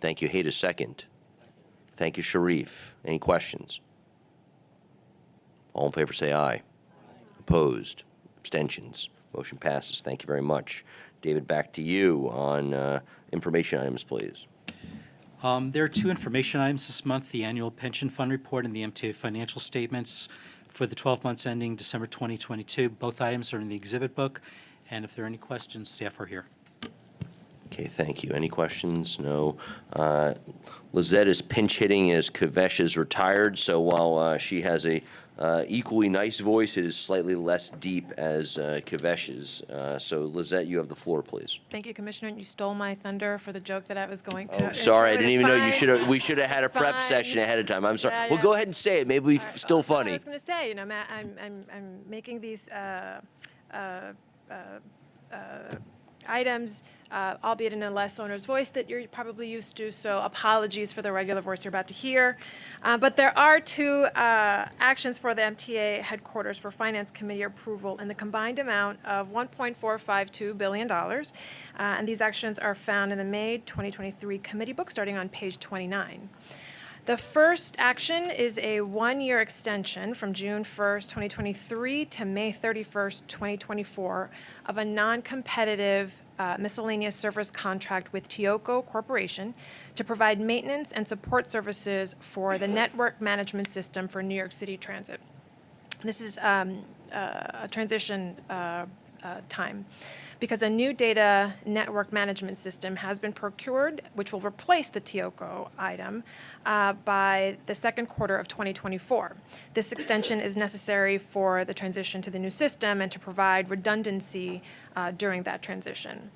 Thank you. Hayda, second. Thank you, Sharif. Any questions? All in favor say aye. Opposed? Abstentions? Motion passes. Thank you very much. David, back to you on information items, please. There are two information items this month, the annual pension fund report and the MTA financial statements for the 12 months ending December 2022. Both items are in the exhibit book, and if there are any questions, staff are here. Okay, thank you. Any questions? No. Lizette is pinch hitting as Kavesh is retired, so while she has a equally nice voice, it is slightly less deep as Kavesh's. So Lizette, you have the floor, please. Thank you, Commissioner. You stole my thunder for the joke that I was going to. Oh, sorry, I intro, didn't but even it's know. fine. We should have had a prep Fine. session ahead of time. I'm sorry. Yeah, Well, yeah. go ahead and say it. Maybe still I funny. was going to say, you know, Matt, I'm making these items, albeit in a less onerous voice that you're probably used to, so apologies for the regular voice you're about to hear. But there are two actions for the MTA headquarters for Finance Committee approval in the combined amount of $1.452 billion. And these actions are found in the May 2023 committee book, starting on page 29. The first action is a one-year extension from June 1st, 2023 to May 31st, 2024 of a non-competitive miscellaneous service contract with Tioco Corporation to provide maintenance and support services for the network management system for New York City Transit. This is a transition time, because a new data network management system has been procured, which will replace the Tioco item by the second quarter of 2024. This extension is necessary for the transition to the new system and to provide redundancy during that transition.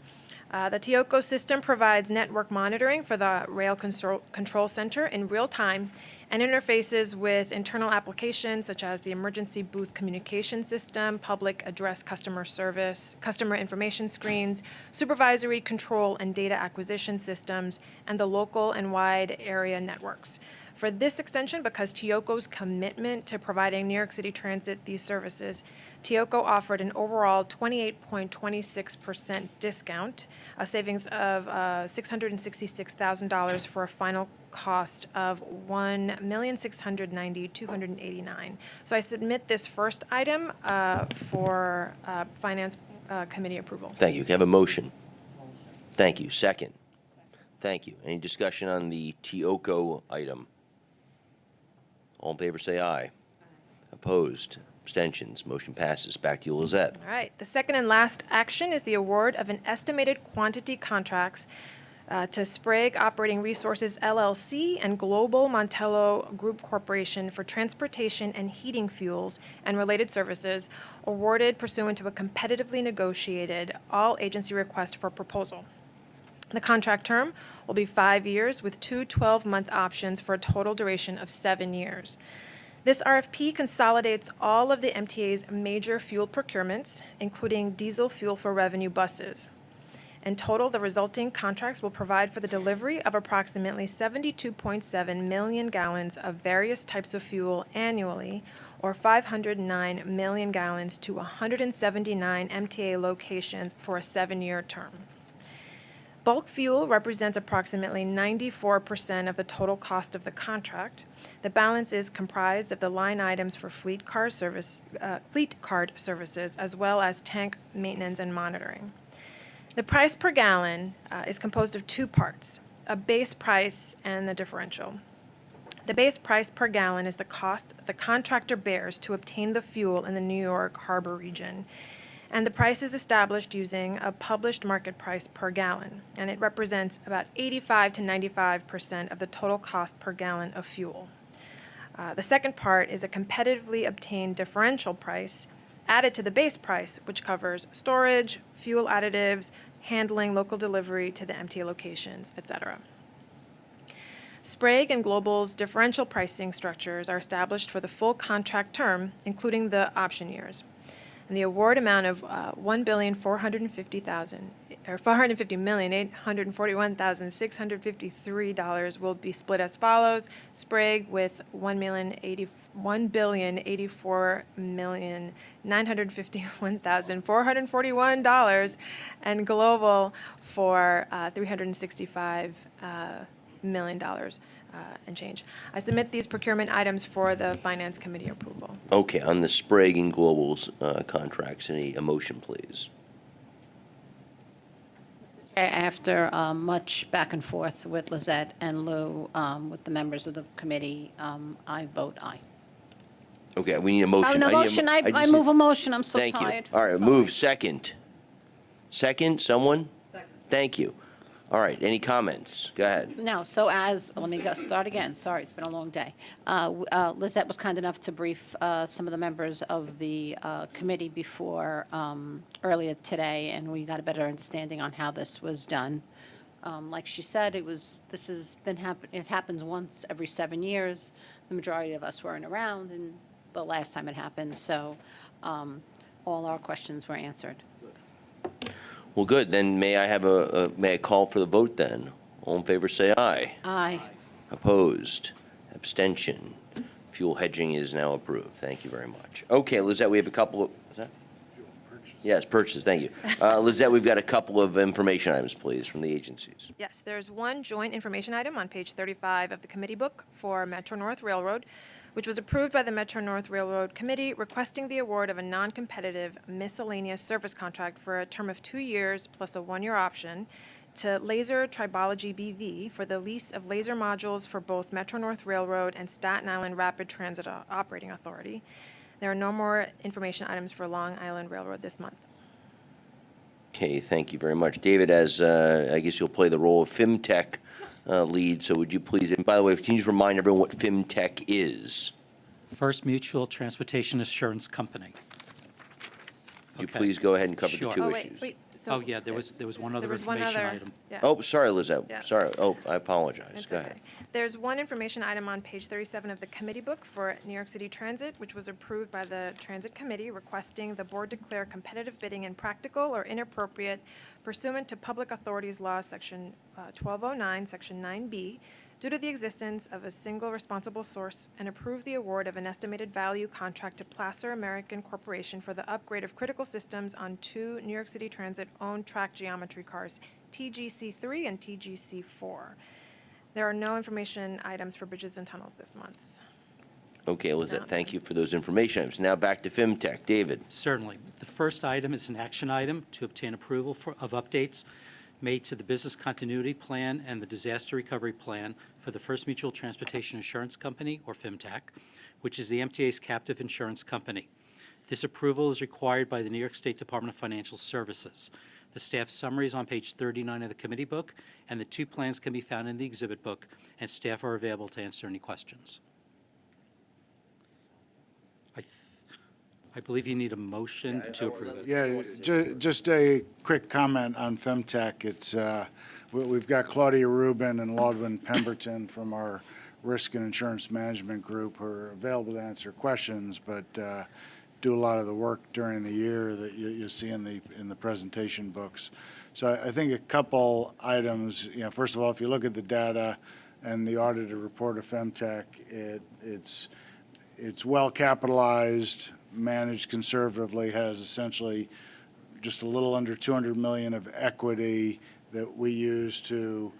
The Tioco system provides network monitoring for the rail control center in real time and interfaces with internal applications such as the emergency booth communication system, public address customer service, customer information screens, supervisory control and data acquisition systems, and the local and wide area networks. For this extension, because Tioco's commitment to providing New York City Transit these services, Tioco offered an overall 28.26% discount, a savings of $666,000 for a final cost of $1,690,289. So I submit this first item for Finance Committee approval. Thank you. Can I have a motion? Thank you. Second. Thank you. Any discussion on the Tioco item? All in favor say aye. Opposed? Abstentions? Motion passes. Back to you, Lizette. All right. The second and last action is the award of an estimated quantity contracts to Sprague Operating Resources LLC and Global Montello Group Corporation for transportation and heating fuels and related services, awarded pursuant to a competitively negotiated all-agency request for proposal. The contract term will be 5 years with two 12-month options for a total duration of 7 years. This RFP consolidates all of the MTA's major fuel procurements, including diesel fuel for revenue buses. In total, the resulting contracts will provide for the delivery of approximately 72.7 million gallons of various types of fuel annually, or 509 million gallons to 179 MTA locations for a 7-year term. Bulk fuel represents approximately 94% of the total cost of the contract. The balance is comprised of the line items for fleet card services, as well as tank maintenance and monitoring. The price per gallon is composed of two parts, a base price and a differential. The base price per gallon is the cost the contractor bears to obtain the fuel in the New York Harbor region, and the price is established using a published market price per gallon, and it represents about 85 to 95% of the total cost per gallon of fuel. The second part is a competitively obtained differential price added to the base price, which covers storage, fuel additives, handling, local delivery to the MTA locations, etc. Sprague and Global's differential pricing structures are established for the full contract term, including the option years. And the award amount of $450,841,653 will be split as follows: Sprague with $1,084,951,441, and Global for $365 million and change. I submit these procurement items for the Finance Committee approval. Okay, on the Sprague and Global's contracts, a motion, please? After much back and forth with Lizette and Lou, with the members of the committee, I vote aye. Okay, we need a motion. No motion, I move a motion, I'm so tired. Thank you. All right, move second. Second, someone? Second. Thank you. All right, any comments? Go ahead. No, so let me start again. Sorry, it's been a long day. Lizette was kind enough to brief some of the members of the committee before earlier today, and we got a better understanding on how this was done. Like she said, it happens once every 7 years. The majority of us weren't around, and the last time it happened, so all our questions were answered. Well, good. Then may I call for the vote then? All in favor, say aye. Aye. Opposed? Abstention? Fuel hedging is now approved. Thank you very much. Okay, Lizette, we have a couple of, is that? Fuel purchase. Yes, purchase, thank you. Lizette, we've got a couple of information items, please, from the agencies. Yes, there's one joint information item on page 35 of the committee book for Metro North Railroad, which was approved by the Metro North Railroad Committee, requesting the award of a non-competitive miscellaneous service contract for a term of 2 years plus a 1-year option to Laser Tribology BV for the lease of laser modules for both Metro North Railroad and Staten Island Rapid Transit Operating Authority. There are no more information items for Long Island Railroad this month. Okay, thank you very much. David, as I guess you'll play the role of FinTech lead, so would you please, and by the way, can you just remind everyone what FinTech is? First Mutual Transportation Assurance Company. Would you please go ahead and cover Sure. the two Oh, issues? Yeah, there was one other information item. Yeah. Oh, sorry, Lizette. Yeah. Sorry. Oh, I apologize. It's Go okay. ahead. There's one information item on page 37 of the committee book for New York City Transit, which was approved by the Transit Committee, requesting the board declare competitive bidding impractical or inappropriate pursuant to Public Authorities Law, Section 1209, Section 9B, due to the existence of a single responsible source, and approve the award of an estimated value contract to Placer American Corporation for the upgrade of critical systems on 2 New York City Transit-owned track geometry cars, TGC3 and TGC4. There are no information items for bridges and tunnels this month. Okay, Lizette, thank you for those information items. Now back to FinTech. David. Certainly. The first item is an action item to obtain approval of updates made to the Business Continuity Plan and the Disaster Recovery Plan for the First Mutual Transportation Insurance Company, or FMTAC, which is the MTA's captive insurance company. This approval is required by the New York State Department of Financial Services. The staff summary is on page 39 of the committee book, and the 2 plans can be found in the exhibit book, and staff are available to answer any questions. I believe you need a motion to approve it. Yeah, just a quick comment on FemTech. It's we've got Claudia Rubin and Laudwin Pemberton from our Risk and Insurance Management Group who are available to answer questions, but do a lot of the work during the year that you see in the presentation books. So I think a couple items. First of all, if you look at the data and the audited report of FemTech, it's well capitalized, managed conservatively, has essentially just a little under $200 million of equity that we use to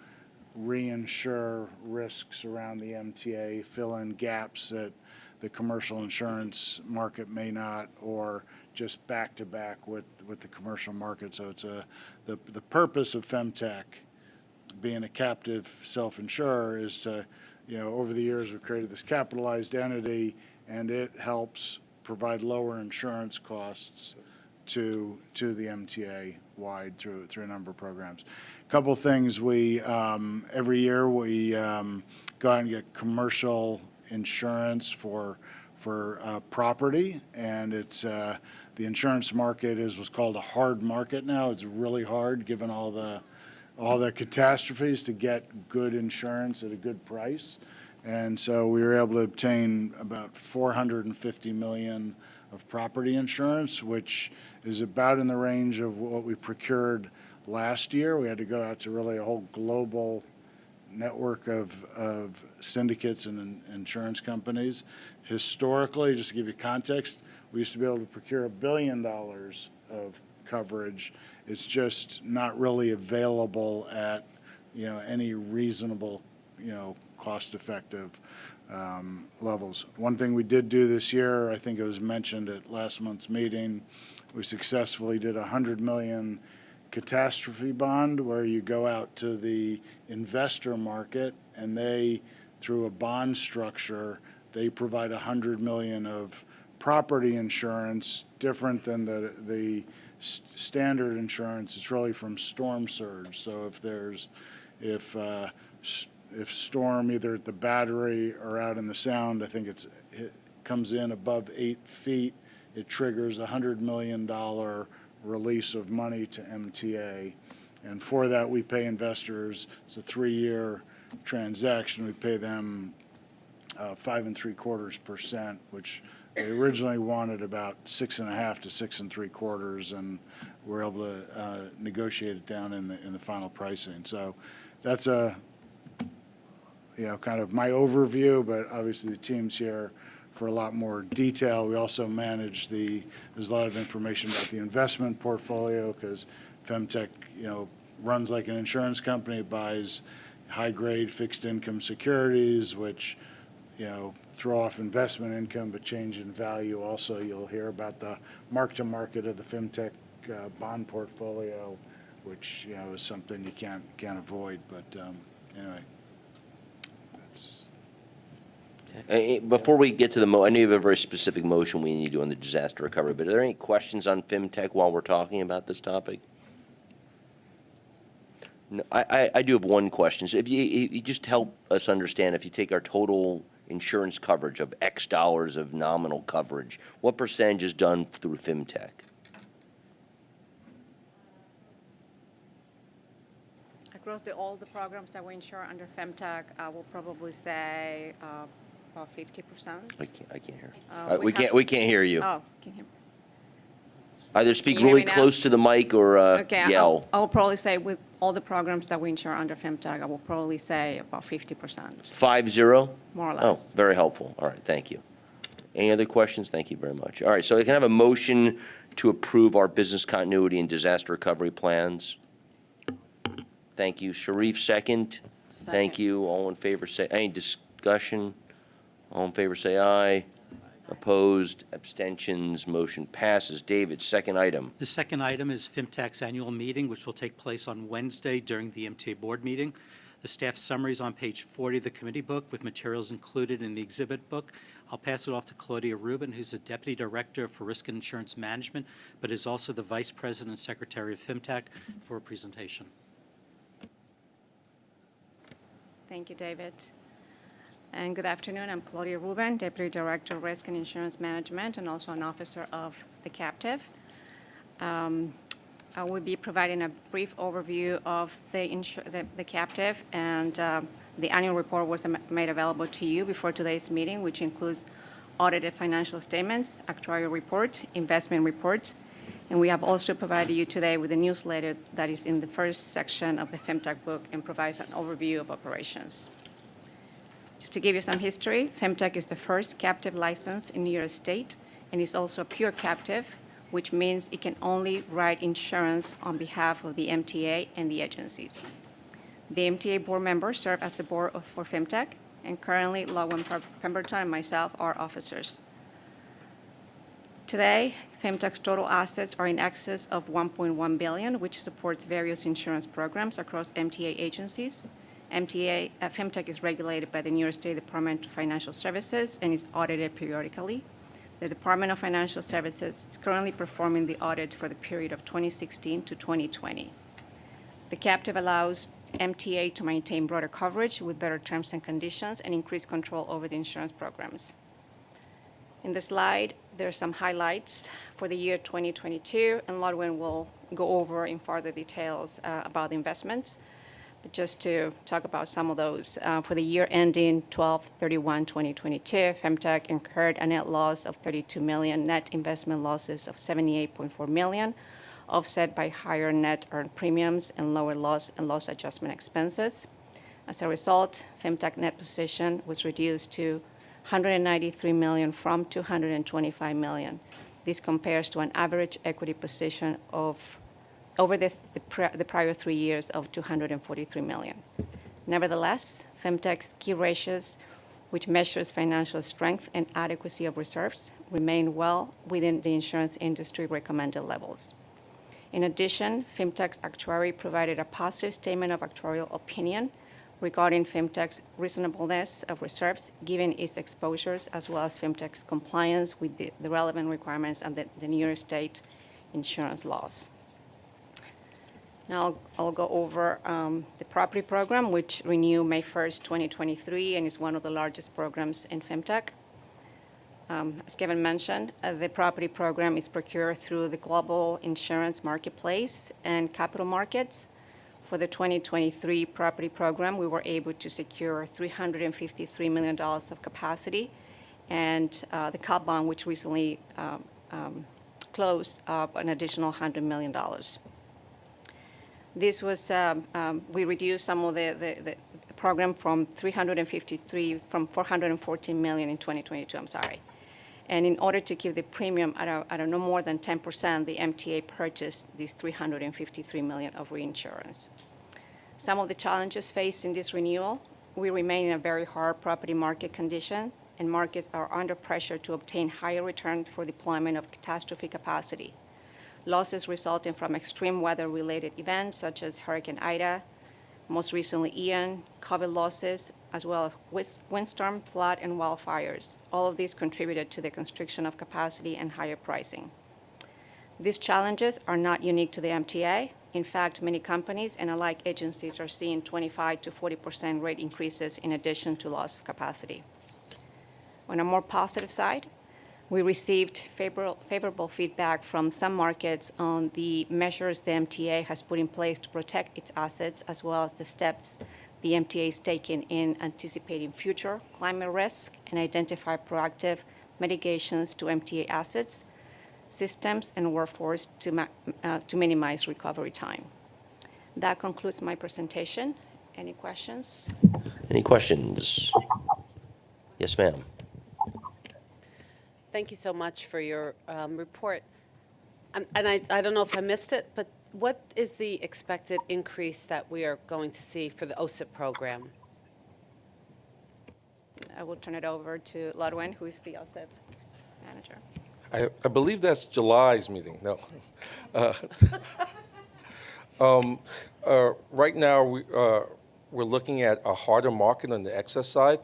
reinsure risks around the MTA, fill in gaps that the commercial insurance market may not, or just back to back with the commercial market. So it's the purpose of FemTech being a captive self-insurer is to, over the years we've created this capitalized entity, and it helps provide lower insurance costs to the MTA wide through a number of programs. A couple of things we every year we go out and get commercial insurance for property, and it's the insurance market is what's called a hard market now. It's really hard given all the all the catastrophes to get good insurance at a good price. And so we were able to obtain about $450 million of property insurance, which is about in the range of what we procured last year. We had to go out to really a whole global network of syndicates and insurance companies. Historically, just to give you context, we used to be able to procure $1 billion of coverage. It's just not really available at, any reasonable, cost-effective levels. One thing we did do this year, I think it was mentioned at last month's meeting, we successfully did a $100 million catastrophe bond where you go out to the investor market and they, through a bond structure, they provide $100 million of property insurance, different than the standard insurance. It's really from storm surge. So if storm either at the Battery or out in the Sound, I think it comes in above 8 feet, it triggers a $100 million release of money to MTA. And for that, we pay investors, it's a 3-year transaction, we pay them 5.75%, which they originally wanted about 6.5 to 6.75, and we're able to negotiate it down in the final pricing. So that's kind of my overview, but obviously the team's here for a lot more detail. We also manage there's a lot of information about the investment portfolio because Femtech, runs like an insurance company. It buys high-grade fixed income securities, which, throw off investment income but change in value. Also, you'll hear about the mark-to-market of the Femtech bond portfolio, which, is something you can't avoid. But anyway. Before we get to I know you have a very specific motion we need to do on the disaster recovery, but are there any questions on FemTech while we're talking about this topic? No, I do have one question. So if you just help us understand, if you take our total insurance coverage of X dollars of nominal coverage, what percentage is done through FemTech? Across all the programs that we insure under FemTech, I will probably say about 50%. I can't hear. We can't hear you. Oh, can you hear me? Either speak Can you hear really me now? close to the mic or yell. I'll probably say with all the programs that we insure under FemTech, I will probably say about 50%. 50? More or less. Oh, very helpful. All right, thank you. Any other questions? Thank you very much. All right, so I can have a motion to approve our business continuity and disaster recovery plans. Thank you. Sharif, second. Thank you. All in favor say, any discussion? All in favor say aye. Opposed, abstentions, motion passes. David, second item. The second item is FemTech's annual meeting, which will take place on Wednesday during the MTA board meeting. The staff summary is on page 40 of the committee book with materials included in the exhibit book. I'll pass it off to Claudia Rubin, who's the Deputy Director for Risk and Insurance Management, but is also the Vice President and Secretary of FemTech, for a presentation. Thank you, David. And good afternoon. I'm Claudia Rubin, Deputy Director of Risk and Insurance Management, and also an officer of the captive. I will be providing a brief overview of the captive, and the annual report was made available to you before today's meeting, which includes audited financial statements, actuarial reports, investment reports, and we have also provided you today with a newsletter that is in the first section of the FemTech book and provides an overview of operations. Just to give you some history, FemTech is the first captive license in New York State and is also a pure captive, which means it can only write insurance on behalf of the MTA and the agencies. The MTA board members serve as the board for FemTech, and currently Logan Pemberton and myself are officers. Today, FemTech's total assets are in excess of $1.1 billion, which supports various insurance programs across MTA agencies. FemTech is regulated by the New York State Department of Financial Services and is audited periodically. The Department of Financial Services is currently performing the audit for the period of 2016 to 2020. The captive allows MTA to maintain broader coverage with better terms and conditions and increased control over the insurance programs. In the slide, There are some highlights for the year 2022, and Lodwin will go over in further details about the investments. But just to talk about some of those, for the year ending 12/31/2022, Femtech incurred a net loss of $32 million, net investment losses of $78.4 million, offset by higher net earned premiums and lower loss and loss adjustment expenses. As a result, Femtech net position was reduced to $193 million from $225 million. This compares to an average equity position of over the prior 3 years of $243 million. Nevertheless, Femtech's key ratios, which measures financial strength and adequacy of reserves, remain well within the insurance industry recommended levels. In addition, Femtech's actuary provided a positive statement of actuarial opinion regarding Femtech's reasonableness of reserves, given its exposures, as well as Femtech's compliance with the relevant requirements of the New York State insurance laws. Now I'll go over the property program, which renewed May 1st, 2023, and is one of the largest programs in Femtech. As Kevin mentioned, the property program is procured through the global insurance marketplace and capital markets. For the 2023 property program, we were able to secure $353 million of capacity, and the CAP bond, which recently closed, an additional $100 million. This was, we reduced some of the program from $414 million in 2022, I'm sorry. And in order to keep the premium at a no more than 10%, the MTA purchased these $353 million of reinsurance. Some of the challenges faced in this renewal: we remain in a very hard property market condition, and markets are under pressure to obtain higher return for deployment of catastrophe capacity. Losses resulting from extreme weather-related events such as Hurricane Ida, most recently Ian, COVID losses, as well as windstorm, flood, and wildfires. All of these contributed to the constriction of capacity and higher pricing. These challenges are not unique to the MTA. In fact, many companies and alike agencies are seeing 25 to 40% rate increases in addition to loss of capacity. On a more positive side, we received favorable feedback from some markets on the measures the MTA has put in place to protect its assets, as well as the steps the MTA is taking in anticipating future climate risk and identify proactive mitigations to MTA assets, systems, and workforce to minimize recovery time. That concludes my presentation. Any questions? Any questions? Yes, ma'am. Thank you so much for your report. And I don't know if I missed it, but what is the expected increase that we are going to see for the OSIP program? I will turn it over to Lodwin, who is the OSIP manager. I believe that's July's meeting. No. Right now, we're looking at a harder market on the excess side,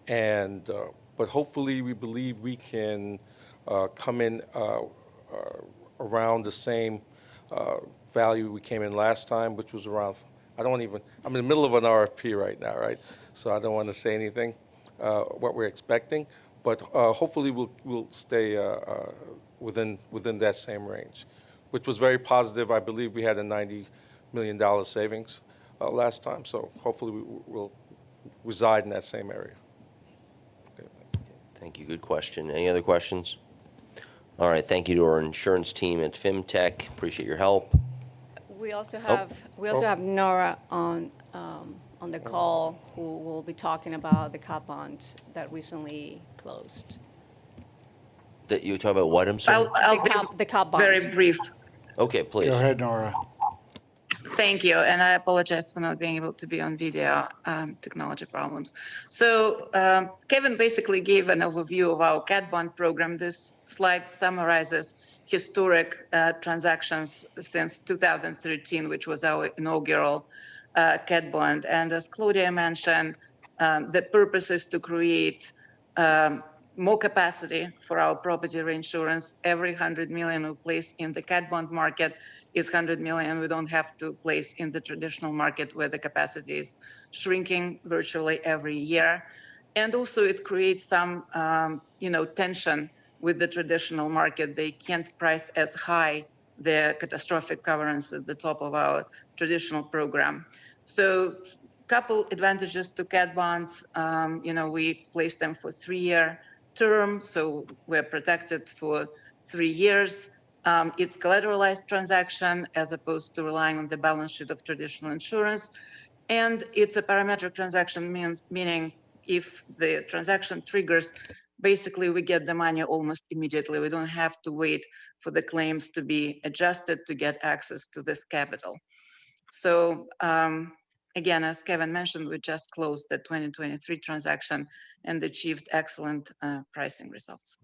and but hopefully we believe we can come in around the same value we came in last time, which was around, I'm in the middle of an RFP right now, right? So I don't want to say anything, what we're expecting, but hopefully we'll stay within that same range, which was very positive. I believe we had a $90 million savings last time, so hopefully we'll reside in that same area. Thank you. Good question. Any other questions? All right. Thank you to our insurance team at FemTech. Appreciate your help. We also have Nora on the call, who will be talking about the CAP bond that recently closed. That you talk about what? I'm sorry. The CAP bond. Very brief. Okay, please. Go ahead, Nora. Thank you, and I apologize for not being able to be on video, technology problems. So Kevin basically gave an overview of our CAT bond program. This slide summarizes historic transactions since 2013, which was our inaugural CAT bond. And as Claudia mentioned, the purpose is to create more capacity for our property reinsurance. Every 100 million we place in the CAT bond market is 100 million we don't have to place in the traditional market, where the capacity is shrinking virtually every year. And also it creates some tension with the traditional market. They can't price as high the catastrophic coverage at the top of our traditional program. So couple advantages to cat bonds. We place them for 3-year term, so we're protected for 3 years. It's collateralized transaction as opposed to relying on the balance sheet of traditional insurance. And it's a parametric transaction, meaning if the transaction triggers, basically we get the money almost immediately. We don't have to wait for the claims to be adjusted to get access to this capital. So again, as Kevin mentioned, we just closed the 2023 transaction and achieved excellent pricing results.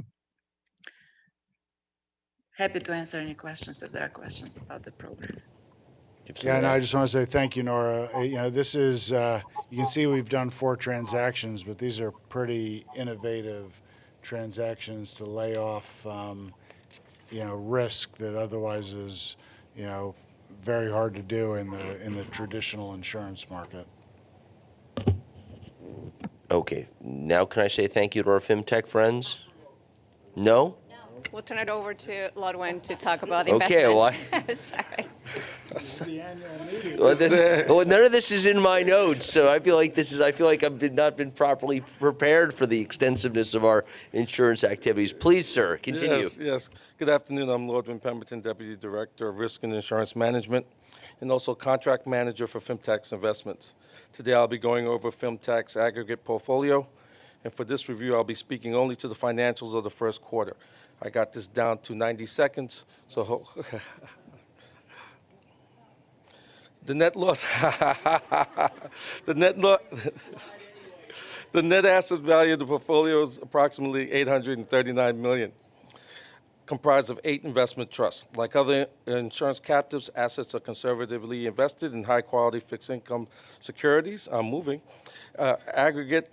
Happy to answer any questions if there are questions about the program. Yeah, no, I just want to say thank you, Nora. This is, you can see we've done 4 transactions, but these are pretty innovative transactions to lay off, risk that otherwise is, very hard to do in the traditional insurance market. Okay, now can I say thank you to our FinTech friends? No? We'll turn it over to Ludwin to talk about the Okay, investment. Sorry. Well, Well, none of this is in my notes, so I feel like I've not been properly prepared for the extensiveness of our insurance activities. Please, sir, continue. Yes. Good afternoon. I'm Lordwin Pemberton, Deputy Director of Risk and Insurance Management, and also Contract Manager for FinTech's Investments. Today, I'll be going over FinTech's aggregate portfolio, and for this review, I'll be speaking only to the financials of the first quarter. I got this down to 90 seconds, so the net loss, the net asset value of the portfolio is approximately $839 million, comprised of 8 investment trusts. Like other insurance captives, assets are conservatively invested in high-quality fixed income securities. In aggregate,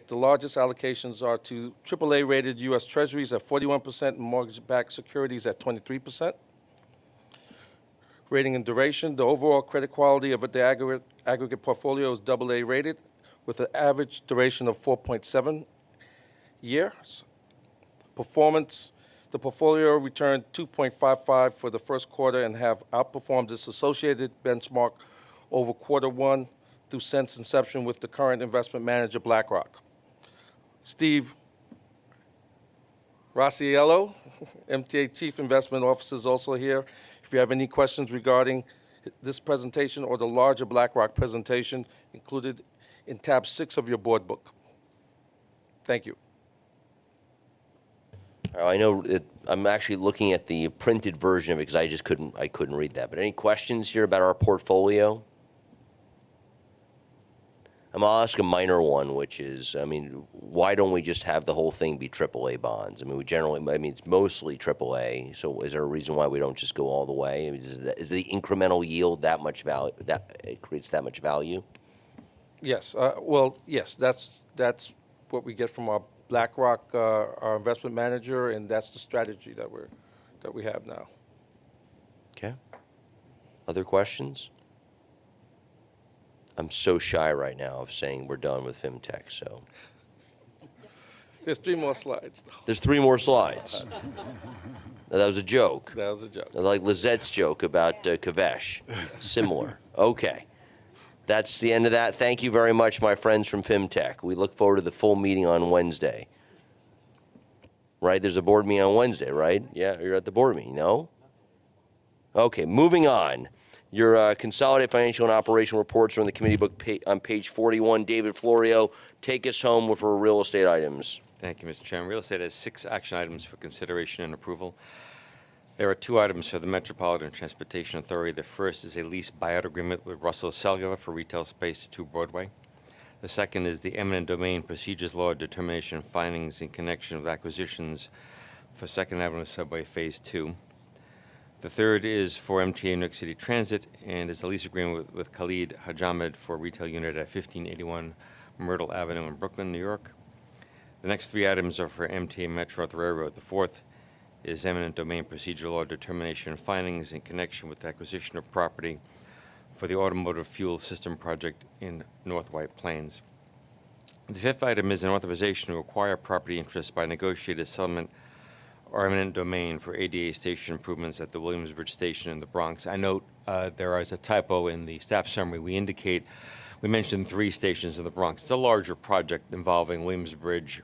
the largest allocations are to AAA-rated U.S. Treasuries at 41% and mortgage-backed securities at 23%. Rating and duration, the overall credit quality of the aggregate portfolio is AA-rated with an average duration of 4.7 years. Performance, the portfolio returned 2.55 for the first quarter and have outperformed its associated benchmark over quarter 1 through since inception with the current investment manager, BlackRock. Steve Rossiello, MTA Chief Investment Officer, is also here. If you have any questions regarding this presentation or the larger BlackRock presentation included in tab 6 of your board book. Thank you. I know I'm actually looking at the printed version of it because I couldn't read that. But any questions here about our portfolio? I'll ask a minor one, which is, why don't we just have the whole thing be AAA bonds? It's mostly AAA. So is there a reason why we don't just go all the way? Is the incremental yield that much value, that it creates that much value? Yes. Yes. That's what we get from our BlackRock, our investment manager, and that's the strategy that we have now. Okay. Other questions? I'm so shy right now of saying we're done with FinTech, so. There's 3 more slides. There's 3 more slides. That was a joke. That was a joke. Like Lizette's joke about Kavesh. Similar. Okay. That's the end of that. Thank you very much, my friends from FinTech. We look forward to the full meeting on Wednesday. Right? There's a board meeting on Wednesday, right? Yeah, you're at the board meeting, no? Okay, moving on. Your consolidated financial and operational reports are in the committee book on page 41. David Florio, take us home with our real estate items. Thank you, Mr. Chairman. Real estate has 6 action items for consideration and approval. There are 2 items for the Metropolitan Transportation Authority. The first is a lease buyout agreement with Russell Cellular for retail space at 2 Broadway. The second is the eminent domain procedures law determination findings in connection with acquisitions for 2nd Avenue Subway Phase 2. The third is for MTA New York City Transit and is a lease agreement with Khalid Hajjamed for a retail unit at 1581 Myrtle Avenue in Brooklyn, New York. The next 3 items are for MTA Metro North Railroad. The fourth is eminent domain procedure law determination findings in connection with the acquisition of property for the automotive fuel system project in North White Plains. The fifth item is an authorization to acquire property interests by negotiated settlement or eminent domain for ADA station improvements at the Williamsbridge Station in the Bronx. I note there is a typo in the staff summary. We mentioned 3 stations in the Bronx. It's a larger project involving Williamsbridge,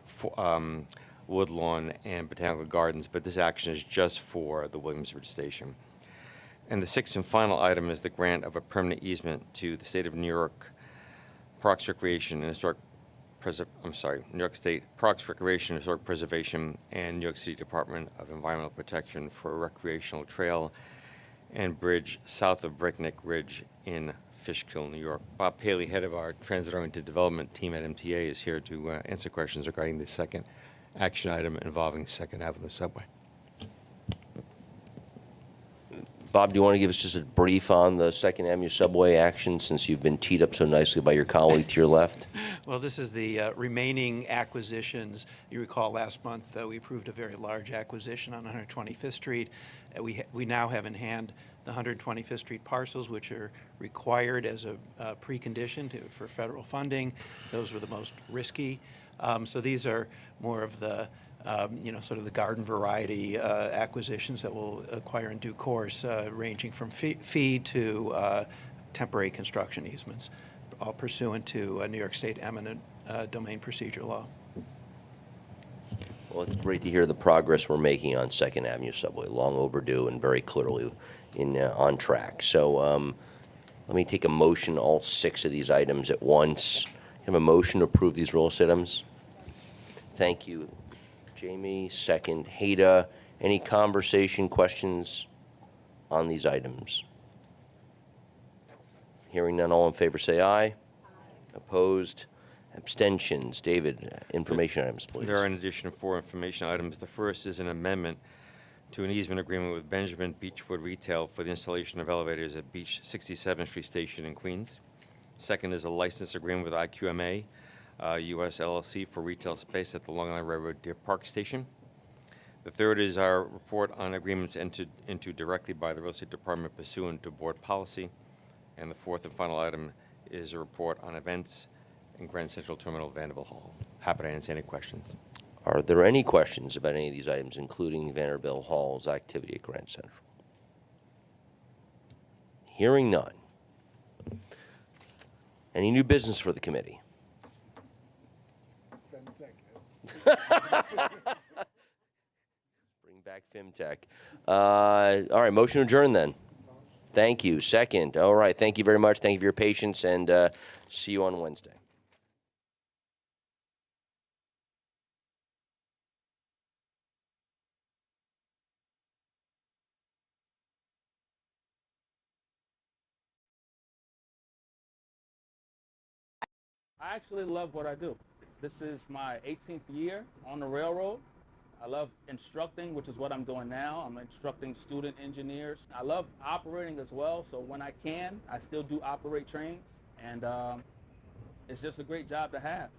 Woodlawn, and Botanical Gardens, but this action is just for the Williamsbridge Station. And the sixth and final item is the grant of a permanent easement to the State of New York Parks Recreation and Historic New York State Parks Recreation and Historic Preservation and New York City Department of Environmental Protection for a recreational trail and bridge south of Breakneck Ridge in Fishkill, New York. Bob Paley, head of our transit-oriented development team at MTA, is here to answer questions regarding the second action item involving Second Avenue subway. Bob, do you want to give us just a brief on the Second Avenue subway action, since you've been teed up so nicely by your colleague to your left? Well, this is the remaining acquisitions. You recall last month we approved a very large acquisition on 125th Street. We now have in hand the 125th Street parcels, which are required as a precondition for federal funding. Those were the most risky. So these are more of the sort of the garden variety acquisitions that we'll acquire in due course, ranging from fee to temporary construction easements, all pursuant to New York State eminent domain procedure law. Well, it's great to hear the progress we're making on Second Avenue subway, long overdue and very clearly on track. So let me take a motion, all 6 of these items at once. Have a motion to approve these real estate items? Thank you, Jamie. Second, Hada. Any conversation, questions on these items? Hearing none, all in favor say aye. Aye. Opposed? Abstentions? David, information items, please. There are in addition 4 information items. The first is an amendment to an easement agreement with Benjamin Beechwood Retail for the installation of elevators at Beach 67th Street Station in Queens. Second is a license agreement with IQMA US LLC for retail space at the Long Island Railroad Deer Park Station. The third is our report on agreements entered into directly by the Real Estate Department pursuant to board policy. And the fourth and final item is a report on events in Grand Central Terminal Vanderbilt Hall. Happy to answer any questions. Are there any questions about any of these items, including Vanderbilt Hall's activity at Grand Central? Hearing none. Any new business for the committee? Bring back FemTech. All right, motion to adjourn then. Thank you. Second. All right, thank you very much. Thank you for your patience, and see you on Wednesday. I actually love what I do. This is my 18th year on the railroad. I love instructing, which is what I'm doing now. I'm instructing student engineers. I love operating as well, so when I can, I still do operate trains, and it's just a great job to have.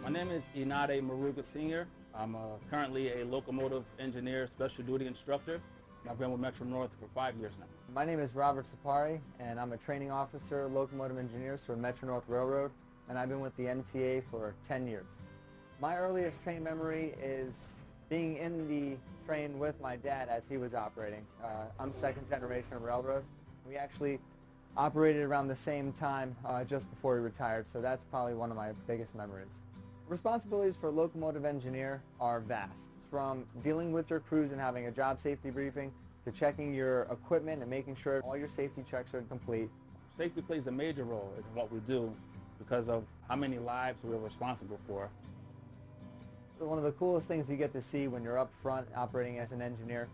My name is Inade Maruga Sr. I'm currently a locomotive engineer, special duty instructor. I've been with Metro North for 5 years now. My name is Robert Sapari, and I'm a training officer, locomotive engineers for Metro North Railroad, and I've been with the MTA for 10 years. My earliest train memory is being in the train with my dad as he was operating. I'm second generation railroad. We actually operated around the same time just before he retired, so that's probably one of my biggest memories. Responsibilities for a locomotive engineer are vast, from dealing with your crews and having a job safety briefing to checking your equipment and making sure all your safety checks are complete. Safety plays a major role in what we do because of how many lives we're responsible for. One of the coolest things you get to see when you're up front operating as an engineer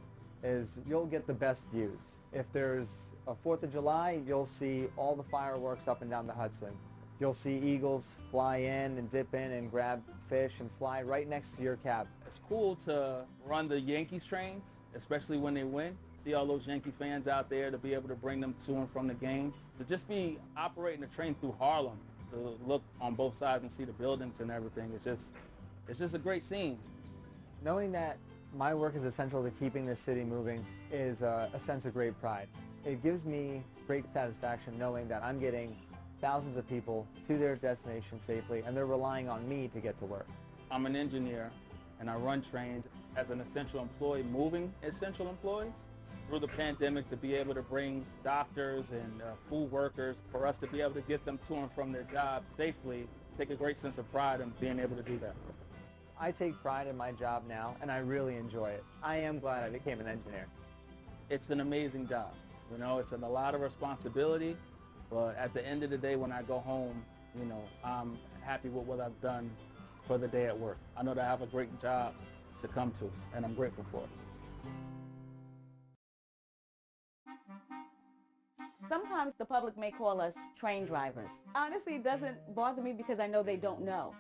is you'll get the best views. If there's a 4th of July, you'll see all the fireworks up and down the Hudson. You'll see eagles fly in and dip in and grab fish and fly right next to your cab. It's cool to run the Yankees trains, especially when they win. See all those Yankee fans out there, to be able to bring them to and from the games. To just be operating a train through Harlem, to look on both sides and see the buildings and everything, it's just a great scene. Knowing that My work is essential to keeping this city moving is a sense of great pride. It gives me great satisfaction knowing that I'm getting thousands of people to their destination safely and they're relying on me to get to work. I'm an engineer and I run trains as an essential employee, moving essential employees. Through the pandemic, to be able to bring doctors and food workers, for us to be able to get them to and from their jobs safely, take a great sense of pride in being able to do that. I take pride in my job now and I really enjoy it. I am glad I became an engineer. It's an amazing job. You know, it's a lot of responsibility, but at the end of the day when I go home, you know, I'm happy with what I've done for the day at work. I know that I have a great job to come to and I'm grateful for it. Sometimes the public may call us train drivers. Honestly, it doesn't bother me because I know they don't know.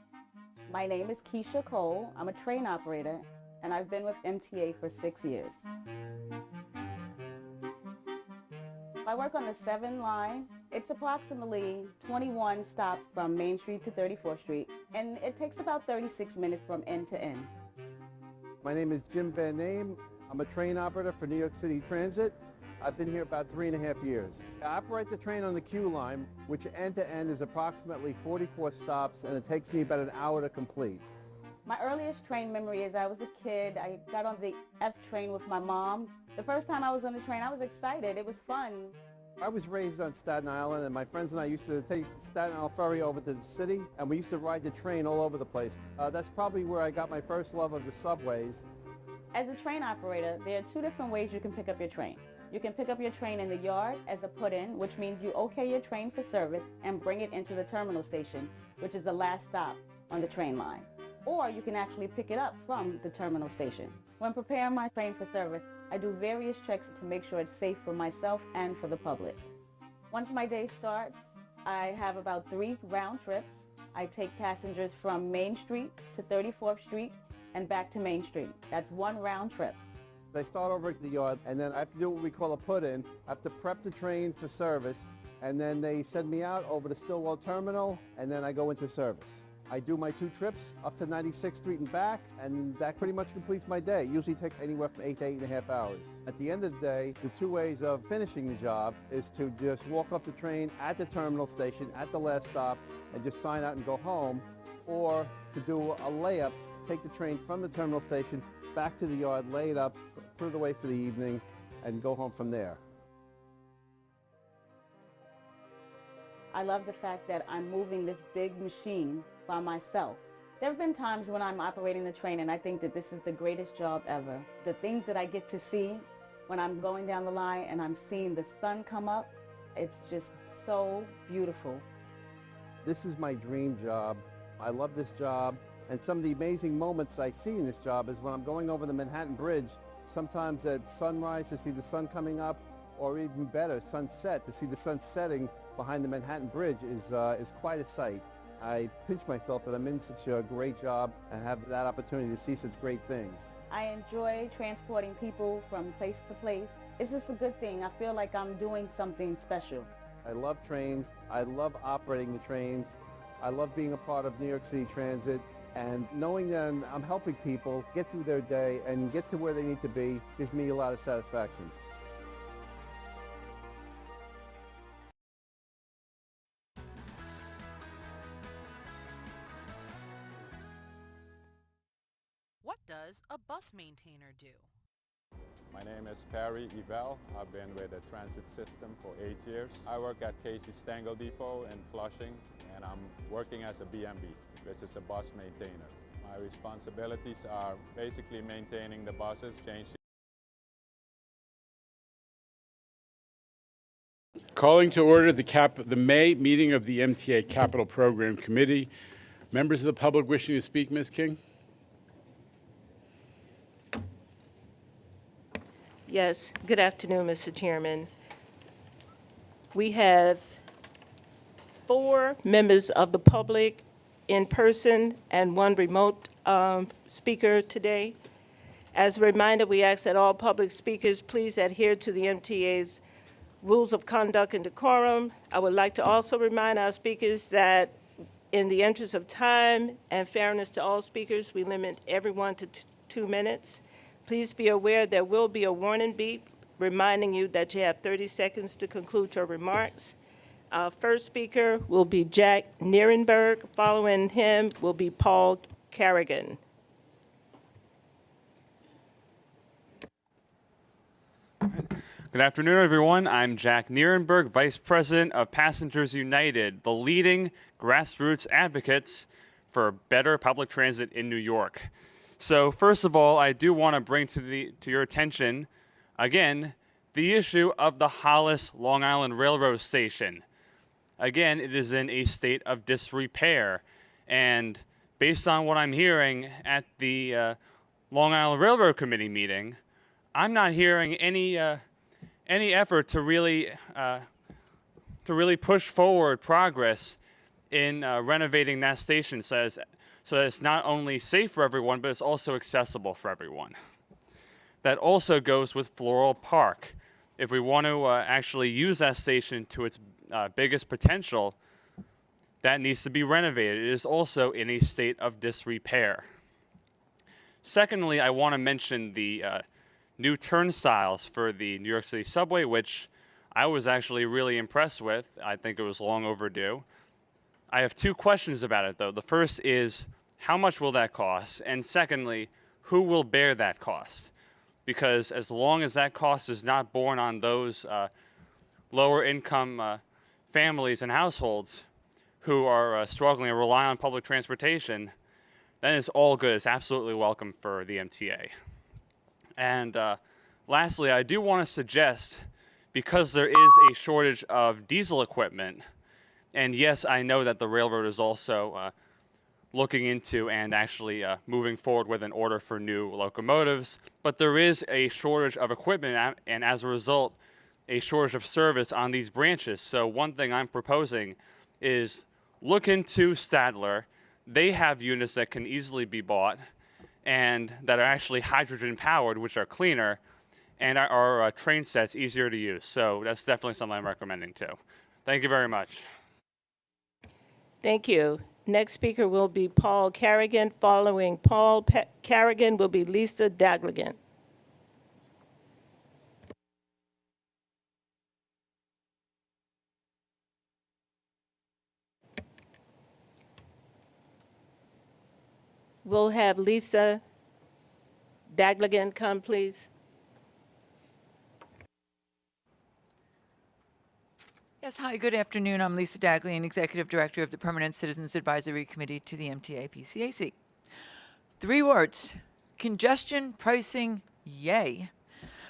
My name is Keisha Cole. I'm a train operator, and I've been with MTA for 6 years. I work on the 7 line. It's approximately 21 stops from Main Street to 34th Street, and it takes about 36 minutes from end to end. My name is Jim Van Name. I'm a train operator for New York City Transit. I've been here about 3.5 years. I operate the train on the Q line, which end to end is approximately 44 stops, and it takes me about an hour to complete. My earliest train memory is I was a kid. I got on the F train with my mom. The first time I was on the train, I was excited. It was fun. I was raised on Staten Island, and my friends and I used to take Staten Island Ferry over to the city, and we used to ride the train all over the place. That's probably where I got my first love of the subways. As a train operator, there are 2 different ways you can pick up your train. You can pick up your train in the yard as a put-in, which means you okay your train for service and bring it into the terminal station, which is the last stop on the train line. Or you can actually pick it up from the terminal station. When preparing my train for service, I do various checks to make sure it's safe for myself and for the public. Once my day starts, I have about 3 round trips. I take passengers from Main Street to 34th Street and back to Main Street. That's 1 round trip. I start over at the yard, and then I have to do what we call a put-in. I have to prep the train for service, and then they send me out over to Stillwell Terminal, and then I go into service. I do my 2 trips up to 96th Street and back, and that pretty much completes my day. It usually takes anywhere from 8 to 8.5 hours. At the end of the day, the 2 ways of finishing the job is to just walk up the train at the terminal station at the last stop and just sign out and go home, or to do a layup, take the train from the terminal station back to the yard, lay it up, put it away for the evening, and go home from there. I love the fact that I'm moving this big machine by myself. There have been times when I'm operating the train and I think that this is the greatest job ever. The things that I get to see when I'm going down the line and I'm seeing the sun come up, it's just so beautiful. This is my dream job. I love this job. And some of the amazing moments I see in this job is when I'm going over the Manhattan Bridge, sometimes at sunrise to see the sun coming up, or even better, sunset, to see the sun setting behind the Manhattan Bridge is quite a sight. I pinch myself that I'm in such a great job and have that opportunity to see such great things. I enjoy transporting people from place to place. It's just a good thing. I feel like I'm doing something special. I love trains. I love operating the trains. I love being a part of New York City Transit. And knowing that I'm helping people get through their day and get to where they need to be gives me a lot of satisfaction. What does a bus maintainer do? My name is Perry Evel. I've been with the transit system for 8 years. I work at Casey Stengel Depot in Flushing, and I'm working as a BMB, which is a bus maintainer. My responsibilities are basically maintaining the buses, changing. Calling to order the May meeting of the MTA Capital Program Committee. Members of the public wishing to speak, Ms. King? Yes, good afternoon, Mr. Chairman. We have 4 members of the public in person and 1 remote speaker today. As a reminder, we ask that all public speakers please adhere to the MTA's rules of conduct and decorum. I would like to also remind our speakers that in the interest of time and fairness to all speakers, we limit everyone to 2 minutes. Please be aware there will be a warning beep reminding you that you have 30 seconds to conclude your remarks. Our first speaker will be Jack Nierenberg. Following him will be Paul Carrigan. Good afternoon, everyone. I'm Jack Nierenberg, Vice President of Passengers United, the leading grassroots advocates for better public transit in New York. So first of all, I do want to bring to your attention, again, the issue of the Hollis Long Island Railroad Station. Again, it is in a state of disrepair, and based on what I'm hearing at the Long Island Railroad Committee meeting, I'm not hearing any effort to really push forward progress in renovating that station so that it's not only safe for everyone, but it's also accessible for everyone. That also goes with Floral Park. If we want to actually use that station to its biggest potential, that needs to be renovated. It is also in a state of disrepair. Secondly, I want to mention the new turnstiles for the New York City subway, which I was actually really impressed with. I think it was long overdue. I have two questions about it, though. The first is, how much will that cost? And secondly, who will bear that cost? Because as long as that cost is not borne on those lower income families and households who are struggling and rely on public transportation, then it's all good. It's absolutely welcome for the MTA. And lastly, I do want to suggest, because there is a shortage of diesel equipment, and yes, I know that the railroad is also looking into and actually moving forward with an order for new locomotives, but there is a shortage of equipment, and as a result, a shortage of service on these branches. So one thing I'm proposing is look into Stadler. They have units that can easily be bought and that are actually hydrogen powered, which are cleaner, and are train sets easier to use. So that's definitely something I'm recommending too. Thank you very much. Thank you. Next speaker will be Paul Carrigan. Following Paul Carrigan will be Lisa Dagligan. We'll have Lisa Dagligan come, please. Yes, hi, good afternoon. I'm Lisa Daglian, Executive Director of the Permanent Citizens Advisory Committee to the MTA PCAC. 3 words: congestion pricing, yay.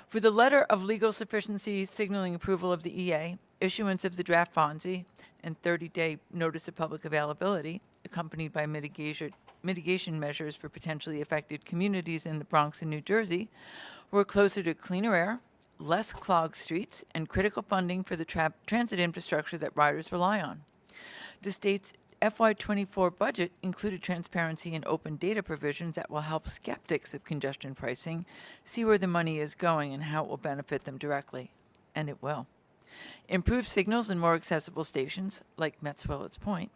For the letter of legal sufficiency signaling approval of the EA, issuance of the draft FONSI, and 30-day notice of public availability, accompanied by mitigation measures for potentially affected communities in the Bronx and New Jersey, we're closer to cleaner air, less clogged streets, and critical funding for the transit infrastructure that riders rely on. The state's FY24 budget included transparency and open data provisions that will help skeptics of congestion pricing see where the money is going and how it will benefit them directly. And it will. Improved signals and more accessible stations, like Metz Willets Point,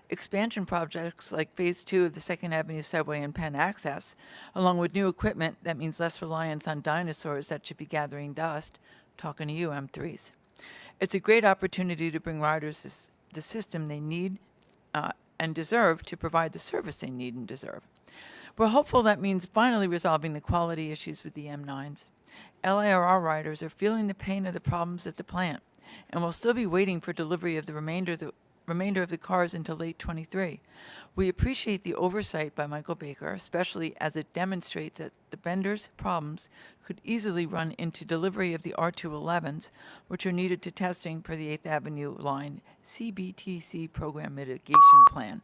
expansion projects like Phase 2 of the 2nd Avenue Subway and Penn Access, along with new equipment that means less reliance on dinosaurs that should be gathering dust. Talking to you, M3s. It's a great opportunity to bring riders the system they need and deserve to provide the service they need and deserve. We're hopeful that means finally resolving the quality issues with the M9s. LIRR riders are feeling the pain of the problems at the plant, and will still be waiting for delivery of the remainder of the cars until late 23. We appreciate the oversight by Michael Baker, especially as it demonstrates that the vendors' problems could easily run into delivery of the R211s, which are needed to testing per the 8th Avenue line CBTC program mitigation plan.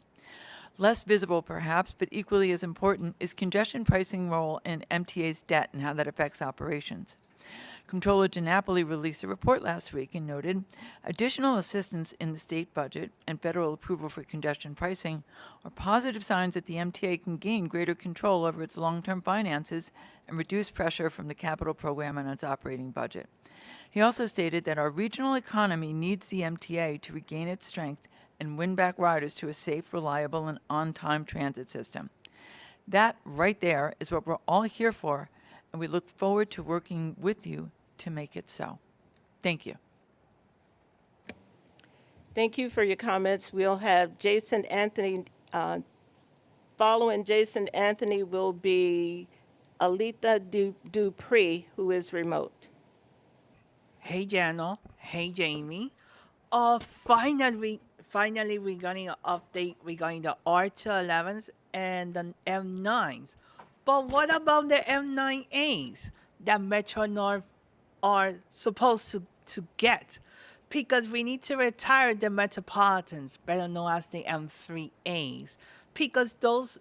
Less visible, perhaps, but equally as important, is congestion pricing role in MTA's debt and how that affects operations. Comptroller DiNapoli released a report last week and noted additional assistance in the state budget and federal approval for congestion pricing are positive signs that the MTA can gain greater control over its long-term finances and reduce pressure from the capital program on its operating budget. He also stated that our regional economy needs the MTA to regain its strength and win back riders to a safe, reliable, and on-time transit system. That right there is what we're all here for, and we look forward to working with you to make it so. Thank you. Thank you for your comments. We'll have Jason Anthony. Following Jason Anthony will be Alita Dupree, who is remote. Hey, Jano. Hey, Jamie. Finally, we're getting an update regarding the R211s and the M9s. But what about the M9As that Metro North are supposed to get? Because we need to retire the Metropolitans, better known as the M3As, because those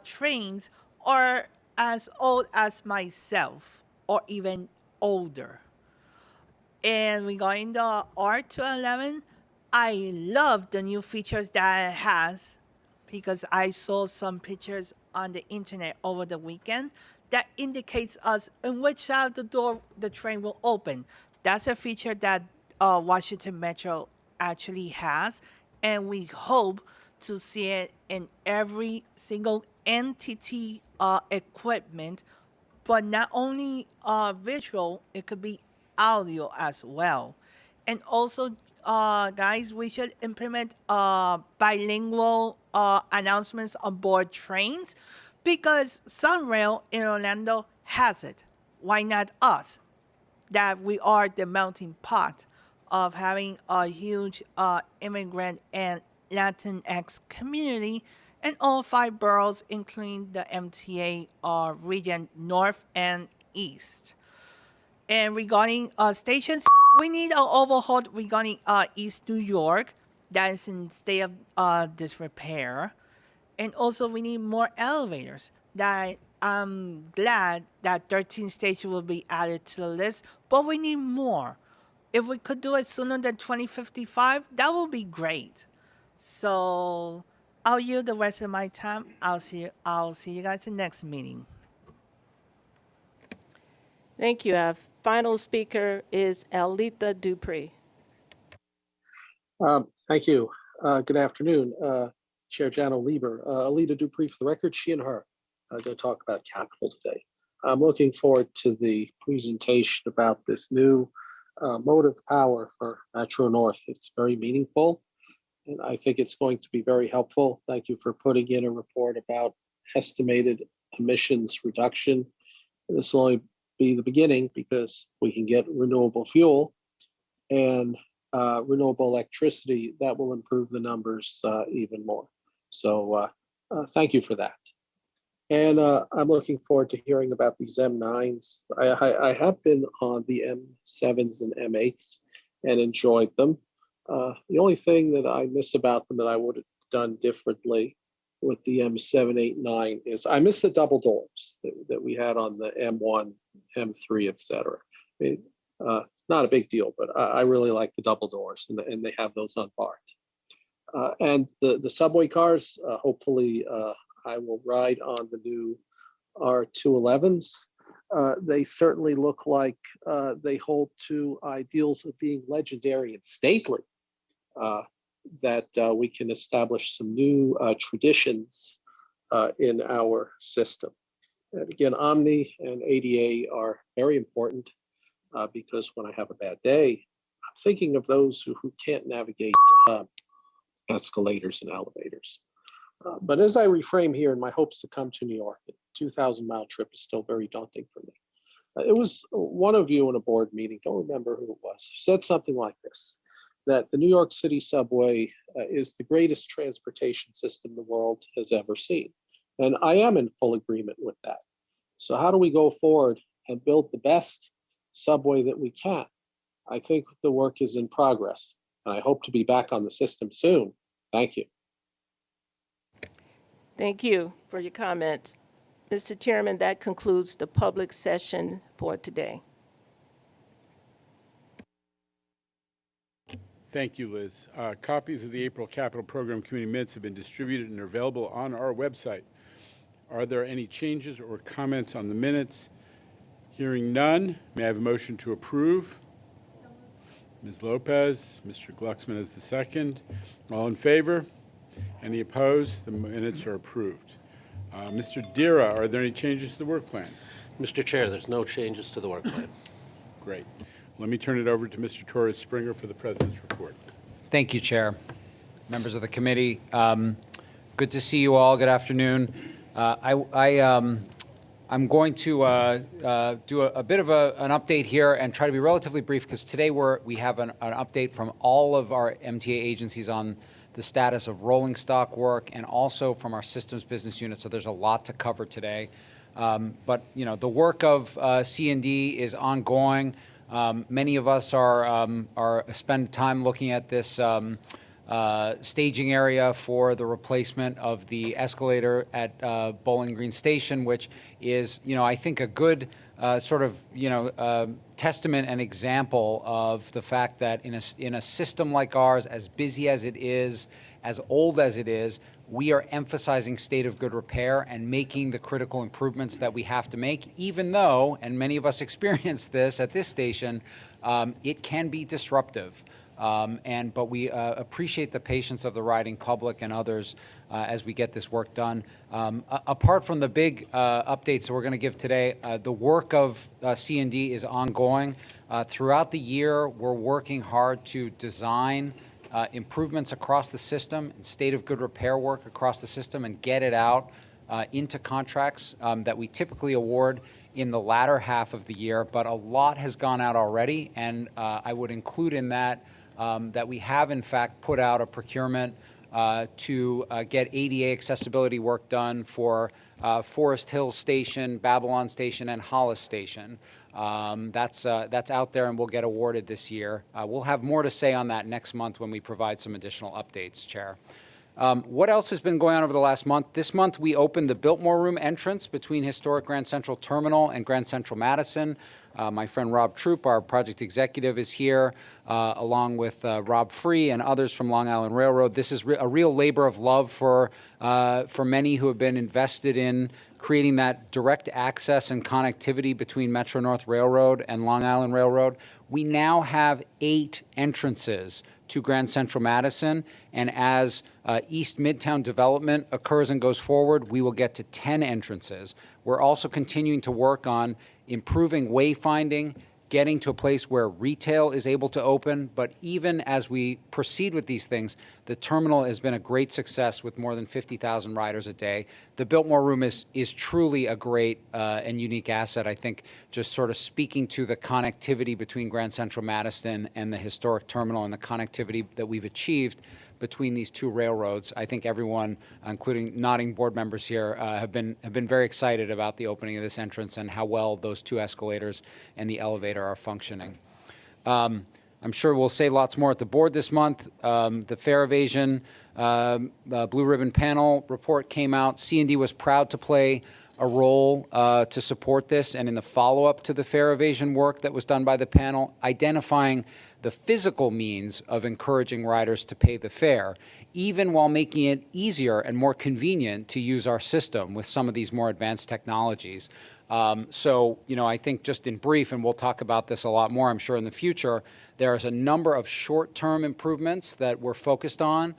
trains are as old as myself or even older. And regarding the R211, I love the new features that it has because I saw some pictures on the internet over the weekend that indicates us in which side of the door the train will open. That's a feature that Washington Metro actually has, and we hope to see it in every single entity equipment, but not only visual, it could be audio as well. And also, guys, we should implement bilingual announcements on board trains because Sunrail in Orlando has it. Why not us? That we are the melting pot of having a huge immigrant and Latinx community in all 5 boroughs, including the MTA region north and east. And regarding stations, we need an overhaul regarding East New York that is in state of disrepair. And also we need more elevators. That I'm glad that 13 stations will be added to the list, but we need more. If we could do it sooner than 2055, that would be great. So I'll yield the rest of my time. I'll see you guys in the next meeting. Thank you. Our final speaker is Alita Dupree. Thank you. Good afternoon, Chair Jano Lieber. Alita Dupree, for the record, she and her are going to talk about capital today. I'm looking forward to the presentation about this new motive power for Metro North. It's very meaningful, and I think it's going to be very helpful. Thank you for putting in a report about estimated emissions reduction. This will only be the beginning because we can get renewable fuel and renewable electricity that will improve the numbers even more. So thank you for that. And I'm looking forward to hearing about these M9s. I have been on the M7s and M8s and enjoyed them. The only thing that I miss about them that I would have done differently with the M7, 8, 9 is I miss the double doors that we had on the M1, M3, et cetera. It's not a big deal, but I really like the double doors, and they have those on BART. And the subway cars, hopefully I will ride on the new R211s. They certainly look like they hold to ideals of being legendary and stately, that we can establish some new traditions in our system. And again, Omni and ADA are very important because when I have a bad day, I'm thinking of those who can't navigate escalators and elevators. But as I reframe here in my hopes to come to New York, a 2,000-mile trip is still very daunting for me. It was one of you in a board meeting, don't remember who it was, said something like this, that the New York City subway is the greatest transportation system the world has ever seen. And I am in full agreement with that. So how do we go forward and build the best subway that we can? I think the work is in progress, and I hope to be back on the system soon. Thank you. Thank you for your comments. Mr. Chairman, that concludes the public session for today. Thank you, Liz. Copies of the April Capital Program Committee minutes have been distributed and are available on our website. Are there any changes or comments on the minutes? Hearing none, may I have a motion to approve? Ms. Lopez, Mr. Glucksman is the second. All in favor? Any opposed? The minutes are approved. Mr. Dira, are there any changes to the work plan? Mr. Chair, there's no changes to the work plan. Great. Let me turn it over to Mr. Torres Springer for the President's report. Thank you, Chair. Members of the committee, good to see you all. Good afternoon. I'm going to do a bit of an update here and try to be relatively brief because today we have an update from all of our MTA agencies on the status of rolling stock work and also from our systems business unit. So there's a lot to cover today. But you know, the work of C&D is ongoing. Many of us spend time looking at this staging area for the replacement of the escalator at Bowling Green Station, which is, you know, I think a good testament and example of the fact that in a system like ours, as busy as it is, as old as it is, we are emphasizing state of good repair and making the critical improvements that we have to make, even though, and many of us experience this at this station, it can be disruptive. But we appreciate the patience of the riding public and others as we get this work done. Apart from the big updates that we're going to give today, the work of C&D is ongoing. Throughout the year, we're working hard to design improvements across the system and state of good repair work across the system and get it out into contracts that we typically award in the latter half of the year. But a lot has gone out already, and I would include in that that we have in fact put out a procurement to get ADA accessibility work done for Forest Hills Station, Babylon Station, and Hollis Station. That's out there and will get awarded this year. We'll have more to say on that next month when we provide some additional updates, Chair. What else has been going on over the last month? This month we opened the Biltmore Room entrance between historic Grand Central Terminal and Grand Central Madison. My friend Rob Troop, our project executive, is here, along with Rob Free and others from Long Island Railroad. This is a real labor of love for many who have been invested in creating that direct access and connectivity between Metro-North Railroad and Long Island Railroad. We now have 8 entrances to Grand Central Madison, and as East Midtown development occurs and goes forward, we will get to 10 entrances. We're also continuing to work on improving wayfinding, getting to a place where retail is able to open. But even as we proceed with these things, the terminal has been a great success with more than 50,000 riders a day. The Biltmore Room is truly a great and unique asset, I think, just sort of speaking to the connectivity between Grand Central Madison and the historic terminal and the connectivity that we've achieved between these two railroads. I think everyone, including nodding board members here, have been very excited about the opening of this entrance and how well those 2 escalators and the elevator are functioning. I'm sure we'll say lots more at the board this month. The fare evasion Blue Ribbon Panel report came out. C&D was proud to play a role to support this, and in the follow-up to the fare evasion work that was done by the panel, identifying the physical means of encouraging riders to pay the fare, even while making it easier and more convenient to use our system with some of these more advanced technologies. So, you know, I think just in brief, and we'll talk about this a lot more, I'm sure, in the future, there's a number of short-term improvements that we're focused on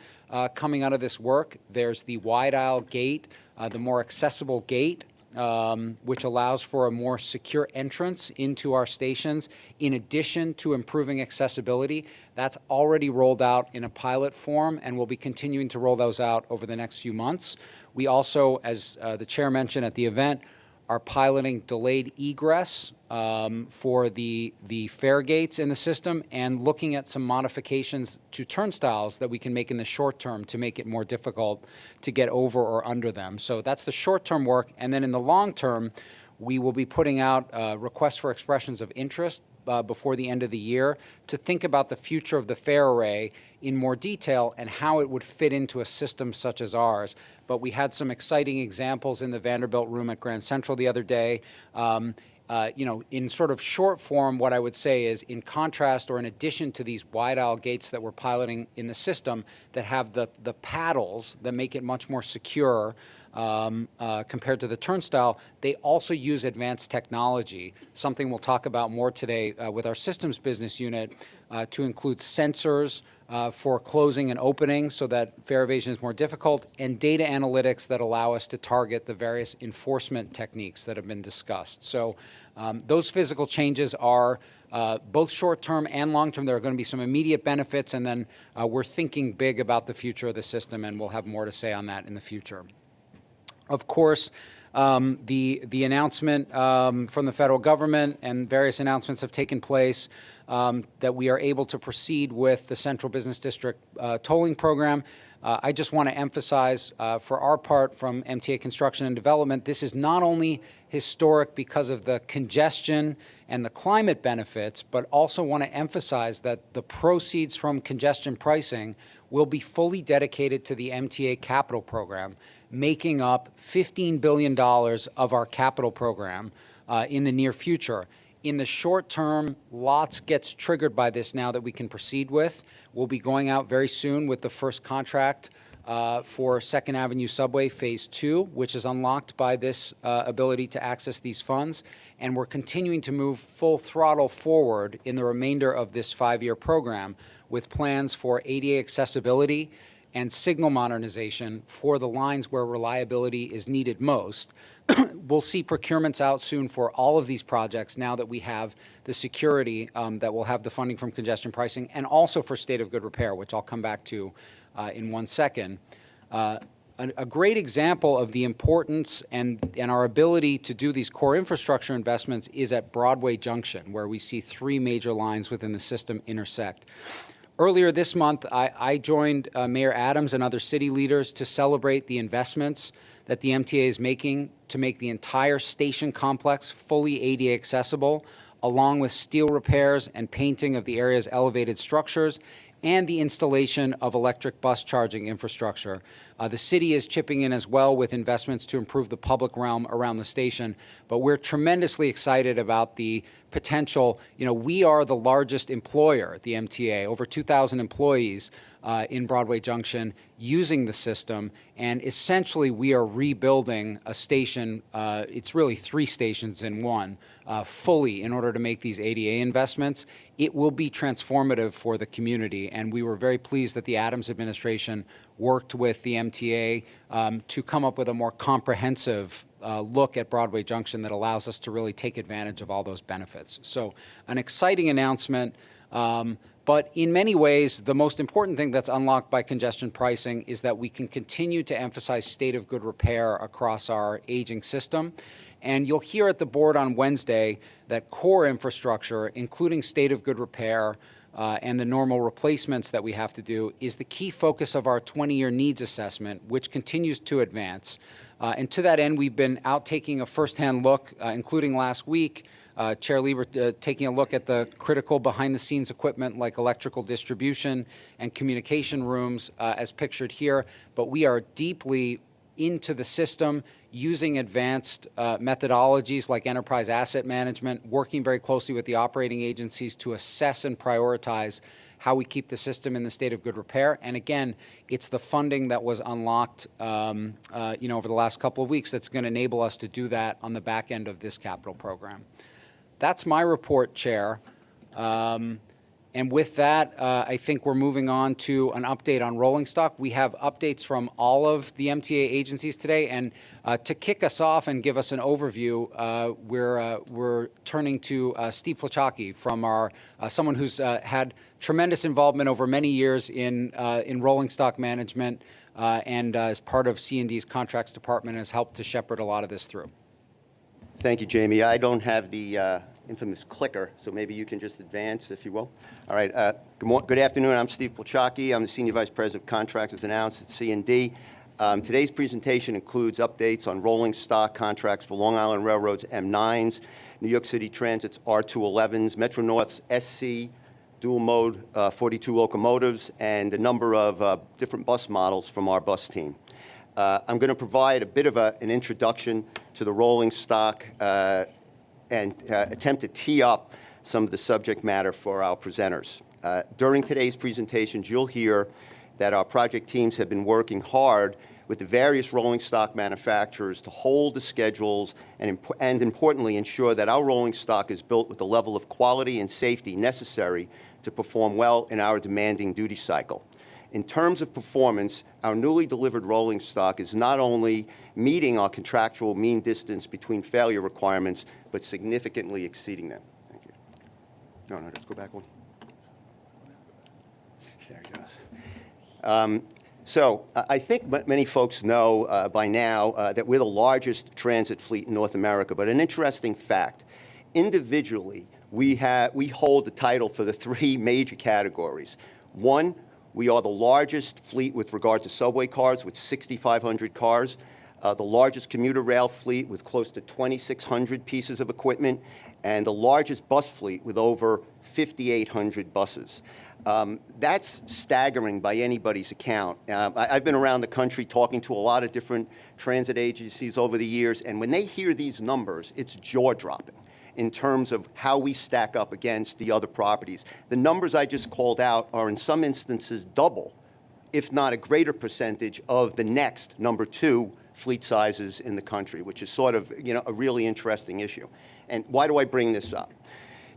coming out of this work. There's the wide aisle gate, the more accessible gate, which allows for a more secure entrance into our stations, in addition to improving accessibility. That's already rolled out in a pilot form, and we'll be continuing to roll those out over the next few months. We also, as the chair mentioned at the event, are piloting delayed egress for the fare gates in the system, and looking at some modifications to turnstiles that we can make in the short term to make it more difficult to get over or under them. So that's the short-term work. And then in the long term, we will be putting out requests for expressions of interest before the end of the year to think about the future of the fare array in more detail and how it would fit into a system such as ours. But we had some exciting examples in the Vanderbilt Room at Grand Central the other day. You know, in sort of short form, what I would say is, in contrast or in addition to these wide aisle gates that we're piloting in the system that have the paddles that make it much more secure, compared to the turnstile, they also use advanced technology, something we'll talk about more today with our systems business unit, to include sensors for closing and opening so that fare evasion is more difficult, and data analytics that allow us to target the various enforcement techniques that have been discussed. So those physical changes are both short-term and long-term. There are going to be some immediate benefits, and then we're thinking big about the future of the system, and we'll have more to say on that in the future. Of course, the announcement from the federal government and various announcements have taken place that we are able to proceed with the Central Business District tolling program. I just want to emphasize for our part from MTA Construction and Development, this is not only historic because of the congestion and the climate benefits, but also want to emphasize that the proceeds from congestion pricing will be fully dedicated to the MTA capital program, making up $15 billion of our capital program in the near future. In the short term, lots gets triggered by this now that we can proceed with. We'll be going out very soon with the first contract for 2nd Avenue Subway Phase 2, which is unlocked by this ability to access these funds. And we're continuing to move full throttle forward in the remainder of this 5-year program with plans for ADA accessibility and signal modernization for the lines where reliability is needed most. We'll see procurements out soon for all of these projects now that we have the security that will have the funding from congestion pricing, and also for state of good repair, which I'll come back to in 1 second. A great example of the importance and our ability to do these core infrastructure investments is at Broadway Junction, where we see 3 major lines within the system intersect. Earlier this month, I joined Mayor Adams and other city leaders to celebrate the investments that the MTA is making to make the entire station complex fully ADA accessible, along with steel repairs and painting of the area's elevated structures and the installation of electric bus charging infrastructure. The city is chipping in as well with investments to improve the public realm around the station, but we're tremendously excited about the potential. You know, we are the largest employer, the MTA, over 2,000 employees in Broadway Junction using the system, and essentially we are rebuilding a station. It's really 3 stations in one, fully in order to make these ADA investments. It will be transformative for the community, and we were very pleased that the Adams administration worked with the MTA to come up with a more comprehensive look at Broadway Junction that allows us to really take advantage of all those benefits. So an exciting announcement, but in many ways, the most important thing that's unlocked by congestion pricing is that we can continue to emphasize state of good repair across our aging system. And you'll hear at the board on Wednesday that core infrastructure, including state of good repair and the normal replacements that we have to do, is the key focus of our 20-year needs assessment, which continues to advance. And to that end, we've been out taking a firsthand look, including last week, Chair Lieber taking a look at the critical behind-the-scenes equipment like electrical distribution and communication rooms as pictured here. But we are deeply into the system using advanced methodologies like enterprise asset management, working very closely with the operating agencies to assess and prioritize how we keep the system in the state of good repair. And again, it's the funding that was unlocked over the last couple of weeks that's going to enable us to do that on the back end of this capital program. That's my report, Chair. And with that, I think we're moving on to an update on rolling stock. We have updates from all of the MTA agencies today. And to kick us off and give us an overview, we're turning to Steve Plachocki from someone who's had tremendous involvement over many years in rolling stock management and as part of C&D's contracts department has helped to shepherd a lot of this through. Thank you, Jamie. I don't have the infamous clicker, so maybe you can just advance, if you will. All right. Good afternoon. I'm Steve Plachocki. I'm the Senior Vice President of Contracts, as announced at C&D. Today's presentation includes updates on rolling stock contracts for Long Island Railroad's M9s, New York City Transit's R211s, Metro North's SC dual mode 42 locomotives, and a number of different bus models from our bus team. I'm going to provide a bit of an introduction to the rolling stock and attempt to tee up some of the subject matter for our presenters. During today's presentations, you'll hear that our project teams have been working hard with the various rolling stock manufacturers to hold the schedules and importantly, ensure that our rolling stock is built with the level of quality and safety necessary to perform well in our demanding duty cycle. In terms of performance, our newly delivered rolling stock is not only meeting our contractual mean distance between failure requirements, but significantly exceeding them. Thank you. No, let's go back one. There it goes. So I think many folks know by now that we're the largest transit fleet in North America, but an interesting fact, individually, we hold the title for the 3 major categories. 1, we are the largest fleet with regard to subway cars with 6,500 cars, the largest commuter rail fleet with close to 2,600 pieces of equipment, and the largest bus fleet with over 5,800 buses. That's staggering by anybody's account. I've been around the country talking to a lot of different transit agencies over the years, and when they hear these numbers, it's jaw-dropping in terms of how we stack up against the other properties. The numbers I just called out are in some instances double, if not a greater percentage, of the next number 2 fleet sizes in the country, which is sort of, a really interesting issue. And why do I bring this up?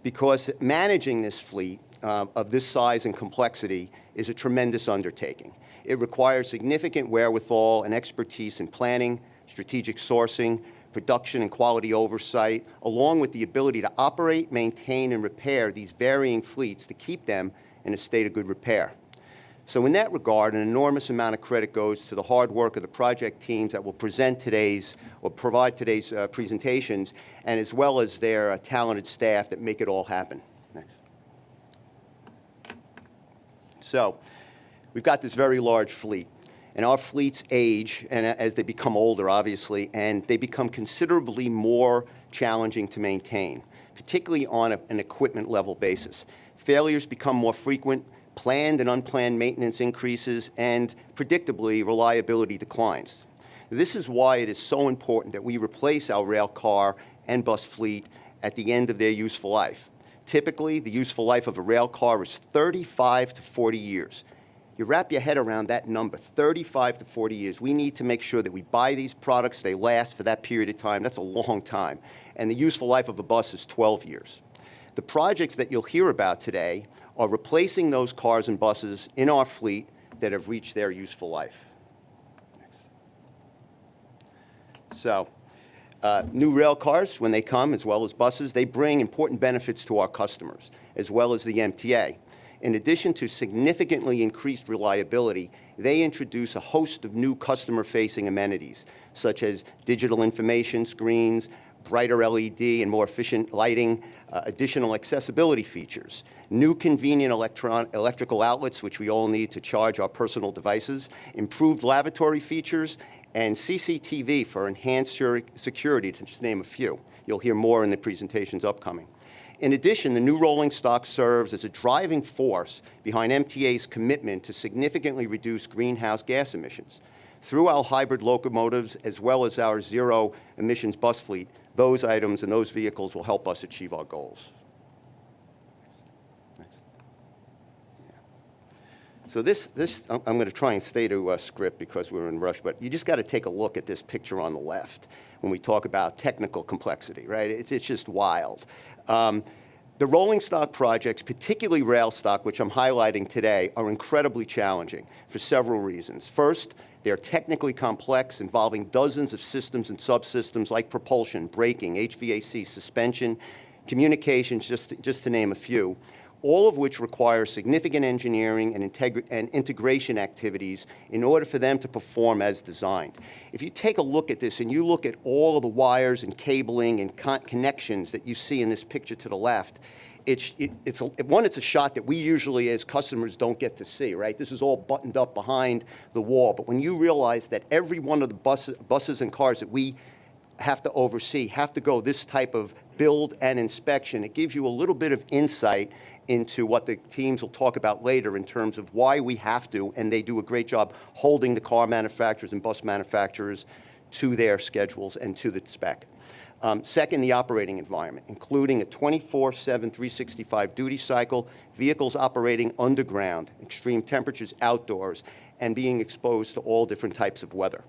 Because managing this fleet of this size and complexity is a tremendous undertaking. It requires significant wherewithal and expertise in planning, strategic sourcing, production and quality oversight, along with the ability to operate, maintain, and repair these varying fleets to keep them in a state of good repair. So in that regard, an enormous amount of credit goes to the hard work of the project teams that will provide today's presentations, and as well as their talented staff that make it all happen. Next. So we've got this very large fleet. And our fleets age, and as they become older, obviously, and they become considerably more challenging to maintain, particularly on an equipment level basis. Failures become more frequent, planned and unplanned maintenance increases, and predictably, reliability declines. This is why it is so important that we replace our rail car and bus fleet at the end of their useful life. Typically, the useful life of a rail car is 35 to 40 years. You wrap your head around that number, 35 to 40 years. We need to make sure that we buy these products, they last for that period of time. That's a long time. And the useful life of a bus is 12 years. The projects that you'll hear about today are replacing those cars and buses in our fleet that have reached their useful life. Next. So, new rail cars, when they come, as well as buses, they bring important benefits to our customers, as well as the MTA. In addition to significantly increased reliability, they introduce a host of new customer-facing amenities, such as digital information screens, brighter LED and more efficient lighting, additional accessibility features, new convenient electrical outlets, which we all need to charge our personal devices, improved lavatory features, and CCTV for enhanced security, to just name a few. You'll hear more in the presentations upcoming. In addition, the new rolling stock serves as a driving force behind MTA's commitment to significantly reduce greenhouse gas emissions. Through our hybrid locomotives, as well as our zero-emissions bus fleet, those items and those vehicles will help us achieve our goals. Next. So I'm going to try and stay to script because we're in a rush, but you just got to take a look at this picture on the left when we talk about technical complexity, right? It's just wild. The rolling stock projects, particularly rail stock, which I'm highlighting today, are incredibly challenging for several reasons. First, they're technically complex, involving dozens of systems and subsystems like propulsion, braking, HVAC, suspension, communications, just to name a few, all of which require significant engineering and integration activities in order for them to perform as designed. If you take a look at this and you look at all of the wires and cabling and connections that you see in this picture to the left, it's a shot that we usually as customers don't get to see, right? This is all buttoned up behind the wall. But when you realize that every one of the buses and cars that we have to oversee have to go this type of build and inspection, it gives you a little bit of insight into what the teams will talk about later in terms of why we have to, and they do a great job holding the car manufacturers and bus manufacturers to their schedules and to the spec. Second, the operating environment, including a 24/7, 365 duty cycle, vehicles operating underground, extreme temperatures outdoors, and being exposed to all different types of weather.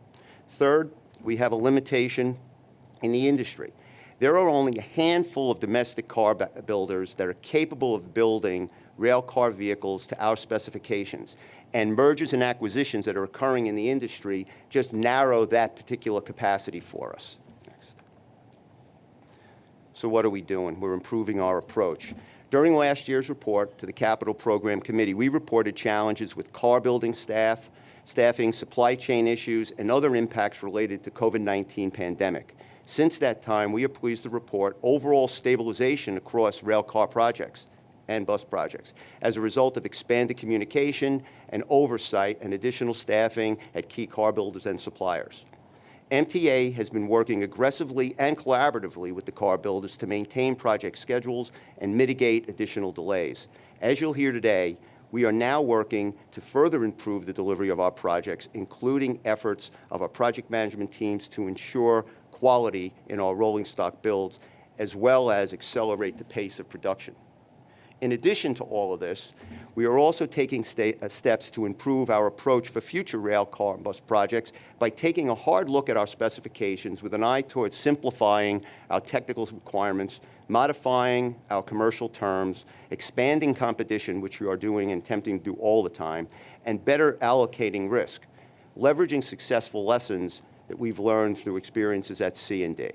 Third, we have a limitation in the industry. There are only a handful of domestic car builders that are capable of building rail car vehicles to our specifications, and mergers and acquisitions that are occurring in the industry just narrow that particular capacity for us. Next. So what are we doing? We're improving our approach. During last year's report to the Capital Program Committee, we reported challenges with car building staffing, supply chain issues, and other impacts related to COVID-19 pandemic. Since that time, we are pleased to report overall stabilization across rail car projects and bus projects as a result of expanded communication and oversight and additional staffing at key car builders and suppliers. MTA has been working aggressively and collaboratively with the car builders to maintain project schedules and mitigate additional delays. As you'll hear today, we are now working to further improve the delivery of our projects, including efforts of our project management teams to ensure quality in our rolling stock builds, as well as accelerate the pace of production. In addition to all of this, we are also taking steps to improve our approach for future rail car and bus projects by taking a hard look at our specifications with an eye towards simplifying our technical requirements, modifying our commercial terms, expanding competition, which we are doing and attempting to do all the time, and better allocating risk, leveraging successful lessons that we've learned through experiences at C&D.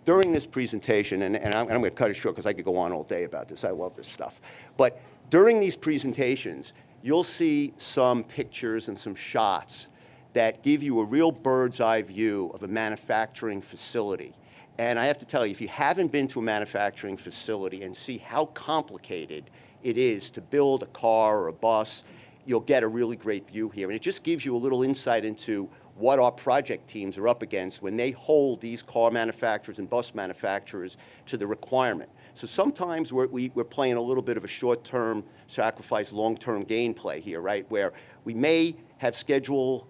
During this presentation, and I'm going to cut it short because I could go on all day about this. I love this stuff. But during these presentations, you'll see some pictures and some shots that give you a real bird's eye view of a manufacturing facility. And I have to tell you, if you haven't been to a manufacturing facility and see how complicated it is to build a car or a bus, you'll get a really great view here. And it just gives you a little insight into what our project teams are up against when they hold these car manufacturers and bus manufacturers to the requirement. So sometimes we're playing a little bit of a short-term sacrifice, long-term gain play here, right? Where we may have schedule,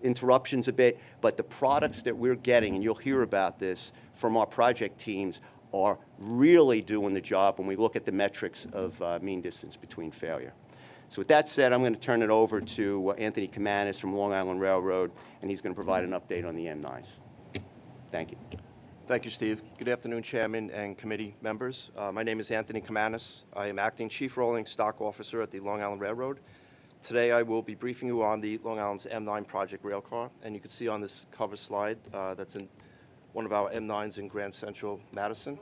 interruptions a bit, but the products that we're getting, and you'll hear about this from our project teams, are really doing the job when we look at the metrics of mean distance between failure. So with that said, I'm going to turn it over to Anthony Kamanis from Long Island Railroad, and he's going to provide an update on the M9s. Thank you. Thank you, Steve. Good afternoon, Chairman and committee members. My name is Anthony Kamanis. I am Acting Chief Rolling Stock Officer at the Long Island Railroad. Today, I will be briefing you on the Long Island's M9 project railcar, and you can see on this cover slide that's in one of our M9s in Grand Central, Madison.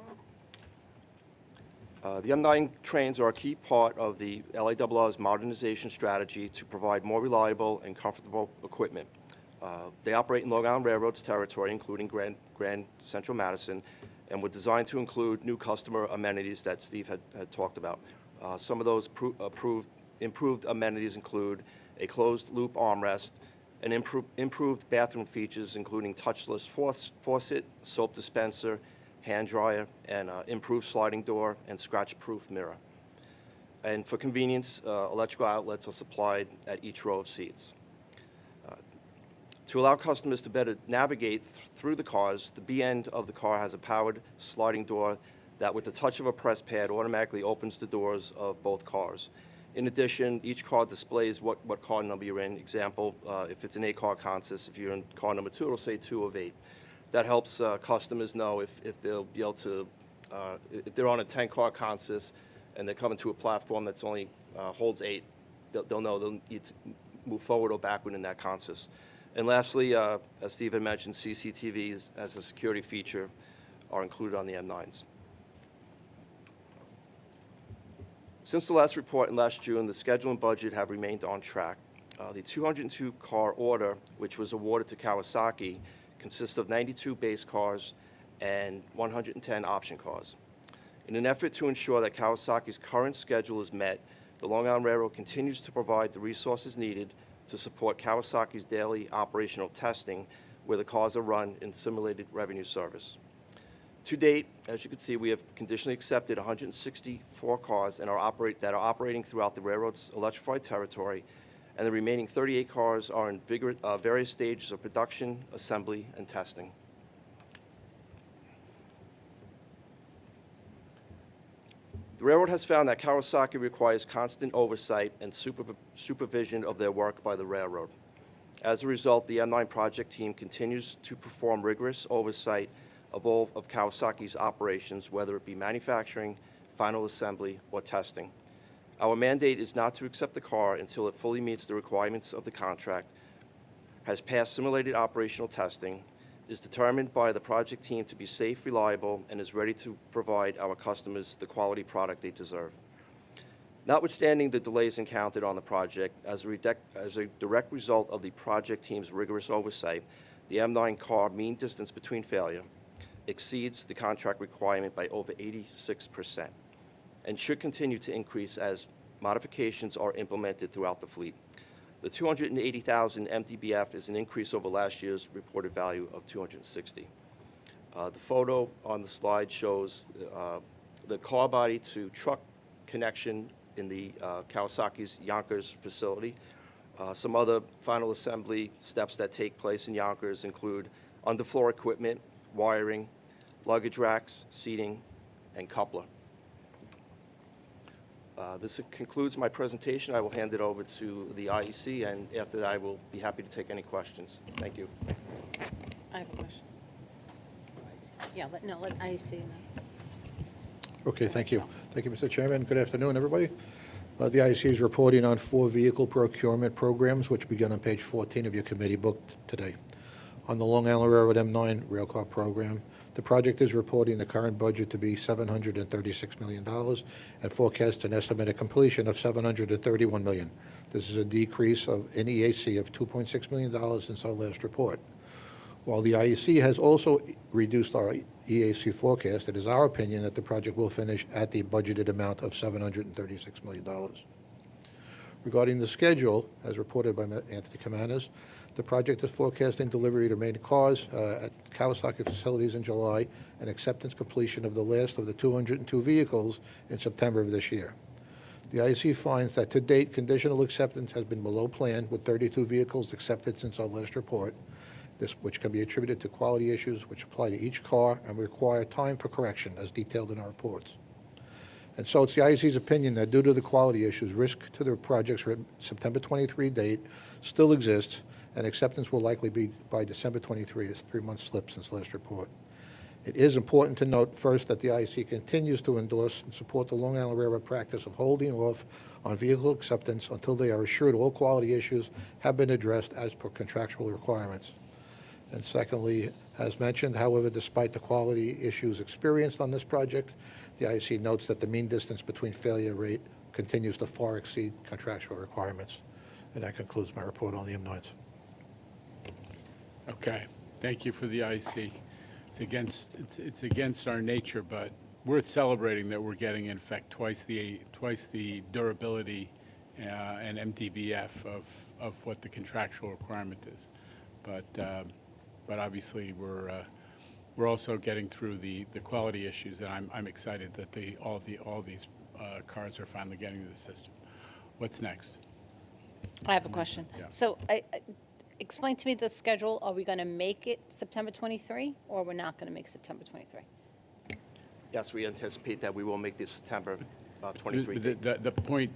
The M9 trains are a key part of the LIRR's modernization strategy to provide more reliable and comfortable equipment. They operate in Long Island Railroad's territory, including Grand Central Madison, and were designed to include new customer amenities that Steve had talked about. Some of those improved amenities include a closed-loop armrest, and improved bathroom features, including touchless faucet, soap dispenser, hand dryer, and improved sliding door and scratch-proof mirror. And for convenience, electrical outlets are supplied at each row of seats. To allow customers to better navigate through the cars, the B end of the car has a powered sliding door that, with the touch of a press pad, automatically opens the doors of both cars. In addition, each car displays what car number you're in. Example, if it's an 8-car consist, if you're in car number 2, it'll say 2 of 8. That helps customers know if they'll be able to, if they're on a 10-car consist and they're coming to a platform that's only holds 8, they'll know they'll need to move forward or backward in that consist. And lastly, as Steve had mentioned, CCTVs as a security feature are included on the M9s. Since the last report in last June, the schedule and budget have remained on track. The 202-car order, which was awarded to Kawasaki, consists of 92 base cars and 110 option cars. In an effort to ensure that Kawasaki's current schedule is met, the Long Island Railroad continues to provide the resources needed to support Kawasaki's daily operational testing, where the cars are run in simulated revenue service. To date, as you can see, we have conditionally accepted 164 cars that are operating throughout the railroad's electrified territory, and the remaining 38 cars are in various stages of production, assembly, and testing. The railroad has found that Kawasaki requires constant oversight and supervision of their work by the railroad. As a result, the M9 project team continues to perform rigorous oversight of all of Kawasaki's operations, whether it be manufacturing, final assembly, or testing. Our mandate is not to accept the car until it fully meets the requirements of the contract, has passed simulated operational testing, is determined by the project team to be safe, reliable, and is ready to provide our customers the quality product they deserve. Notwithstanding the delays encountered on the project, as a direct result of the project team's rigorous oversight, the M9 car mean distance between failure exceeds the contract requirement by over 86% and should continue to increase as modifications are implemented throughout the fleet. The 280,000 MTBF is an increase over last year's reported value of 260. The photo on the slide shows the car body to truck connection in the Kawasaki's Yonkers facility. Some other final assembly steps that take place in Yonkers include underfloor equipment, wiring, luggage racks, seating, and coupler. This concludes my presentation. I will hand it over to the IEC, and after that, I will be happy to take any questions. Thank you. I have a question. Yeah, let IEC know. Okay, thank you. Thank you, Mr. Chairman. Good afternoon, everybody. The IEC is reporting on 4 vehicle procurement programs, which begin on page 14 of your committee book today. On the Long Island Railroad M9 railcar program, the project is reporting the current budget to be $736 million and forecasts an estimated completion of $731 million. This is a decrease in EAC of $2.6 million since our last report. While the IEC has also reduced our EAC forecast, it is our opinion that the project will finish at the budgeted amount of $736 million. Regarding the schedule, as reported by Anthony Kamanis, the project is forecasting delivery to main cars at Kawasaki facilities in July and acceptance completion of the last of the 202 vehicles in September of this year. The IEC finds that to date, conditional acceptance has been below plan, with 32 vehicles accepted since our last report, which can be attributed to quality issues which apply to each car and require time for correction, as detailed in our reports. And so it's the IEC's opinion that due to the quality issues, risk to the project's September 23 date still exists, and acceptance will likely be by December 23, as 3 months slip since last report. It is important to note first that the IEC continues to endorse and support the Long Island Railroad practice of holding off on vehicle acceptance until they are assured all quality issues have been addressed as per contractual requirements. And secondly, as mentioned, however, despite the quality issues experienced on this project, the IEC notes that the mean distance between failure rate continues to far exceed contractual requirements. And that concludes my report on the M9s. Okay, thank you for the IEC. It's against our nature, but worth celebrating that we're getting, in fact, twice the durability and MTBF of what the contractual requirement is. But obviously we're also getting through the quality issues, and I'm excited that all these cars are finally getting to the system. What's next? I have a question. Yeah. So explain to me the schedule. Are we going to make it September 23, or we're not going to make September 23? Yes, we anticipate that we will make this September 23. The point,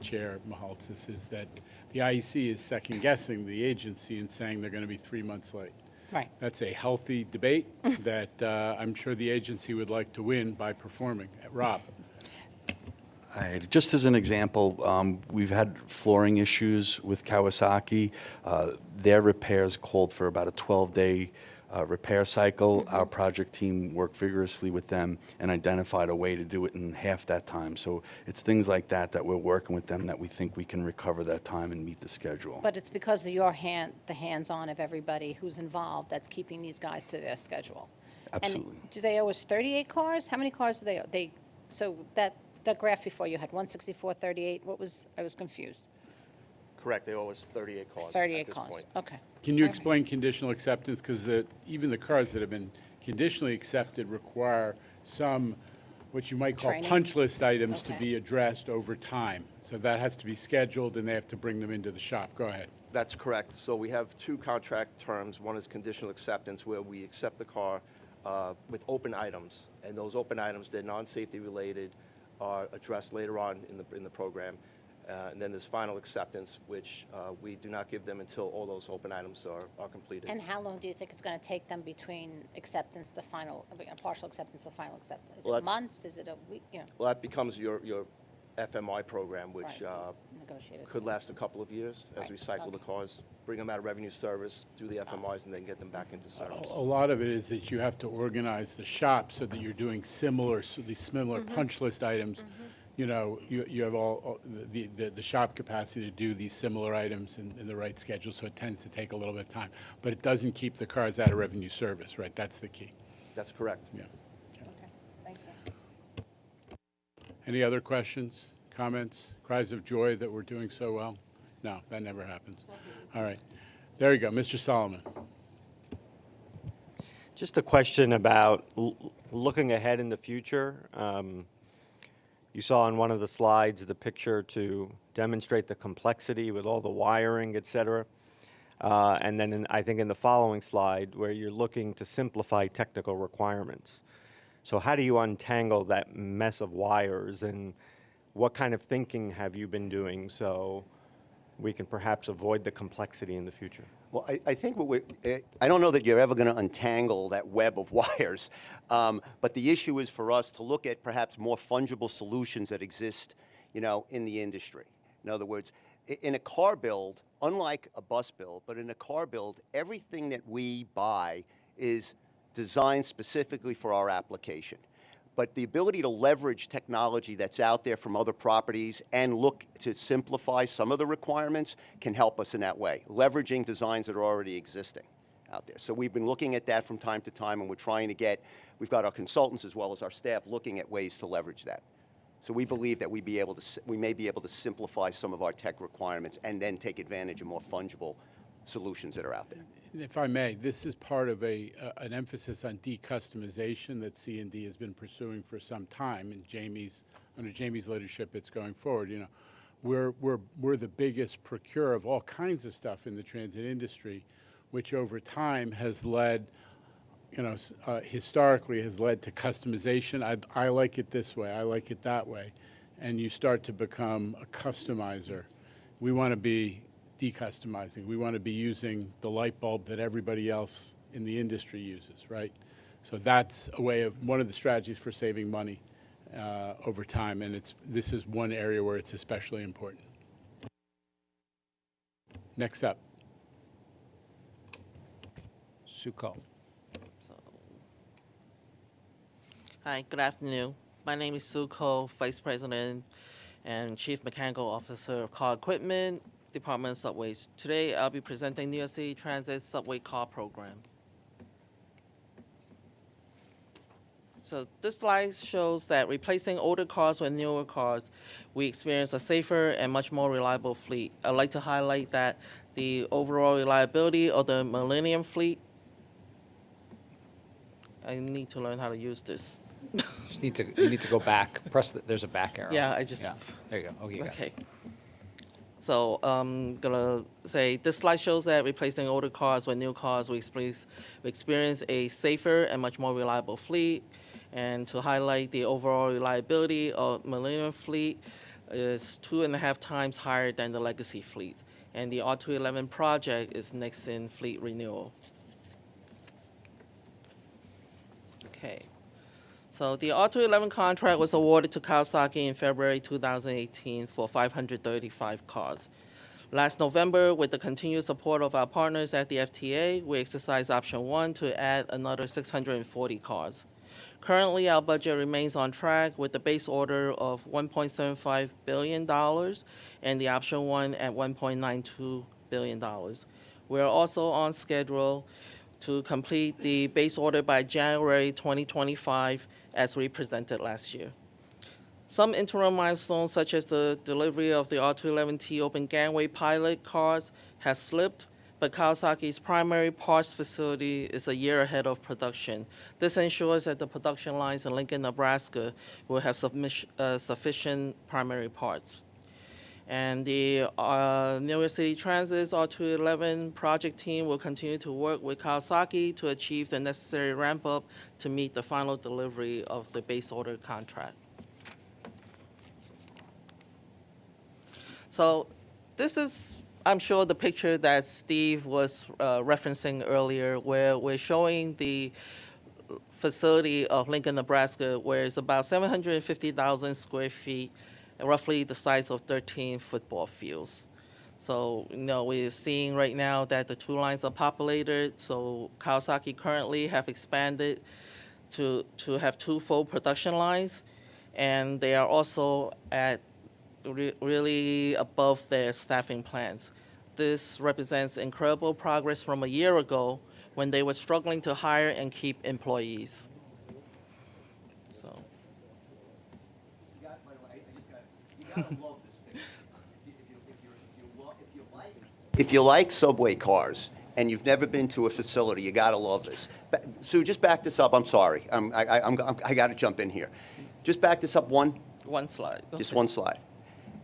Chair Mahaltzis, is that the IEC is second-guessing the agency and saying they're going to be 3 months late. Right. That's a healthy debate that I'm sure the agency would like to win by performing. Rob. Just as an example, we've had flooring issues with Kawasaki. Their repairs called for about a 12-day repair cycle. Our project team worked vigorously with them and identified a way to do it in half that time. So it's things like that that we're working with them that we think we can recover that time and meet the schedule. But it's because of the hands-on of everybody who's involved that's keeping these guys to their schedule. Absolutely. And do they owe us 38 cars? How many cars do they owe? So that graph before you had 164, 38. I was confused. Correct. They owe us 38 cars. 38 at this cars. point. Okay. Can you explain conditional acceptance? Because even the cars that have been conditionally accepted require some, what you might call Training. punch list items to Okay. be addressed over time. So that has to be scheduled, and they have to bring them into the shop. Go ahead. That's correct. So we have two contract terms. One is conditional acceptance, where we accept the car with open items. And those open items, they're non-safety related, are addressed later on in the program. And then there's final acceptance, which we do not give them until all those open items are completed. And how long do you think it's going to take them between acceptance to final, partial acceptance to final acceptance? Is Well, it that's- months? Is it a week? You know, Well, that becomes your FMI program, which Right. Negotiated. could last a couple of years as we cycle the cars, bring them out of revenue service, do the FMIs, and then get them back into service. A lot of it is that you have to organize the shop so that you're doing similar, these similar punch list items. You know, you have all the shop capacity to do these similar items in the right schedule, so it tends to take a little bit of time. But it doesn't keep the cars out of revenue service, right? That's the key. That's correct. Yeah. Thank you. Any other questions, comments, cries of joy that we're doing so well? No, that never happens. All right. There you go, Mr. Solomon. Just a question about looking ahead in the future. You saw on one of the slides the picture to demonstrate the complexity with all the wiring, et cetera. And then I think in the following slide where you're looking to simplify technical requirements. So how do you untangle that mess of wires, and what kind of thinking have you been doing so we can perhaps avoid the complexity in the future? Well, I think I don't know that you're ever going to untangle that web of wires, but the issue is for us to look at perhaps more fungible solutions that exist, you know, in the industry. In other words, in a car build, unlike a bus build, but in a car build, everything that we buy is designed specifically for our application. But the ability to leverage technology that's out there from other properties and look to simplify some of the requirements can help us in that way, leveraging designs that are already existing out there. So we've been looking at that from time to time, and we're trying to we've got our consultants as well as our staff looking at ways to leverage that. So we believe that we may be able to simplify some of our tech requirements and then take advantage of more fungible solutions that are out there. If I may, this is part of an emphasis on decustomization that C&D has been pursuing for some time, and under Jamie's leadership, it's going forward. You know, we're the biggest procurer of all kinds of stuff in the transit industry, which over time has led, you know, historically has led to customization. I like it this way, I like it that way, and you start to become a customizer. We want to be decustomizing. We want to be using the light bulb that everybody else in the industry uses, right? So that's one of the strategies for saving money over time, and this is one area where it's especially important. Next up. Suko. Hi, good afternoon. My name is Sue Cole, Vice President and Chief Mechanical Officer of Car Equipment, Department of Subways. Today, I'll be presenting New York City Transit Subway Car Program. So this slide shows that replacing older cars with newer cars, we experience a safer and much more reliable fleet. I'd like to highlight that the overall reliability of the Millennium fleet, I need to learn how to use this. You need to go back. There's a back arrow. Yeah, I just. Yeah. There you go. Okay. You got it. So I'm gonna say this slide shows that replacing older cars with new cars, we experience a safer and much more reliable fleet. And to highlight the overall reliability of Millennium fleet is 2.5 times higher than the legacy fleets. And the R211 project is next in fleet renewal. Okay. So the R211 contract was awarded to Kawasaki in February 2018 for 535 cars. Last November, with the continued support of our partners at the FTA, we exercised option 1 to add another 640 cars. Currently, our budget remains on track with the base order of $1.75 billion and the option 1 at $1.92 billion. We are also on schedule to complete the base order by January 2025, as we presented last year. Some interim milestones, such as the delivery of the R211T open gangway pilot cars, have slipped, but Kawasaki's primary parts facility is a year ahead of production. This ensures that the production lines in Lincoln, Nebraska will have sufficient primary parts. And the New York City Transit's R211 project team will continue to work with Kawasaki to achieve the necessary ramp-up to meet the final delivery of the base order contract. So this is, I'm sure, the picture that Steve was referencing earlier, where we're showing the facility of Lincoln, Nebraska, where it's about 750,000 square feet, roughly the size of 13 football fields. So, we're seeing right now that the two lines are populated. So Kawasaki currently have expanded to have two full production lines, and they are also at really above their staffing plans. This represents incredible progress from a year ago when they were struggling to hire and keep employees. So. If you like subway cars and you've never been to a facility, you gotta love this. Sue, just back this up. I'm sorry. I gotta jump in here. Just back this up one slide. Just one slide.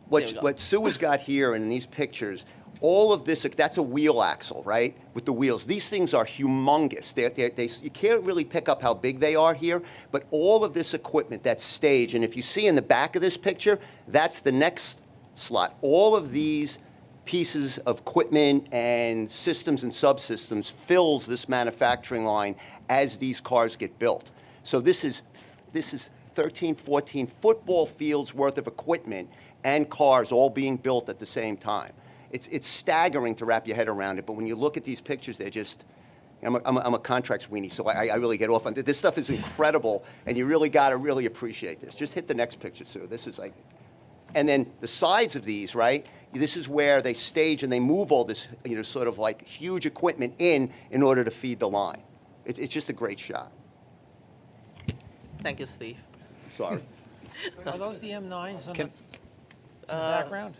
What Sue has got here in these pictures, all of this, that's a wheel axle, right? With the wheels. These things are humongous. You can't really pick up how big they are here, but all of this equipment, that stage, and if you see in the back of this picture, that's the next slot. All of these pieces of equipment and systems and subsystems fills this manufacturing line as these cars get built. So this is 13, 14 football fields worth of equipment and cars all being built at the same time. It's staggering to wrap your head around it, but when you look at these pictures, they're just, I'm a contracts weenie, so I really get off on this stuff is incredible, and you really got to really appreciate this. Just hit the next picture, Sue. This is like, and then the sides of these, right? This is where they stage and they move all this, sort of like huge equipment in order to feed the line. It's just a great shot. Thank you, Steve. Sorry. Are those the M9s in the Uh, background?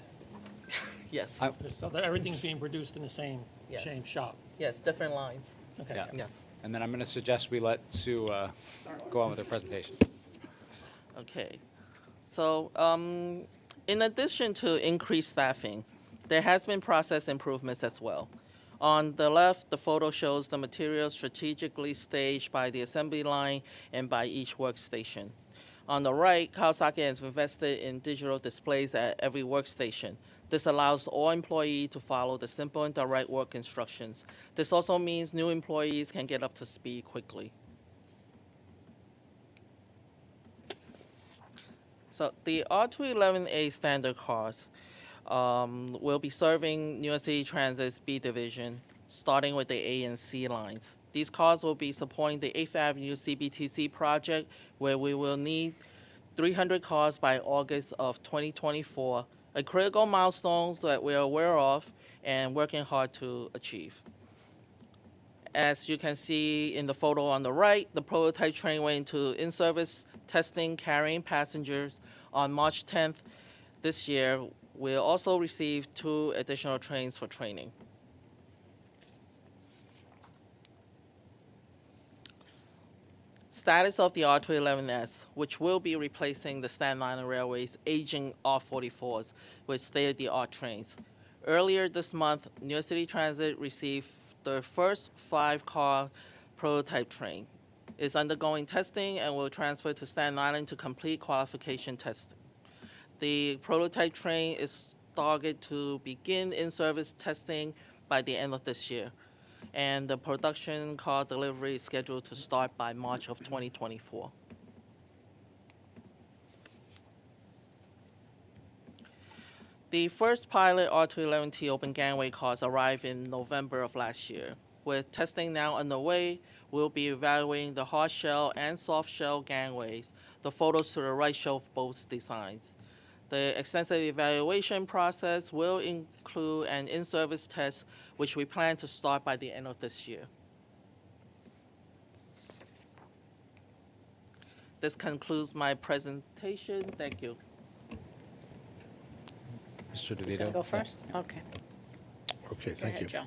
Yes. So that everything's being produced in the same shop? Yes, different lines. Okay. Yeah. Yes. And then I'm going to suggest we let Sue go on with her presentation. Okay. So, in addition to increased staffing, there has been process improvements as well. On the left, the photo shows the materials strategically staged by the assembly line and by each workstation. On the right, Kawasaki has invested in digital displays at every workstation. This allows all employees to follow the simple and direct work instructions. This also means new employees can get up to speed quickly. So the R211A standard cars will be serving New York City Transit's B division, starting with the A and C lines. These cars will be supporting the 8th Avenue CBTC project, where we will need 300 cars by August of 2024, a critical milestone that we are aware of and working hard to achieve. As you can see in the photo on the right, the prototype train went into in-service testing carrying passengers on March 10th this year. We'll also receive 2 additional trains for training. Status of the R211S, which will be replacing the Staten Island Railway's aging R44s with state-of-the-art trains. Earlier this month, New York City Transit received the first 5-car prototype train. It's undergoing testing and will transfer to Staten Island to complete qualification testing. The prototype train is targeted to begin in-service testing by the end of this year, and the production car delivery is scheduled to start by March of 2024. The first pilot R211T open gangway cars arrived in November of last year. With testing now underway, we'll be evaluating the hard shell and soft shell gangways. The photos to the right show both designs. The extensive evaluation process will include an in-service test, which we plan to start by the end of this year. This concludes my presentation. Thank you. Mr. Who's going to go first? Okay. Okay, Go thank ahead, you. Joe.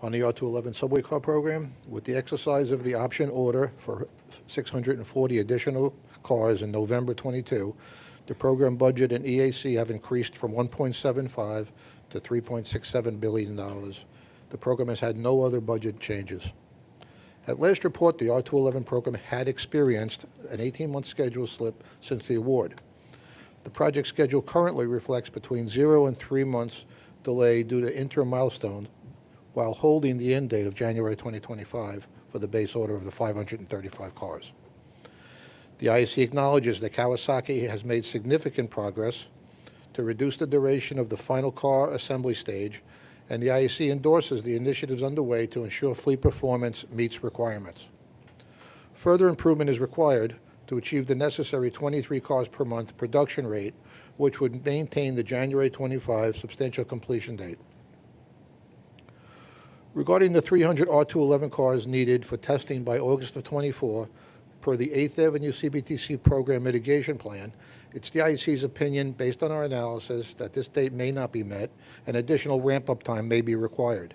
On the R211 subway car program, with the exercise of the option order for 640 additional cars in November 22, The program budget and EAC have increased from $1.75 to $3.67 billion. The program has had no other budget changes. At last report, the R211 program had experienced an 18-month schedule slip since the award. The project schedule currently reflects between 0 and 3 months delay due to interim milestones, while holding the end date of January 2025 for the base order of the 535 cars. The IEC acknowledges that Kawasaki has made significant progress to reduce the duration of the final car assembly stage, and the IEC endorses the initiatives underway to ensure fleet performance meets requirements. Further improvement is required to achieve the necessary 23 cars per month production rate, which would maintain the January 25 substantial completion date. Regarding the 300 R211 cars needed for testing by August of 24, per the 8th Avenue CBTC program mitigation plan, it's the IEC's opinion, based on our analysis, that this date may not be met and additional ramp-up time may be required.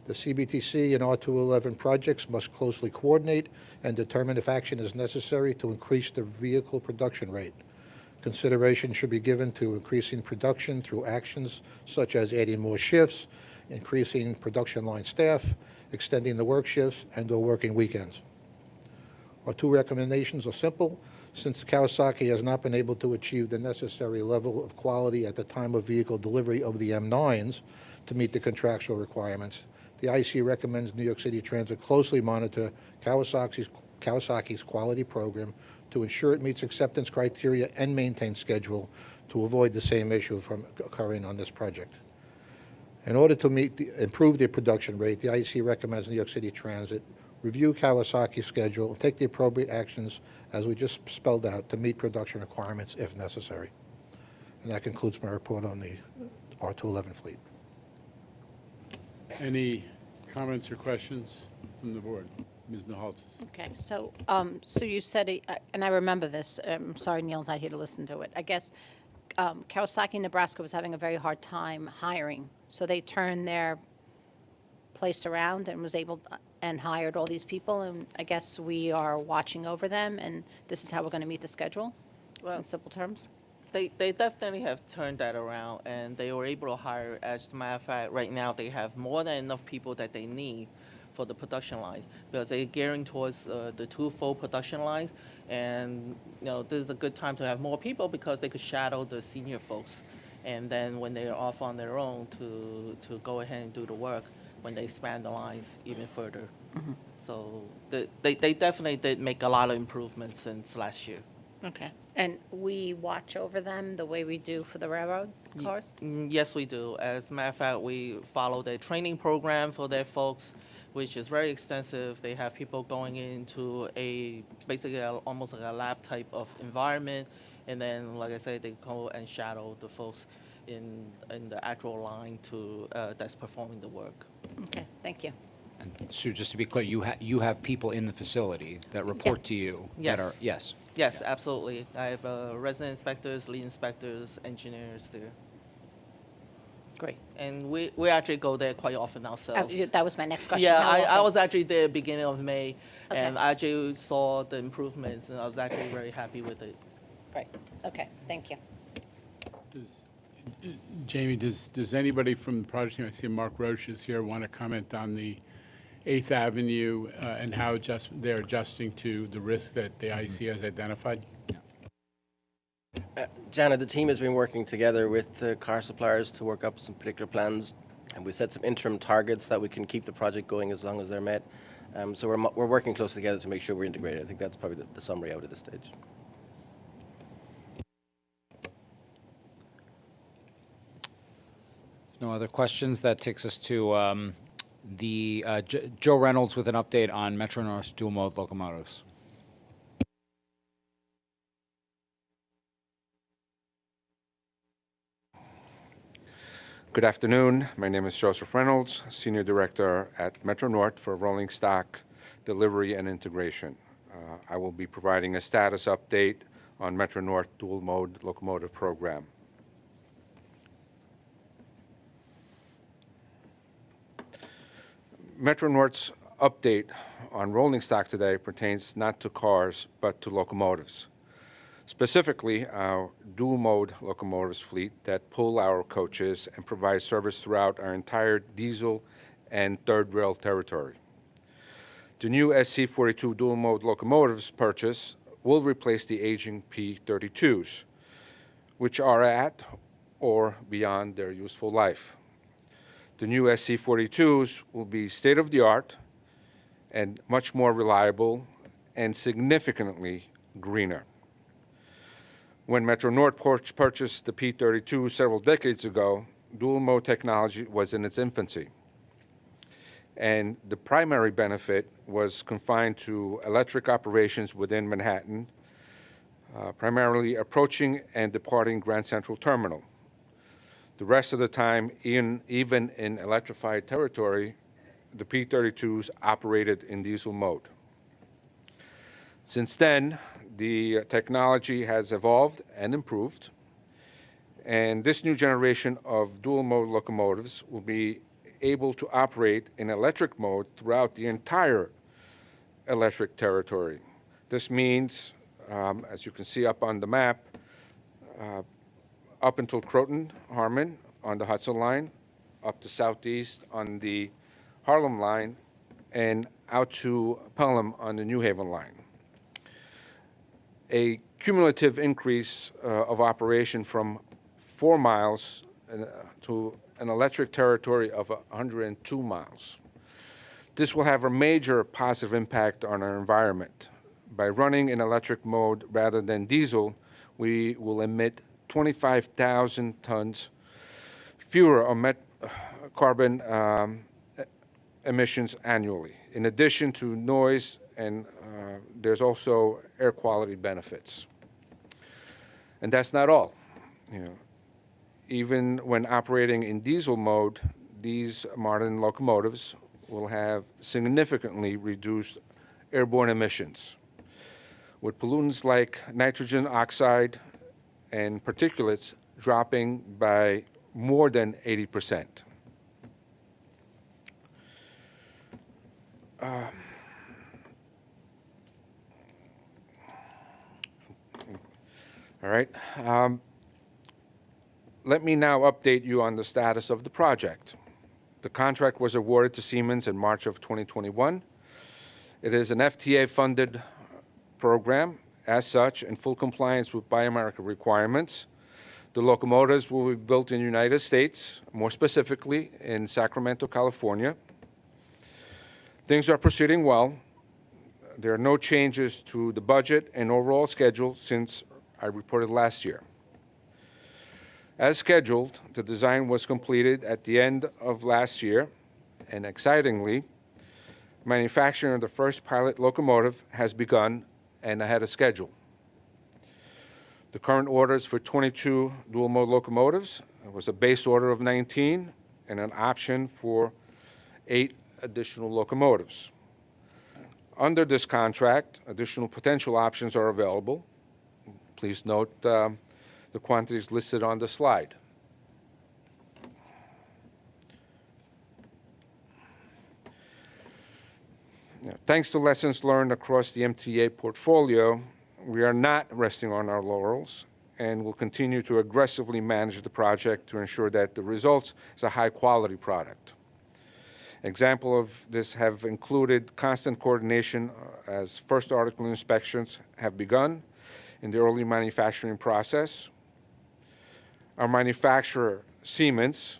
The CBTC and R211 projects must closely coordinate and determine if action is necessary to increase the vehicle production rate. Consideration should be given to increasing production through actions such as adding more shifts, increasing production line staff, extending the work shifts, and/or working weekends. Our two recommendations are simple. Since Kawasaki has not been able to achieve the necessary level of quality at the time of vehicle delivery of the M9s to meet the contractual requirements, the IEC recommends New York City Transit closely monitor Kawasaki's quality program to ensure it meets acceptance criteria and maintain schedule to avoid the same issue from occurring on this project. In order to improve their production rate, the IEC recommends New York City Transit review Kawasaki's schedule and take the appropriate actions, as we just spelled out, to meet production requirements if necessary. And that concludes my report on the R211 fleet. Any comments or questions from the board? Ms. Mihalskis. Okay, so you said, and I remember this, I'm sorry Neil's not here to listen to it. I guess Kawasaki, Nebraska was having a very hard time hiring, so they turned their place around and was able and hired all these people, and I guess we are watching over them, and this is how we're going to meet the schedule, in simple terms? They definitely have turned that around, and they were able to hire. As a matter of fact, right now they have more than enough people that they need for the production lines, because they're gearing towards the 2 full production lines, and this is a good time to have more people because they could shadow the senior folks, and then when they're off on their own to go ahead and do the work when they expand the lines even further. Mm-hmm. So they definitely did make a lot of improvements since last year. Okay. And we watch over them the way we do for the railroad cars? Yes, we do. As a matter of fact, we follow their training program for their folks, which is very extensive. They have people going into basically almost like a lab type of environment, and then, like I said, they go and shadow the folks in the actual line that's performing the work. Okay, thank you. And Sue, just to be clear, you have people in the facility that report to you that are, yes. Yes, absolutely. I have resident inspectors, lead inspectors, engineers there. Great. And we actually go there quite often ourselves. That was my next question. Yeah, How I often? was actually there beginning of May, Okay. and I actually saw the improvements, and I was actually very happy with it. Great. Okay, thank you. Jamie, does anybody from the project team, I see Mark Roche is here, want to comment on the 8th Avenue and how they're adjusting to the risk that the IEC has identified? Janet, the team has been working together with the car suppliers to work up some particular plans, and we set some interim targets that we can keep the project going as long as they're met. So we're working close together to make sure we're integrated. I think that's probably the summary out at this stage. No other questions. That takes us to Joe Reynolds with an update on Metro North's dual mode locomotives. Good afternoon. My name is Joseph Reynolds, Senior Director at Metro North for Rolling Stock Delivery and Integration. I will be providing a status update on Metro North dual mode locomotive program. Metro North's update on rolling stock today pertains not to cars, but to locomotives. specifically our dual-mode locomotives fleet that pull our coaches and provide service throughout our entire diesel and third rail territory. The new SC42 dual-mode locomotives purchase will replace the aging P32s, which are at or beyond their useful life. The new SC42s will be state-of-the-art and much more reliable and significantly greener. When Metro North purchased the P32 several decades ago, dual-mode technology was in its infancy. And the primary benefit was confined to electric operations within Manhattan, primarily approaching and departing Grand Central Terminal. The rest of the time, even in electrified territory, the P32s operated in diesel mode. Since then, the technology has evolved and improved, and this new generation of dual-mode locomotives will be able to operate in electric mode throughout the entire electric territory. This means, as you can see up on the map, up until Croton, Harmon on the Hudson Line, up to Southeast on the Harlem Line, and out to Pelham on the New Haven Line. A cumulative increase of operation from 4 miles to an electric territory of 102 miles. This will have a major positive impact on our environment. By running in electric mode rather than diesel, we will emit 25,000 tons fewer of carbon emissions annually. In addition to noise, and there's also air quality benefits. And that's not all. Even when operating in diesel mode, these modern locomotives will have significantly reduced airborne emissions, with pollutants like nitrogen oxide and particulates dropping by more than 80%. All right. Let me now update you on the status of the project. The contract was awarded to Siemens in March of 2021. It is an FTA-funded program, as such, in full compliance with Buy America requirements. The locomotives will be built in the United States, more specifically in Sacramento, California. Things are proceeding well. There are no changes to the budget and overall schedule since I reported last year. As scheduled, the design was completed at the end of last year, and excitingly, manufacturing of the first pilot locomotive has begun and ahead of schedule. The current orders for 22 dual-mode locomotives was a base order of 19 and an option for 8 additional locomotives. Under this contract, additional potential options are available. Please note the quantities listed on the slide. Thanks to lessons learned across the MTA portfolio, we are not resting on our laurels and will continue to aggressively manage the project to ensure that the results is a high-quality product. Examples of this have included constant coordination as first article inspections have begun in the early manufacturing process. Our manufacturer, Siemens,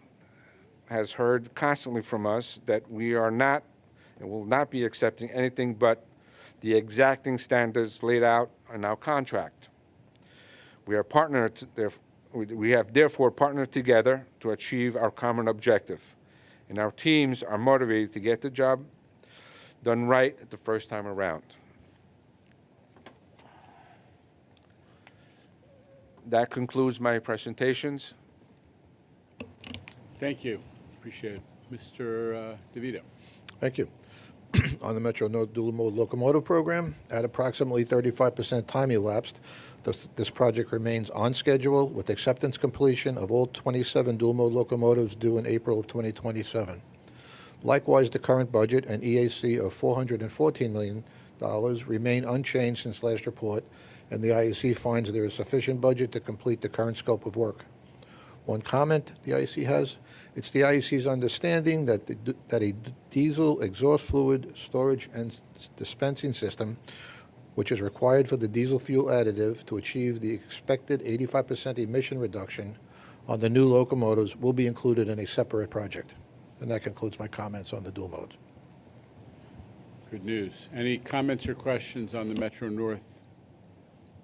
has heard constantly from us that we are not and will not be accepting anything but the exacting standards laid out in our contract. We have therefore partnered together to achieve our common objective, and our teams are motivated to get the job done right the first time around. That concludes my presentations. Thank you. Appreciate it. Mr. DeVito. Thank you. On the Metro North dual-mode locomotive program, at approximately 35% time elapsed, this project remains on schedule with acceptance completion of all 27 dual-mode locomotives due in April of 2027. Likewise, the current budget and EAC of $414 million remain unchanged since last report, and the IEC finds there is sufficient budget to complete the current scope of work. One comment the IEC has, it's the IEC's understanding that a diesel exhaust fluid storage and dispensing system, which is required for the diesel fuel additive to achieve the expected 85% emission reduction on the new locomotives, will be included in a separate project. And that concludes my comments on the dual modes. Good news. Any comments or questions on the Metro North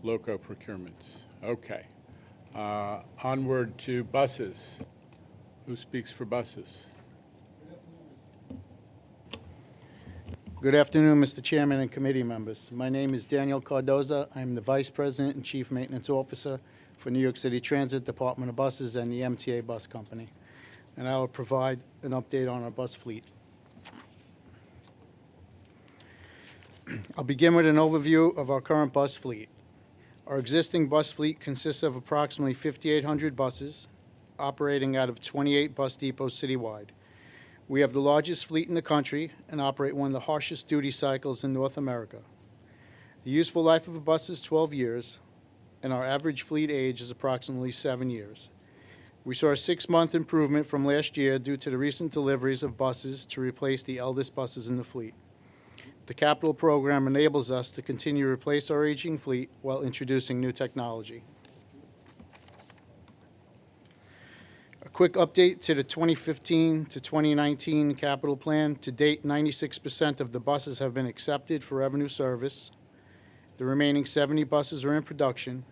loco procurements? Okay. Onward to buses. Who speaks for buses? Good afternoon, Mr. Chairman and committee members. My name is Daniel Cardoza. I'm the Vice President and Chief Maintenance Officer for New York City Transit Department of Buses and the MTA Bus Company. And I will provide an update on our bus fleet. I'll begin with an overview of our current bus fleet. Our existing bus fleet consists of approximately 5,800 buses operating out of 28 bus depots citywide. We have the largest fleet in the country and operate one of the harshest duty cycles in North America. The useful life of a bus is 12 years, and our average fleet age is approximately 7 years. We saw a 6-month improvement from last year due to the recent deliveries of buses to replace the eldest buses in the fleet. The capital program enables us to continue to replace our aging fleet while introducing new technology. A quick update to the 2015 to 2019 capital plan. To date, 96% of the buses have been accepted for revenue service. The remaining 70 buses are in production,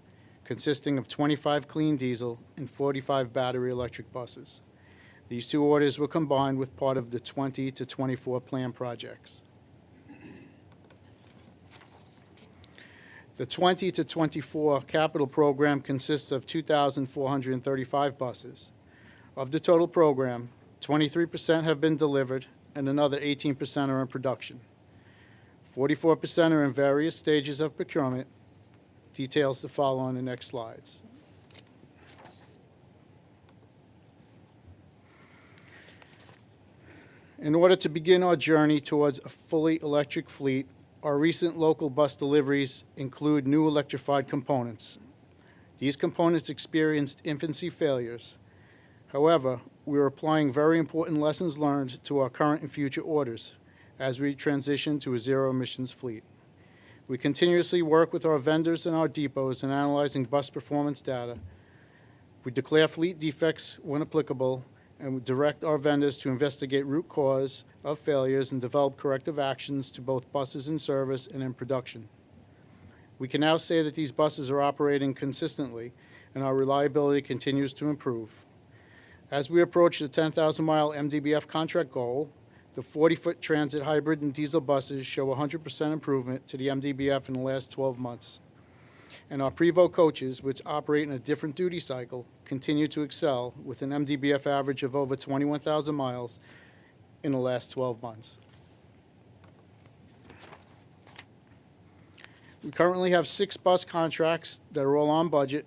consisting of 25 clean diesel and 45 battery electric buses. These two orders were combined with part of the 20 to 24 plan projects. The 20 to 24 capital program consists of 2,435 buses. Of the total program, 23% have been delivered and another 18% are in production. 44% are in various stages of procurement. Details to follow on the next slides. In order to begin our journey towards a fully electric fleet, our recent local bus deliveries include new electrified components. These components experienced infancy failures. However, we are applying very important lessons learned to our current and future orders as we transition to a zero-emissions fleet. We continuously work with our vendors and our depots in analyzing bus performance data. We declare fleet defects when applicable, and we direct our vendors to investigate root cause of failures and develop corrective actions to both buses in service and in production. We can now say that these buses are operating consistently, and our reliability continues to improve. As we approach the 10,000-mile MDBF contract goal, the 40-foot transit hybrid and diesel buses show 100% improvement to the MDBF in the last 12 months. And our Prevost coaches, which operate in a different duty cycle, continue to excel with an MDBF average of over 21,000 miles in the last 12 months. We currently have 6 bus contracts that are all on budget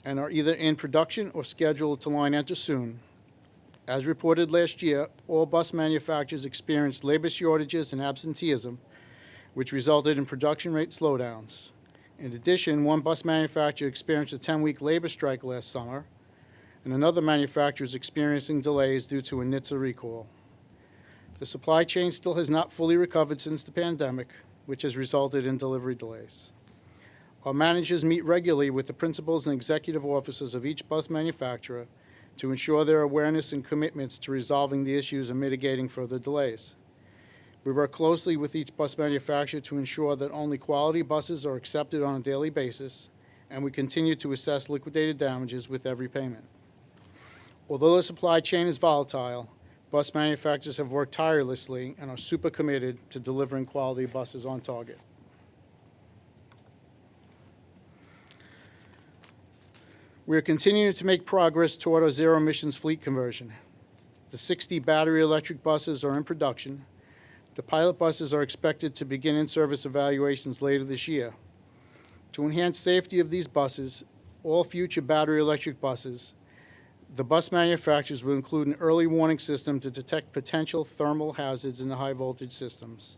and are either in production or scheduled to line enter soon. As reported last year, all bus manufacturers experienced labor shortages and absenteeism, which resulted in production rate slowdowns. In addition, one bus manufacturer experienced a 10-week labor strike last summer, and another manufacturer is experiencing delays due to a NHTSA recall. The supply chain still has not fully recovered since the pandemic, which has resulted in delivery delays. Our managers meet regularly with the principals and executive officers of each bus manufacturer to ensure their awareness and commitments to resolving the issues and mitigating further delays. We work closely with each bus manufacturer to ensure that only quality buses are accepted on a daily basis, and we continue to assess liquidated damages with every payment. Although the supply chain is volatile, bus manufacturers have worked tirelessly and are super committed to delivering quality buses on target. We are continuing to make progress toward our zero-emissions fleet conversion. The 60 battery electric buses are in production. The pilot buses are expected to begin in-service evaluations later this year. To enhance safety of these buses, all future battery electric buses, the bus manufacturers will include an early warning system to detect potential thermal hazards in the high-voltage systems.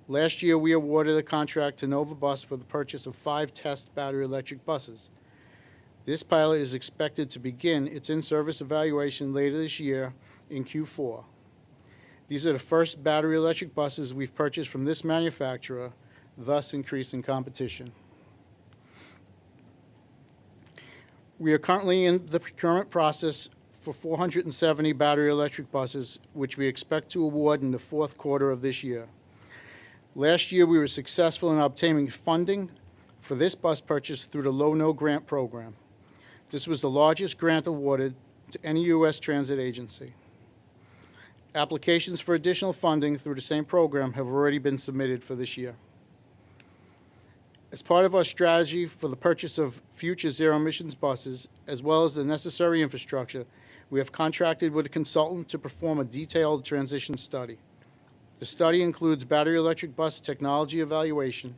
Last year, we awarded a contract to Nova Bus for the purchase of 5 test battery electric buses. This pilot is expected to begin its in-service evaluation later this year in Q4. These are the first battery electric buses we've purchased from this manufacturer, thus increasing competition. We are currently in the procurement process for 470 battery electric buses, which we expect to award in the fourth quarter of this year. Last year, we were successful in obtaining funding for this bus purchase through the Low-No Grant Program. This was the largest grant awarded to any U.S. transit agency. Applications for additional funding through the same program have already been submitted for this year. As part of our strategy for the purchase of future zero-emissions buses, as well as the necessary infrastructure, we have contracted with a consultant to perform a detailed transition study. The study includes battery electric bus technology evaluation,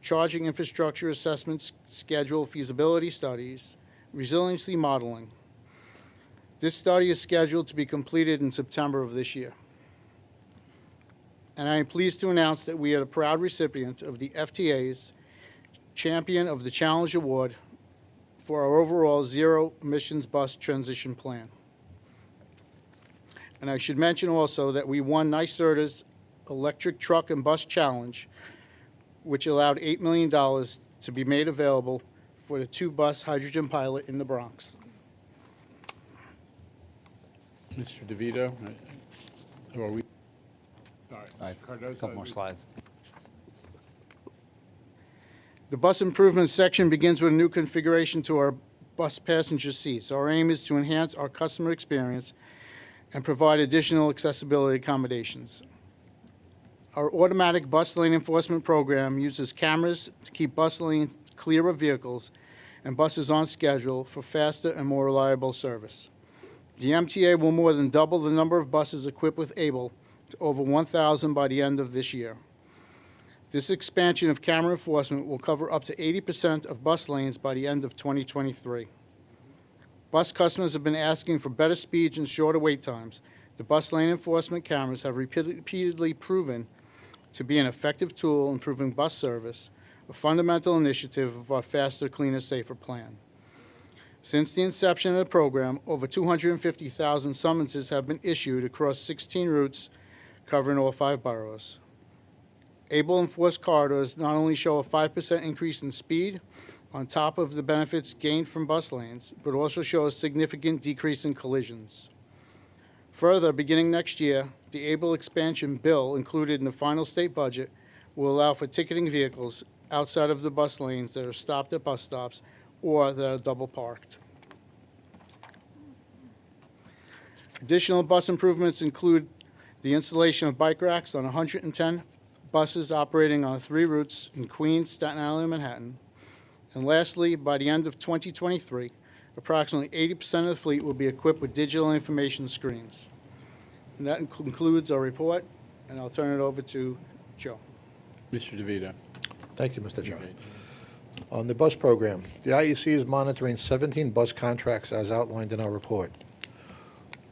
charging infrastructure assessments, schedule feasibility studies, resiliency modeling. This study is scheduled to be completed in September of this year. And I am pleased to announce that we are a proud recipient of the FTA's Champion of the Challenge Award for our overall zero-emissions bus transition plan. And I should mention also that we won NYSERDA's Electric Truck and Bus Challenge, which allowed $8 million to be made available for the 2-bus hydrogen pilot in the Bronx. Mr. DeVito, or are we? All right. A couple more slides. The bus improvement section begins with a new configuration to our bus passenger seats. Our aim is to enhance our customer experience and provide additional accessibility accommodations. Our automatic bus lane enforcement program uses cameras to keep bus lanes clear of vehicles and buses on schedule for faster and more reliable service. The MTA will more than double the number of buses equipped with ABLE to over 1,000 by the end of this year. This expansion of camera enforcement will cover up to 80% of bus lanes by the end of 2023. Bus customers have been asking for better speeds and shorter wait times. The bus lane enforcement cameras have repeatedly proven to be an effective tool improving bus service, a fundamental initiative of our Faster, Cleaner, Safer plan. Since the inception of the program, over 250,000 summonses have been issued across 16 routes covering all 5 boroughs. ABLE-enforced corridors not only show a 5% increase in speed on top of the benefits gained from bus lanes, but also show a significant decrease in collisions. Further, beginning next year, the ABLE expansion bill included in the final state budget will allow for ticketing vehicles outside of the bus lanes that are stopped at bus stops or that are double parked. Additional bus improvements include the installation of bike racks on 110 buses operating on 3 routes in Queens, Staten Island, and Manhattan. And lastly, by the end of 2023, approximately 80% of the fleet will be equipped with digital information screens. And that concludes our report, and I'll turn it over to Joe. Mr. DeVito. Thank you, Mr. Chairman. On the bus program, the IEC is monitoring 17 bus contracts as outlined in our report.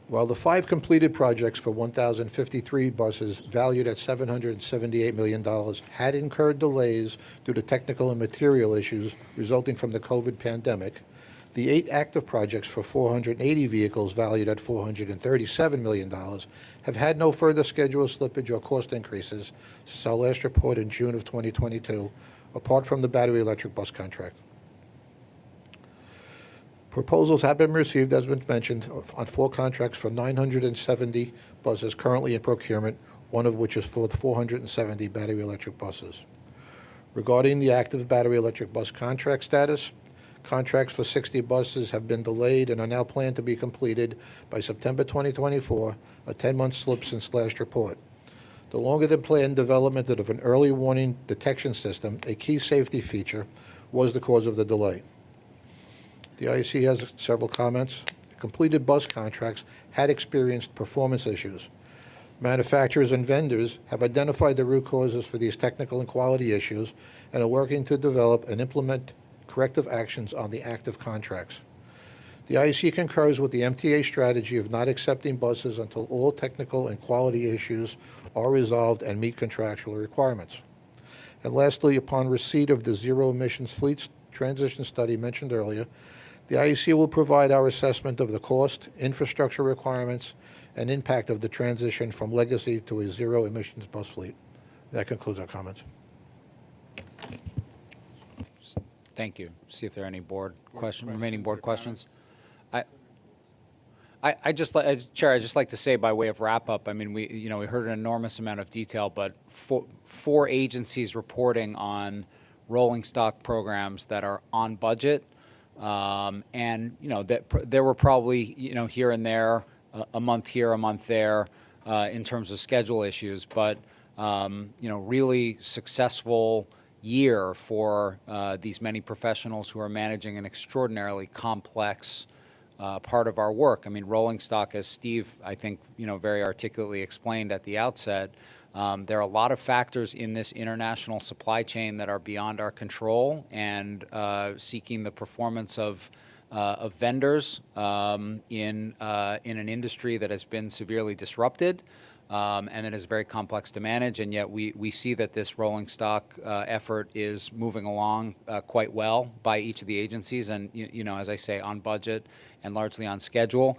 While the 5 completed projects for 1,053 buses valued at $778 million had incurred delays due to technical and material issues resulting from the COVID pandemic, the 8 active projects for 480 vehicles valued at $437 million have had no further schedule slippage or cost increases since our last report in June of 2022, apart from the battery electric bus contract. Proposals have been received, as been mentioned, on 4 contracts for 970 buses currently in procurement, one of which is for 470 battery electric buses. Regarding the active battery electric bus contract status, contracts for 60 buses have been delayed and are now planned to be completed by September 2024, a 10-month slip since last report. The longer-than-planned development of an early warning detection system, a key safety feature, was the cause of the delay. The IEC has several comments. The completed bus contracts had experienced performance issues. Manufacturers and vendors have identified the root causes for these technical and quality issues and are working to develop and implement corrective actions on the active contracts. The IEC concurs with the MTA strategy of not accepting buses until all technical and quality issues are resolved and meet contractual requirements. And lastly, upon receipt of the zero emissions fleet transition study mentioned earlier, the IEC will provide our assessment of the cost, infrastructure requirements, and impact of the transition from legacy to a zero emissions bus fleet. That concludes our comments. Thank you. See if there are any remaining board questions. I just like, Chair, I'd just like to say by way of wrap up, I mean, we heard an enormous amount of detail, but four agencies reporting on rolling stock programs that are on budget. And, there were probably, here and there, a month here, a month there, in terms of schedule issues, but, really successful year for these many professionals who are managing an extraordinarily complex part of our work. I mean, rolling stock, as Steve, I think, very articulately explained at the outset, there are a lot of factors in this international supply chain that are beyond our control, and seeking the performance of vendors in an industry that has been severely disrupted, and that is very complex to manage. And yet we see that this rolling stock effort is moving along quite well by each of the agencies, and as I say, on budget and largely on schedule.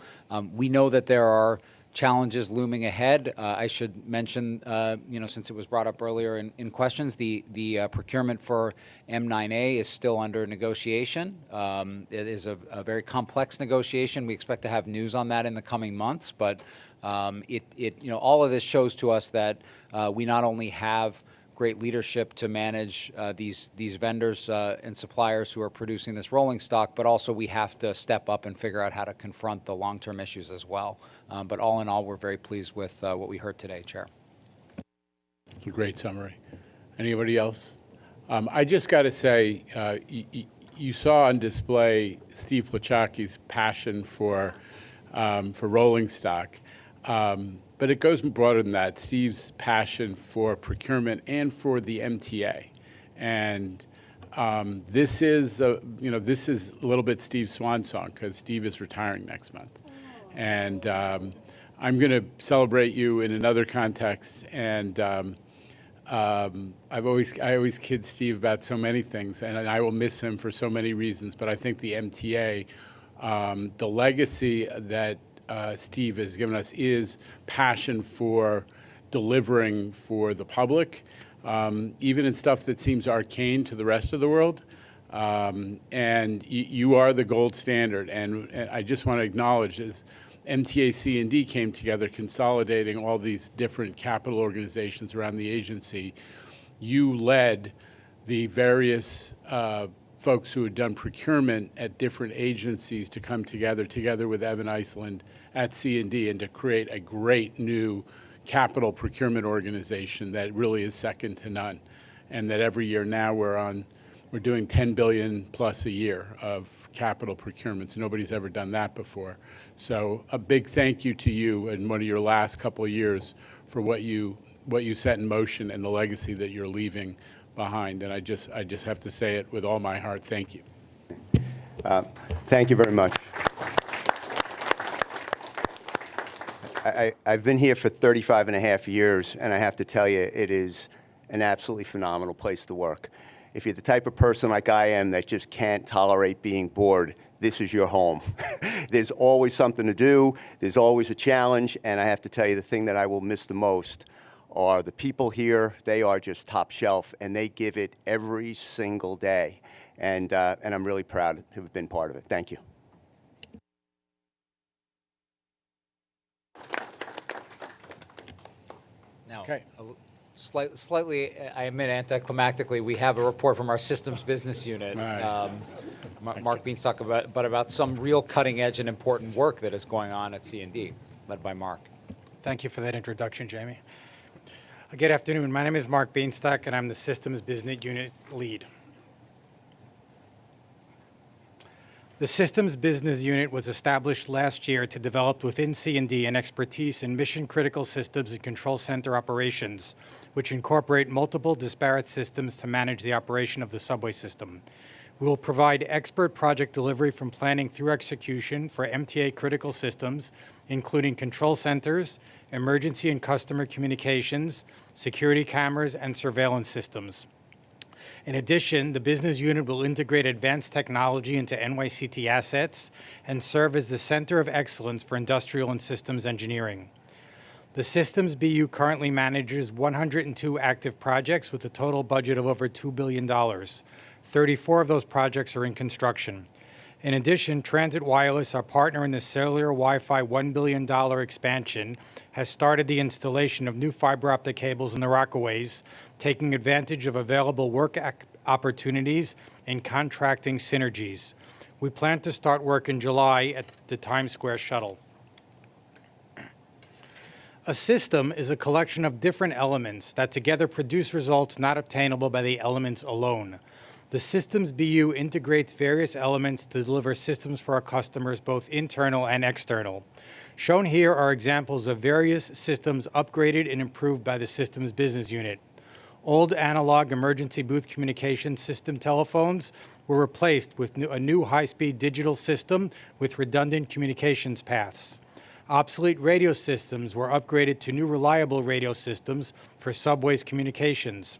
We know that there are challenges looming ahead. I should mention, since it was brought up earlier in questions, the procurement for M9A is still under negotiation. It is a very complex negotiation. We expect to have news on that in the coming months, but all of this shows to us that we not only have great leadership to manage these vendors and suppliers who are producing this rolling stock, but also we have to step up and figure out how to confront the long-term issues as well. But all in all, we're very pleased with what we heard today, Chair. It's a great summary. Anybody else? I just got to say, you saw on display Steve Plachaki's passion for rolling stock. But it goes broader than that. Steve's passion for procurement and for the MTA, and this is a little bit Steve's swan song, because Steve is retiring next month, and I'm going to celebrate you in another context. And I always kid Steve about so many things, and I will miss him for so many reasons. But I think the MTA, the legacy that Steve has given us is passion for delivering for the public, even in stuff that seems arcane to the rest of the world. And you are the gold standard. And I just want to acknowledge, as MTA C&D came together, consolidating all these different capital organizations around the agency, you led the various folks who had done procurement at different agencies to come together with Evan Iceland at C&D, and to create a great new capital procurement organization that really is second to none. And that every year now we're doing $10 billion plus a year of capital procurements. Nobody's ever done that before. So a big thank you to you in one of your last couple of years for what you set in motion and the legacy that you're leaving behind. And I just have to say it with all my heart. Thank you. Thank you very much. I've been here for 35 and a half years, and I have to tell you, it is an absolutely phenomenal place to work. If you're the type of person like I am that just can't tolerate being bored, this is your home. There's always something to do. There's always a challenge, and I have to tell you, the thing that I will miss the most are the people here. They are just top shelf, and they give it every single day. And I'm really proud to have been part of it. Thank you. Now, slightly, I admit, anticlimactically, we have a report from our systems business unit, Mark Beanstalk, about some real cutting edge and important work that is going on at C&D, led by Mark. Thank you for that introduction, Jamie. Good afternoon. My name is Mark Beanstalk, and I'm the systems business unit lead. The Systems Business Unit was established last year to develop within C&D an expertise in mission-critical systems and control center operations, which incorporate multiple disparate systems to manage the operation of the subway system. We will provide expert project delivery from planning through execution for MTA critical systems, including control centers, emergency and customer communications, security cameras, and surveillance systems. In addition, the business unit will integrate advanced technology into NYCT assets and serve as the center of excellence for industrial and systems engineering. The Systems BU currently manages 102 active projects with a total budget of over $2 billion. 34 of those projects are in construction. In addition, Transit Wireless, our partner in the cellular Wi-Fi $1 billion expansion, has started the installation of new fiber optic cables in the Rockaways, taking advantage of available work opportunities and contracting synergies. We plan to start work in July at the Times Square shuttle. A system is a collection of different elements that together produce results not obtainable by the elements alone. The Systems BU integrates various elements to deliver systems for our customers, both internal and external. Shown here are examples of various systems upgraded and improved by the Systems Business Unit. Old analog emergency booth communication system telephones were replaced with a new high-speed digital system with redundant communications paths. Obsolete radio systems were upgraded to new reliable radio systems for subways communications.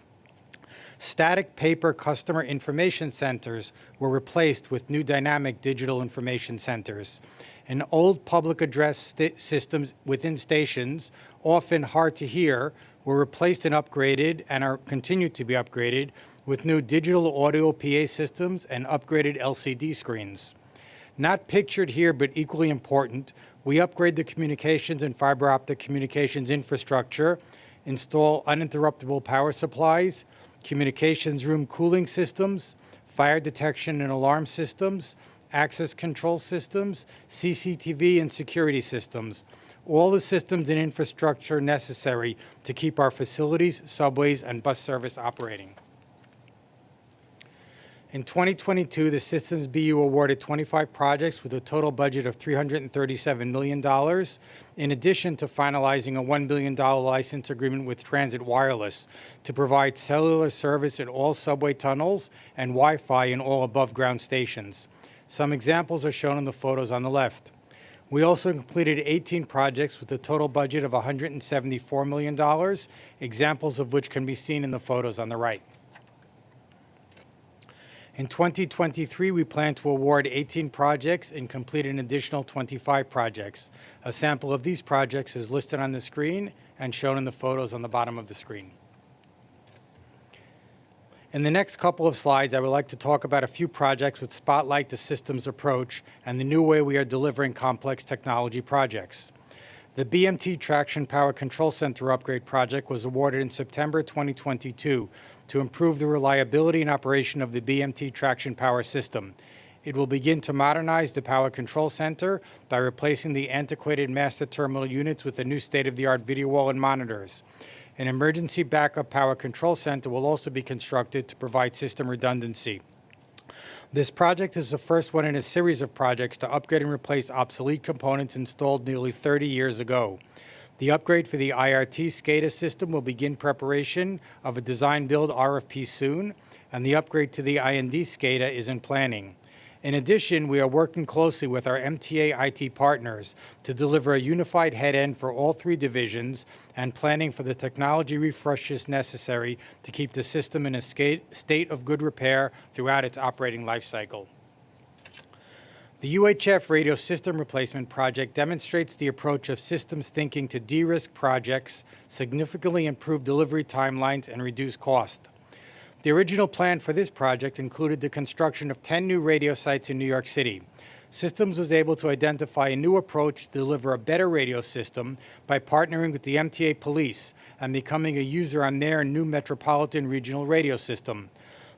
Static paper customer information centers were replaced with new dynamic digital information centers. And old public address systems within stations, often hard to hear, were replaced and upgraded and are continued to be upgraded with new digital audio PA systems and upgraded LCD screens. Not pictured here, but equally important, we upgrade the communications and fiber optic communications infrastructure, install uninterruptible power supplies, communications room cooling systems, fire detection and alarm systems, access control systems, CCTV and security systems, all the systems and infrastructure necessary to keep our facilities, subways, and bus service operating. In 2022, the Systems BU awarded 25 projects with a total budget of $337 million, in addition to finalizing a $1 billion license agreement with Transit Wireless to provide cellular service in all subway tunnels and Wi-Fi in all above-ground stations. Some examples are shown in the photos on the left. We also completed 18 projects with a total budget of $174 million, examples of which can be seen in the photos on the right. In 2023, we plan to award 18 projects and complete an additional 25 projects. A sample of these projects is listed on the screen and shown in the photos on the bottom of the screen. In the next couple of slides, I would like to talk about a few projects which spotlight the systems approach and the new way we are delivering complex technology projects. The BMT Traction Power Control Center upgrade project was awarded in September 2022 to improve the reliability and operation of the BMT traction power system. It will begin to modernize the power control center by replacing the antiquated master terminal units with a new state-of-the-art video wall and monitors. An emergency backup power control center will also be constructed to provide system redundancy. This project is the first one in a series of projects to upgrade and replace obsolete components installed nearly 30 years ago. The upgrade for the IRT SCADA system will begin preparation of a design-build RFP soon, and the upgrade to the IND SCADA is in planning. In addition, we are working closely with our MTA IT partners to deliver a unified head-end for all three divisions and planning for the technology refreshes necessary to keep the system in a state of good repair throughout its operating life cycle. The UHF radio system replacement project demonstrates the approach of systems thinking to de-risk projects, significantly improve delivery timelines, and reduce cost. The original plan for this project included the construction of 10 new radio sites in New York City. Systems was able to identify a new approach to deliver a better radio system by partnering with the MTA Police and becoming a user on their new Metropolitan Regional Radio System.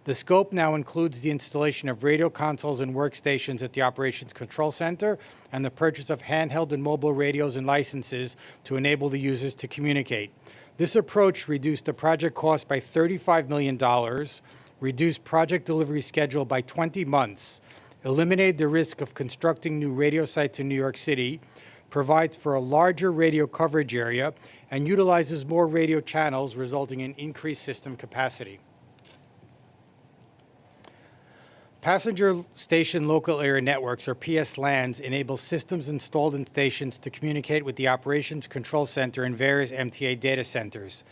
The scope now includes the installation of radio consoles and workstations at the Operations Control Center and the purchase of handheld and mobile radios and licenses to enable the users to communicate. This approach reduced the project cost by $35 million, reduced project delivery schedule by 20 months, eliminated the risk of constructing new radio sites in New York City, provides for a larger radio coverage area, and utilizes more radio channels, resulting in increased system capacity. Passenger Station Local Area Networks, or PS-LANs, enable systems installed in stations to communicate with the Operations Control Center and various MTA data centers.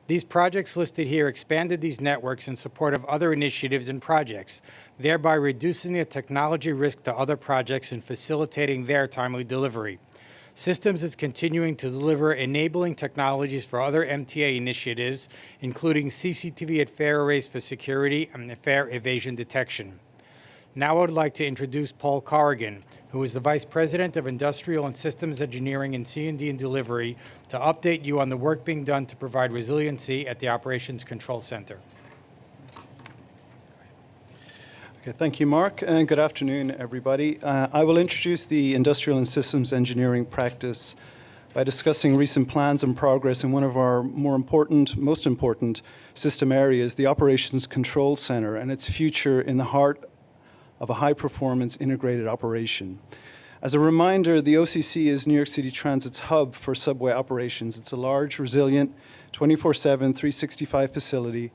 These projects listed here expanded these networks in support of other initiatives and projects, thereby reducing the technology risk to other projects and facilitating their timely delivery. Systems is continuing to deliver enabling technologies for other MTA initiatives, including CCTV at fare arrays for security and fare evasion detection. Now I would like to introduce Paul Corrigan, who is the Vice President of Industrial and Systems Engineering and C&D and Delivery, to update you on the work being done to provide resiliency at the Operations Control Center. Okay, thank you, Mark, and good afternoon, everybody. I will introduce the Industrial and Systems Engineering practice by discussing recent plans and progress in one of our most important system areas, the Operations Control Center, and its future in the heart of a high-performance integrated operation. As a reminder, the OCC is New York City Transit's hub for subway operations. It's a large, resilient, 24/7, 365 facility.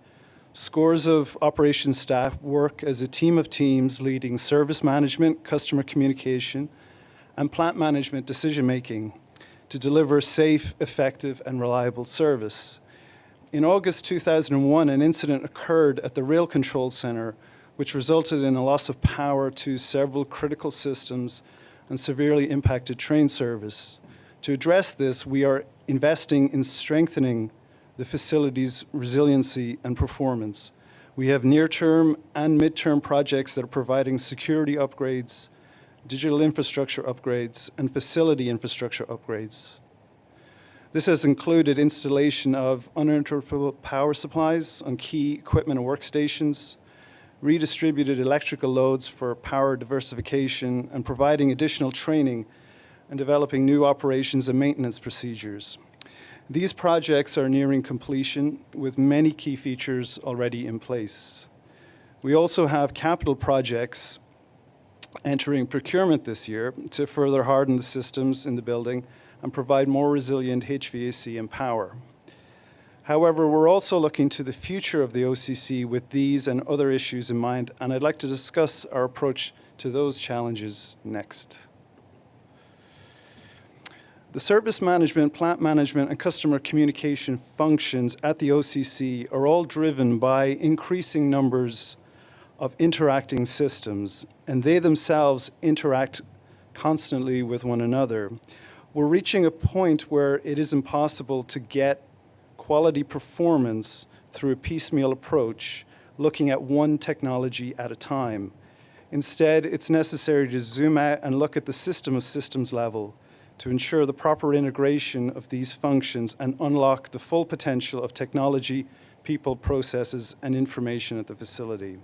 Scores of operations staff work as a team of teams leading service management, customer communication, and plant management decision-making to deliver safe, effective, and reliable service. In August 2001, an incident occurred at the Rail Control Center which resulted in a loss of power to several critical systems and severely impacted train service. To address this, we are investing in strengthening the facility's resiliency and performance. We have near-term and mid-term projects that are providing security upgrades, digital infrastructure upgrades, and facility infrastructure upgrades. This has included installation of uninterruptible power supplies on key equipment and workstations, redistributed electrical loads for power diversification, and providing additional training and developing new operations and maintenance procedures. These projects are nearing completion with many key features already in place. We also have capital projects entering procurement this year to further harden the systems in the building and provide more resilient HVAC and power. However, we're also looking to the future of the OCC with these and other issues in mind, and I'd like to discuss our approach to those challenges next. The service management, plant management, and customer communication functions at the OCC are all driven by increasing numbers of interacting systems, and they themselves interact constantly with one another. We're reaching a point where it is impossible to get quality performance through a piecemeal approach, looking at one technology at a time. Instead, it's necessary to zoom out and look at the system of systems level to ensure the proper integration of these functions and unlock the full potential of technology, people, processes, and information at the facility.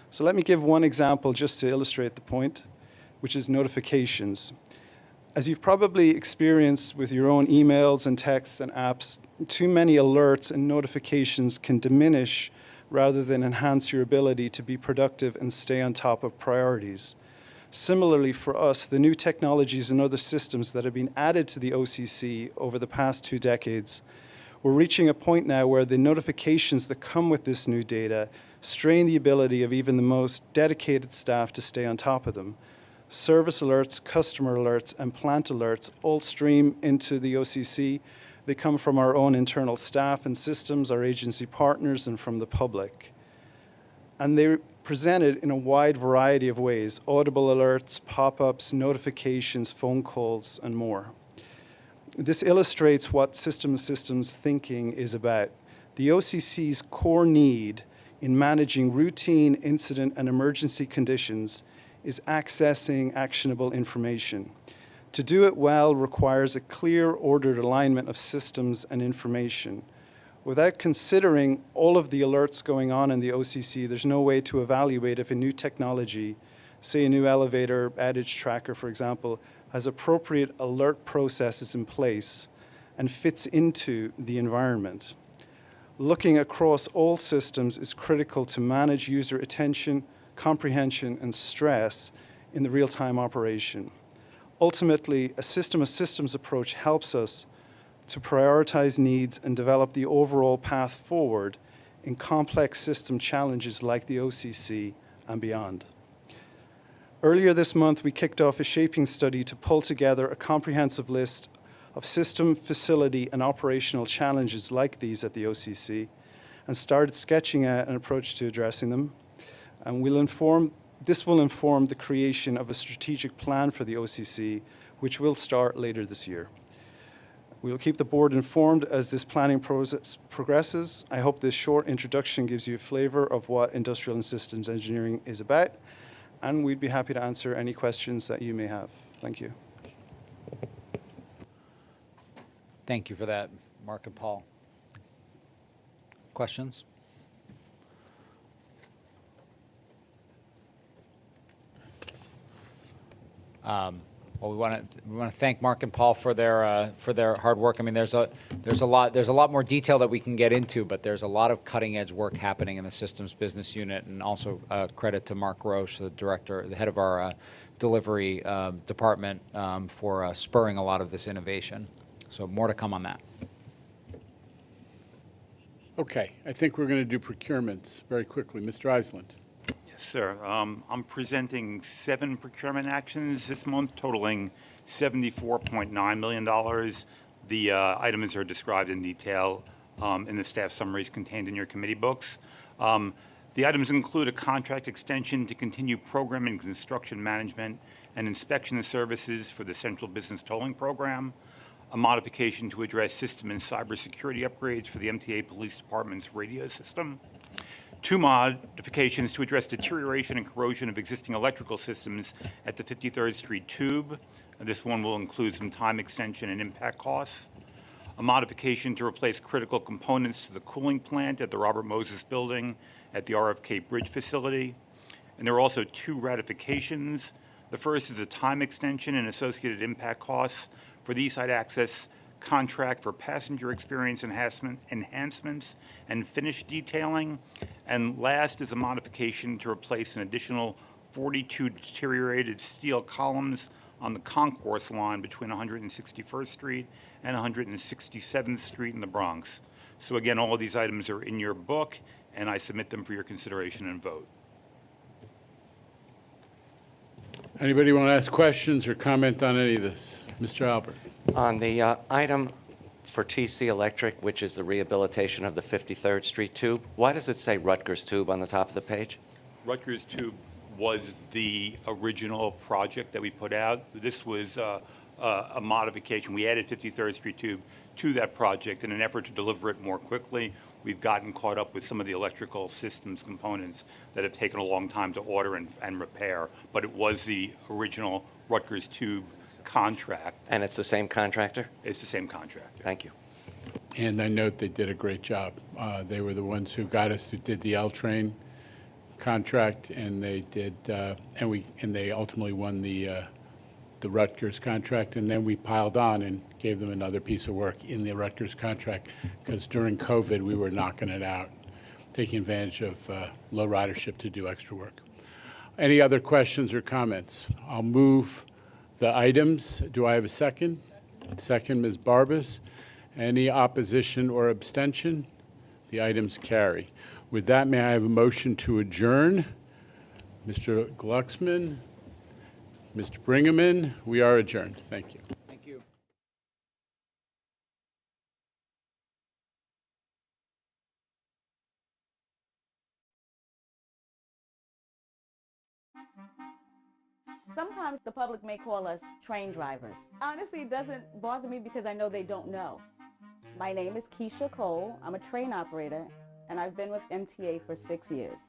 So let me give one example just to illustrate the point, which is notifications. As you've probably experienced with your own emails and texts and apps, too many alerts and notifications can diminish rather than enhance your ability to be productive and stay on top of priorities. Similarly, for us, the new technologies and other systems that have been added to the OCC over the past 2 decades, we're reaching a point now where the notifications that come with this new data strain the ability of even the most dedicated staff to stay on top of them. Service alerts, customer alerts, and plant alerts all stream into the OCC. They come from our own internal staff and systems, our agency partners, and from the public. And they're presented in a wide variety of ways: audible alerts, pop-ups, notifications, phone calls, and more. This illustrates what systems thinking is about. The OCC's core need in managing routine incident and emergency conditions is accessing actionable information. To do it well requires a clear, ordered alignment of systems and information. Without considering all of the alerts going on in the OCC, there's no way to evaluate if a new technology, say a new elevator adage tracker, for example, has appropriate alert processes in place and fits into the environment. Looking across all systems is critical to manage user attention, comprehension, and stress in the real-time operation. Ultimately, a system of systems approach helps us to prioritize needs and develop the overall path forward in complex system challenges like the OCC and beyond. Earlier this month, we kicked off a shaping study to pull together a comprehensive list of system, facility, and operational challenges like these at the OCC, and started sketching out an approach to addressing them. And this will inform the creation of a strategic plan for the OCC, which will start later this year. We will keep the board informed as this planning process progresses. I hope this short introduction gives you a flavor of what industrial and systems engineering is about, and we'd be happy to answer any questions that you may have. Thank you. Thank you for that, Mark and Paul. Questions? Well, we want to thank Mark and Paul for their hard work. I mean, there's a lot more detail that we can get into, but there's a lot of cutting edge work happening in the systems business unit, and also credit to Mark Roche, the head of our delivery department, for spurring a lot of this innovation. So more to come on that. Okay, I think we're going to do procurements very quickly. Mr. Eisland. Yes, sir. I'm presenting 7 procurement actions this month, totaling $74.9 million. The items are described in detail in the staff summaries contained in your committee books. The items include a contract extension to continue program and construction management and inspection services for the Central Business Tolling Program, a modification to address system and cybersecurity upgrades for the MTA Police Department's radio system, 2 modifications to address deterioration and corrosion of existing electrical systems at the 53rd Street Tube. This one will include some time extension and impact costs, a modification to replace critical components to the cooling plant at the Robert Moses Building at the RFK Bridge facility. And there are also 2 ratifications. The first is a time extension and associated impact costs for the Eastside Access contract for passenger experience enhancements and finish detailing. And last is a modification to replace an additional 42 deteriorated steel columns on the concourse line between 161st Street and 167th Street in the Bronx. So again, all of these items are in your book, and I submit them for your consideration and vote. Anybody want to ask questions or comment on any of this? Mr. Albert. On the item for TC Electric, which is the rehabilitation of the 53rd Street Tube, why does it say Rutgers Tube on the top of the page? Rutgers Tube was the original project that we put out. This was a modification. We added 53rd Street Tube to that project in an effort to deliver it more quickly. We've gotten caught up with some of the electrical systems components that have taken a long time to order and repair, but it was the original Rutgers Tube contract. And it's the same contractor? It's the same contractor. Thank you. And I note they did a great job. They were the ones who did the L-Train contract, and they did, and they ultimately won the Rutgers contract, and then we piled on and gave them another piece of work in the Rutgers contract, because during COVID we were knocking it out, taking advantage of low ridership to do extra work. Any other questions or comments? I'll move the items. Do I have a second? Second, Ms. Barbas. Any opposition or abstention? The items carry. With that, may I have a motion to adjourn? Mr. Glucksman, Mr. Bringeman, we are adjourned. Thank you. Thank you. Sometimes the public may call us train drivers. Honestly, it doesn't bother me because I know they don't know. My name is Keisha Cole. I'm a train operator, and I've been with MTA for 6 years.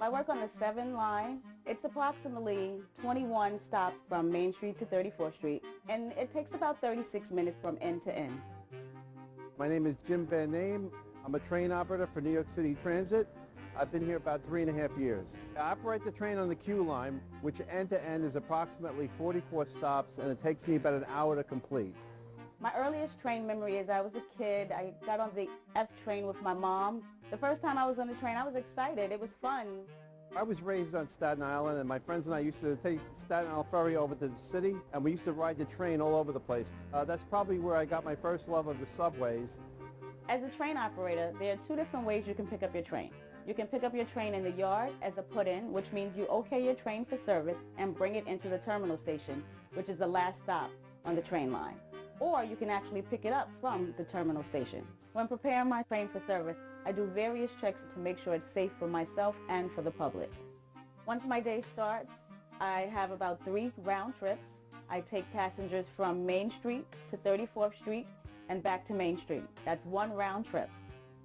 I work on the 7 line. It's approximately 21 stops from Main Street to 34th Street, and it takes about 36 minutes from end to end. My name is Jim Van Name. I'm a train operator for New York City Transit. I've been here about 3.5 years. I operate the train on the Q line, which end to end is approximately 44 stops, and it takes me about an hour to complete. My earliest train memory is I was a kid. I got on the F train with my mom. The first time I was on the train, I was excited. It was fun. I was raised on Staten Island, and my friends and I used to take Staten Island Ferry over to the city, and we used to ride the train all over the place. That's probably where I got my first love of the subways. As a train operator, there are two different ways you can pick up your train. You can pick up your train in the yard as a put-in, which means you okay your train for service and bring it into the terminal station, which is the last stop on the train line. Or you can actually pick it up from the terminal station. When preparing my train for service, I do various checks to make sure it's safe for myself and for the public. Once my day starts, I have about 3 round trips. I take passengers from Main Street to 34th Street and back to Main Street. That's 1 round trip.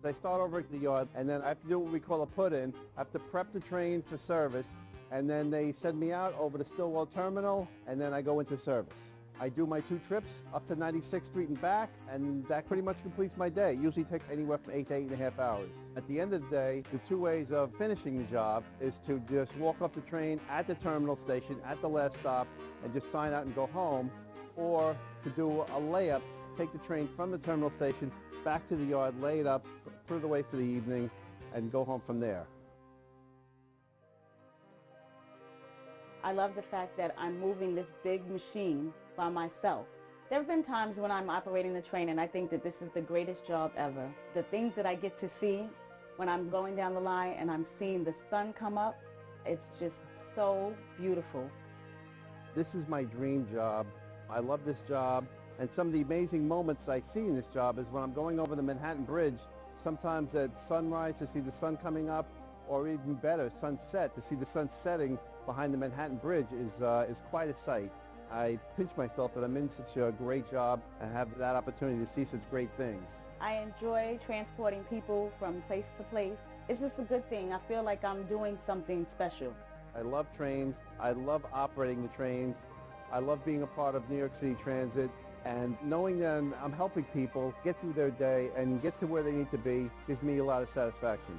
I start over at the yard, and then I have to do what we call a put-in. I have to prep the train for service, and then they send me out over to Stillwell Terminal, and then I go into service. I do my 2 trips up to 96th Street and back, and that pretty much completes my day. It usually takes anywhere from 8 to 8.5 hours. At the end of the day, the 2 ways of finishing the job is to just walk off the train at the terminal station at the last stop and just sign out and go home, or to do a layup, take the train from the terminal station back to the yard, lay it up, put it away for the evening, and go home from there. I love the fact that I'm moving this big machine by myself. There have been times when I'm operating the train and I think that this is the greatest job ever. The things that I get to see when I'm going down the line and I'm seeing the sun come up, it's just so beautiful. This is my dream job. I love this job. And some of the amazing moments I see in this job is when I'm going over the Manhattan Bridge, sometimes at sunrise to see the sun coming up, or even better, sunset, to see the sun setting behind the Manhattan Bridge is quite a sight. I pinch myself that I'm in such a great job and have that opportunity to see such great things. I enjoy transporting people from place to place. It's just a good thing. I feel like I'm doing something special. I love trains. I love operating the trains. I love being a part of New York City Transit. And knowing that I'm helping people get through their day and get to where they need to be gives me a lot of satisfaction.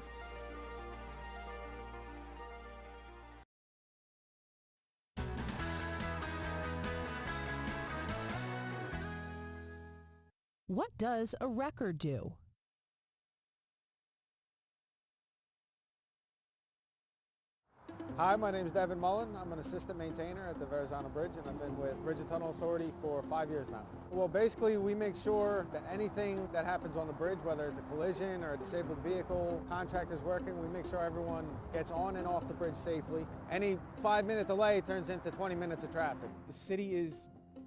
What does a record do? Hi, my name is Devin Mullen. I'm an assistant maintainer at the Verrazano Bridge, and I've been with Bridge and Tunnel Authority for 5 years now. Well, basically, we make sure that anything that happens on the bridge, whether it's a collision or a disabled vehicle, contractors working, we make sure everyone gets on and off the bridge safely. Any 5-minute delay turns into 20 minutes of traffic. The city is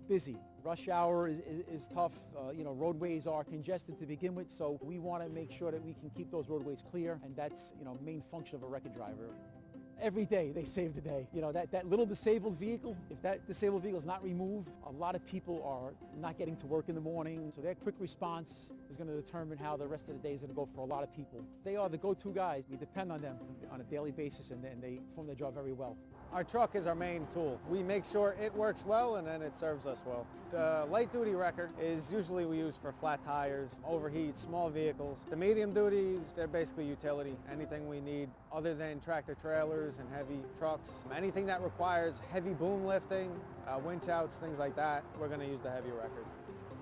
busy. Rush hour is tough. Roadways are congested to begin with, so we want to make sure that we can keep those roadways clear, and that's, main function of a record driver. Every day they save the day. That little disabled vehicle, if that disabled vehicle is not removed, a lot of people are not getting to work in the morning. So their quick response is going to determine how the rest of the day is going to go for a lot of people. They are the go-to guys. We depend on them on a daily basis, and they perform their job very well. Our truck is our main tool. We make sure it works well, and then it serves us well. The light-duty wrecker is usually we use for flat tires, overheat, small vehicles. The medium duties, they're basically utility. Anything we need other than tractor trailers and heavy trucks. Anything that requires heavy boom lifting, winch outs, things like that, we're going to use the heavy wreckers.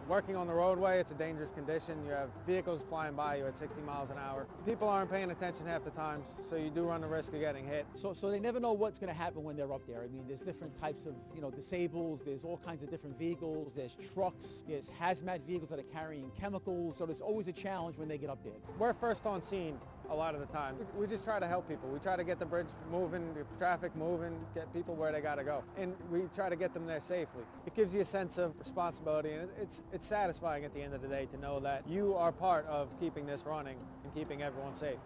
Working on the roadway, it's a dangerous condition. You have vehicles flying by you at 60 miles an hour. People aren't paying attention half the time, so you do run the risk of getting hit. So they never know what's going to happen when they're up there. I mean, there's different types of, disables. There's all kinds of different vehicles. There's trucks. There's hazmat vehicles that are carrying chemicals. So there's always a challenge when they get up there. We're first on scene a lot of the time. We just try to help people. We try to get the bridge moving, the traffic moving, get people where they got to go. And we try to get them there safely. It gives you a sense of responsibility, and it's satisfying at the end of the day to know that you are part of keeping this running and keeping everyone safe.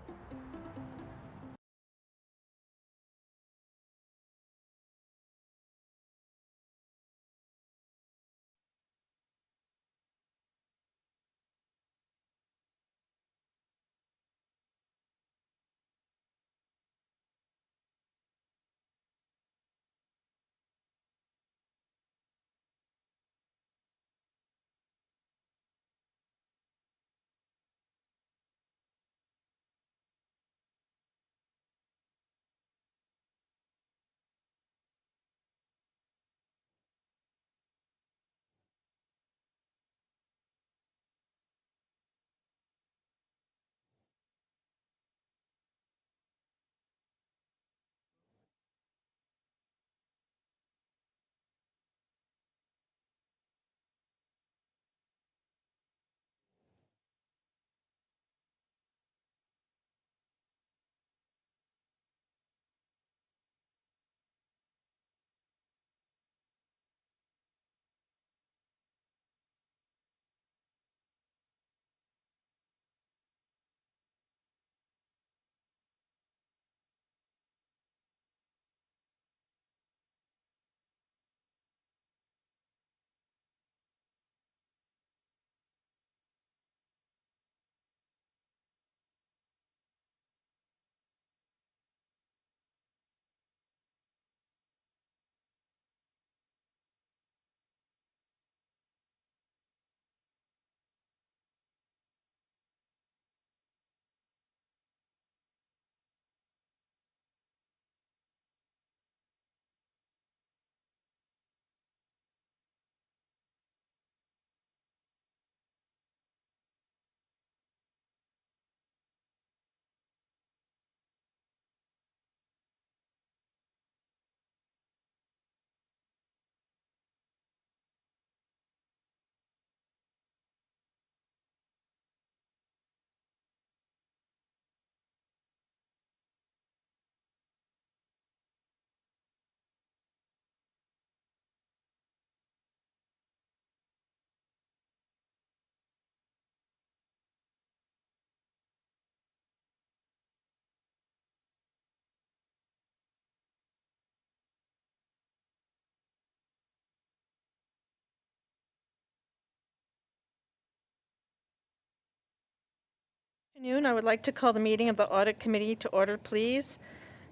Afternoon, I would like to call the meeting of the Audit Committee to order, please.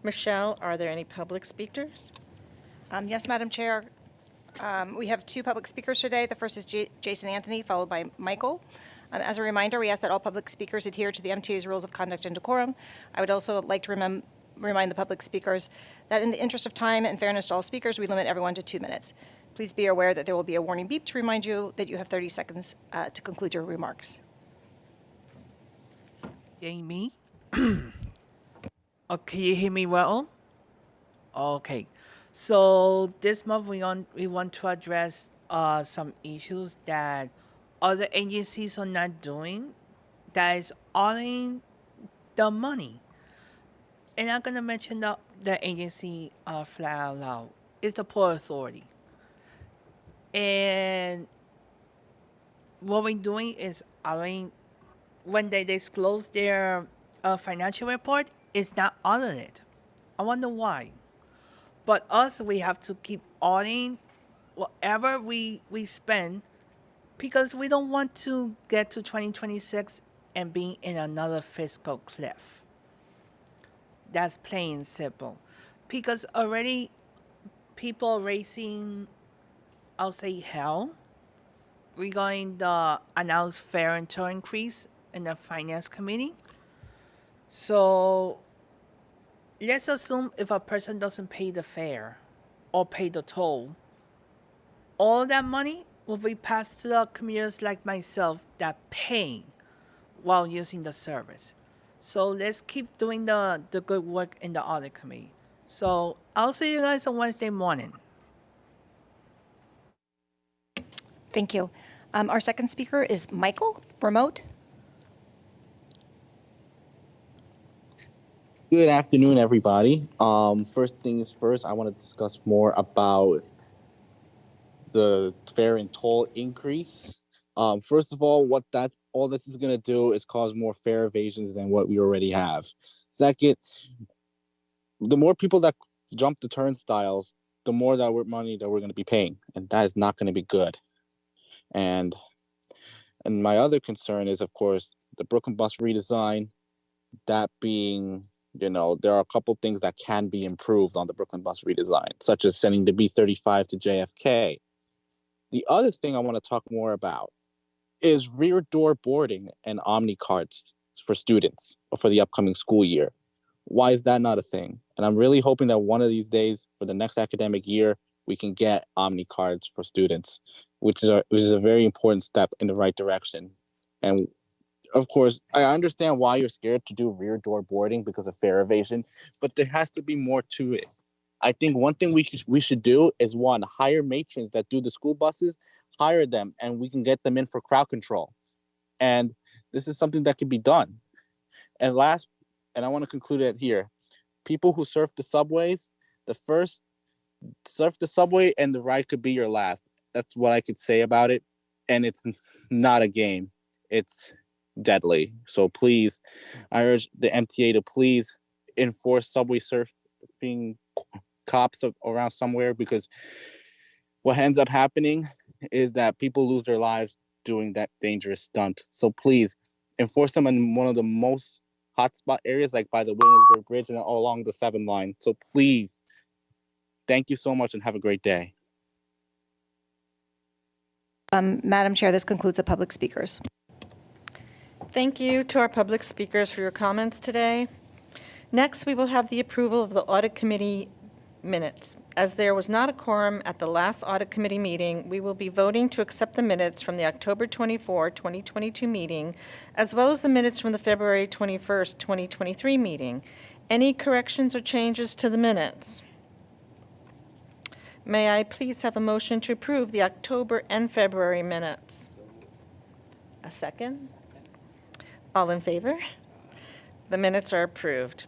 Michelle, are there any public speakers? Yes, Madam Chair. We have two public speakers today. The first is Jason Anthony, followed by Michael. As a reminder, we ask that all public speakers adhere to the MTA's rules of conduct and decorum. I would also like to remind the public speakers that in the interest of time and fairness to all speakers, we limit everyone to 2 minutes. Please be aware that there will be a warning beep to remind you that you have 30 seconds to conclude your remarks. Jamie? Oh, can you hear me well? Okay. So this month we want to address some issues that other agencies are not doing, that is auditing the money. And I'm going to mention the agency flat out loud. It's the Port Authority. And what we're doing is auditing, when they disclose their financial report, it's not audited. I wonder why. But us, we have to keep auditing whatever we spend, because we don't want to get to 2026 and be in another fiscal cliff. That's plain and simple. Because already people are raising, I'll say, hell regarding the announced fare and toll increase in the Finance Committee. So let's assume if a person doesn't pay the fare or pay the toll, all that money will be passed to the commuters like myself that paying while using the service. So let's keep doing the good work in the Audit Committee. So I'll see you guys on Wednesday morning. Thank you. Our second speaker is Michael, remote. Good afternoon, everybody. First things first, I want to discuss more about the fare and toll increase. First of all, all this is going to do is cause more fare evasions than what we already have. Second, the more people that jump the turnstiles, the more money that we're going to be paying, and that is not going to be good. And my other concern is, of course, the Brooklyn bus redesign. That being, there are a couple things that can be improved on the Brooklyn bus redesign, such as sending the B35 to JFK. The other thing I want to talk more about is rear door boarding and Omni cards for students for the upcoming school year. Why is that not a thing? And I'm really hoping that one of these days for the next academic year, we can get Omni cards for students, which is a very important step in the right direction. And of course, I understand why you're scared to do rear door boarding because of fare evasion, but there has to be more to it. I think one thing we should do is, one, hire matrons that do the school buses, hire them, and we can get them in for crowd control. And this is something that can be done. And last, and I want to conclude it here, people who surf the subways, the first surf the subway and the ride could be your last. That's what I could say about it. And it's not a game. It's deadly. So please, I urge the MTA to please enforce subway surfing cops around somewhere, because what ends up happening is that people lose their lives doing that dangerous stunt. So please enforce them in one of the most hotspot areas, like by the Williamsburg Bridge and all along the 7 line. So please, thank you so much and have a great day. Madam Chair, this concludes the public speakers. Thank you to our public speakers for your comments today. Next, we will have the approval of the Audit Committee minutes. As there was not a quorum at the last Audit Committee meeting, we will be voting to accept the minutes from the October 24, 2022 meeting, as well as the minutes from the February 21st, 2023 meeting. Any corrections or changes to the minutes? May I please have a motion to approve the October and February minutes? A second? All in favor? The minutes are approved.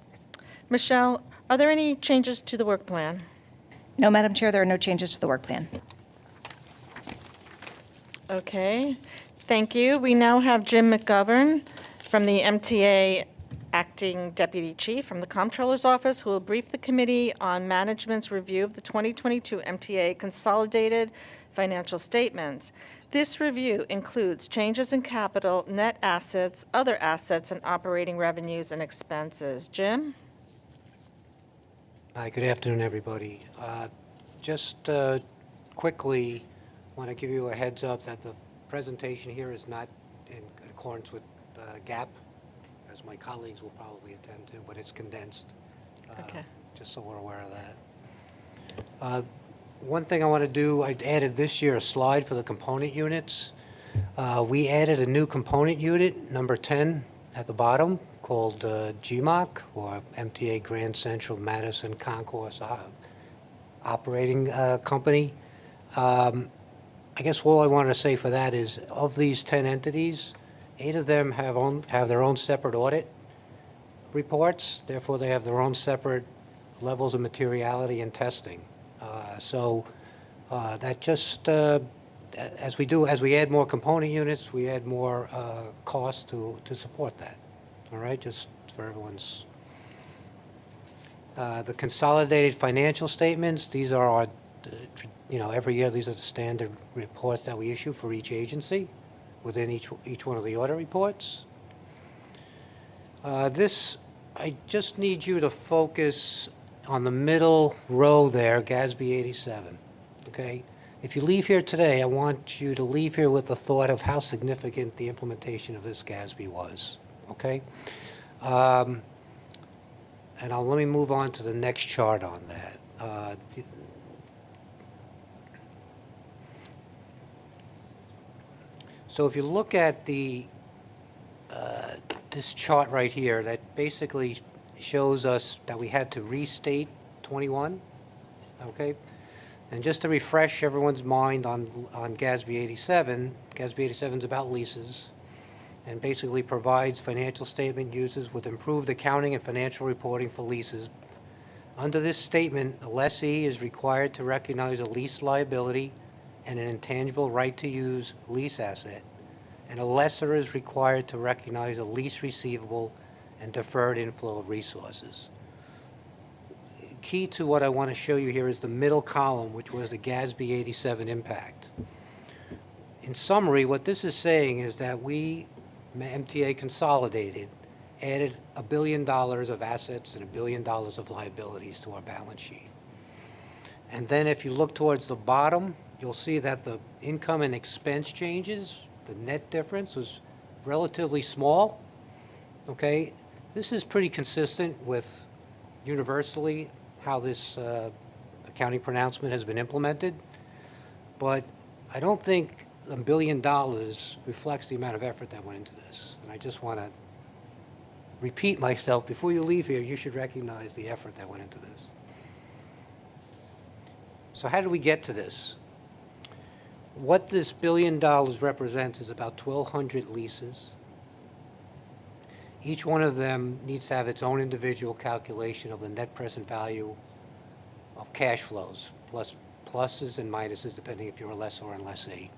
Michelle, are there any changes to the work plan? No, Madam Chair, there are no changes to the work plan. Okay, thank you. We now have Jim McGovern from the MTA Acting Deputy Chief from the Comptroller's Office, who will brief the committee on management's review of the 2022 MTA consolidated financial statements. This review includes changes in capital, net assets, other assets, and operating revenues and expenses. Jim? Hi, good afternoon, everybody. Just quickly, want to give you a heads up that the presentation here is not in accordance with GAAP, as my colleagues will probably attend to, but it's condensed. Okay. Just so we're aware of that. One thing I want to do, I added this year a slide for the component units. We added a new component unit, number 10, at the bottom, called GMOC, or MTA Grand Central Madison Concourse Operating Company. I guess all I wanted to say for that is, of these 10 entities, 8 of them have their own separate audit reports. Therefore, they have their own separate levels of materiality and testing. So that just, as we add more component units, we add more cost to support that. All right, just for everyone's. The consolidated financial statements, these are our, every year these are the standard reports that we issue for each agency within each one of the audit reports. I just need you to focus on the middle row there, GASB 87, okay? If you leave here today, I want you to leave here with the thought of how significant the implementation of this GASB was, okay? And let me move on to the next chart on that. So if you look at this chart right here, that basically shows us that we had to restate 21, okay? And just to refresh everyone's mind on GASB 87, GASB 87 is about leases and basically provides financial statement users with improved accounting and financial reporting for leases. Under this statement, a lessee is required to recognize a lease liability and an intangible right-to-use lease asset, and a lessor is required to recognize a lease receivable and deferred inflow of resources. Key to what I want to show you here is the middle column, which was the GASB 87 impact. In summary, what this is saying is that we, MTA Consolidated, added $1 billion of assets and $1 billion of liabilities to our balance sheet. And then if you look towards the bottom, you'll see that the income and expense changes, the net difference was relatively small, okay? This is pretty consistent with universally how this accounting pronouncement has been implemented, but I don't think $1 billion reflects the amount of effort that went into this. And I just want to repeat myself, before you leave here, you should recognize the effort that went into this. So how did we get to this? What this $1 billion represents is about 1,200 leases. Each one of them needs to have its own individual calculation of the net present value of cash flows, plus pluses and minuses, depending if you're a lessor or a lessee.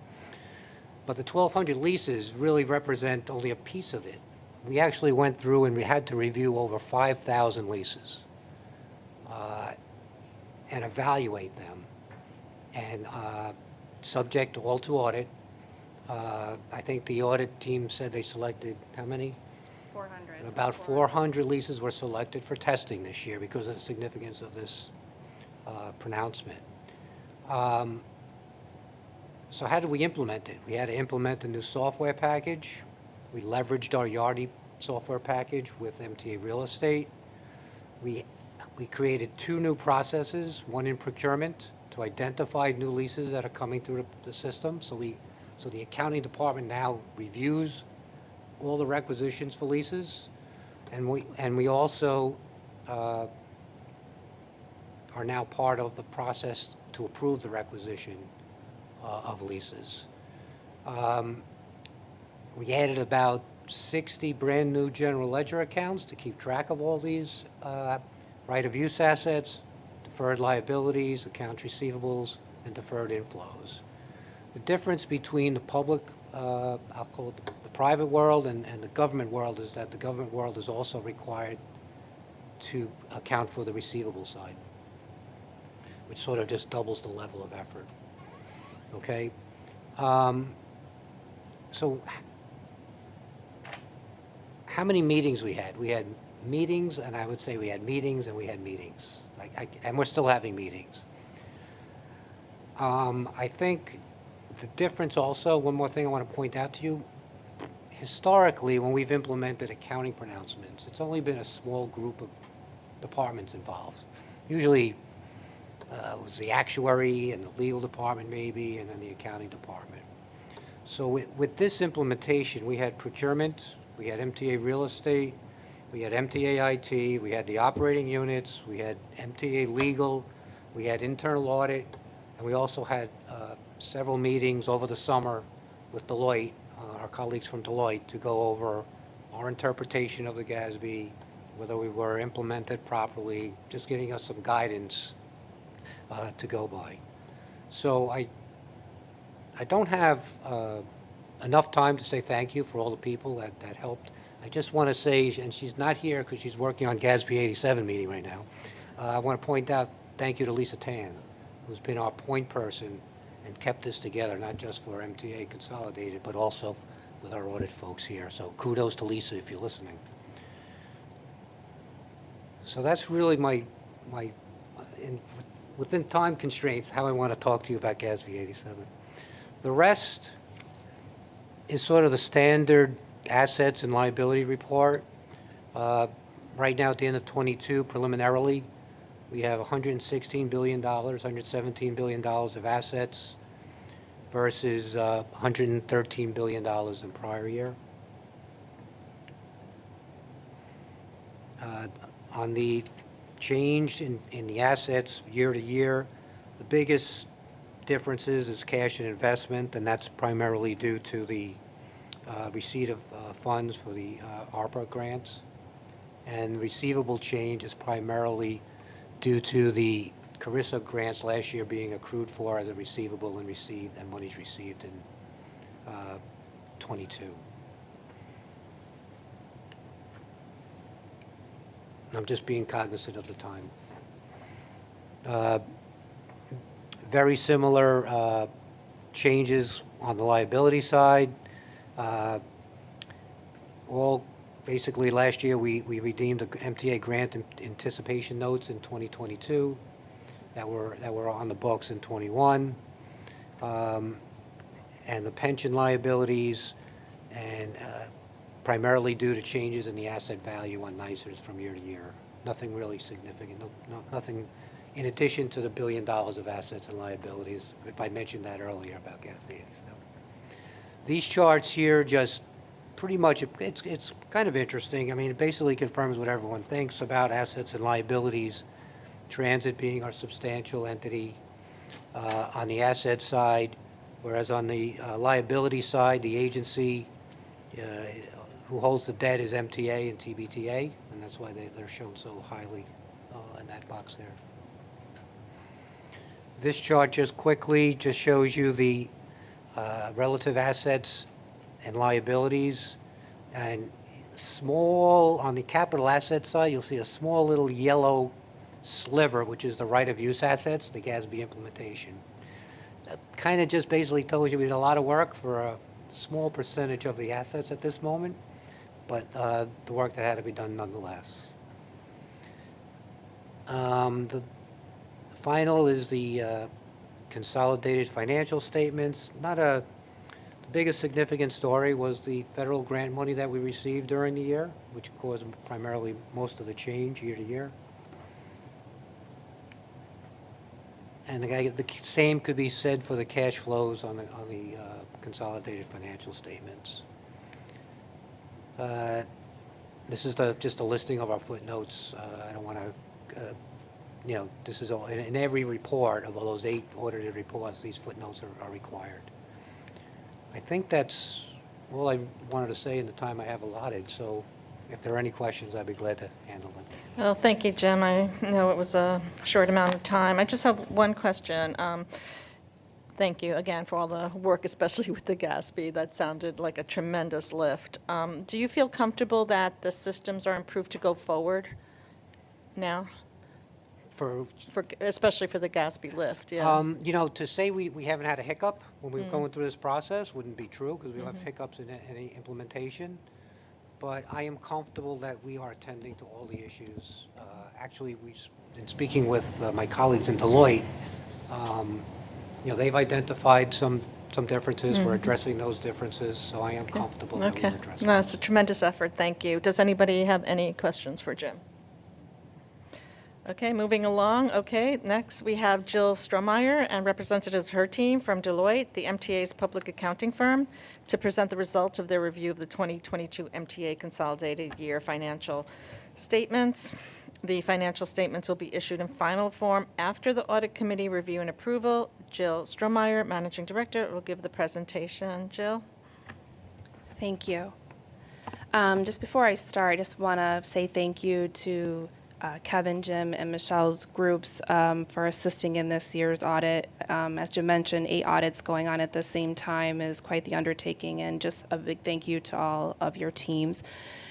But the 1,200 leases really represent only a piece of it. We actually went through and we had to review over 5,000 leases and evaluate them, and subject all to audit. I think the audit team said they selected how many? 400. About 400 leases were selected for testing this year because of the significance of this pronouncement. So how did we implement it? We had to implement a new software package. We leveraged our Yardi software package with MTA Real Estate. We created 2 new processes, one in procurement to identify new leases that are coming through the system. So the accounting department now reviews all the requisitions for leases, and we also are now part of the process to approve the requisition of leases. We added about 60 brand new general ledger accounts to keep track of all these right-of-use assets, deferred liabilities, accounts receivables, and deferred inflows. The difference between the public, I'll call it the private world and the government world is that the government world is also required to account for the receivable side, which sort of just doubles the level of effort. Okay? So how many meetings we had? We had meetings, and I would say we had meetings and we had meetings. And we're still having meetings. I think the difference also, one more thing I want to point out to you, historically, when we've implemented accounting pronouncements, it's only been a small group of departments involved. Usually it was the actuary and the legal department maybe, and then the accounting department. So with this implementation, we had procurement, we had MTA real estate, we had MTA IT, we had the operating units, we had MTA legal, we had internal audit, and we also had several meetings over the summer with Deloitte, our colleagues from Deloitte, to go over our interpretation of the GASB, whether we were implemented properly, just giving us some guidance to go by. So I don't have enough time to say thank you for all the people that helped. I just want to say, and she's not here because she's working on GASB 87 meeting right now, I want to point out thank you to Lisa Tan, who's been our point person and kept this together, not just for MTA Consolidated, but also with our audit folks here. So kudos to Lisa if you're listening. So that's really within time constraints, how I want to talk to you about GASB 87. The rest is sort of the standard assets and liability report. Right now, at the end of 22, preliminarily, we have $116 billion, $117 billion of assets versus $113 billion in prior year. On the change in the assets year to year, the biggest differences is cash and investment, and that's primarily due to the receipt of funds for the ARPA grants. And receivable change is primarily due to the CARISA grants last year being accrued for as a receivable and received, and monies received in 22. I'm just being cognizant of the time. Very similar changes on the liability side. All basically last year we redeemed the MTA grant anticipation notes in 2022 that were on the books in 21, and the pension liabilities, and primarily due to changes in the asset value on NICERs from year to year. Nothing really significant. Nothing in addition to the $1 billion of assets and liabilities, if I mentioned that earlier about GASB. These charts here just pretty much, it's kind of interesting. I mean, it basically confirms what everyone thinks about assets and liabilities, transit being our substantial entity on the asset side, whereas on the liability side, the agency who holds the debt is MTA and TBTA, and that's why they're shown so highly in that box there. This chart just quickly just shows you the relative assets and liabilities, and small on the capital asset side, you'll see a small little yellow sliver, which is the right of use assets, the GASB implementation. That kind of just basically tells you we did a lot of work for a small percentage of the assets at this moment, but the work that had to be done nonetheless. The final is the consolidated financial statements. The biggest significant story was the federal grant money that we received during the year, which caused primarily most of the change year to year. And the same could be said for the cash flows on the consolidated financial statements. This is just a listing of our footnotes. I don't want to, this is all, in every report of all those 8 audited reports, these footnotes are required. I think that's all I wanted to say in the time I have allotted, so if there are any questions, I'd be glad to handle them. Well, thank you, Jim. I know it was a short amount of time. I just have one question. Thank you again for all the work, especially with the Gatsby. That sounded like a tremendous lift. Do you feel comfortable that the systems are improved to go forward now? For Especially for the Gatsby lift, yeah. You know, to say we haven't had a hiccup when we were going through this process wouldn't be true, because we have hiccups in any implementation. But I am comfortable that we are attending to all the issues. Actually, in speaking with my colleagues in Deloitte, you know, they've identified some differences. We're addressing those differences, so I am comfortable that we're addressing. No, it's a tremendous effort. Thank you. Does anybody have any questions for Jim? Okay, moving along. Okay, next we have Jill Strohmeyer and representatives of her team from Deloitte, the MTA's public accounting firm, to present the results of their review of the 2022 MTA Consolidated Year financial statements. The financial statements will be issued in final form after the Audit Committee review and approval. Jill Strohmeyer, Managing Director, will give the presentation. Jill? Thank you. Just before I start, I just want to say thank you to Kevin, Jim, and Michelle's groups for assisting in this year's audit. As Jim mentioned, 8 audits going on at the same time is quite the undertaking, and just a big thank you to all of your teams.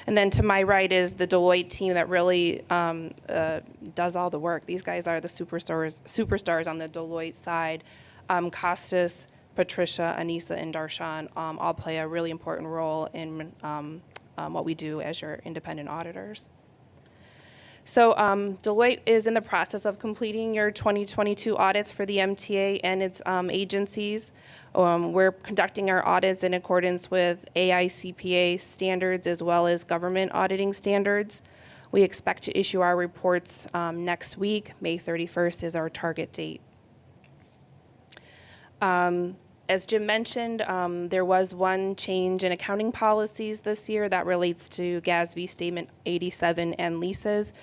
And then to my right is the Deloitte team that really does all the work. These guys are the superstars on the Deloitte side. Costas, Patricia, Anissa, and Darshan all play a really important role in what we do as your independent auditors. So Deloitte is in the process of completing your 2022 audits for the MTA and its agencies. We're conducting our audits in accordance with AICPA standards as well as government auditing standards. We expect to issue our reports next week. May 31st is our target date. As Jim mentioned, there was one change in accounting policies this year that relates to GASB Statement 87 and leases.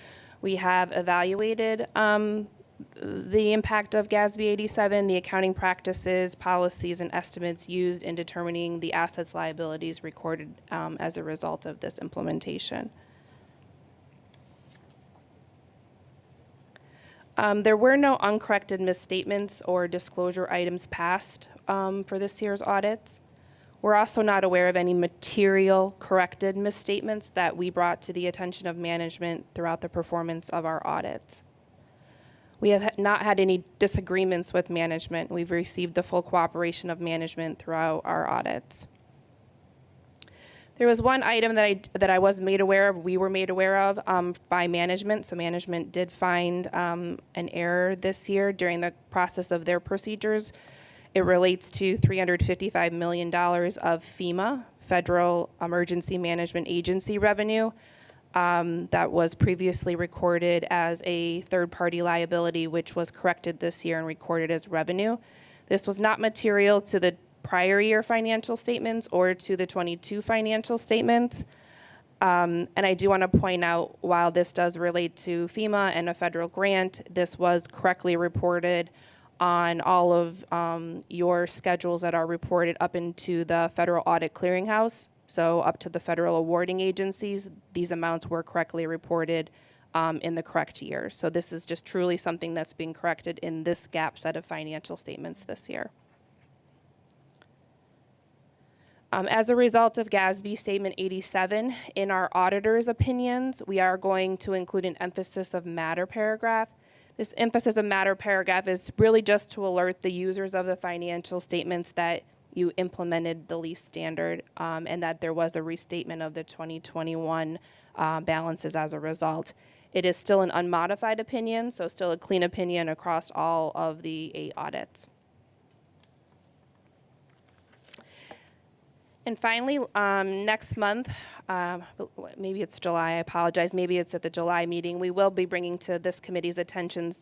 We have evaluated the impact of GASB 87, the accounting practices, policies, and estimates used in determining the assets liabilities recorded as a result of this implementation. There were no uncorrected misstatements or disclosure items passed for this year's audits. We're also not aware of any material corrected misstatements that we brought to the attention of management throughout the performance of our audits. We have not had any disagreements with management. We've received the full cooperation of management throughout our audits. There was one item that I was made aware of, we were made aware of by management. So management did find an error this year during the process of their procedures. It relates to $355 million of FEMA, Federal Emergency Management Agency revenue, that was previously recorded as a third-party liability, which was corrected this year and recorded as revenue. This was not material to the prior year financial statements or to the 22 financial statements. And I do want to point out, while this does relate to FEMA and a federal grant, this was correctly reported on all of your schedules that are reported up into the Federal Audit Clearinghouse. So up to the federal awarding agencies, these amounts were correctly reported in the correct year. So this is just truly something that's being corrected in this gap set of financial statements this year. As a result of GASB Statement 87, in our auditor's opinions, we are going to include an emphasis of matter paragraph. This emphasis of matter paragraph is really just to alert the users of the financial statements that you implemented the lease standard and that there was a restatement of the 2021 balances as a result. It is still an unmodified opinion, so still a clean opinion across all of the 8 audits. And finally, next month, maybe it's July, I apologize, maybe it's at the July meeting, we will be bringing to this committee's attention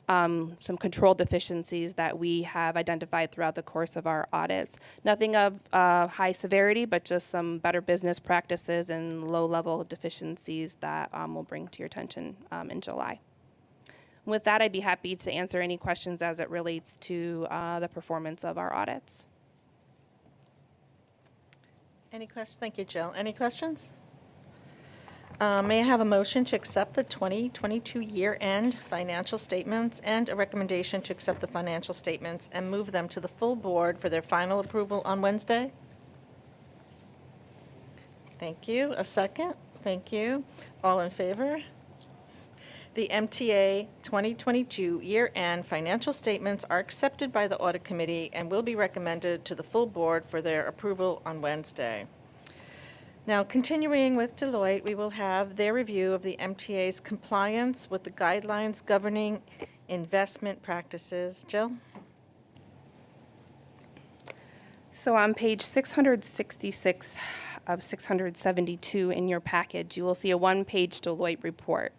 some control deficiencies that we have identified throughout the course of our audits. Nothing of high severity, but just some better business practices and low-level deficiencies that we'll bring to your attention in July. With that, I'd be happy to answer any questions as it relates to the performance of our audits. Any questions? Thank you, Jill. Any questions? May I have a motion to accept the 2022 year-end financial statements and a recommendation to accept the financial statements and move them to the full board for their final approval on Wednesday? Thank you. A second? Thank you. All in favor? The MTA 2022 year-end financial statements are accepted by the Audit Committee and will be recommended to the full board for their approval on Wednesday. Now, continuing with Deloitte, we will have their review of the MTA's compliance with the guidelines governing investment practices. Jill? So on page 666 of 672 in your package, you will see a one-page Deloitte report.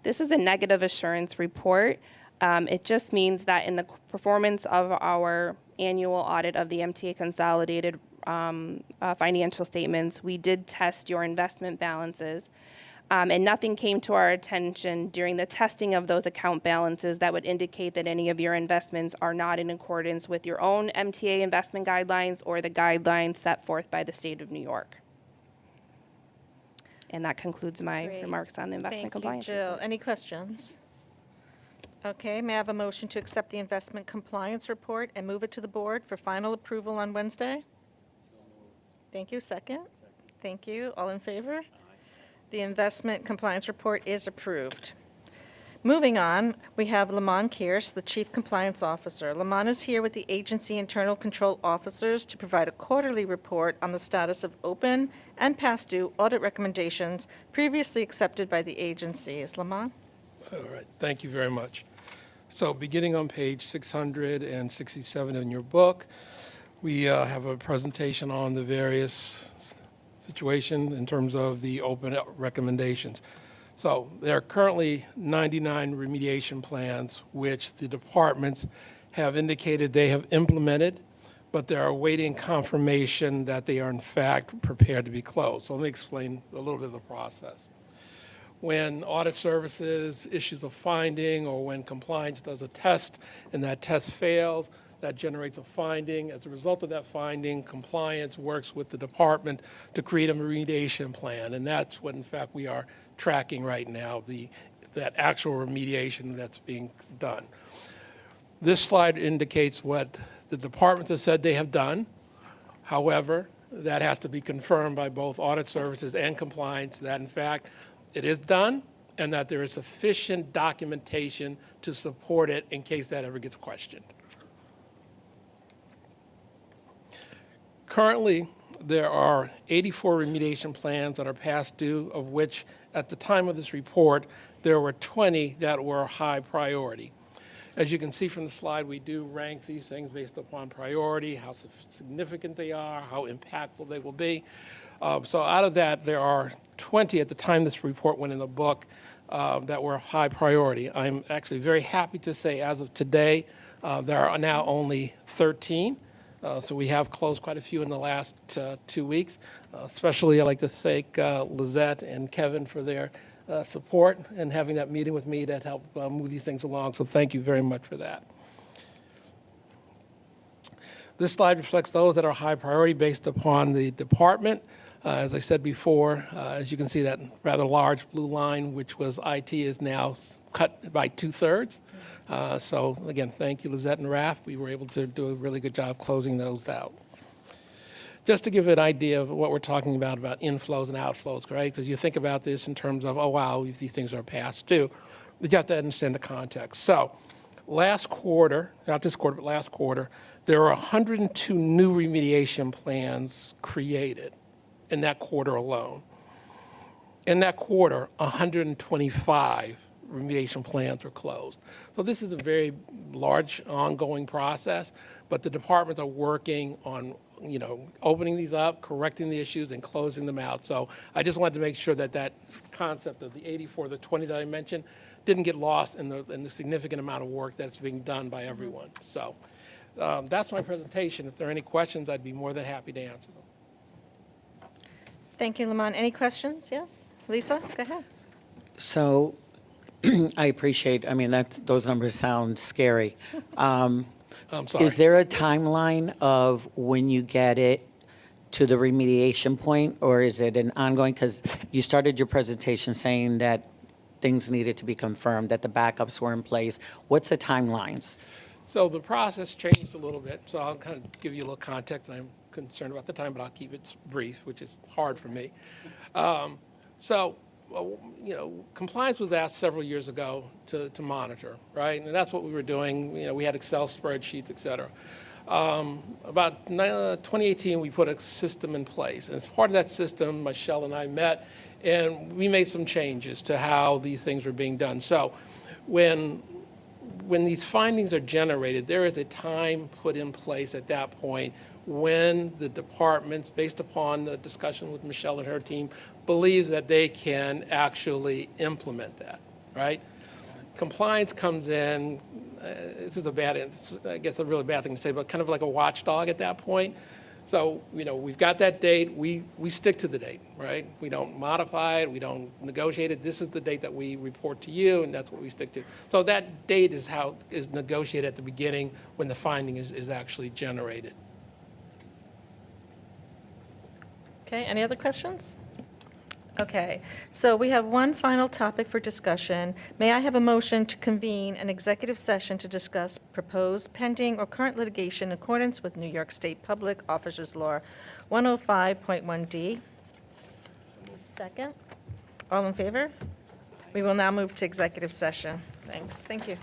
This is a negative assurance report. It just means that in the performance of our annual audit of the MTA consolidated financial statements, we did test your investment balances, and nothing came to our attention during the testing of those account balances that would indicate that any of your investments are not in accordance with your own MTA investment guidelines or the guidelines set forth by the state of New York. And that concludes my remarks on the investment compliance. Thank you, Jill. Any questions? Okay, may I have a motion to accept the investment compliance report and move it to the board for final approval on Wednesday? Thank you. Second? Thank you. All in favor? The investment compliance report is approved. Moving on, we have Lamont Kearse, the Chief Compliance Officer. Lamont is here with the agency internal control officers to provide a quarterly report on the status of open and past due audit recommendations previously accepted by the agencies. Lamont? All right, thank you very much. So beginning on page 667 in your book, we have a presentation on the various situations in terms of the open recommendations. So there are currently 99 remediation plans which the departments have indicated they have implemented, but they are awaiting confirmation that they are in fact prepared to be closed. So let me explain a little bit of the process. When audit services issues a finding or when compliance does a test and that test fails, that generates a finding. As a result of that finding, compliance works with the department to create a remediation plan, and that's what, in fact, we are tracking right now, that actual remediation that's being done. This slide indicates what the departments have said they have done. However, that has to be confirmed by both audit services and compliance that, in fact, it is done and that there is sufficient documentation to support it in case that ever gets questioned. Currently, there are 84 remediation plans that are past due, of which at the time of this report, there were 20 that were high priority. As you can see from the slide, we do rank these things based upon priority, how significant they are, how impactful they will be. So out of that, there are 20 at the time this report went in the book that were high priority. I'm actually very happy to say as of today, there are now only 13. So we have closed quite a few in the last 2 weeks. Especially I'd like to thank Lizette and Kevin for their support and having that meeting with me that helped move these things along. So thank you very much for that. This slide reflects those that are high priority based upon the department. As I said before, as you can see, that rather large blue line, which was IT, is now cut by 2/3. So again, thank you, Lizette and Raf. We were able to do a really good job closing those out. Just to give an idea of what we're talking about inflows and outflows, right? Because you think about this in terms of, oh, wow, these things are past due. You have to understand the context. So last quarter, not this quarter, but last quarter, there were 102 new remediation plans created in that quarter alone. In that quarter, 125 remediation plans were closed. So this is a very large ongoing process, but the departments are working on, opening these up, correcting the issues, and closing them out. So I just wanted to make sure that that concept of the 84, the 20 that I mentioned, didn't get lost in the significant amount of work that's being done by everyone. So that's my presentation. If there are any questions, I'd be more than happy to answer them. Thank you, Lamont. Any questions? Yes? Lisa, go ahead. So I appreciate, those numbers sound scary. I'm sorry. Is there a timeline of when you get it to the remediation point, or is it an ongoing? Because you started your presentation saying that things needed to be confirmed, that the backups were in place. What's the timelines? So the process changed a little bit, so I'll kind of give you a little context, and I'm concerned about the time, but I'll keep it brief, which is hard for me. Compliance was asked several years ago to monitor, right? And that's what we were doing. We had Excel spreadsheets, et cetera. About 2018, we put a system in place. And as part of that system, Michelle and I met, and we made some changes to how these things were being done. So when these findings are generated, there is a time put in place at that point when the departments, based upon the discussion with Michelle and her team, believes that they can actually implement that, right? Compliance comes in, this is I guess a really bad thing to say, but kind of like a watchdog at that point. So, we've got that date, we stick to the date, right? We don't modify it, we don't negotiate it. This is the date that we report to you, and that's what we stick to. So that date is how is negotiated at the beginning when the finding is actually generated. Okay, any other questions? Okay, so we have one final topic for discussion. May I have a motion to convene an executive session to discuss proposed pending or current litigation in accordance with New York State Public Officers Law 105.1D? Second. All in favor? We will now move to executive session. Thanks. Thank you.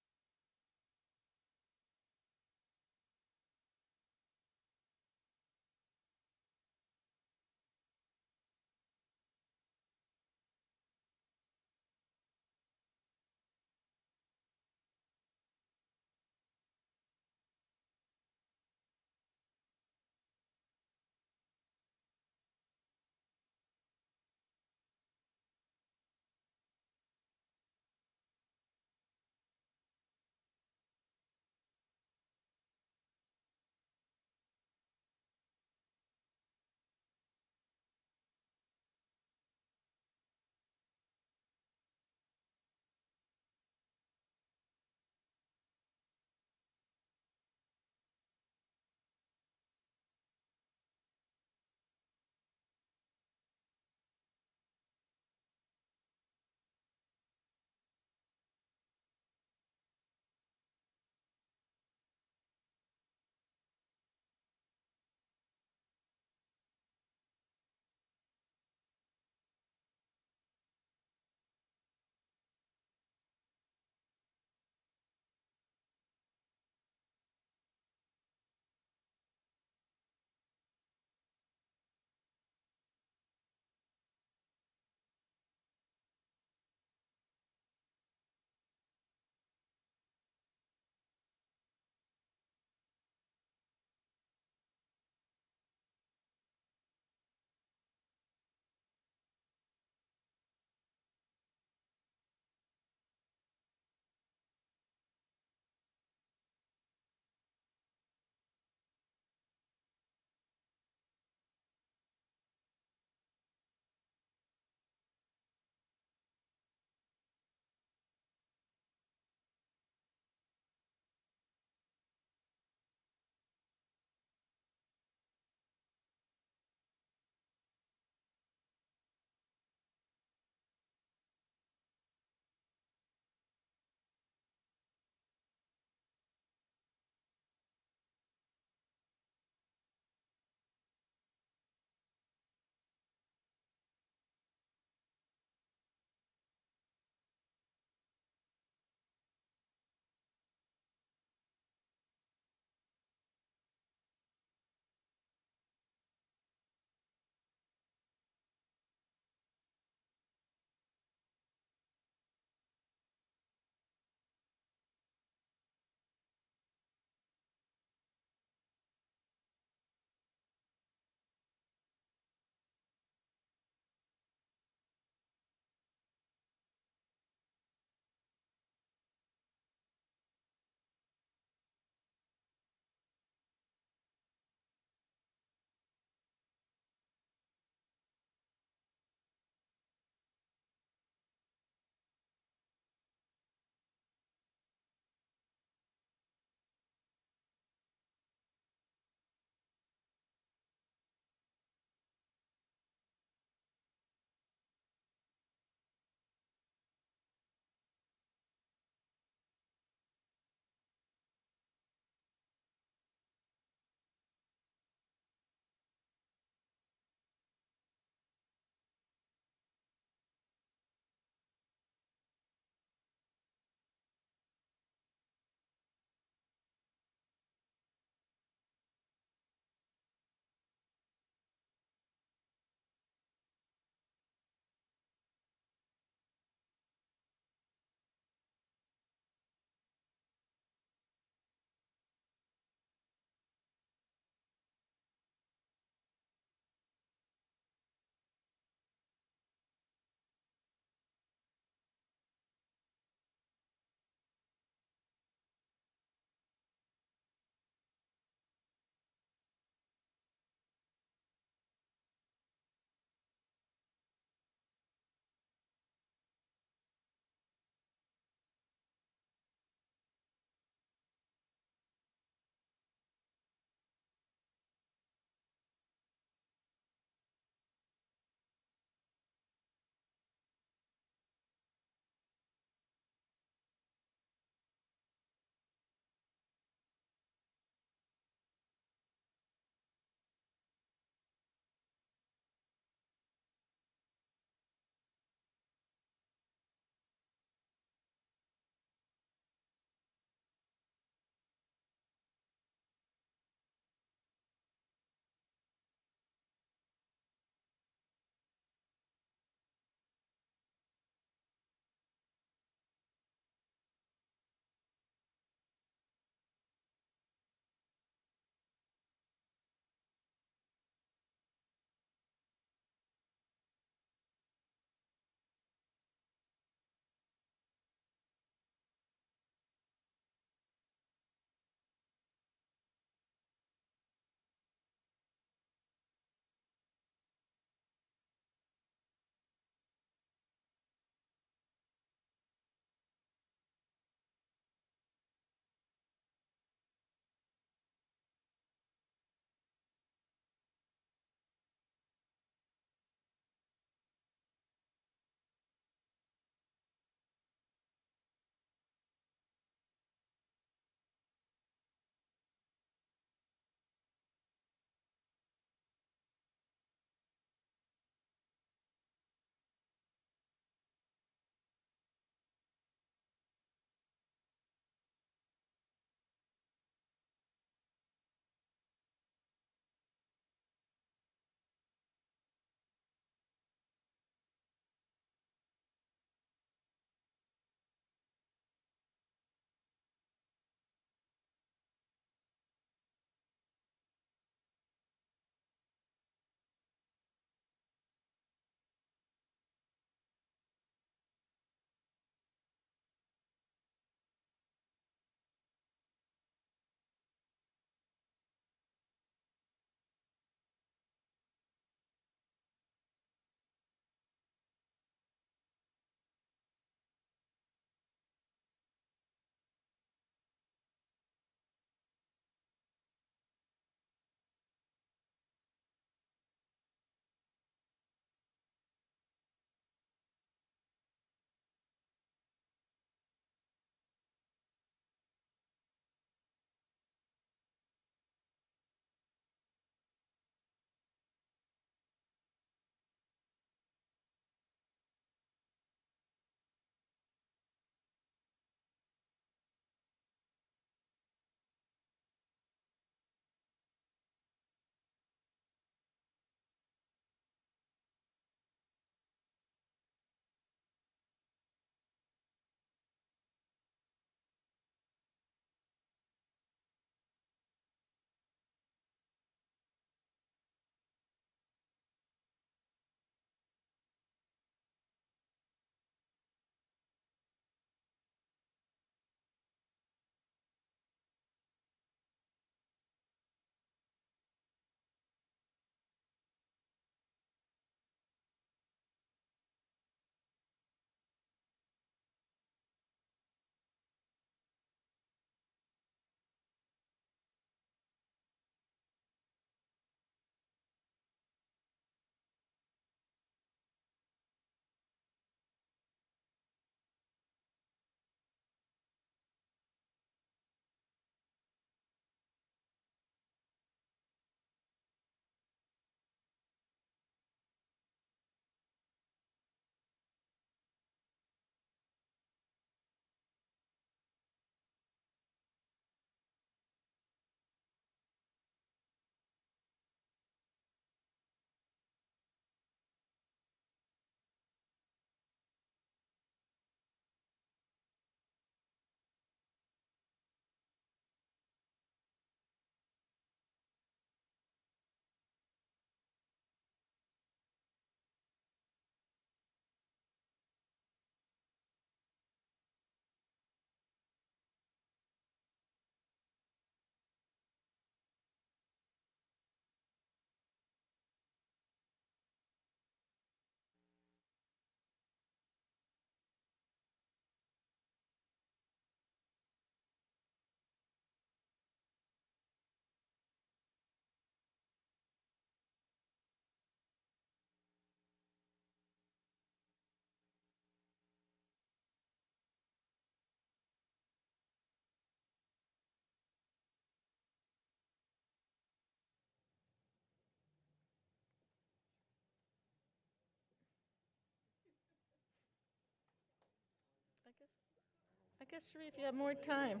guess, Sharif, you have more time.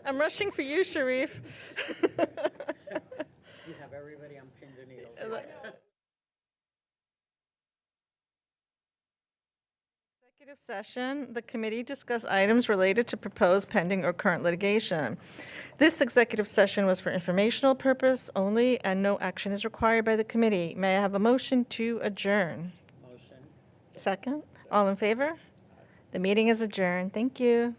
I'm rushing for you, Sharif. You have everybody on pins and needles. Executive session, the committee discussed items related to proposed, pending, or current litigation. This executive session was for informational purpose only, and no action is required by the committee. May I have a motion to adjourn? Motion. Second? All in favor? The meeting is adjourned. Thank you.